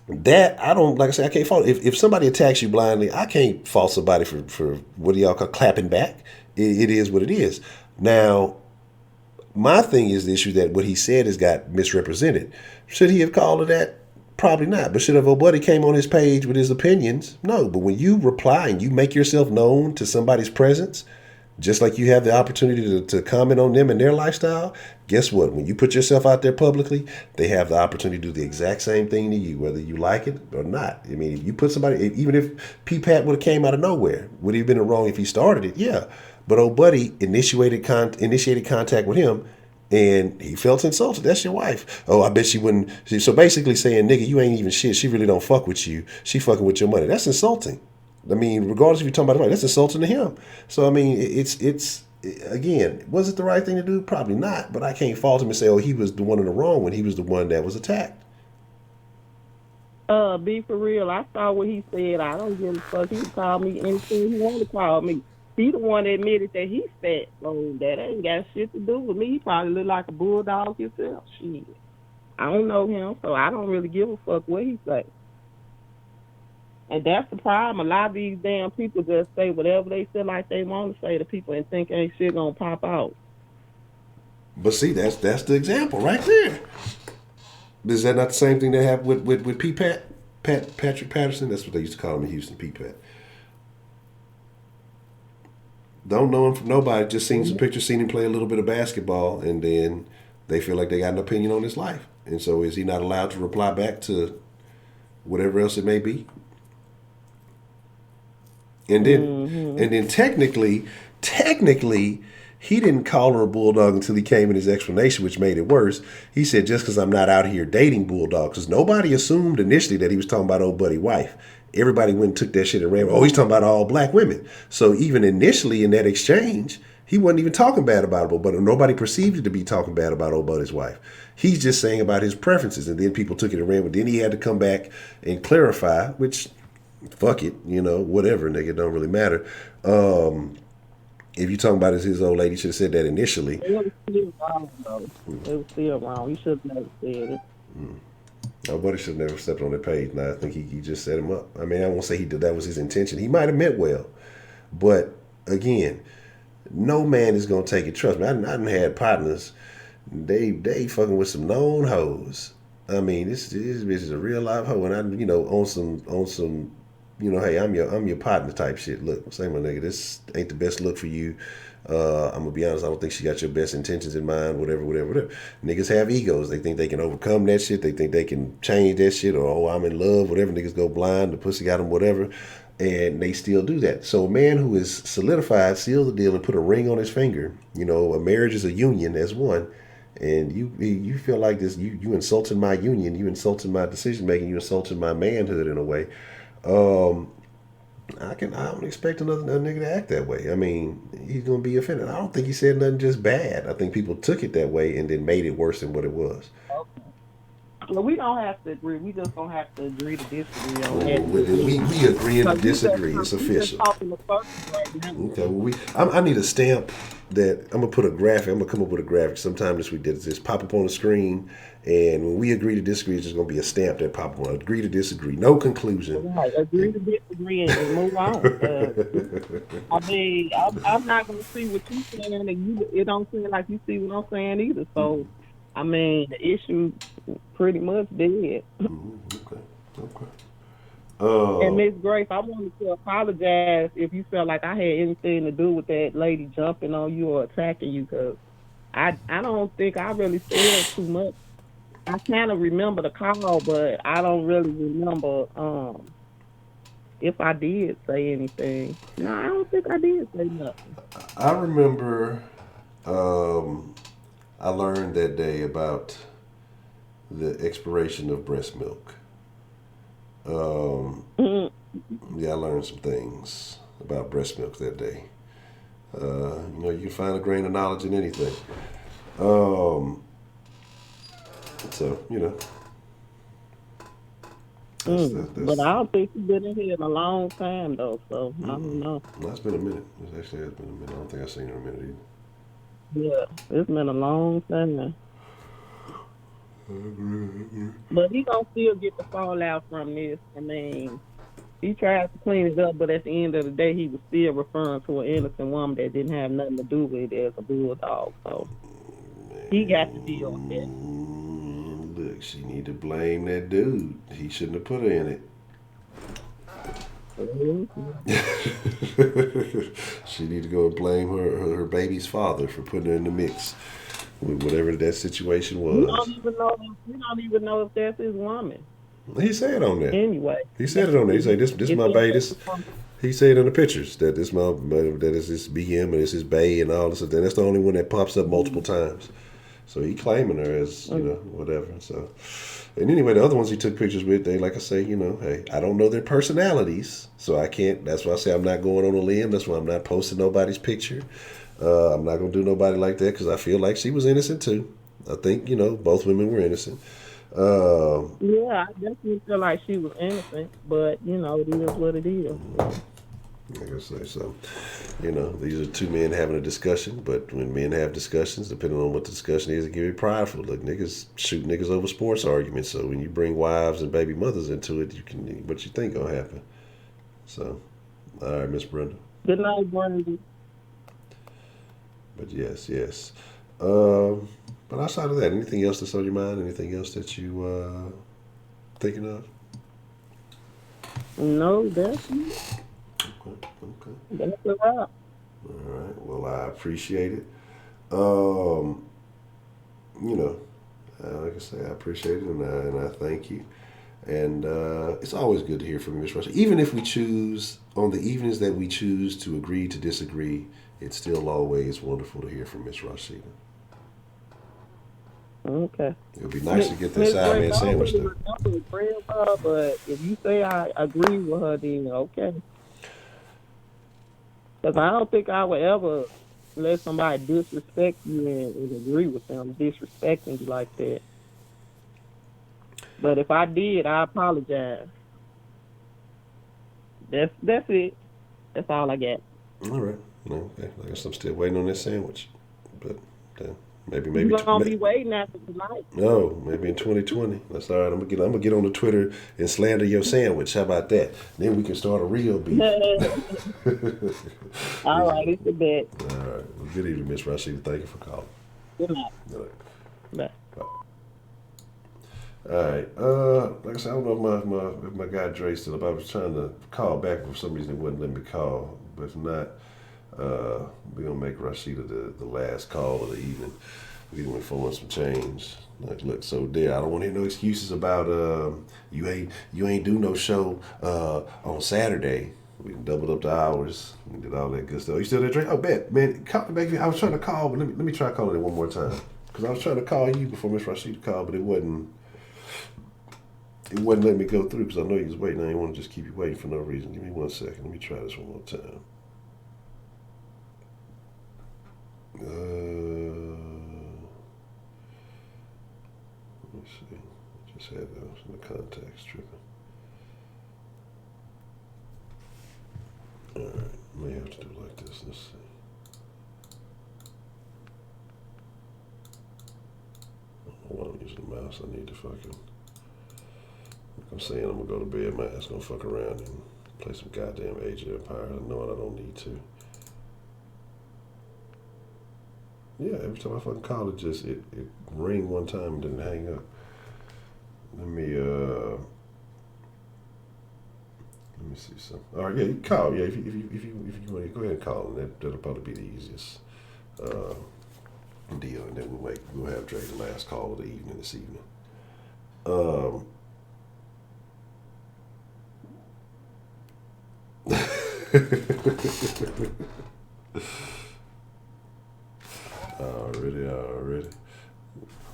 that, I don't, like I say, I can't fault. If somebody attacks you blindly, I can't fault somebody for what do y'all call clapping back. It is what it is. Now, my thing is the issue that what he said has got misrepresented. Should he have called it that? Probably not. But should have old buddy came on his page with his opinions? No. But when you reply and you make yourself known to somebody's presence, just like you have the opportunity to comment on them and their lifestyle, guess what? When you put yourself out there publicly, they have the opportunity to do the exact same thing to you, whether you like it or not. I mean, if you put somebody, even if P. Pat would have came out of nowhere, would he have been wrong if he started it? Yeah. But old buddy initiated contact with him, and he felt insulted. That's your wife. Oh, I bet she wouldn't. So basically saying, nigga, you ain't even shit. She really don't fuck with you. She fucking with your money. That's insulting. I mean, regardless if you're talking about the money, that's insulting to him. So, I mean, it's again, was it the right thing to do? Probably not. But I can't fault him and say, oh, he was the one in the wrong when he was the one that was attacked. Be for real. I saw what he said. I don't give a fuck. He can call me anything he want to call me. He the one that admitted that he's fat, so that ain't got shit to do with me. He probably look like a bulldog himself. Shit. I don't know him, so I don't really give a fuck what he say. And that's the problem. A lot of these damn people just say whatever they feel like they want to say to people and think ain't shit gonna pop out. But see, that's the example right there. Is that not the same thing that happened with P. Patrick Patterson? That's what they used to call him in Houston, P. Pat. Don't know him from nobody, just seen some pictures, seen him play a little bit of basketball, and then they feel like they got an opinion on his life. And so is he not allowed to reply back to whatever else it may be? And then technically, he didn't call her a bulldog until he came in his explanation, which made it worse. He said, just because I'm not out here dating bulldogs, because nobody assumed initially that he was talking about old buddy wife. Everybody went and took that shit and ran. Oh, he's talking about all black women. So even initially in that exchange, He wasn't even talking bad about old buddy. Nobody perceived it to be talking bad about old buddy's wife. He's just saying about his preferences, and then people took it and ran. But then he had to come back and clarify, which, fuck it, whatever, nigga, it don't really matter. If you're talking about his old lady, should have said that initially. It was still wrong, though. It was still wrong. He should have never said it. Nobody should have never stepped on that page. Now, I think he just set him up. I mean, I won't say that was his intention. He might have meant well. But, again, no man is going to take it. Trust me, I done had partners. They fucking with some known hoes. I mean, this bitch is a real live hoe. And I, on some, hey, I'm your partner type shit. Look, say my nigga, this ain't the best look for you. I'm gonna be honest, I don't think she got your best intentions in mind, whatever. Niggas have egos. They think they can overcome that shit. They think they can change that shit, or I'm in love, whatever. Niggas go blind, the pussy got them, whatever. And they still do that. So a man who is solidified, sealed the deal, and put a ring on his finger, a marriage is a union as one. And you feel like this, you insulting my union, you insulting my decision making, you insulting my manhood in a way. I don't expect another nigga to act that way. I mean, he's gonna be offended. I don't think he said nothing just bad. I think people took it that way and then made it worse than what it was. Okay. Well, we don't have to agree. We just don't have to agree to disagree on that. We agree to disagree. It's official. Right now. Okay. Well, I need a stamp that I'm gonna put a graphic. I'm gonna come up with a graphic sometime this week that just pop up on the screen. And when we agree to disagree, it's just going to be a stamp that pop up on. Agree to disagree. No conclusion. Right. Agree to disagree and move on. I mean, I'm not going to see what you're saying, and it don't seem like you see what I'm saying either. So, I mean, the issue pretty much dead. Okay. And Miss Grace, I wanted to apologize if you felt like I had anything to do with that lady jumping on you or attacking you, because I don't think I really said too much. I kind of remember the call, but I don't really remember if I did say anything. No, I don't think I did say nothing. I remember I learned that day about the expiration of breast milk. Yeah, I learned some things about breast milk that day. You can find a grain of knowledge in anything. So, but I don't think she's been in here in a long time, though, so I don't know. No, it's been a minute. It actually has been a minute. I don't think I've seen her in a minute either. Yeah, it's been a long time. But he gonna still get the fallout from this. I mean, he tried to clean it up, but at the end of the day, he was still referring to an innocent woman that didn't have nothing to do with it as a bulldog. So he got to deal with that. Look, she need to blame that dude. He shouldn't have put her in it. She need to go and blame her baby's father for putting her in the mix with whatever that situation was. We don't even know if that's his woman. He said on there. Anyway. He said it on there. He said this my baby. He said in the pictures that this is his BM and it's his bae and all this. And that's the only one that pops up multiple times. So he claiming her as, whatever. So, and anyway, the other ones he took pictures with, they, like I say, hey, I don't know their personalities, so I can't, that's why I say I'm not going on a limb. That's why I'm not posting nobody's picture. I'm not going to do nobody like that because I feel like she was innocent too. I think, both women were innocent. Yeah, I definitely feel like she was innocent, but, it is what it is. Like I say, so, these are two men having a discussion, but when men have discussions, depending on what the discussion is, it can be prideful. Look, niggas shoot niggas over sports arguments, so when you bring wives and baby mothers into it, what you think gonna happen? So, all right, Miss Brenda. Good night, Brenda. But yes. But outside of that, anything else that's on your mind? Anything else that you thinking of? No, that's it. Okay. That's a wrap. All right. Well, I appreciate it. Like I say, I appreciate it, and I thank you. And it's always good to hear from you, Miss Rashida. Even if we choose, on the evenings that we choose to agree to disagree, it's still always wonderful to hear from Miss Rashida. Okay. It would be nice to get that Sideman sandwich, though. But if you say I agree with her, then okay. Because I don't think I would ever let somebody disrespect you and agree with them disrespecting you like that. But if I did, I apologize. That's it. That's all I got. All right. No, okay. I guess I'm still waiting on this sandwich, but maybe You gonna be waiting after tonight. no, maybe in 2020. That's all right. I'm gonna get on the Twitter and slander your sandwich. How about that? Then we can start a real beef. All right, it's the bet. All right. Well, good evening, Miss Rashida. Thank you for calling. Good night. All right. Bye. All right. Like I said, I don't know if my guy Dre's still up. I was trying to call back, but for some reason it wouldn't let me call. But if not, we're gonna make Rashida the last call of the evening. We went for some change. Like, look, so there. I don't want to hear no excuses about you ain't do no show on Saturday. We doubled up the hours. We did all that good stuff. You still there, Dre? Oh, bet, man. Call me back. I was trying to call, but let me try calling it one more time. Because I was trying to call you before Miss Rashida called, but it wouldn't letting me go through because I know you was waiting. I didn't want to just keep you waiting for no reason. Give me 1 second. Let me try this one more time. Let me see. I just had those in the contacts tripping. All right. May have to do like this. Let's see. While I'm using the mouse, I need to fucking. I'm saying I'm gonna go to bed. My ass gonna fuck around and play some goddamn Age of Empires. I know I don't need to. Yeah, every time I fucking call it, it ring one time and didn't hang up. Let me see something. All right, yeah, you can call. Yeah, if you want to go ahead and call, and that'll probably be the easiest deal. And then we'll have Dre the last call of the evening this evening. Already.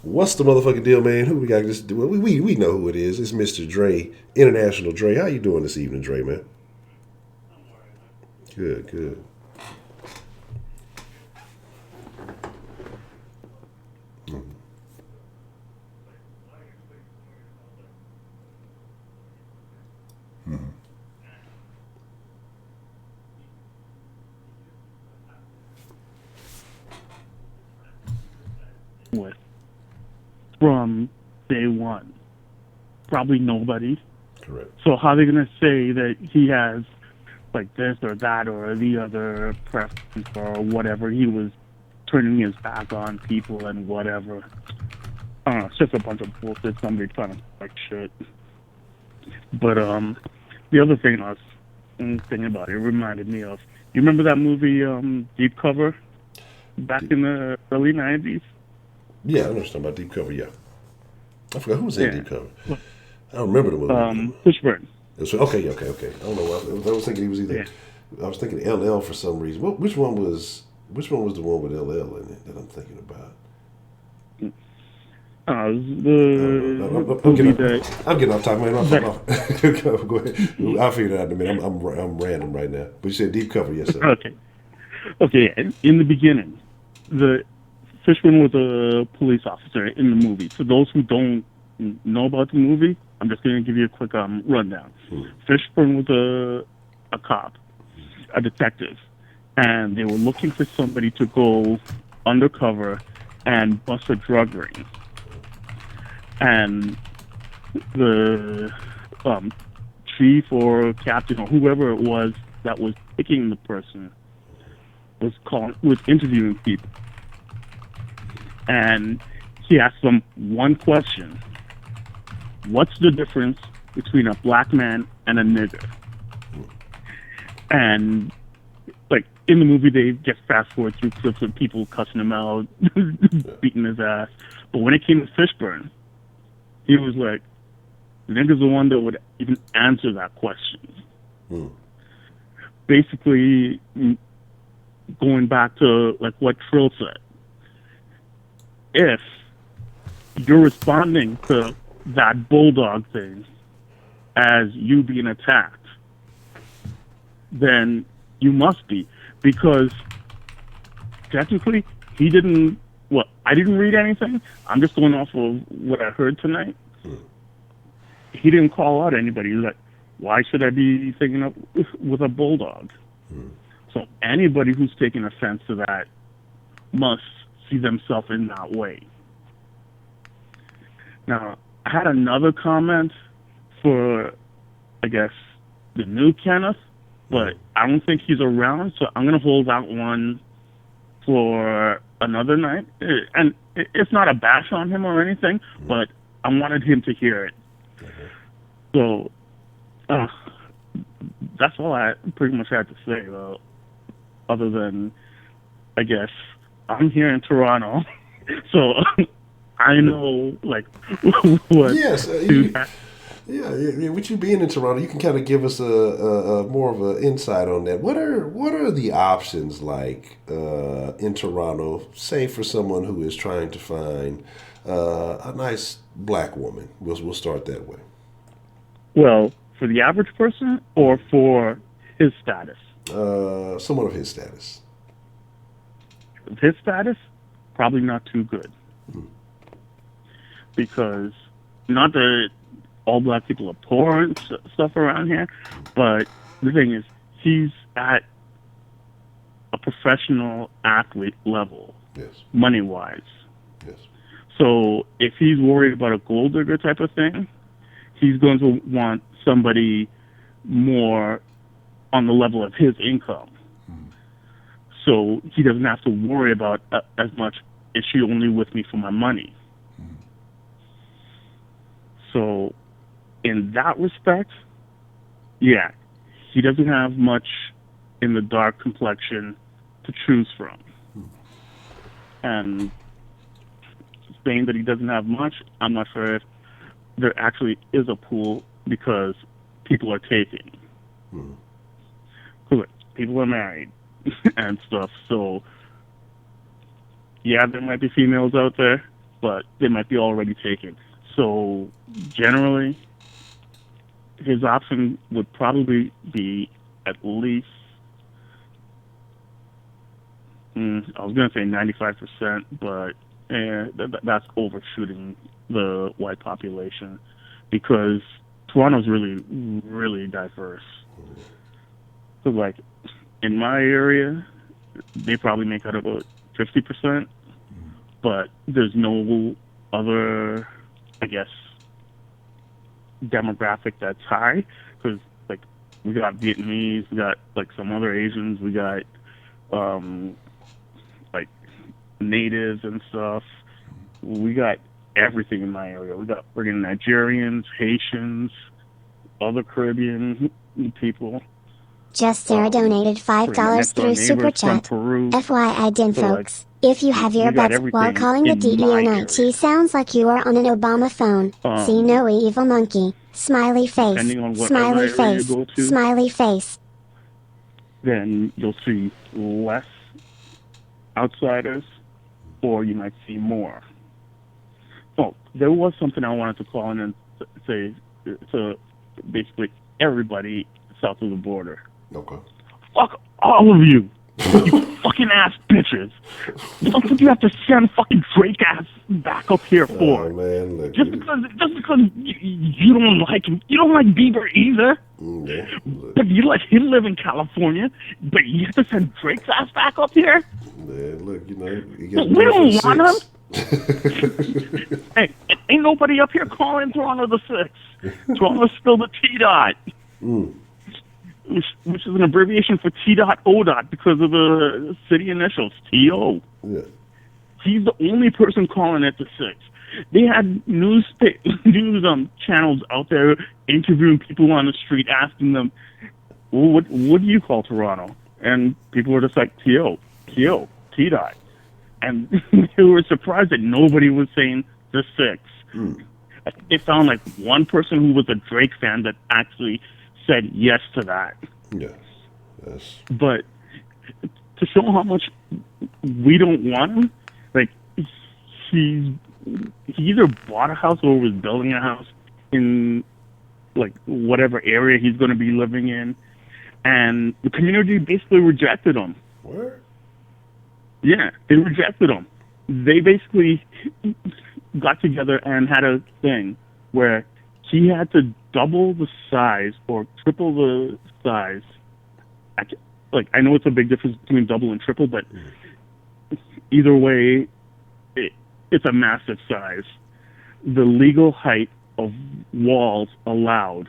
What's the motherfucking deal, man? Who we got? Just we know who it is. It's Mr. Dre, International Dre. How you doing this evening, Dre, man? Good. With from day one, probably nobody. Correct. So how are they gonna say that he has like this or that or the other preference or whatever? He was turning his back on people and whatever. I don't know. It's just a bunch of bullshit. Somebody trying to like shit. But the other thing I was thinking about, it reminded me of. You remember that movie Deep Cover back in the early '90s? Yeah, I understand about Deep Cover, yeah. I forgot who was in Deep Cover. I don't remember the movie. Fishburne. Okay. I don't know. I was thinking he was either. Yeah. I was thinking LL for some reason. Which one was the one with LL in it that I'm thinking about? I'm getting off topic, man. Go ahead. I'll figure it out in a minute. I'm random right now. But you said Deep Cover, yes, sir. Okay. In the beginning, the Fishburne was a police officer in the movie. For those who don't know about the movie, I'm just going to give you a quick rundown. Fishburne was a cop, a detective, and they were looking for somebody to go undercover and bust a drug ring. And the chief or captain or whoever it was that was picking the person was interviewing people. And he asked them one question. What's the difference between a black man and a nigger? And, like, in the movie, they just fast forward through clips of people cussing him out, beating his ass. But when it came to Fishburne, he was like, nigger's the one that would even answer that question. Basically, going back to, like, what Trill said. If you're responding to that bulldog thing as you being attacked, then you must be. Because technically, he didn't. Well, I didn't read anything. I'm just going off of what I heard tonight. He didn't call out anybody. He was like, "Why should I be thinking up with a bulldog?" So anybody who's taking offense to that must see themselves in that way. Now, I had another comment for, I guess, the new Kenneth, but I don't think he's around, so I'm going to hold that one for another night. And it's not a bash on him or anything, but I wanted him to hear it. So, that's all I pretty much had to say, though, other than, I guess, I'm here in Toronto, so I know, like, what Yes, yeah. With you being in Toronto, you can kind of give us a more of an insight on that. What are the options like in Toronto? Say for someone who is trying to find a nice black woman. We'll start that way. Well, for the average person or for his status? Someone of his status. His status, probably not too good. Because, not that all black people are poor and stuff around here, but the thing is, he's at a professional athlete level, money-wise. Yes. So if he's worried about a gold digger type of thing, he's going to want somebody more on the level of his income. So he doesn't have to worry about as much, is she only with me for my money? So in that respect, yeah, he doesn't have much in the dark complexion to choose from. And saying that he doesn't have much, I'm not sure if there actually is a pool because people are taking. People are married and stuff, so yeah, there might be females out there, but they might be already taken. So generally, his option would probably be at least, I was going to say 95%, but that's overshooting the white population because Toronto's really, really diverse. So, like, in my area, they probably make out about 50%, but there's no other, I guess, demographic that's high because, like, we got Vietnamese, we got, like, some other Asians, we got, like, natives and stuff. We got everything in my area. We got friggin' Nigerians, Haitians, other Caribbean people. Just Sarah donated $5 through Super Chat. FYI, din folks, if you have earbuds while calling the DENIT, sounds like you are on an Obama phone. See no evil monkey. Smiley face. Smiley face. Smiley face. Then you'll see less outsiders, or you might see more. Oh, there was something I wanted to call in and say to basically everybody south of the border. Okay. Fuck all of you. You fucking ass bitches. What would you have to send fucking Drake ass back up here for? Oh, man, look, just because you don't like him. You don't like Bieber either. But you let him live in California, but you have to send Drake's ass back up here? Man, look, you know, we don't want him. Hey, ain't nobody up here calling Toronto the 6. Toronto's still the T-Dot. Which is an abbreviation for T.O. because of the city initials, T.O. Yeah. He's the only person calling it the 6. They had news channels out there interviewing people on the street, asking them, well, what do you call Toronto? And people were just like, T.O., T.Dot. And they were surprised that nobody was saying the 6. They found like one person who was a Drake fan that actually said yes to that. Yeah. Yes. But to show how much we don't want him, like he either bought a house or was building a house in like whatever area he's going to be living in, and the community basically rejected him. Where? Yeah, they rejected him. They basically got together and had a thing where he had to double the size or triple the size. I know it's a big difference between double and triple, but either way, it's a massive size. The legal height of walls allowed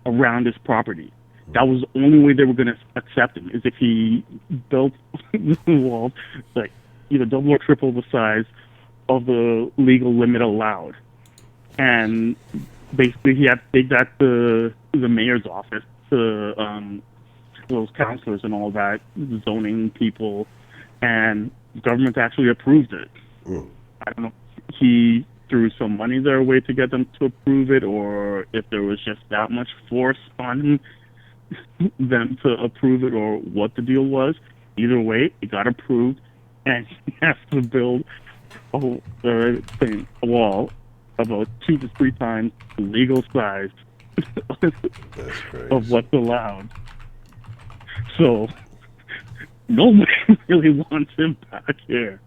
around his property. That was the only way they were going to accept him, is if he built the walls like either double or triple the size of the legal limit allowed. And basically he had to take that to the mayor's office, to those counselors and all that, zoning people, and the government actually approved it. I don't know if he threw some money their way to get them to approve it, or if there was just that much force on them to approve it, or what the deal was. Either way, it got approved, and he has to build a wall about 2 to 3 times the legal size of what's allowed. So nobody really wants him back here.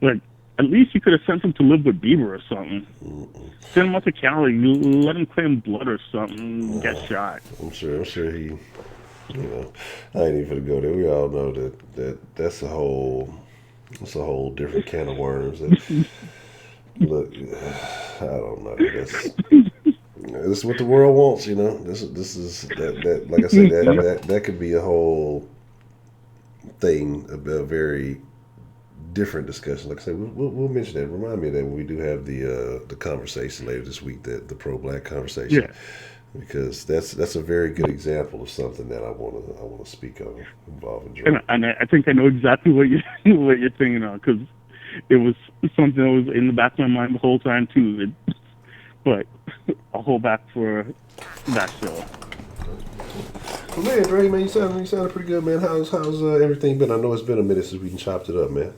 Like, at least you could have sent him to live with Bieber or something. Send him out to Cali, let him claim blood or something, get shot. I'm sure he, I ain't even gonna go there. We all know that's a whole different can of worms. Look, I don't know. That's what the world wants, This is that. Like I said, that could be a whole thing, a very different discussion. Like I said, we'll mention that. Remind me of that when we do have the conversation later this week, the pro-black conversation. Yeah. Because that's a very good example of something that I want to speak on involving drugs. And I think I know exactly what you're thinking of, because it was something that was in the back of my mind the whole time too. But I'll hold back for that show. Well, man, Dre, man, you sounded pretty good, man. How's everything been? I know it's been a minute since we chopped it up, man.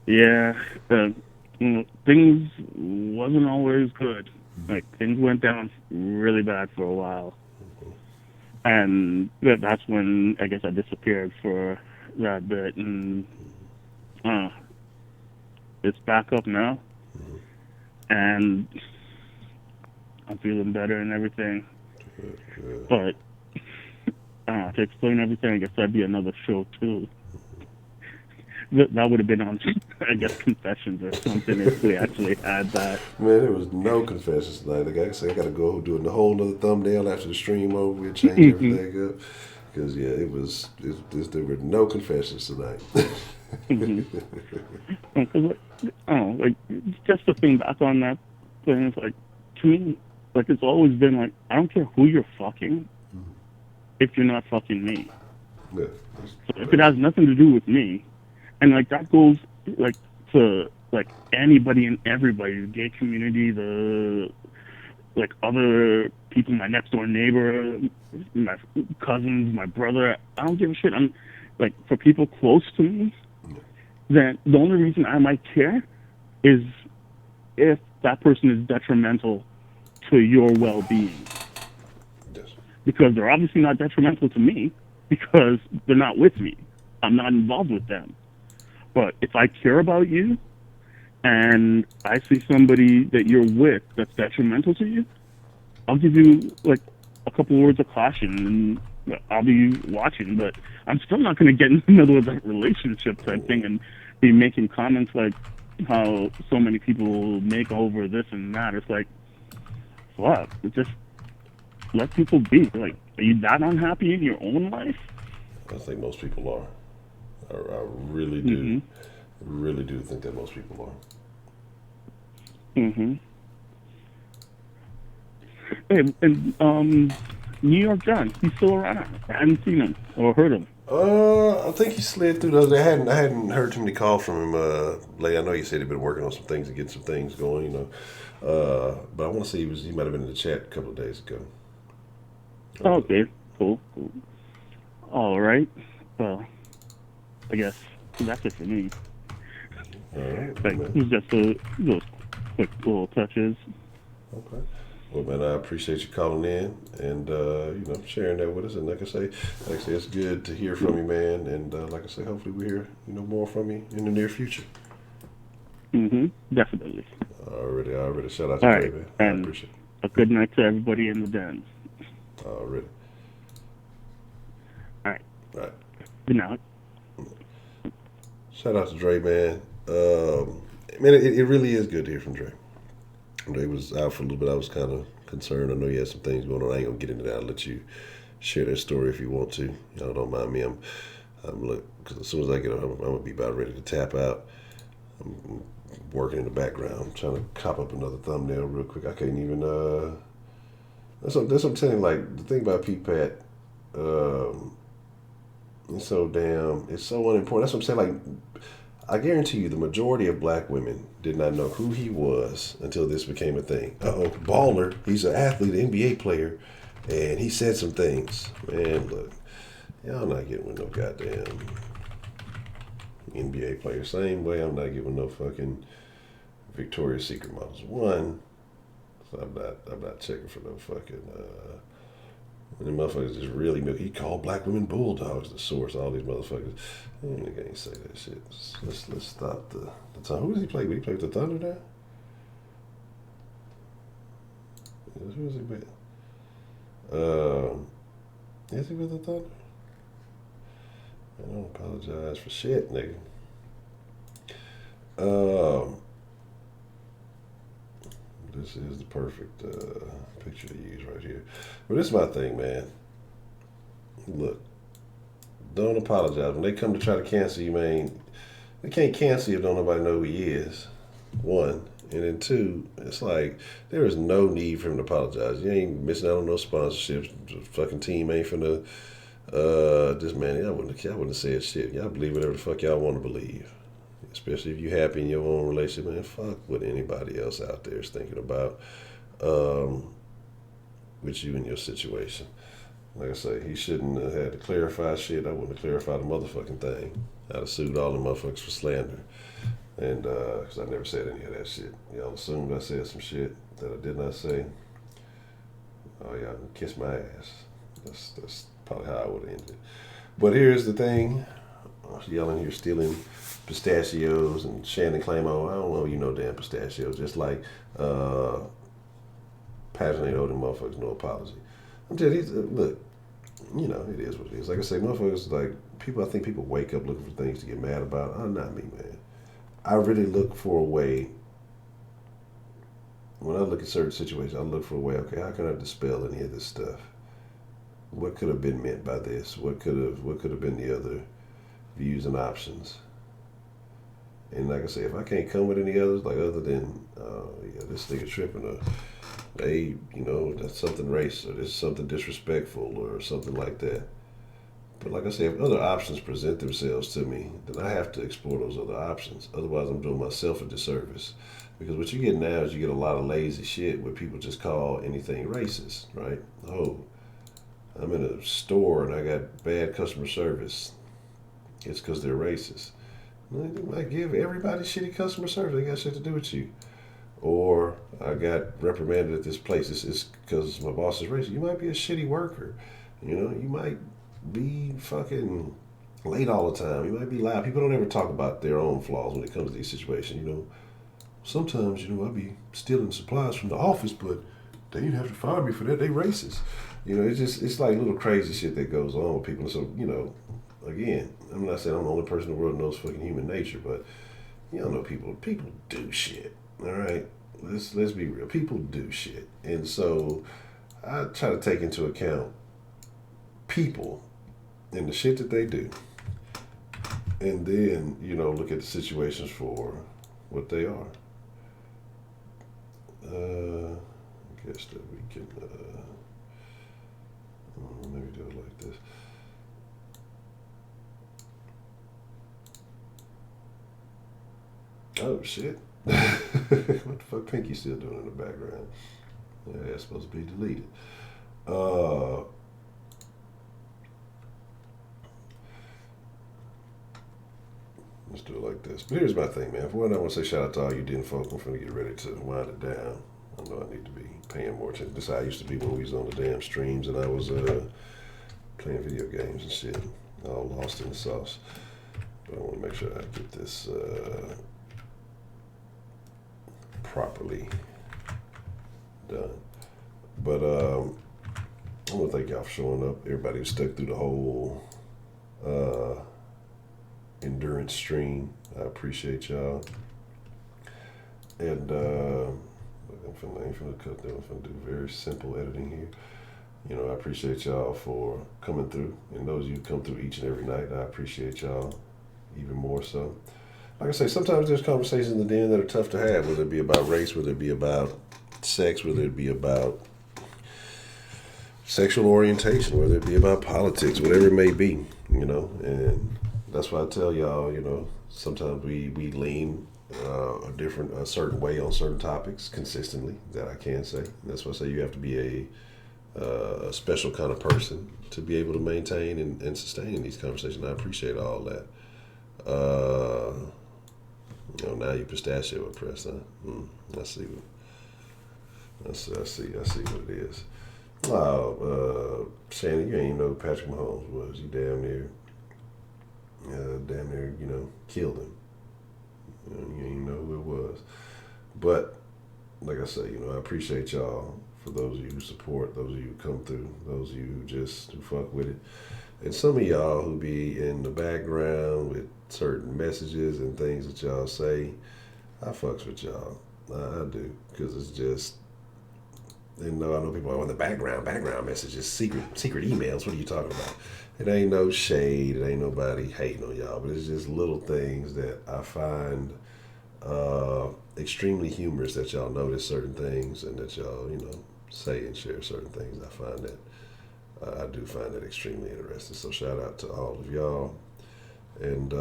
Yeah, things wasn't always good. Like, things went down really bad for a while. And that's when I guess I disappeared for that bit. And it's back up now. And I'm feeling better and everything. But to explain everything, I guess that'd be another show too. That would have been on, I guess, confessions or something if we actually had that. Man, there was no confessions tonight. Like I said, I got to go doing the whole other thumbnail after the stream over. We'll change everything up. Because, yeah, there were no confessions tonight. Like, just to think back on that thing, it's like, to me, like, it's always been like, I don't care who you're fucking if you're not fucking me. Yeah, so if it has nothing to do with me, and like that goes like to like anybody and everybody, the gay community, the like other people, my next door neighbor, my cousins, my brother. I don't give a shit. I'm like, for people close to me, that the only reason I might care is if that person is detrimental to your well-being. Yes. Because they're obviously not detrimental to me because they're not with me. I'm not involved with them. But if I care about you and I see somebody that you're with that's detrimental to you, I'll give you like a couple words of caution and I'll be watching. But I'm still not going to get in the middle of that relationship type thing and be making comments like how so many people make over this and that. It's like, what? Just let people be. Like, are you that unhappy in your own life? I think most people are. I really do. Really do think that most people are. Hey, and New York John, he's still around. I hadn't seen him or heard him. I think he slid through those. I hadn't heard too many calls from him lately. I know he said he'd been working on some things and getting some things going, but I want to say he might have been in the chat a couple of days ago. Okay, cool. All right. Well, I guess that's it for me. All right. Like, it was just those quick little touches. Okay. Well, man, I appreciate you calling in and sharing that with us. And like I say, it's good to hear from you, man. And like I say, hopefully we hear more from you in the near future. Definitely. Already. Shout out to Dre, man. I appreciate it. A good night to everybody in the den. Already. All right. All right. Good night. Shout out to Dre, man. Man, it really is good to hear from Dre. Dre was out for a little bit. I was kind of concerned. I know you had some things going on. I ain't gonna get into that. I'll let you share that story if you want to. Y'all don't mind me. I'm because as soon as I get home, I'm gonna be about ready to tap out. I'm working in the background, I'm trying to cop up another thumbnail real quick. I can't even. That's what I'm telling you. Like the thing about Pete Pat, it's so unimportant. That's what I'm saying. Like, I guarantee you, the majority of black women did not know who he was until this became a thing. Baller. He's an athlete, an NBA player, and he said some things. Man, look, y'all not getting with no goddamn NBA player. Same way I'm not giving no fucking Victoria's Secret models. One, I'm not checking for no fucking. The motherfuckers just really milk. He called black women bulldogs. The source. All these motherfuckers. Nigga ain't say that shit. Let's stop the time. Who does he play with? He played with the Thunder now. Who is he with? Is he with the Thunder? I don't apologize for shit, nigga. This is the perfect picture to use right here. But this is my thing, man. Look, don't apologize. When they come to try to cancel you, man, they can't cancel you if don't nobody know who he is. One. And then two, it's like, there is no need for him to apologize. You ain't missing out on no sponsorships. The fucking team ain't finna, this man, I wouldn't have said shit. Y'all believe whatever the fuck y'all want to believe. Especially if you happy in your own relationship, man, fuck what anybody else out there is thinking about with you and your situation. Like I say, he shouldn't have had to clarify shit. I wouldn't have clarified the motherfucking thing. I'd have sued all the motherfuckers for slander. And, because I never said any of that shit. Y'all assumed I said some shit that I did not say. Oh, y'all can kiss my ass. That's probably how I would have ended. But here's the thing. Yelling here, stealing pistachios and Shannon claim, oh, I don't know you no damn pistachios. Just like Patterson ain't owed them motherfuckers no apology. I'm telling you, look, it is what it is. Like I say, motherfuckers, like, I think people wake up looking for things to get mad about. Not me, man. I really look for a way, when I look at certain situations, I look for a way, okay, how can I dispel any of this stuff? What could have been meant by this? What could have been the other views and options? And like I say, if I can't come with any others, like other than, this nigga tripping, or that's something racist, or this something disrespectful, or something like that. But like I say, if other options present themselves to me, then I have to explore those other options. Otherwise, I'm doing myself a disservice. Because what you get now is you get a lot of lazy shit where people just call anything racist, right? Oh, I'm in a store and I got bad customer service. It's because they're racist. Well, you might give everybody shitty customer service. They got shit to do with you. Or I got reprimanded at this place. It's because my boss is racist. You might be a shitty worker. You might be fucking late all the time. You might be loud. People don't ever talk about their own flaws when it comes to these situations. Sometimes, I be stealing supplies from the office, but they didn't have to fire me for that. They racist. It's like little crazy shit that goes on with people. So, again, I'm not saying I'm the only person in the world who knows fucking human nature, but y'all know people do shit. All right? Let's be real. People do shit. And so I try to take into account people and the shit that they do. And then, look at the situations for what they are. I guess that we can maybe do it like this. Oh shit. What the fuck Pinky still doing in the background? Yeah, it's supposed to be deleted. Let's do it like this. But here's my thing, man. For one, I want to say shout out to all you den folk. I'm finna get ready to wind it down. I know I need to be paying more attention. This is how I used to be when we was on the damn streams and I was playing video games and shit. All lost in the sauce. But I want to make sure I get this properly done. But I want to thank y'all for showing up. Everybody who stuck through the whole endurance stream. I appreciate y'all. And I ain't finna cut them. I'm finna do very simple editing here. You know, I appreciate y'all for coming through. And those of you who come through each and every night, I appreciate y'all even more so. Like I say, sometimes there's conversations in the den that are tough to have, whether it be about race, whether it be about sex, whether it be about sexual orientation, whether it be about politics, whatever it may be, you know. And that's why I tell y'all, you know, sometimes we lean a certain way on certain topics consistently, that I can say. And that's why I say you have to be a special kind of person to be able to maintain and sustain these conversations. I appreciate all that. You know, now you pistachio oppressed, huh? I see what it is. Shannon, you ain't even know who Patrick Mahomes was. You damn near, you know, killed him. You know, you ain't even know who it was. But like I say, you know, I appreciate y'all. For those of you who support, those of you who come through, those of you who fuck with it. And some of y'all who be in the background with certain messages and things that y'all say, I fucks with y'all. I do. Because it's just, and I know people are on the background messages, secret emails. What are you talking about? It ain't no shade. It ain't nobody hating on y'all. But it's just little things that I find extremely humorous, that y'all notice certain things and that y'all, you know, say and share certain things. I find that I do find that extremely interesting. So shout out to all of y'all. And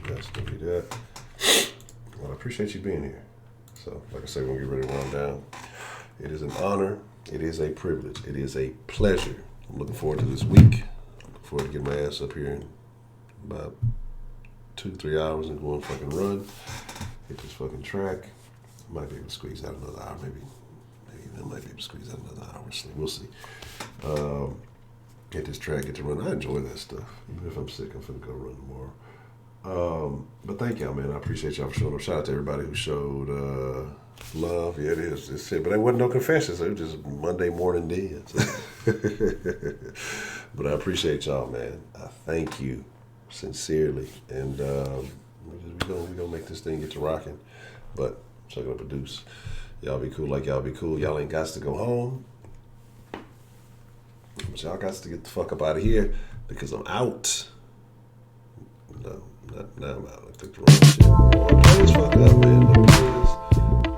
that's gonna be that. Well, I appreciate you being here. So like I say, when we get ready to run down, it is an honor, it is a privilege, it is a pleasure. I'm looking forward to this week. I'm looking forward to getting my ass up here in about 2-3 hours and go and fucking run. Hit this fucking track. Might be able to squeeze out another hour, maybe I might be able to squeeze out another hour. We'll see. Hit this track, get to run. I enjoy that stuff. Even if I'm sick, I'm finna go run tomorrow. But thank y'all, man. I appreciate y'all for showing up. Shout out to everybody who showed love. Yeah, it is. It's it. But there wasn't no confessions. It was just Monday morning dance. But I appreciate y'all, man. I thank you sincerely. And we're gonna make this thing get to rocking. But so I'm gonna produce. Y'all be cool like y'all be cool. Y'all ain't got to go home. But y'all got to get the fuck up out of here because I'm out. No, not now I'm out. I took the wrong shit. Please fuck up, man. Please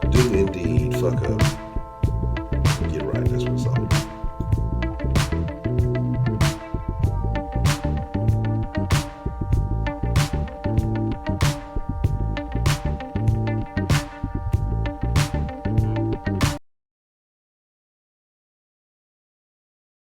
do indeed fuck up.